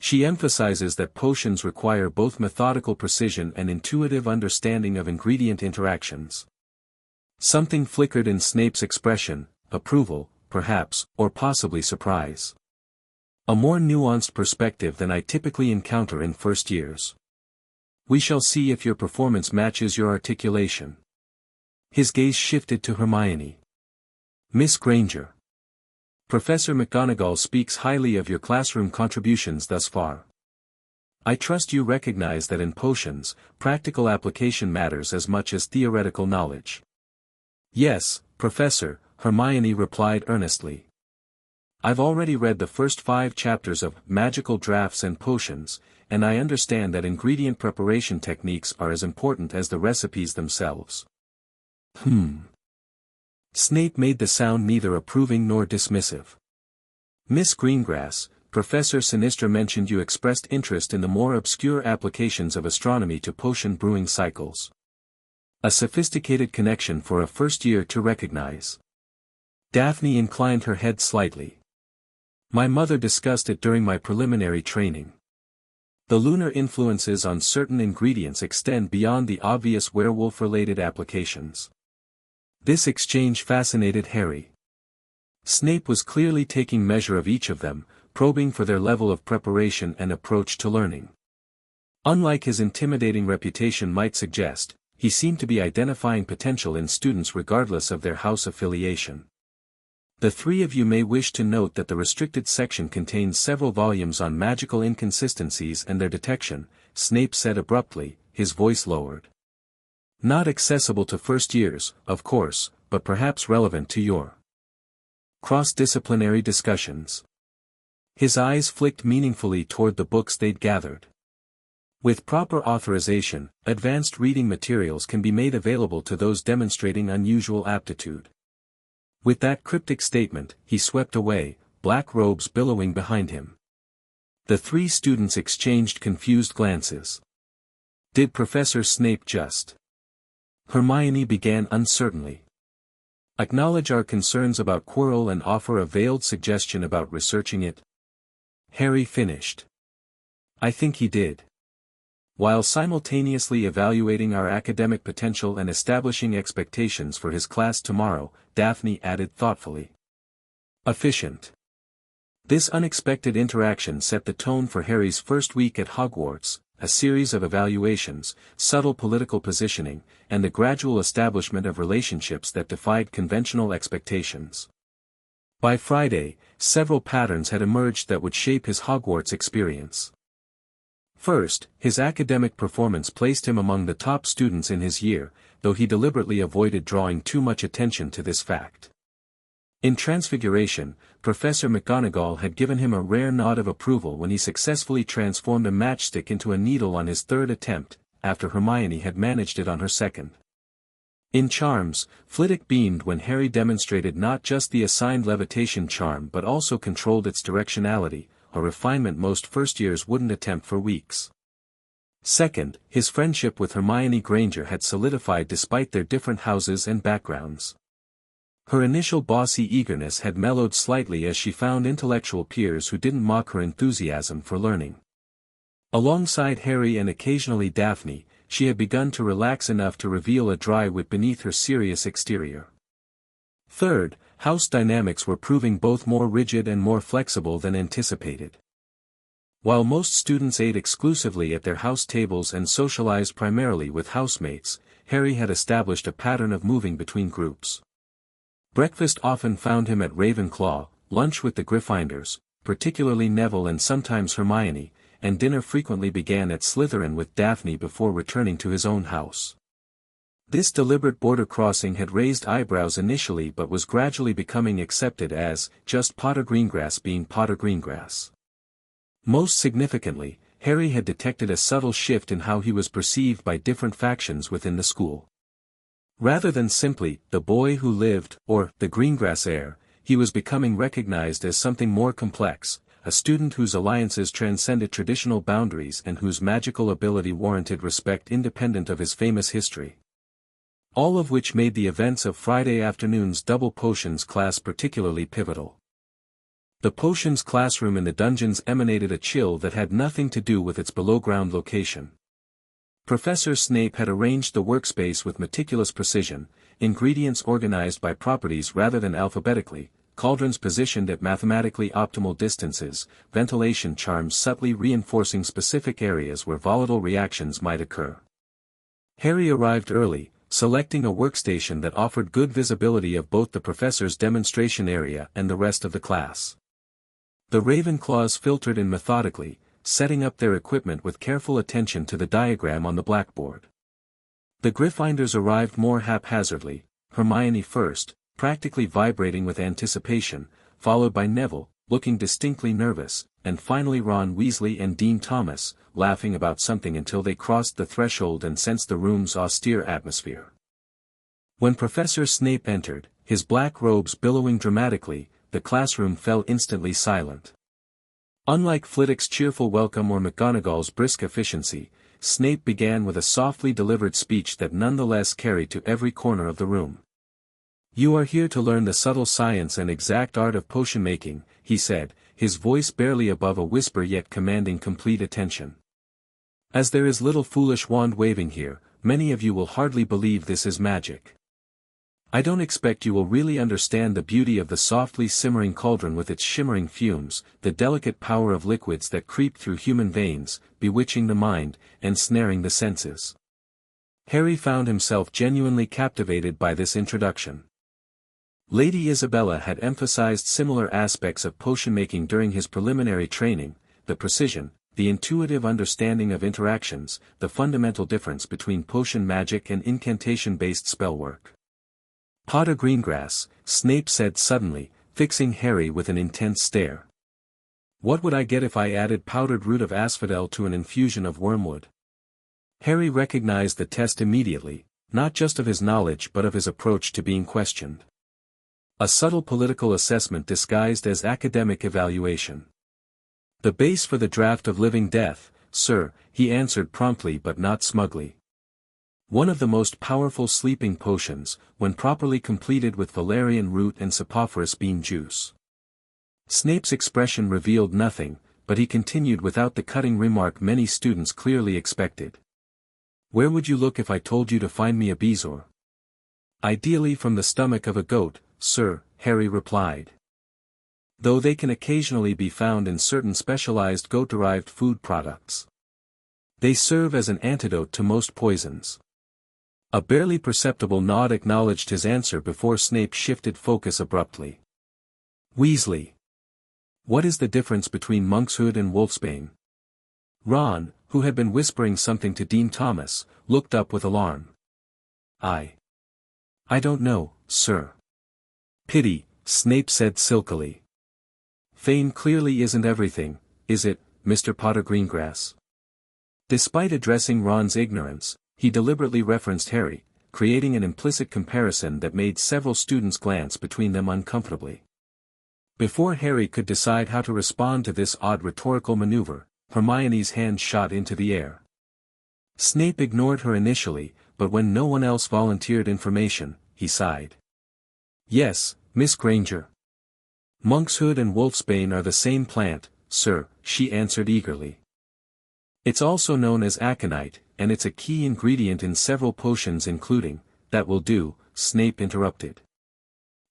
She emphasizes that potions require both methodical precision and intuitive understanding of ingredient interactions. Something flickered in Snape's expression, approval, perhaps, or possibly surprise. A more nuanced perspective than I typically encounter in first years. We shall see if your performance matches your articulation. His gaze shifted to Hermione. Miss Granger. Professor McGonagall speaks highly of your classroom contributions thus far. I trust you recognize that in potions, practical application matters as much as theoretical knowledge. Yes, Professor, Hermione replied earnestly. I've already read the first 5 chapters of Magical Drafts and Potions, and I understand that ingredient preparation techniques are as important as the recipes themselves. Snape made the sound neither approving nor dismissive. Miss Greengrass, Professor Sinistra mentioned you expressed interest in the more obscure applications of astronomy to potion brewing cycles. A sophisticated connection for a first year to recognize. Daphne inclined her head slightly. My mother discussed it during my preliminary training. The lunar influences on certain ingredients extend beyond the obvious werewolf-related applications. This exchange fascinated Harry. Snape was clearly taking measure of each of them, probing for their level of preparation and approach to learning. Unlike his intimidating reputation might suggest, he seemed to be identifying potential in students regardless of their house affiliation. The three of you may wish to note that the restricted section contains several volumes on magical inconsistencies and their detection, Snape said abruptly, his voice lowered. Not accessible to first years, of course, but perhaps relevant to your cross-disciplinary discussions. His eyes flicked meaningfully toward the books they'd gathered. With proper authorization, advanced reading materials can be made available to those demonstrating unusual aptitude. With that cryptic statement, he swept away, black robes billowing behind him. The 3 students exchanged confused glances. Did Professor Snape just? Hermione began uncertainly. Acknowledge our concerns about Quirrell and offer a veiled suggestion about researching it? Harry finished. I think he did. While simultaneously evaluating our academic potential and establishing expectations for his class tomorrow, Daphne added thoughtfully. Efficient. This unexpected interaction set the tone for Harry's first week at Hogwarts, a series of evaluations, subtle political positioning, and the gradual establishment of relationships that defied conventional expectations. By Friday, several patterns had emerged that would shape his Hogwarts experience. First, his academic performance placed him among the top students in his year, though he deliberately avoided drawing too much attention to this fact. In Transfiguration, Professor McGonagall had given him a rare nod of approval when he successfully transformed a matchstick into a needle on his third attempt, after Hermione had managed it on her second. In Charms, Flitwick beamed when Harry demonstrated not just the assigned levitation charm but also controlled its directionality, a refinement most first-years wouldn't attempt for weeks. Second, his friendship with Hermione Granger had solidified despite their different houses and backgrounds. Her initial bossy eagerness had mellowed slightly as she found intellectual peers who didn't mock her enthusiasm for learning. Alongside Harry and occasionally Daphne, she had begun to relax enough to reveal a dry wit beneath her serious exterior. Third, house dynamics were proving both more rigid and more flexible than anticipated. While most students ate exclusively at their house tables and socialized primarily with housemates, Harry had established a pattern of moving between groups. Breakfast often found him at Ravenclaw, lunch with the Gryffindors, particularly Neville and sometimes Hermione, and dinner frequently began at Slytherin with Daphne before returning to his own house. This deliberate border crossing had raised eyebrows initially but was gradually becoming accepted as just Potter Greengrass being Potter Greengrass. Most significantly, Harry had detected a subtle shift in how he was perceived by different factions within the school. Rather than simply the boy who lived, or the Greengrass heir, he was becoming recognized as something more complex, a student whose alliances transcended traditional boundaries and whose magical ability warranted respect independent of his famous history. All of which made the events of Friday afternoon's double potions class particularly pivotal. The potions classroom in the dungeons emanated a chill that had nothing to do with its below-ground location. Professor Snape had arranged the workspace with meticulous precision, ingredients organized by properties rather than alphabetically, cauldrons positioned at mathematically optimal distances, ventilation charms subtly reinforcing specific areas where volatile reactions might occur. Harry arrived early, selecting a workstation that offered good visibility of both the professor's demonstration area and the rest of the class. The Ravenclaws filtered in methodically, setting up their equipment with careful attention to the diagram on the blackboard. The Gryffindors arrived more haphazardly, Hermione first, practically vibrating with anticipation, followed by Neville, looking distinctly nervous, and finally Ron Weasley and Dean Thomas, laughing about something until they crossed the threshold and sensed the room's austere atmosphere. When Professor Snape entered, his black robes billowing dramatically, the classroom fell instantly silent. Unlike Flitwick's cheerful welcome or McGonagall's brisk efficiency, Snape began with a softly delivered speech that nonetheless carried to every corner of the room. "You are here to learn the subtle science and exact art of potion making," he said, his voice barely above a whisper yet commanding complete attention. "As there is little foolish wand-waving here, many of you will hardly believe this is magic. I don't expect you will really understand the beauty of the softly simmering cauldron with its shimmering fumes, the delicate power of liquids that creep through human veins, bewitching the mind, and snaring the senses." Harry found himself genuinely captivated by this introduction. Lady Isabella had emphasized similar aspects of potion-making during his preliminary training, the precision, the intuitive understanding of interactions, the fundamental difference between potion magic and incantation-based spellwork. "Potter Greengrass," Snape said suddenly, fixing Harry with an intense stare. "What would I get if I added powdered root of asphodel to an infusion of wormwood?" Harry recognized the test immediately, not just of his knowledge but of his approach to being questioned. A subtle political assessment disguised as academic evaluation. "The base for the draft of living death, sir," he answered promptly but not smugly. "One of the most powerful sleeping potions, when properly completed with valerian root and saprophoris bean juice." Snape's expression revealed nothing, but he continued without the cutting remark many students clearly expected. "Where would you look if I told you to find me a bezoar?" "Ideally from the stomach of a goat, sir," Harry replied. "Though they can occasionally be found in certain specialized goat-derived food products." They serve as an antidote to most poisons. A barely perceptible nod acknowledged his answer before Snape shifted focus abruptly. Weasley. What is the difference between monkshood and wolfsbane? Ron, who had been whispering something to Dean Thomas, looked up with alarm. I don't know, sir. Pity, Snape said silkily. Fame clearly isn't everything, is it, Mr. Potter Greengrass? Despite addressing Ron's ignorance, he deliberately referenced Harry, creating an implicit comparison that made several students glance between them uncomfortably. Before Harry could decide how to respond to this odd rhetorical maneuver, Hermione's hand shot into the air. Snape ignored her initially, but when no one else volunteered information, he sighed. Yes, Miss Granger. Monkshood and wolfsbane are the same plant, sir, she answered eagerly. It's also known as aconite, and it's a key ingredient in several potions including, that will do, Snape interrupted.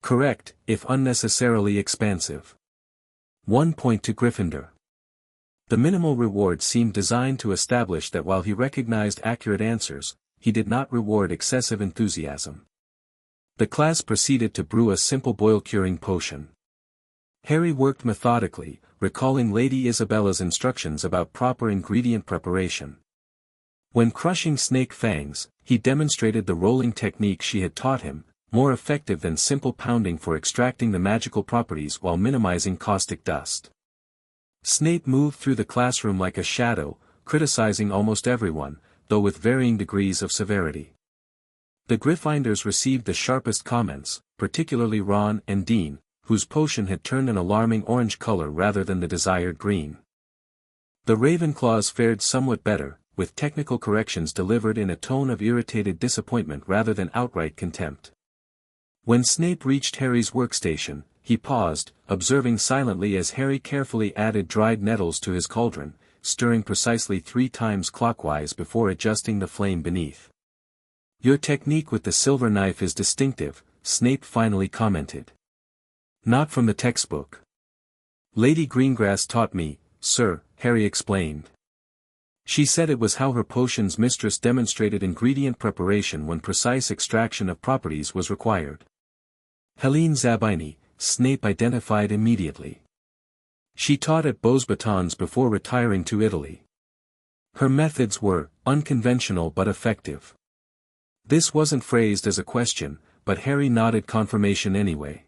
Correct, if unnecessarily expansive. 1 point to Gryffindor. The minimal reward seemed designed to establish that while he recognized accurate answers, he did not reward excessive enthusiasm. The class proceeded to brew a simple boil-curing potion. Harry worked methodically, recalling Lady Isabella's instructions about proper ingredient preparation. When crushing snake fangs, he demonstrated the rolling technique she had taught him, more effective than simple pounding for extracting the magical properties while minimizing caustic dust. Snape moved through the classroom like a shadow, criticizing almost everyone, though with varying degrees of severity. The Gryffindors received the sharpest comments, particularly Ron and Dean, whose potion had turned an alarming orange color rather than the desired green. The Ravenclaws fared somewhat better, with technical corrections delivered in a tone of irritated disappointment rather than outright contempt. When Snape reached Harry's workstation, he paused, observing silently as Harry carefully added dried nettles to his cauldron, stirring precisely 3 times clockwise before adjusting the flame beneath. Your technique with the silver knife is distinctive, Snape finally commented. Not from the textbook. Lady Greengrass taught me, sir, Harry explained. She said it was how her potion's mistress demonstrated ingredient preparation when precise extraction of properties was required. Helene Zabini, Snape identified immediately. She taught at Beauxbatons before retiring to Italy. Her methods were unconventional but effective. This wasn't phrased as a question, but Harry nodded confirmation anyway.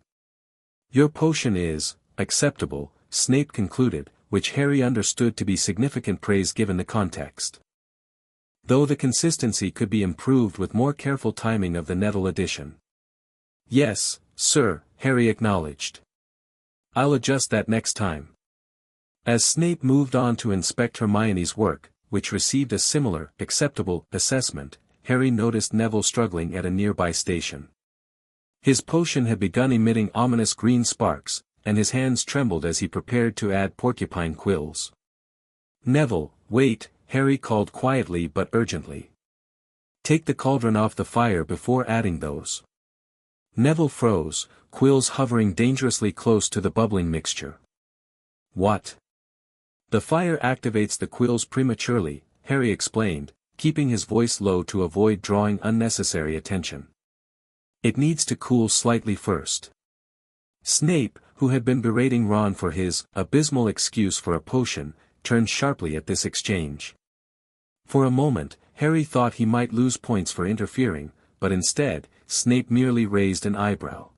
Your potion is acceptable, Snape concluded, which Harry understood to be significant praise given the context. Though the consistency could be improved with more careful timing of the nettle addition. Yes, sir, Harry acknowledged. I'll adjust that next time. As Snape moved on to inspect Hermione's work, which received a similar, acceptable, assessment, Harry noticed Neville struggling at a nearby station. His potion had begun emitting ominous green sparks, and his hands trembled as he prepared to add porcupine quills. Neville, wait, Harry called quietly but urgently. Take the cauldron off the fire before adding those. Neville froze, quills hovering dangerously close to the bubbling mixture. What? The fire activates the quills prematurely, Harry explained, keeping his voice low to avoid drawing unnecessary attention. It needs to cool slightly first. Snape, who had been berating Ron for his abysmal excuse for a potion, turned sharply at this exchange. For a moment, Harry thought he might lose points for interfering, but instead, Snape merely raised an eyebrow.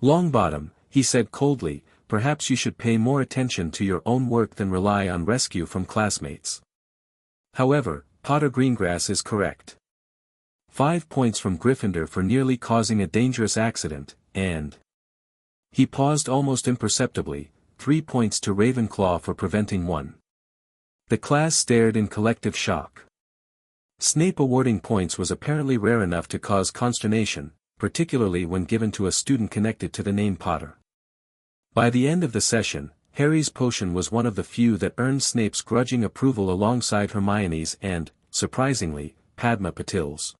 Longbottom, he said coldly, perhaps you should pay more attention to your own work than rely on rescue from classmates. However, Potter Greengrass is correct. 5 points from Gryffindor for nearly causing a dangerous accident, and... He paused almost imperceptibly, 3 points to Ravenclaw for preventing one. The class stared in collective shock. Snape awarding points was apparently rare enough to cause consternation, particularly when given to a student connected to the name Potter. By the end of the session, Harry's potion was one of the few that earned Snape's grudging approval alongside Hermione's and, surprisingly, Padma Patil's.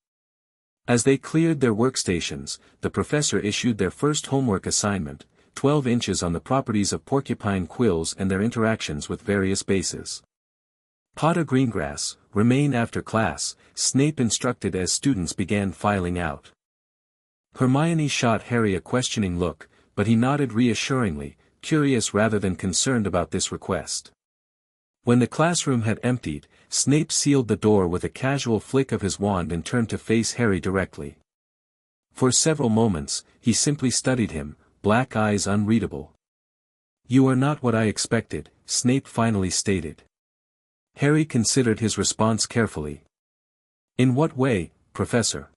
As they cleared their workstations, the professor issued their first homework assignment, 12 inches on the properties of porcupine quills and their interactions with various bases. Potter Greengrass, remain after class, Snape instructed as students began filing out. Hermione shot Harry a questioning look, but he nodded reassuringly, curious rather than concerned about this request. When the classroom had emptied, Snape sealed the door with a casual flick of his wand and turned to face Harry directly. For several moments, he simply studied him, black eyes unreadable. "You are not what I expected," Snape finally stated. Harry considered his response carefully. "In what way, Professor?"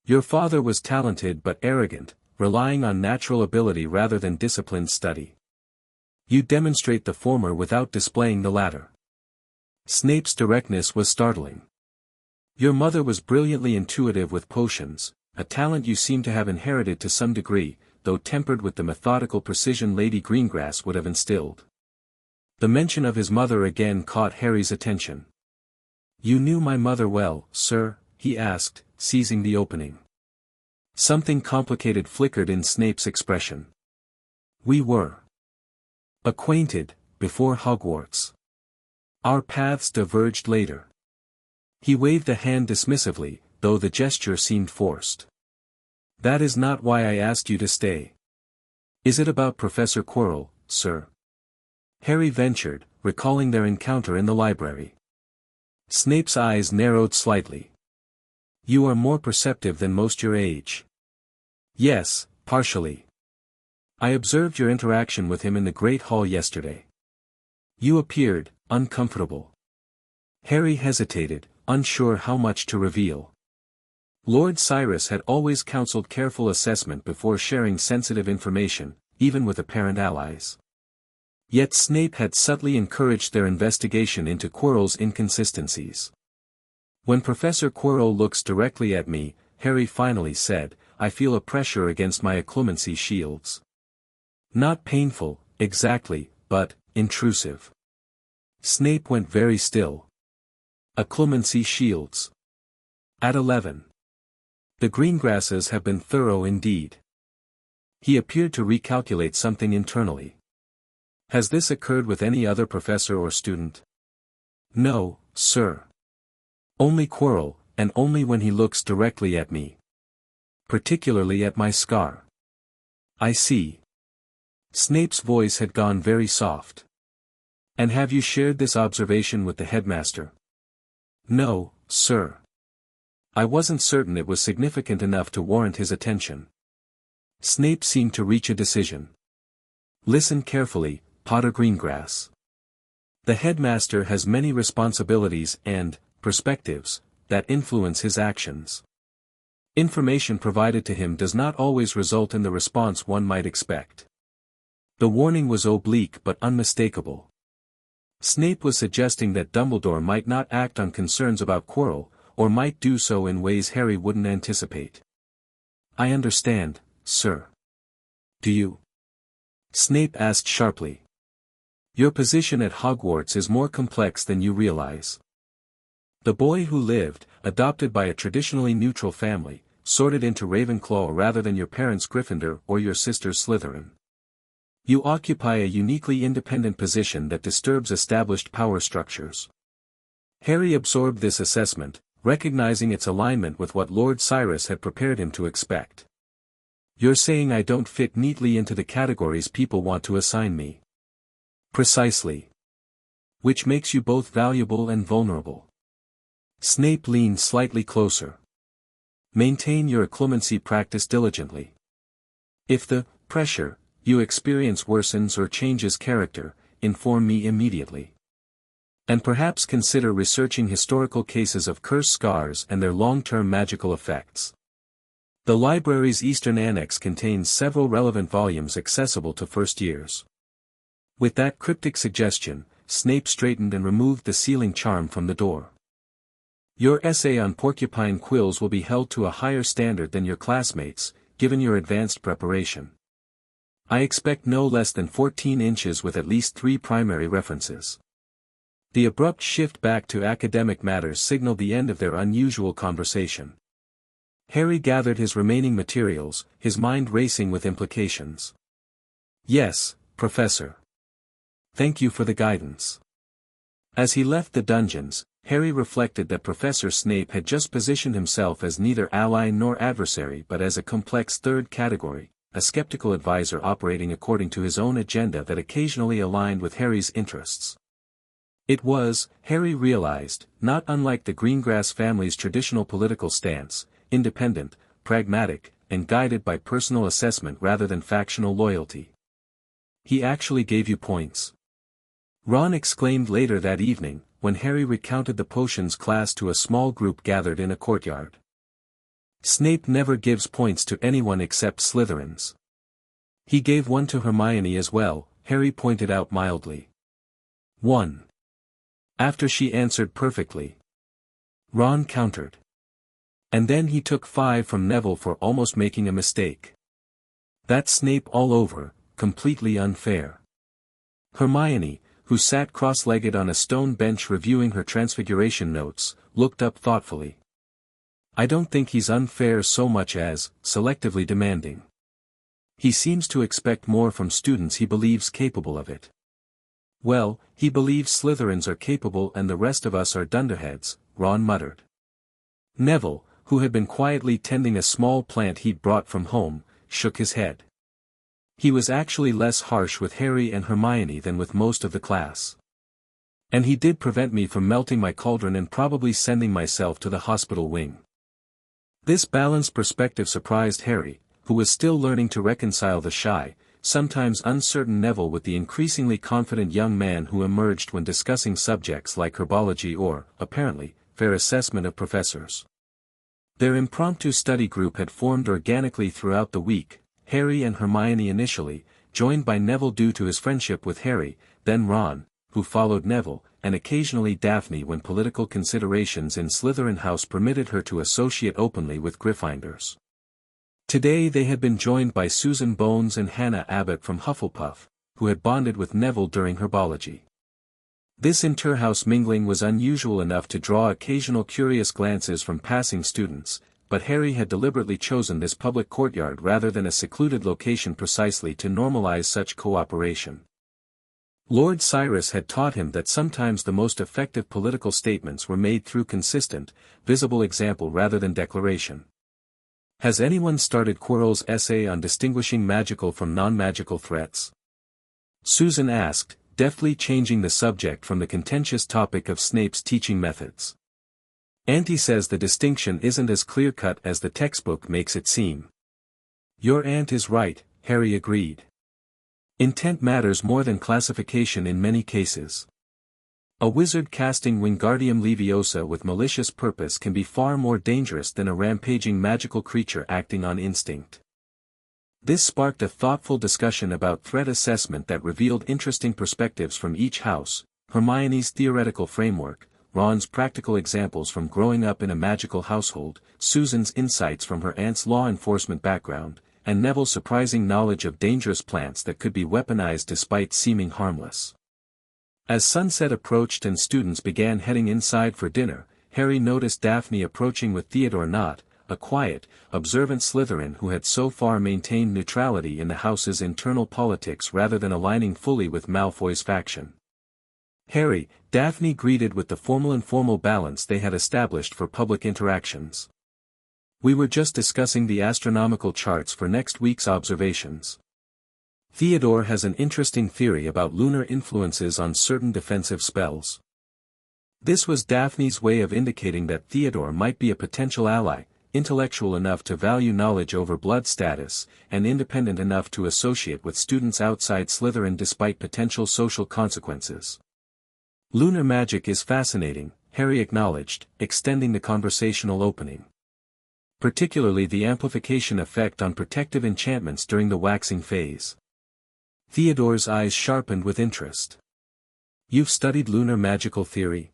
"Your father was talented but arrogant, relying on natural ability rather than disciplined study. You demonstrate the former without displaying the latter." Snape's directness was startling. "Your mother was brilliantly intuitive with potions, a talent you seem to have inherited to some degree, though tempered with the methodical precision Lady Greengrass would have instilled." The mention of his mother again caught Harry's attention. "You knew my mother well, sir?" he asked, seizing the opening. Something complicated flickered in Snape's expression. "We were acquainted, before Hogwarts. Our paths diverged later." He waved a hand dismissively, though the gesture seemed forced. "That is not why I asked you to stay." "Is it about Professor Quirrell, sir?" Harry ventured, recalling their encounter in the library. Snape's eyes narrowed slightly. "You are more perceptive than most your age." "Yes, partially. I observed your interaction with him in the Great Hall yesterday. You appeared uncomfortable." Harry hesitated, unsure how much to reveal. Lord Cyrus had always counseled careful assessment before sharing sensitive information, even with apparent allies. Yet Snape had subtly encouraged their investigation into Quirrell's inconsistencies. "When Professor Quirrell looks directly at me," Harry finally said, "I feel a pressure against my occlumency shields. Not painful, exactly, but intrusive." Snape went very still. Occlumency shields. At 11. The Greengrasses have been thorough indeed. He appeared to recalculate something internally. "Has this occurred with any other professor or student?" "No, sir. Only Quirrell, and only when he looks directly at me. Particularly at my scar." "I see." Snape's voice had gone very soft. "And have you shared this observation with the headmaster?" "No, sir. I wasn't certain it was significant enough to warrant his attention." Snape seemed to reach a decision. "Listen carefully, Potter Greengrass. The headmaster has many responsibilities and perspectives that influence his actions. Information provided to him does not always result in the response one might expect." The warning was oblique but unmistakable. Snape was suggesting that Dumbledore might not act on concerns about Quirrell, or might do so in ways Harry wouldn't anticipate. "I understand, sir." "Do you?" Snape asked sharply. "Your position at Hogwarts is more complex than you realize. The boy who lived, adopted by a traditionally neutral family, sorted into Ravenclaw rather than your parents' Gryffindor or your sister's Slytherin. You occupy a uniquely independent position that disturbs established power structures." Harry absorbed this assessment, recognizing its alignment with what Lord Cyrus had prepared him to expect. "You're saying I don't fit neatly into the categories people want to assign me." "Precisely. Which makes you both valuable and vulnerable." Snape leaned slightly closer. "Maintain your occlumency practice diligently. If the pressure you experience worsens or changes character, inform me immediately. And perhaps consider researching historical cases of cursed scars and their long-term magical effects. The library's Eastern Annex contains several relevant volumes accessible to first years." With that cryptic suggestion, Snape straightened and removed the sealing charm from the door. "Your essay on porcupine quills will be held to a higher standard than your classmates, given your advanced preparation. I expect no less than 14 inches with at least 3 primary references." The abrupt shift back to academic matters signaled the end of their unusual conversation. Harry gathered his remaining materials, his mind racing with implications. "Yes, Professor. Thank you for the guidance." As he left the dungeons, Harry reflected that Professor Snape had just positioned himself as neither ally nor adversary but as a complex third category, a skeptical advisor operating according to his own agenda that occasionally aligned with Harry's interests. It was, Harry realized, not unlike the Greengrass family's traditional political stance, independent, pragmatic, and guided by personal assessment rather than factional loyalty. "He actually gave you points?" Ron exclaimed later that evening, when Harry recounted the potions class to a small group gathered in a courtyard. "Snape never gives points to anyone except Slytherins." "He gave one to Hermione as well," Harry pointed out mildly. "One. After she answered perfectly," Ron countered. "And then he took 5 from Neville for almost making a mistake. That's Snape all over, completely unfair." Hermione, who sat cross-legged on a stone bench reviewing her transfiguration notes, looked up thoughtfully. "I don't think he's unfair so much as, selectively demanding. He seems to expect more from students he believes capable of it." "Well, he believes Slytherins are capable and the rest of us are dunderheads," Ron muttered. Neville, who had been quietly tending a small plant he'd brought from home, shook his head. He was actually less harsh with Harry and Hermione than with most of the class. "And he did prevent me from melting my cauldron and probably sending myself to the hospital wing." This balanced perspective surprised Harry, who was still learning to reconcile the shy, sometimes uncertain Neville with the increasingly confident young man who emerged when discussing subjects like herbology or, apparently, fair assessment of professors. Their impromptu study group had formed organically throughout the week, Harry and Hermione initially, joined by Neville due to his friendship with Harry, then Ron, who followed Neville, and occasionally Daphne when political considerations in Slytherin House permitted her to associate openly with Gryffindors. Today they had been joined by Susan Bones and Hannah Abbott from Hufflepuff, who had bonded with Neville during herbology. This inter-house mingling was unusual enough to draw occasional curious glances from passing students, but Harry had deliberately chosen this public courtyard rather than a secluded location precisely to normalize such cooperation. Lord Cyrus had taught him that sometimes the most effective political statements were made through consistent, visible example rather than declaration. "Has anyone started Quirrell's essay on distinguishing magical from non-magical threats?" Susan asked, deftly changing the subject from the contentious topic of Snape's teaching methods. "Auntie says the distinction isn't as clear-cut as the textbook makes it seem." "Your aunt is right," Harry agreed. "Intent matters more than classification in many cases. A wizard casting Wingardium Leviosa with malicious purpose can be far more dangerous than a rampaging magical creature acting on instinct." This sparked a thoughtful discussion about threat assessment that revealed interesting perspectives from each house, Hermione's theoretical framework, Ron's practical examples from growing up in a magical household, Susan's insights from her aunt's law enforcement background, and Neville's surprising knowledge of dangerous plants that could be weaponized despite seeming harmless. As sunset approached and students began heading inside for dinner, Harry noticed Daphne approaching with Theodore Nott, a quiet, observant Slytherin who had so far maintained neutrality in the house's internal politics rather than aligning fully with Malfoy's faction. Harry, Daphne greeted with the formal-informal balance they had established for public interactions. "We were just discussing the astronomical charts for next week's observations. Theodore has an interesting theory about lunar influences on certain defensive spells." This was Daphne's way of indicating that Theodore might be a potential ally, intellectual enough to value knowledge over blood status, and independent enough to associate with students outside Slytherin despite potential social consequences. "Lunar magic is fascinating," Harry acknowledged, extending the conversational opening. "Particularly the amplification effect on protective enchantments during the waxing phase." Theodore's eyes sharpened with interest. "You've studied lunar magical theory?"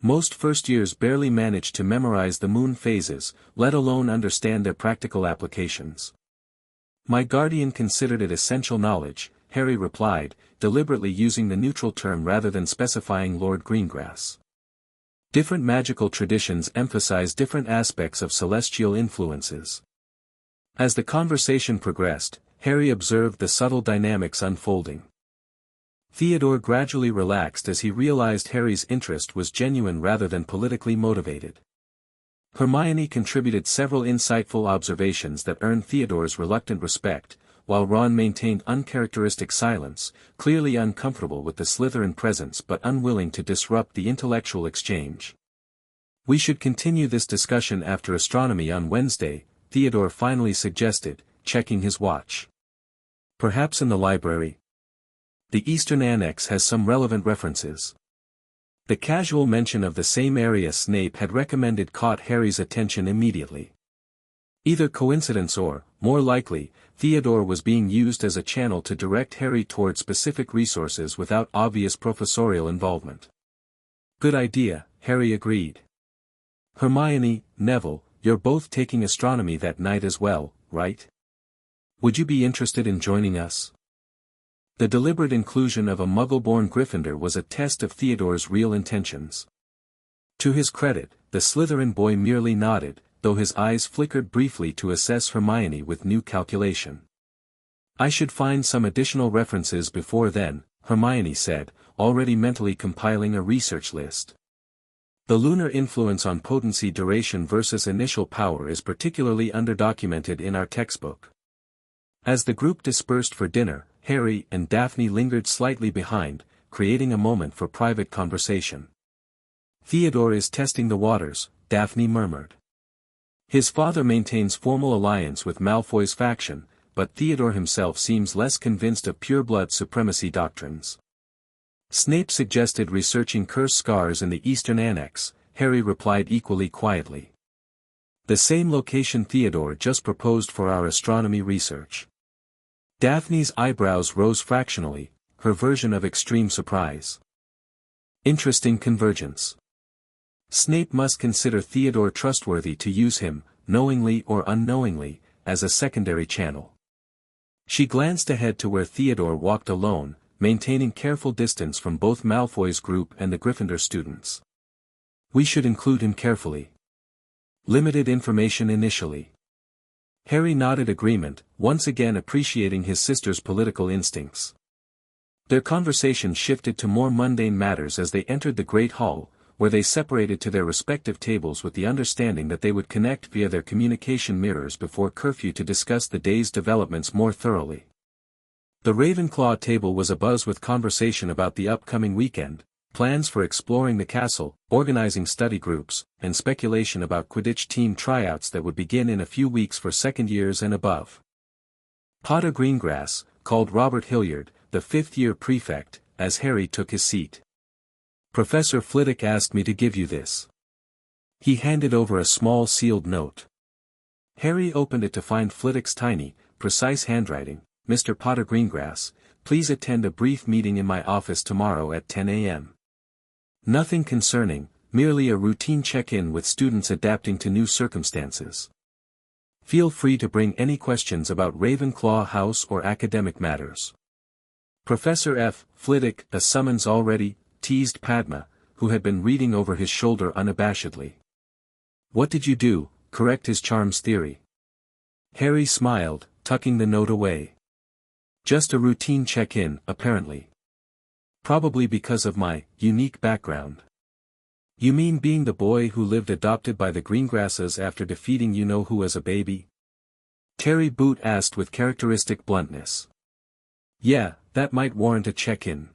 "Most first-years barely manage to memorize the moon phases, let alone understand their practical applications." "My guardian considered it essential knowledge," Harry replied, deliberately using the neutral term rather than specifying Lord Greengrass. Different magical traditions emphasize different aspects of celestial influences. As the conversation progressed, Harry observed the subtle dynamics unfolding. Theodore gradually relaxed as he realized Harry's interest was genuine rather than politically motivated. Hermione contributed several insightful observations that earned Theodore's reluctant respect, while Ron maintained uncharacteristic silence, clearly uncomfortable with the Slytherin presence but unwilling to disrupt the intellectual exchange. "We should continue this discussion after astronomy on Wednesday," Theodore finally suggested, checking his watch. "Perhaps in the library? The Eastern Annex has some relevant references." The casual mention of the same area Snape had recommended caught Harry's attention immediately. Either coincidence or, more likely, Theodore was being used as a channel to direct Harry toward specific resources without obvious professorial involvement. "Good idea," Harry agreed. "Hermione, Neville, you're both taking astronomy that night as well, right? Would you be interested in joining us?" The deliberate inclusion of a Muggle-born Gryffindor was a test of Theodore's real intentions. To his credit, the Slytherin boy merely nodded, though his eyes flickered briefly to assess Hermione with new calculation. "I should find some additional references before then," Hermione said, already mentally compiling a research list. "The lunar influence on potency duration versus initial power is particularly underdocumented in our textbook." As the group dispersed for dinner, Harry and Daphne lingered slightly behind, creating a moment for private conversation. "Theodore is testing the waters," Daphne murmured. "His father maintains formal alliance with Malfoy's faction, but Theodore himself seems less convinced of pureblood supremacy doctrines." Snape suggested researching curse scars in the Eastern Annex, Harry replied equally quietly. "The same location Theodore just proposed for our astronomy research." Daphne's eyebrows rose fractionally, her version of extreme surprise. "Interesting convergence. Snape must consider Theodore trustworthy to use him, knowingly or unknowingly, as a secondary channel." She glanced ahead to where Theodore walked alone, maintaining careful distance from both Malfoy's group and the Gryffindor students. "We should include him carefully. Limited information initially." Harry nodded agreement, once again appreciating his sister's political instincts. Their conversation shifted to more mundane matters as they entered the Great Hall, where they separated to their respective tables with the understanding that they would connect via their communication mirrors before curfew to discuss the day's developments more thoroughly. The Ravenclaw table was abuzz with conversation about the upcoming weekend, plans for exploring the castle, organizing study groups, and speculation about Quidditch team tryouts that would begin in a few weeks for second years and above. Potter Greengrass, called Robert Hilliard, the fifth-year prefect, as Harry took his seat. "Professor Flitwick asked me to give you this." He handed over a small sealed note. Harry opened it to find Flitwick's tiny, precise handwriting. "Mr. Potter Greengrass, please attend a brief meeting in my office tomorrow at 10 a.m. Nothing concerning, merely a routine check-in with students adapting to new circumstances. Feel free to bring any questions about Ravenclaw House or academic matters. Professor F. Flitwick." "A summons already," teased Padma, who had been reading over his shoulder unabashedly. "What did you do, correct his charms theory?" Harry smiled, tucking the note away. "Just a routine check-in, apparently. Probably because of my unique background." "You mean being the boy who lived adopted by the Greengrasses after defeating you-know-who as a baby?" Terry Boot asked with characteristic bluntness. "Yeah, that might warrant a check-in."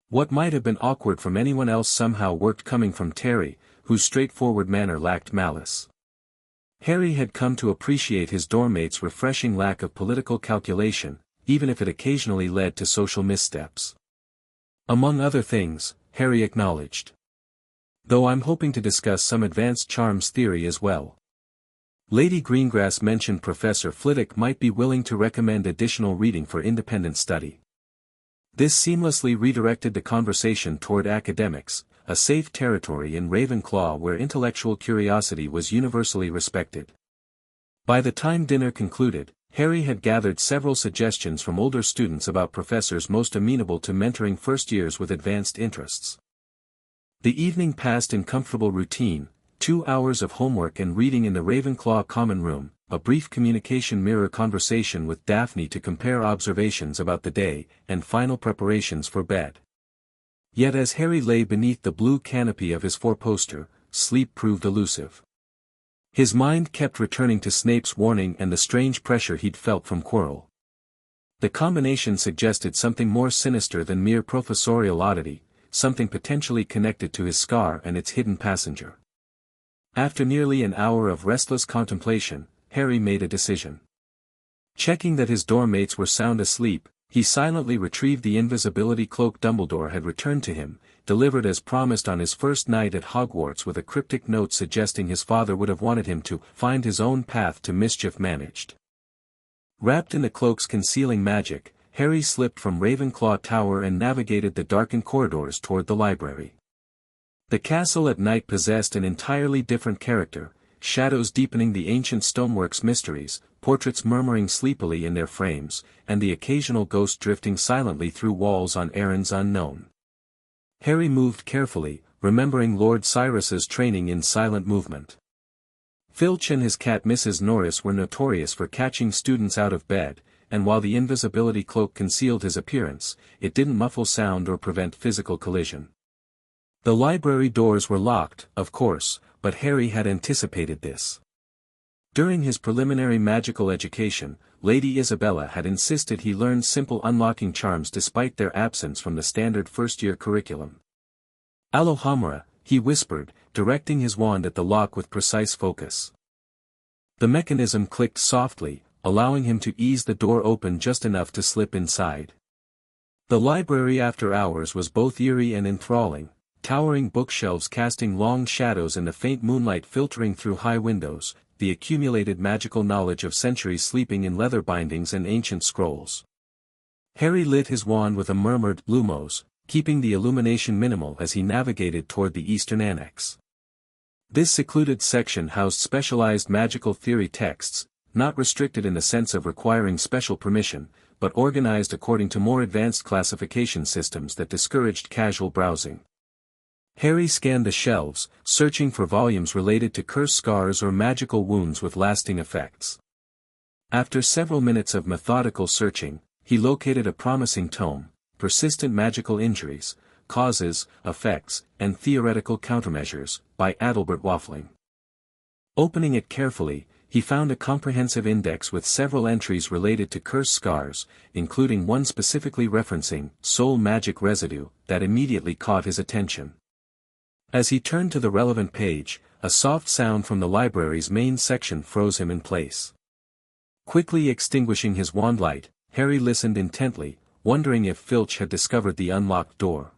What might have been awkward from anyone else somehow worked coming from Terry, whose straightforward manner lacked malice. Harry had come to appreciate his dormmate's refreshing lack of political calculation, even if it occasionally led to social missteps. "Among other things," Harry acknowledged. "Though I'm hoping to discuss some advanced charms theory as well." Lady Greengrass mentioned Professor Flitwick might be willing to recommend additional reading for independent study. This seamlessly redirected the conversation toward academics, a safe territory in Ravenclaw where intellectual curiosity was universally respected. By the time dinner concluded, Harry had gathered several suggestions from older students about professors most amenable to mentoring first years with advanced interests. The evening passed in comfortable routine, 2 hours of homework and reading in the Ravenclaw common room, a brief communication mirror conversation with Daphne to compare observations about the day, and final preparations for bed. Yet as Harry lay beneath the blue canopy of his four-poster, sleep proved elusive. His mind kept returning to Snape's warning and the strange pressure he'd felt from Quirrell. The combination suggested something more sinister than mere professorial oddity, something potentially connected to his scar and its hidden passenger. After nearly an hour of restless contemplation, Harry made a decision. Checking that his dorm mates were sound asleep, he silently retrieved the invisibility cloak Dumbledore had returned to him, delivered as promised on his first night at Hogwarts with a cryptic note suggesting his father would have wanted him to find his own path to mischief managed. Wrapped in the cloak's concealing magic, Harry slipped from Ravenclaw Tower and navigated the darkened corridors toward the library. The castle at night possessed an entirely different character, shadows deepening the ancient stonework's mysteries, portraits murmuring sleepily in their frames, and the occasional ghost drifting silently through walls on errands unknown. Harry moved carefully, remembering Lord Cyrus's training in silent movement. Filch and his cat Mrs. Norris were notorious for catching students out of bed, and while the invisibility cloak concealed his appearance, it didn't muffle sound or prevent physical collision. The library doors were locked, of course, but Harry had anticipated this. During his preliminary magical education, Lady Isabella had insisted he learn simple unlocking charms despite their absence from the standard first-year curriculum. Alohomora, he whispered, directing his wand at the lock with precise focus. The mechanism clicked softly, allowing him to ease the door open just enough to slip inside. The library after hours was both eerie and enthralling, towering bookshelves casting long shadows in the faint moonlight filtering through high windows, the accumulated magical knowledge of centuries sleeping in leather bindings and ancient scrolls. Harry lit his wand with a murmured "Lumos," keeping the illumination minimal as he navigated toward the eastern annex. This secluded section housed specialized magical theory texts, not restricted in the sense of requiring special permission, but organized according to more advanced classification systems that discouraged casual browsing. Harry scanned the shelves, searching for volumes related to cursed scars or magical wounds with lasting effects. After several minutes of methodical searching, he located a promising tome, Persistent Magical Injuries, Causes, Effects, and Theoretical Countermeasures, by Adalbert Waffling. Opening it carefully, he found a comprehensive index with several entries related to cursed scars, including one specifically referencing soul magic residue, that immediately caught his attention. As he turned to the relevant page, a soft sound from the library's main section froze him in place. Quickly extinguishing his wand light, Harry listened intently, wondering if Filch had discovered the unlocked door.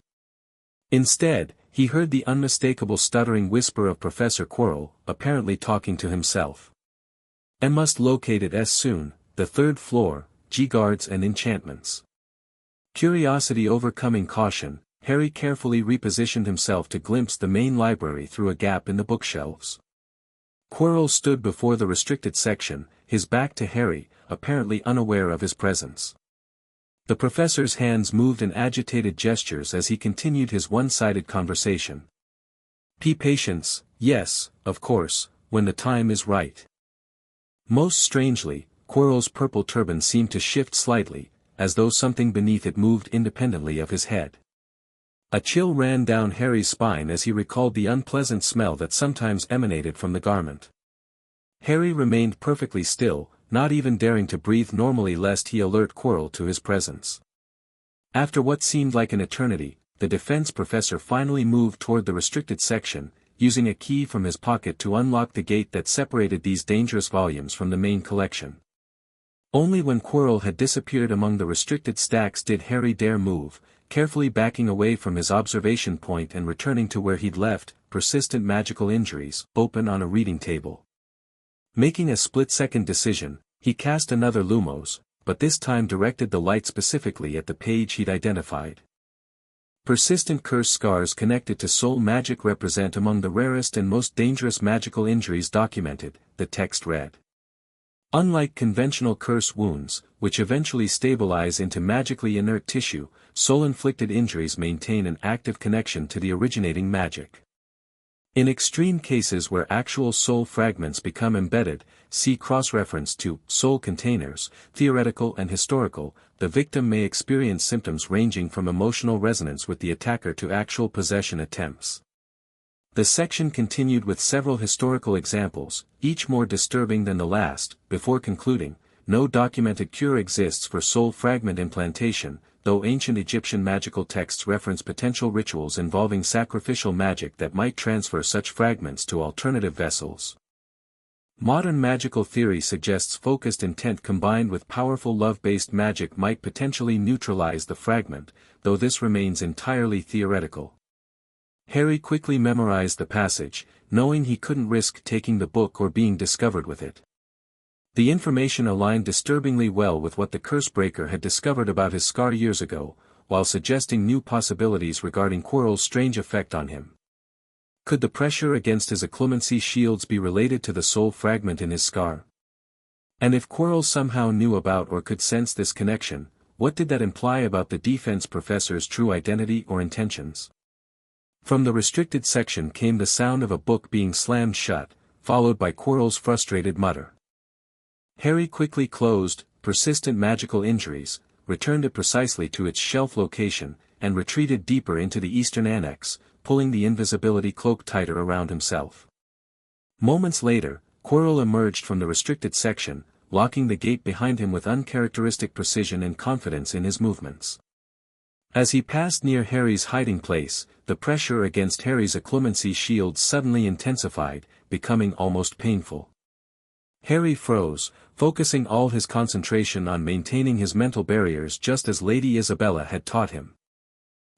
Instead, he heard the unmistakable stuttering whisper of Professor Quirrell, apparently talking to himself. "I must locate it as soon, the third floor, G-guards and enchantments." Curiosity overcoming caution, Harry carefully repositioned himself to glimpse the main library through a gap in the bookshelves. Quirrell stood before the restricted section, his back to Harry, apparently unaware of his presence. The professor's hands moved in agitated gestures as he continued his one-sided conversation. Patience, yes, of course, when the time is right." Most strangely, Quirrell's purple turban seemed to shift slightly, as though something beneath it moved independently of his head. A chill ran down Harry's spine as he recalled the unpleasant smell that sometimes emanated from the garment. Harry remained perfectly still, not even daring to breathe normally lest he alert Quirrell to his presence. After what seemed like an eternity, the defense professor finally moved toward the restricted section, using a key from his pocket to unlock the gate that separated these dangerous volumes from the main collection. Only when Quirrell had disappeared among the restricted stacks did Harry dare move, carefully backing away from his observation point and returning to where he'd left, Persistent Magical Injuries, open on a reading table. Making a split-second decision, he cast another Lumos, but this time directed the light specifically at the page he'd identified. Persistent curse scars connected to soul magic represent among the rarest and most dangerous magical injuries documented, the text read. Unlike conventional curse wounds, which eventually stabilize into magically inert tissue, soul-inflicted injuries maintain an active connection to the originating magic. In extreme cases where actual soul fragments become embedded, see cross-reference to soul containers, theoretical and historical, the victim may experience symptoms ranging from emotional resonance with the attacker to actual possession attempts. The section continued with several historical examples, each more disturbing than the last, before concluding, no documented cure exists for soul fragment implantation, though ancient Egyptian magical texts reference potential rituals involving sacrificial magic that might transfer such fragments to alternative vessels. Modern magical theory suggests focused intent combined with powerful love-based magic might potentially neutralize the fragment, though this remains entirely theoretical. Harry quickly memorized the passage, knowing he couldn't risk taking the book or being discovered with it. The information aligned disturbingly well with what the Cursebreaker had discovered about his scar years ago, while suggesting new possibilities regarding Quirrell's strange effect on him. Could the pressure against his occlumency shields be related to the soul fragment in his scar? And if Quirrell somehow knew about or could sense this connection, what did that imply about the defense professor's true identity or intentions? From the restricted section came the sound of a book being slammed shut, followed by Quirrell's frustrated mutter. Harry quickly closed Persistent Magical Injuries, returned it precisely to its shelf location, and retreated deeper into the eastern annex, pulling the invisibility cloak tighter around himself. Moments later, Quirrell emerged from the restricted section, locking the gate behind him with uncharacteristic precision and confidence in his movements. As he passed near Harry's hiding place, the pressure against Harry's occlumency shield suddenly intensified, becoming almost painful. Harry froze, focusing all his concentration on maintaining his mental barriers just as Lady Isabella had taught him.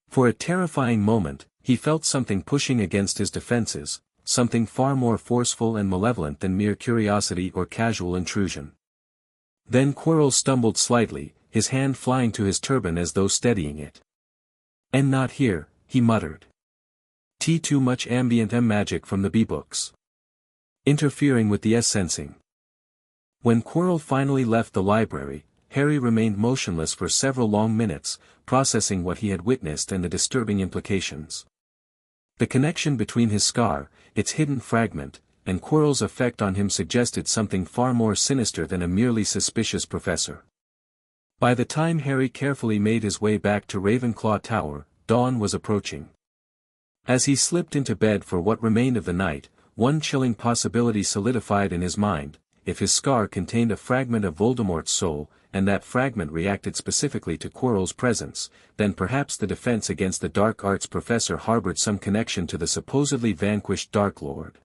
For a terrifying moment, he felt something pushing against his defenses, something far more forceful and malevolent than mere curiosity or casual intrusion. Then Quirrell stumbled slightly, his hand flying to his turban as though steadying it. "And not here," he muttered. Too much ambient magic from the B-books. Interfering with the S-sensing. When Quirrell finally left the library, Harry remained motionless for several long minutes, processing what he had witnessed and the disturbing implications. The connection between his scar, its hidden fragment, and Quirrell's effect on him suggested something far more sinister than a merely suspicious professor. By the time Harry carefully made his way back to Ravenclaw Tower, dawn was approaching. As he slipped into bed for what remained of the night, one chilling possibility solidified in his mind: if his scar contained a fragment of Voldemort's soul, and that fragment reacted specifically to Quirrell's presence, then perhaps the defense against the dark arts professor harbored some connection to the supposedly vanquished Dark Lord.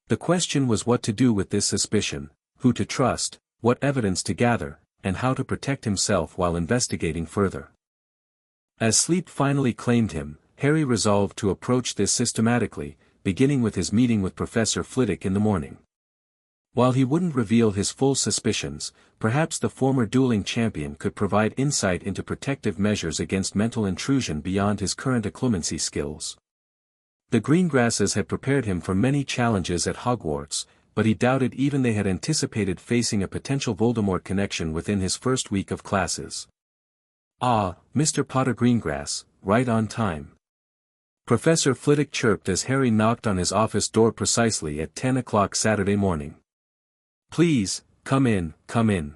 The question was what to do with this suspicion, who to trust, what evidence to gather, and how to protect himself while investigating further. As sleep finally claimed him, Harry resolved to approach this systematically, beginning with his meeting with Professor Flitwick in the morning. While he wouldn't reveal his full suspicions, perhaps the former dueling champion could provide insight into protective measures against mental intrusion beyond his current occlumency skills. The Greengrasses had prepared him for many challenges at Hogwarts, but he doubted even they had anticipated facing a potential Voldemort connection within his first week of classes. "Ah, Mr. Potter Greengrass, right on time." Professor Flitwick chirped as Harry knocked on his office door precisely at 10 o'clock Saturday morning. "Please, come in, come in."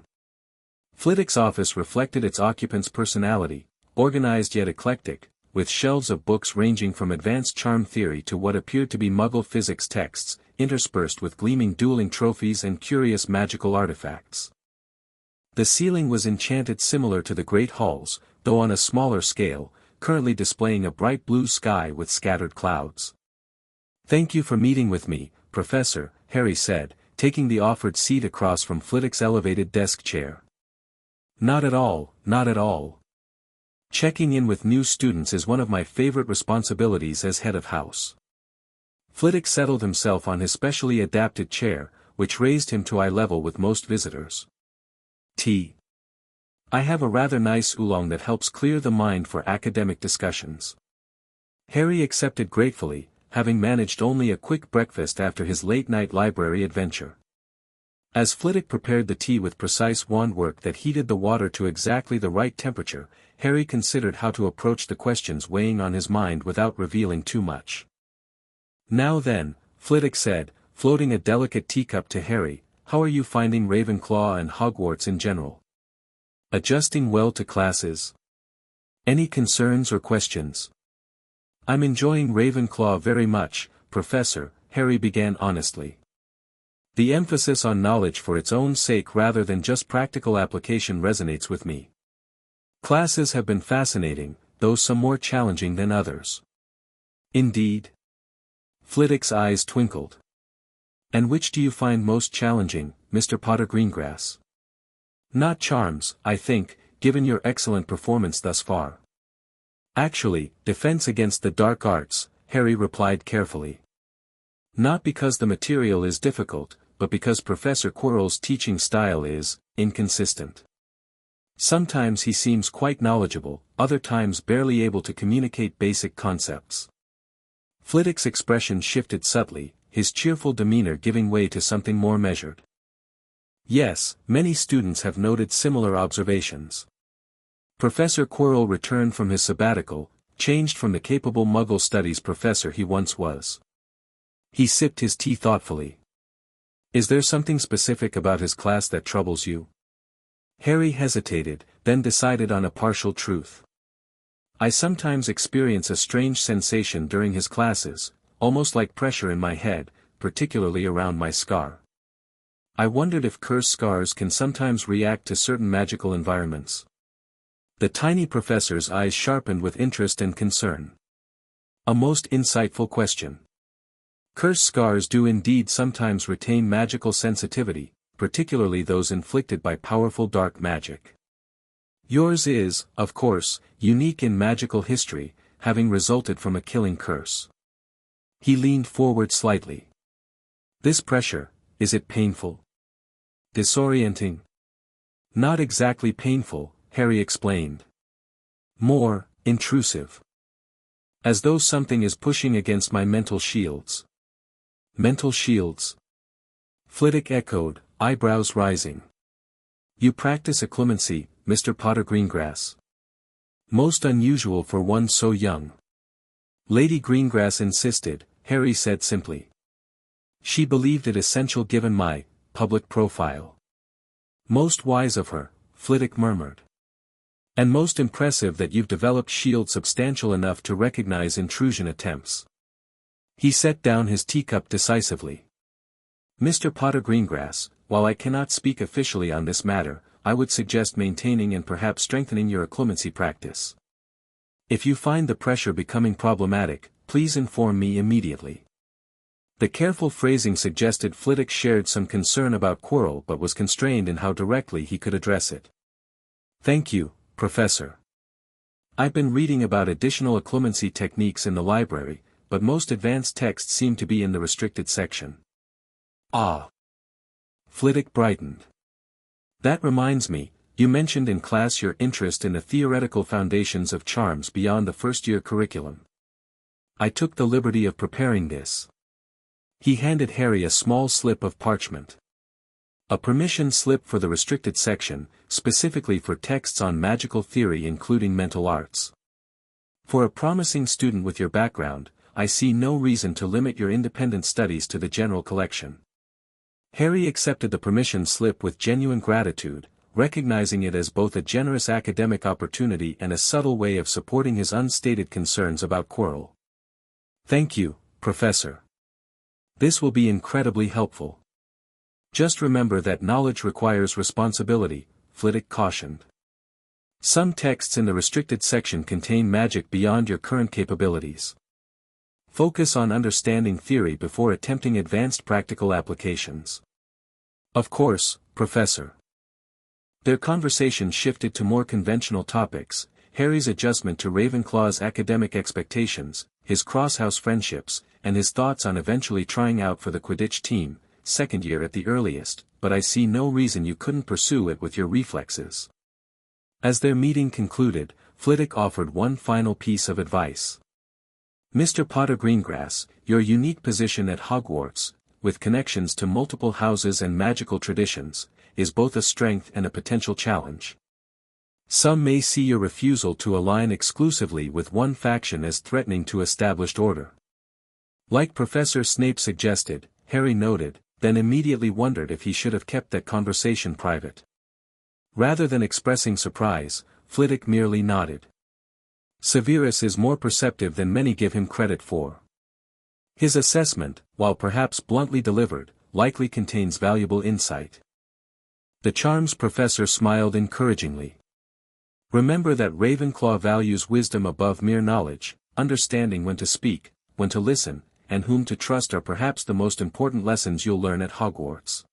Flitwick's office reflected its occupant's personality, organized yet eclectic, with shelves of books ranging from advanced charm theory to what appeared to be Muggle physics texts, interspersed with gleaming dueling trophies and curious magical artifacts. The ceiling was enchanted similar to the Great Halls, though on a smaller scale, currently displaying a bright blue sky with scattered clouds. "Thank you for meeting with me, Professor," Harry said, taking the offered seat across from Flitwick's elevated desk chair. "Not at all, not at all. Checking in with new students is one of my favorite responsibilities as head of house." Flitwick settled himself on his specially adapted chair, which raised him to eye level with most visitors. "I have a rather nice oolong that helps clear the mind for academic discussions." Harry accepted gratefully, having managed only a quick breakfast after his late-night library adventure. As Flitwick prepared the tea with precise wand work that heated the water to exactly the right temperature, Harry considered how to approach the questions weighing on his mind without revealing too much. Now then, Flitwick said, floating a delicate teacup to Harry, how are you finding Ravenclaw and Hogwarts in general? Adjusting well to classes? Any concerns or questions? I'm enjoying Ravenclaw very much, Professor, Harry began honestly. The emphasis on knowledge for its own sake rather than just practical application resonates with me. Classes have been fascinating, though some more challenging than others. Indeed. Flitwick's eyes twinkled. And which do you find most challenging, Mr. Potter Greengrass? Not charms, I think, given your excellent performance thus far. Actually, defense against the dark arts, Harry replied carefully. Not because the material is difficult, but because Professor Quirrell's teaching style is inconsistent. Sometimes he seems quite knowledgeable, other times barely able to communicate basic concepts. Flitwick's expression shifted subtly, his cheerful demeanor giving way to something more measured. Yes, many students have noted similar observations. Professor Quirrell returned from his sabbatical, changed from the capable Muggle studies professor he once was. He sipped his tea thoughtfully. Is there something specific about his class that troubles you? Harry hesitated, then decided on a partial truth. I sometimes experience a strange sensation during his classes, almost like pressure in my head, particularly around my scar. I wondered if cursed scars can sometimes react to certain magical environments. The tiny professor's eyes sharpened with interest and concern. A most insightful question. Cursed scars do indeed sometimes retain magical sensitivity, particularly those inflicted by powerful dark magic. Yours is, of course, unique in magical history, having resulted from a killing curse. He leaned forward slightly. This pressure, is it painful? Disorienting? Not exactly painful, Harry explained. More, intrusive. As though something is pushing against my mental shields. Mental shields? Flitwick echoed, eyebrows rising. You practice occlumency, Mr. Potter Greengrass. Most unusual for one so young. Lady Greengrass insisted, Harry said simply. She believed it essential given my public profile. Most wise of her, Flitwick murmured. And most impressive that you've developed shield substantial enough to recognize intrusion attempts. He set down his teacup decisively. Mr. Potter Greengrass, while I cannot speak officially on this matter, I would suggest maintaining and perhaps strengthening your occlumency practice. If you find the pressure becoming problematic, please inform me immediately. The careful phrasing suggested Flitwick shared some concern about Quirrell but was constrained in how directly he could address it. Thank you, Professor. I've been reading about additional occlumency techniques in the library, but most advanced texts seem to be in the restricted section. Ah. Flitwick brightened. That reminds me, you mentioned in class your interest in the theoretical foundations of charms beyond the first-year curriculum. I took the liberty of preparing this. He handed Harry a small slip of parchment. A permission slip for the restricted section, specifically for texts on magical theory including mental arts. For a promising student with your background, I see no reason to limit your independent studies to the general collection. Harry accepted the permission slip with genuine gratitude, recognizing it as both a generous academic opportunity and a subtle way of supporting his unstated concerns about Quirrell. Thank you, Professor. This will be incredibly helpful. Just remember that knowledge requires responsibility, Flitwick cautioned. Some texts in the restricted section contain magic beyond your current capabilities. Focus on understanding theory before attempting advanced practical applications. Of course, Professor. Their conversation shifted to more conventional topics, Harry's adjustment to Ravenclaw's academic expectations, his cross-house friendships, and his thoughts on eventually trying out for the Quidditch team, second year at the earliest, but I see no reason you couldn't pursue it with your reflexes. As their meeting concluded, Flitwick offered one final piece of advice. Mr. Potter Greengrass, your unique position at Hogwarts, with connections to multiple houses and magical traditions, is both a strength and a potential challenge. Some may see your refusal to align exclusively with one faction as threatening to established order. Like Professor Snape suggested, Harry noted, then immediately wondered if he should have kept that conversation private. Rather than expressing surprise, Flitwick merely nodded. Severus is more perceptive than many give him credit for. His assessment, while perhaps bluntly delivered, likely contains valuable insight. The Charms Professor smiled encouragingly. Remember that Ravenclaw values wisdom above mere knowledge, understanding when to speak, when to listen, and whom to trust are perhaps the most important lessons you'll learn at Hogwarts.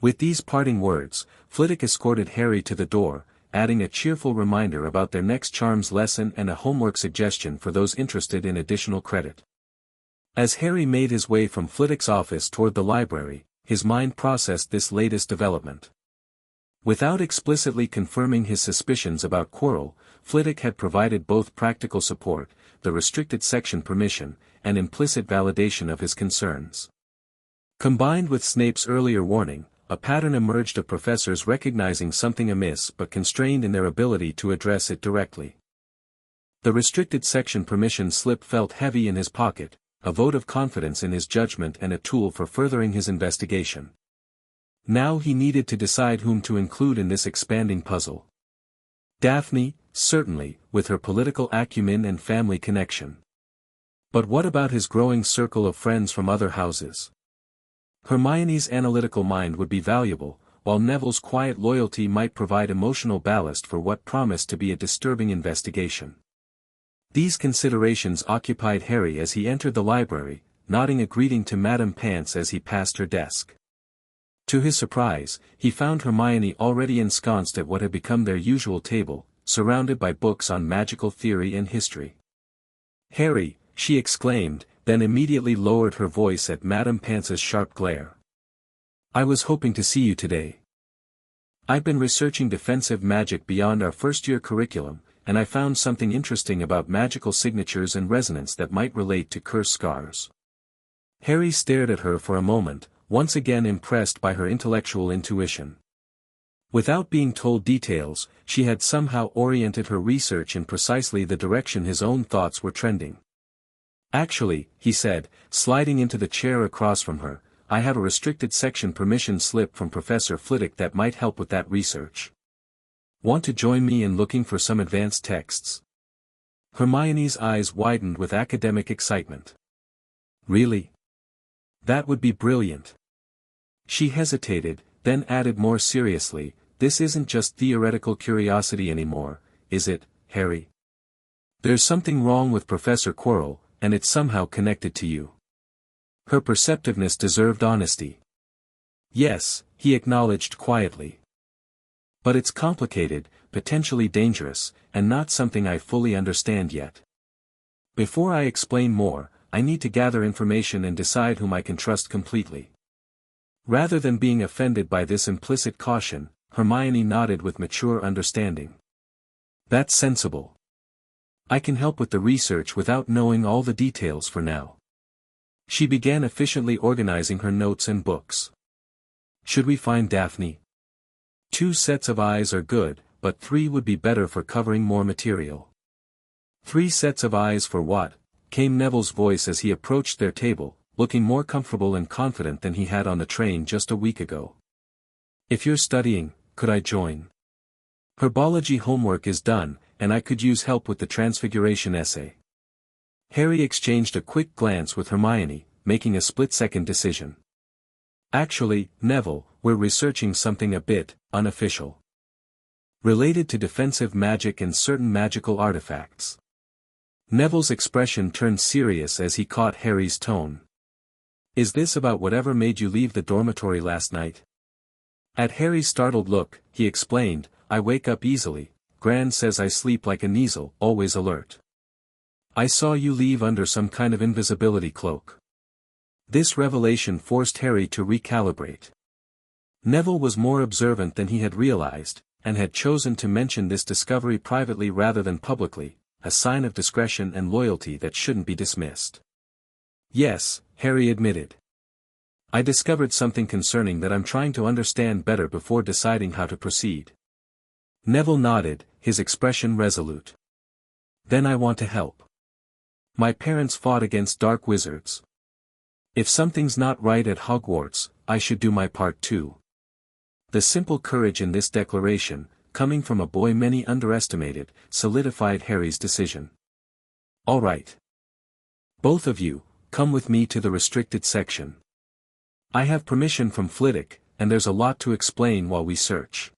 With these parting words, Flitwick escorted Harry to the door, adding a cheerful reminder about their next charms lesson and a homework suggestion for those interested in additional credit. As Harry made his way from Flitwick's office toward the library, his mind processed this latest development. Without explicitly confirming his suspicions about Quirrell, Flitwick had provided both practical support, the restricted section permission, and implicit validation of his concerns. Combined with Snape's earlier warning, a pattern emerged of professors recognizing something amiss but constrained in their ability to address it directly. The restricted section permission slip felt heavy in his pocket, a vote of confidence in his judgment and a tool for furthering his investigation. Now he needed to decide whom to include in this expanding puzzle. Daphne, certainly, with her political acumen and family connection. But what about his growing circle of friends from other houses? Hermione's analytical mind would be valuable, while Neville's quiet loyalty might provide emotional ballast for what promised to be a disturbing investigation. These considerations occupied Harry as he entered the library, nodding a greeting to Madame Pants as he passed her desk. To his surprise, he found Hermione already ensconced at what had become their usual table, surrounded by books on magical theory and history. "Harry," she exclaimed, then immediately lowered her voice at Madame Pants's sharp glare. "I was hoping to see you today. I've been researching defensive magic beyond our first-year curriculum, and I found something interesting about magical signatures and resonance that might relate to curse scars." Harry stared at her for a moment, once again impressed by her intellectual intuition. Without being told details, she had somehow oriented her research in precisely the direction his own thoughts were trending. "Actually," he said, sliding into the chair across from her, "I have a restricted section permission slip from Professor Flitwick that might help with that research. Want to join me in looking for some advanced texts?" Hermione's eyes widened with academic excitement. "Really? That would be brilliant." She hesitated, then added more seriously, "This isn't just theoretical curiosity anymore, is it, Harry? There's something wrong with Professor Quirrell, and it's somehow connected to you." Her perceptiveness deserved honesty. "Yes," he acknowledged quietly. "But it's complicated, potentially dangerous, and not something I fully understand yet. Before I explain more, I need to gather information and decide whom I can trust completely." Rather than being offended by this implicit caution, Hermione nodded with mature understanding. "That's sensible. I can help with the research without knowing all the details for now." She began efficiently organizing her notes and books. "Should we find Daphne? 2 sets of eyes are good, but 3 would be better for covering more material." "3 sets of eyes for what?" came Neville's voice as he approached their table, looking more comfortable and confident than he had on the train just a week ago. "If you're studying, could I join? Herbology homework is done, and I could use help with the transfiguration essay." Harry exchanged a quick glance with Hermione, making a split-second decision. "Actually, Neville, we're researching something a bit unofficial. Related to defensive magic and certain magical artifacts." Neville's expression turned serious as he caught Harry's tone. "Is this about whatever made you leave the dormitory last night?" At Harry's startled look, he explained, "I wake up easily, Gran says I sleep like a weasel, always alert. I saw you leave under some kind of invisibility cloak." This revelation forced Harry to recalibrate. Neville was more observant than he had realized, and had chosen to mention this discovery privately rather than publicly, a sign of discretion and loyalty that shouldn't be dismissed. "Yes," Harry admitted. "I discovered something concerning that I'm trying to understand better before deciding how to proceed." Neville nodded, his expression resolute. "Then I want to help. My parents fought against dark wizards. If something's not right at Hogwarts, I should do my part too. The simple courage in this declaration, coming from a boy many underestimated, solidified Harry's decision. All right. Both of you, come with me to the restricted section. I have permission from Flitwick, and there's a lot to explain while we search.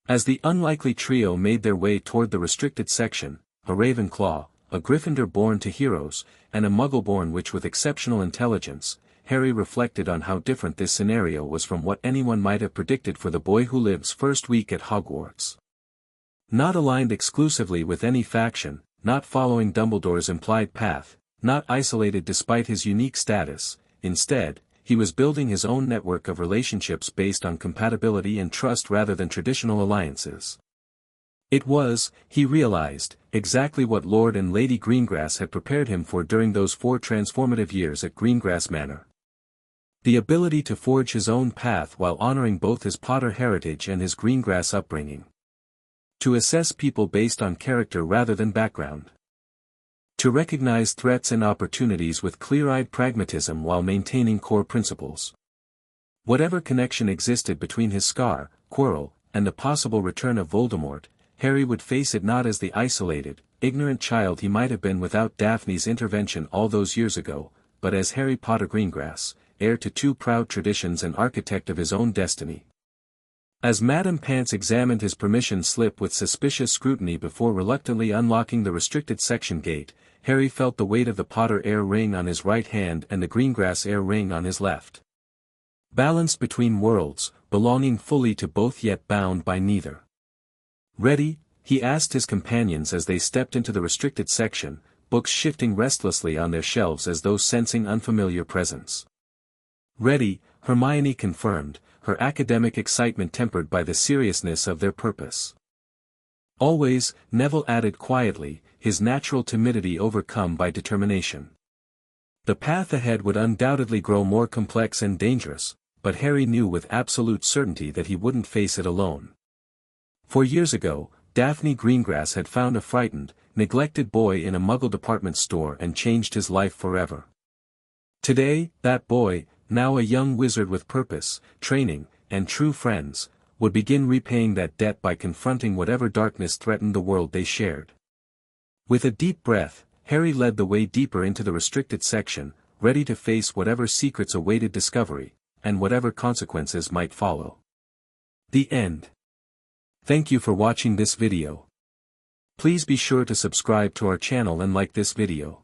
As the unlikely trio made their way toward the restricted section, a Ravenclaw, a Gryffindor born to heroes, and a Muggle-born witch with exceptional intelligence, Harry reflected on how different this scenario was from what anyone might have predicted for the boy who lives first week at Hogwarts. Not aligned exclusively with any faction, not following Dumbledore's implied path, not isolated despite his unique status, instead, he was building his own network of relationships based on compatibility and trust rather than traditional alliances. It was, he realized, exactly what Lord and Lady Greengrass had prepared him for during those 4 transformative years at Greengrass Manor. The ability to forge his own path while honoring both his Potter heritage and his Greengrass upbringing. To assess people based on character rather than background. To recognize threats and opportunities with clear-eyed pragmatism while maintaining core principles. Whatever connection existed between his scar, Quirrell, and the possible return of Voldemort, Harry would face it not as the isolated, ignorant child he might have been without Daphne's intervention all those years ago, but as Harry Potter Greengrass, heir to 2 proud traditions and architect of his own destiny. As Madame Pants examined his permission slip with suspicious scrutiny before reluctantly unlocking the restricted section gate, Harry felt the weight of the Potter heir ring on his right hand and the Greengrass heir ring on his left. Balanced between worlds, belonging fully to both yet bound by neither. Ready? He asked his companions as they stepped into the restricted section, books shifting restlessly on their shelves as though sensing unfamiliar presence. Ready, Hermione confirmed, her academic excitement tempered by the seriousness of their purpose. Always, Neville added quietly, his natural timidity overcome by determination. The path ahead would undoubtedly grow more complex and dangerous, but Harry knew with absolute certainty that he wouldn't face it alone. 4 years ago, Daphne Greengrass had found a frightened, neglected boy in a Muggle department store and changed his life forever. Today, that boy, now a young wizard with purpose, training, and true friends, would begin repaying that debt by confronting whatever darkness threatened the world they shared. With a deep breath, Harry led the way deeper into the restricted section, ready to face whatever secrets awaited discovery, and whatever consequences might follow. The end. Thank you for watching this video. Please be sure to subscribe to our channel and like this video.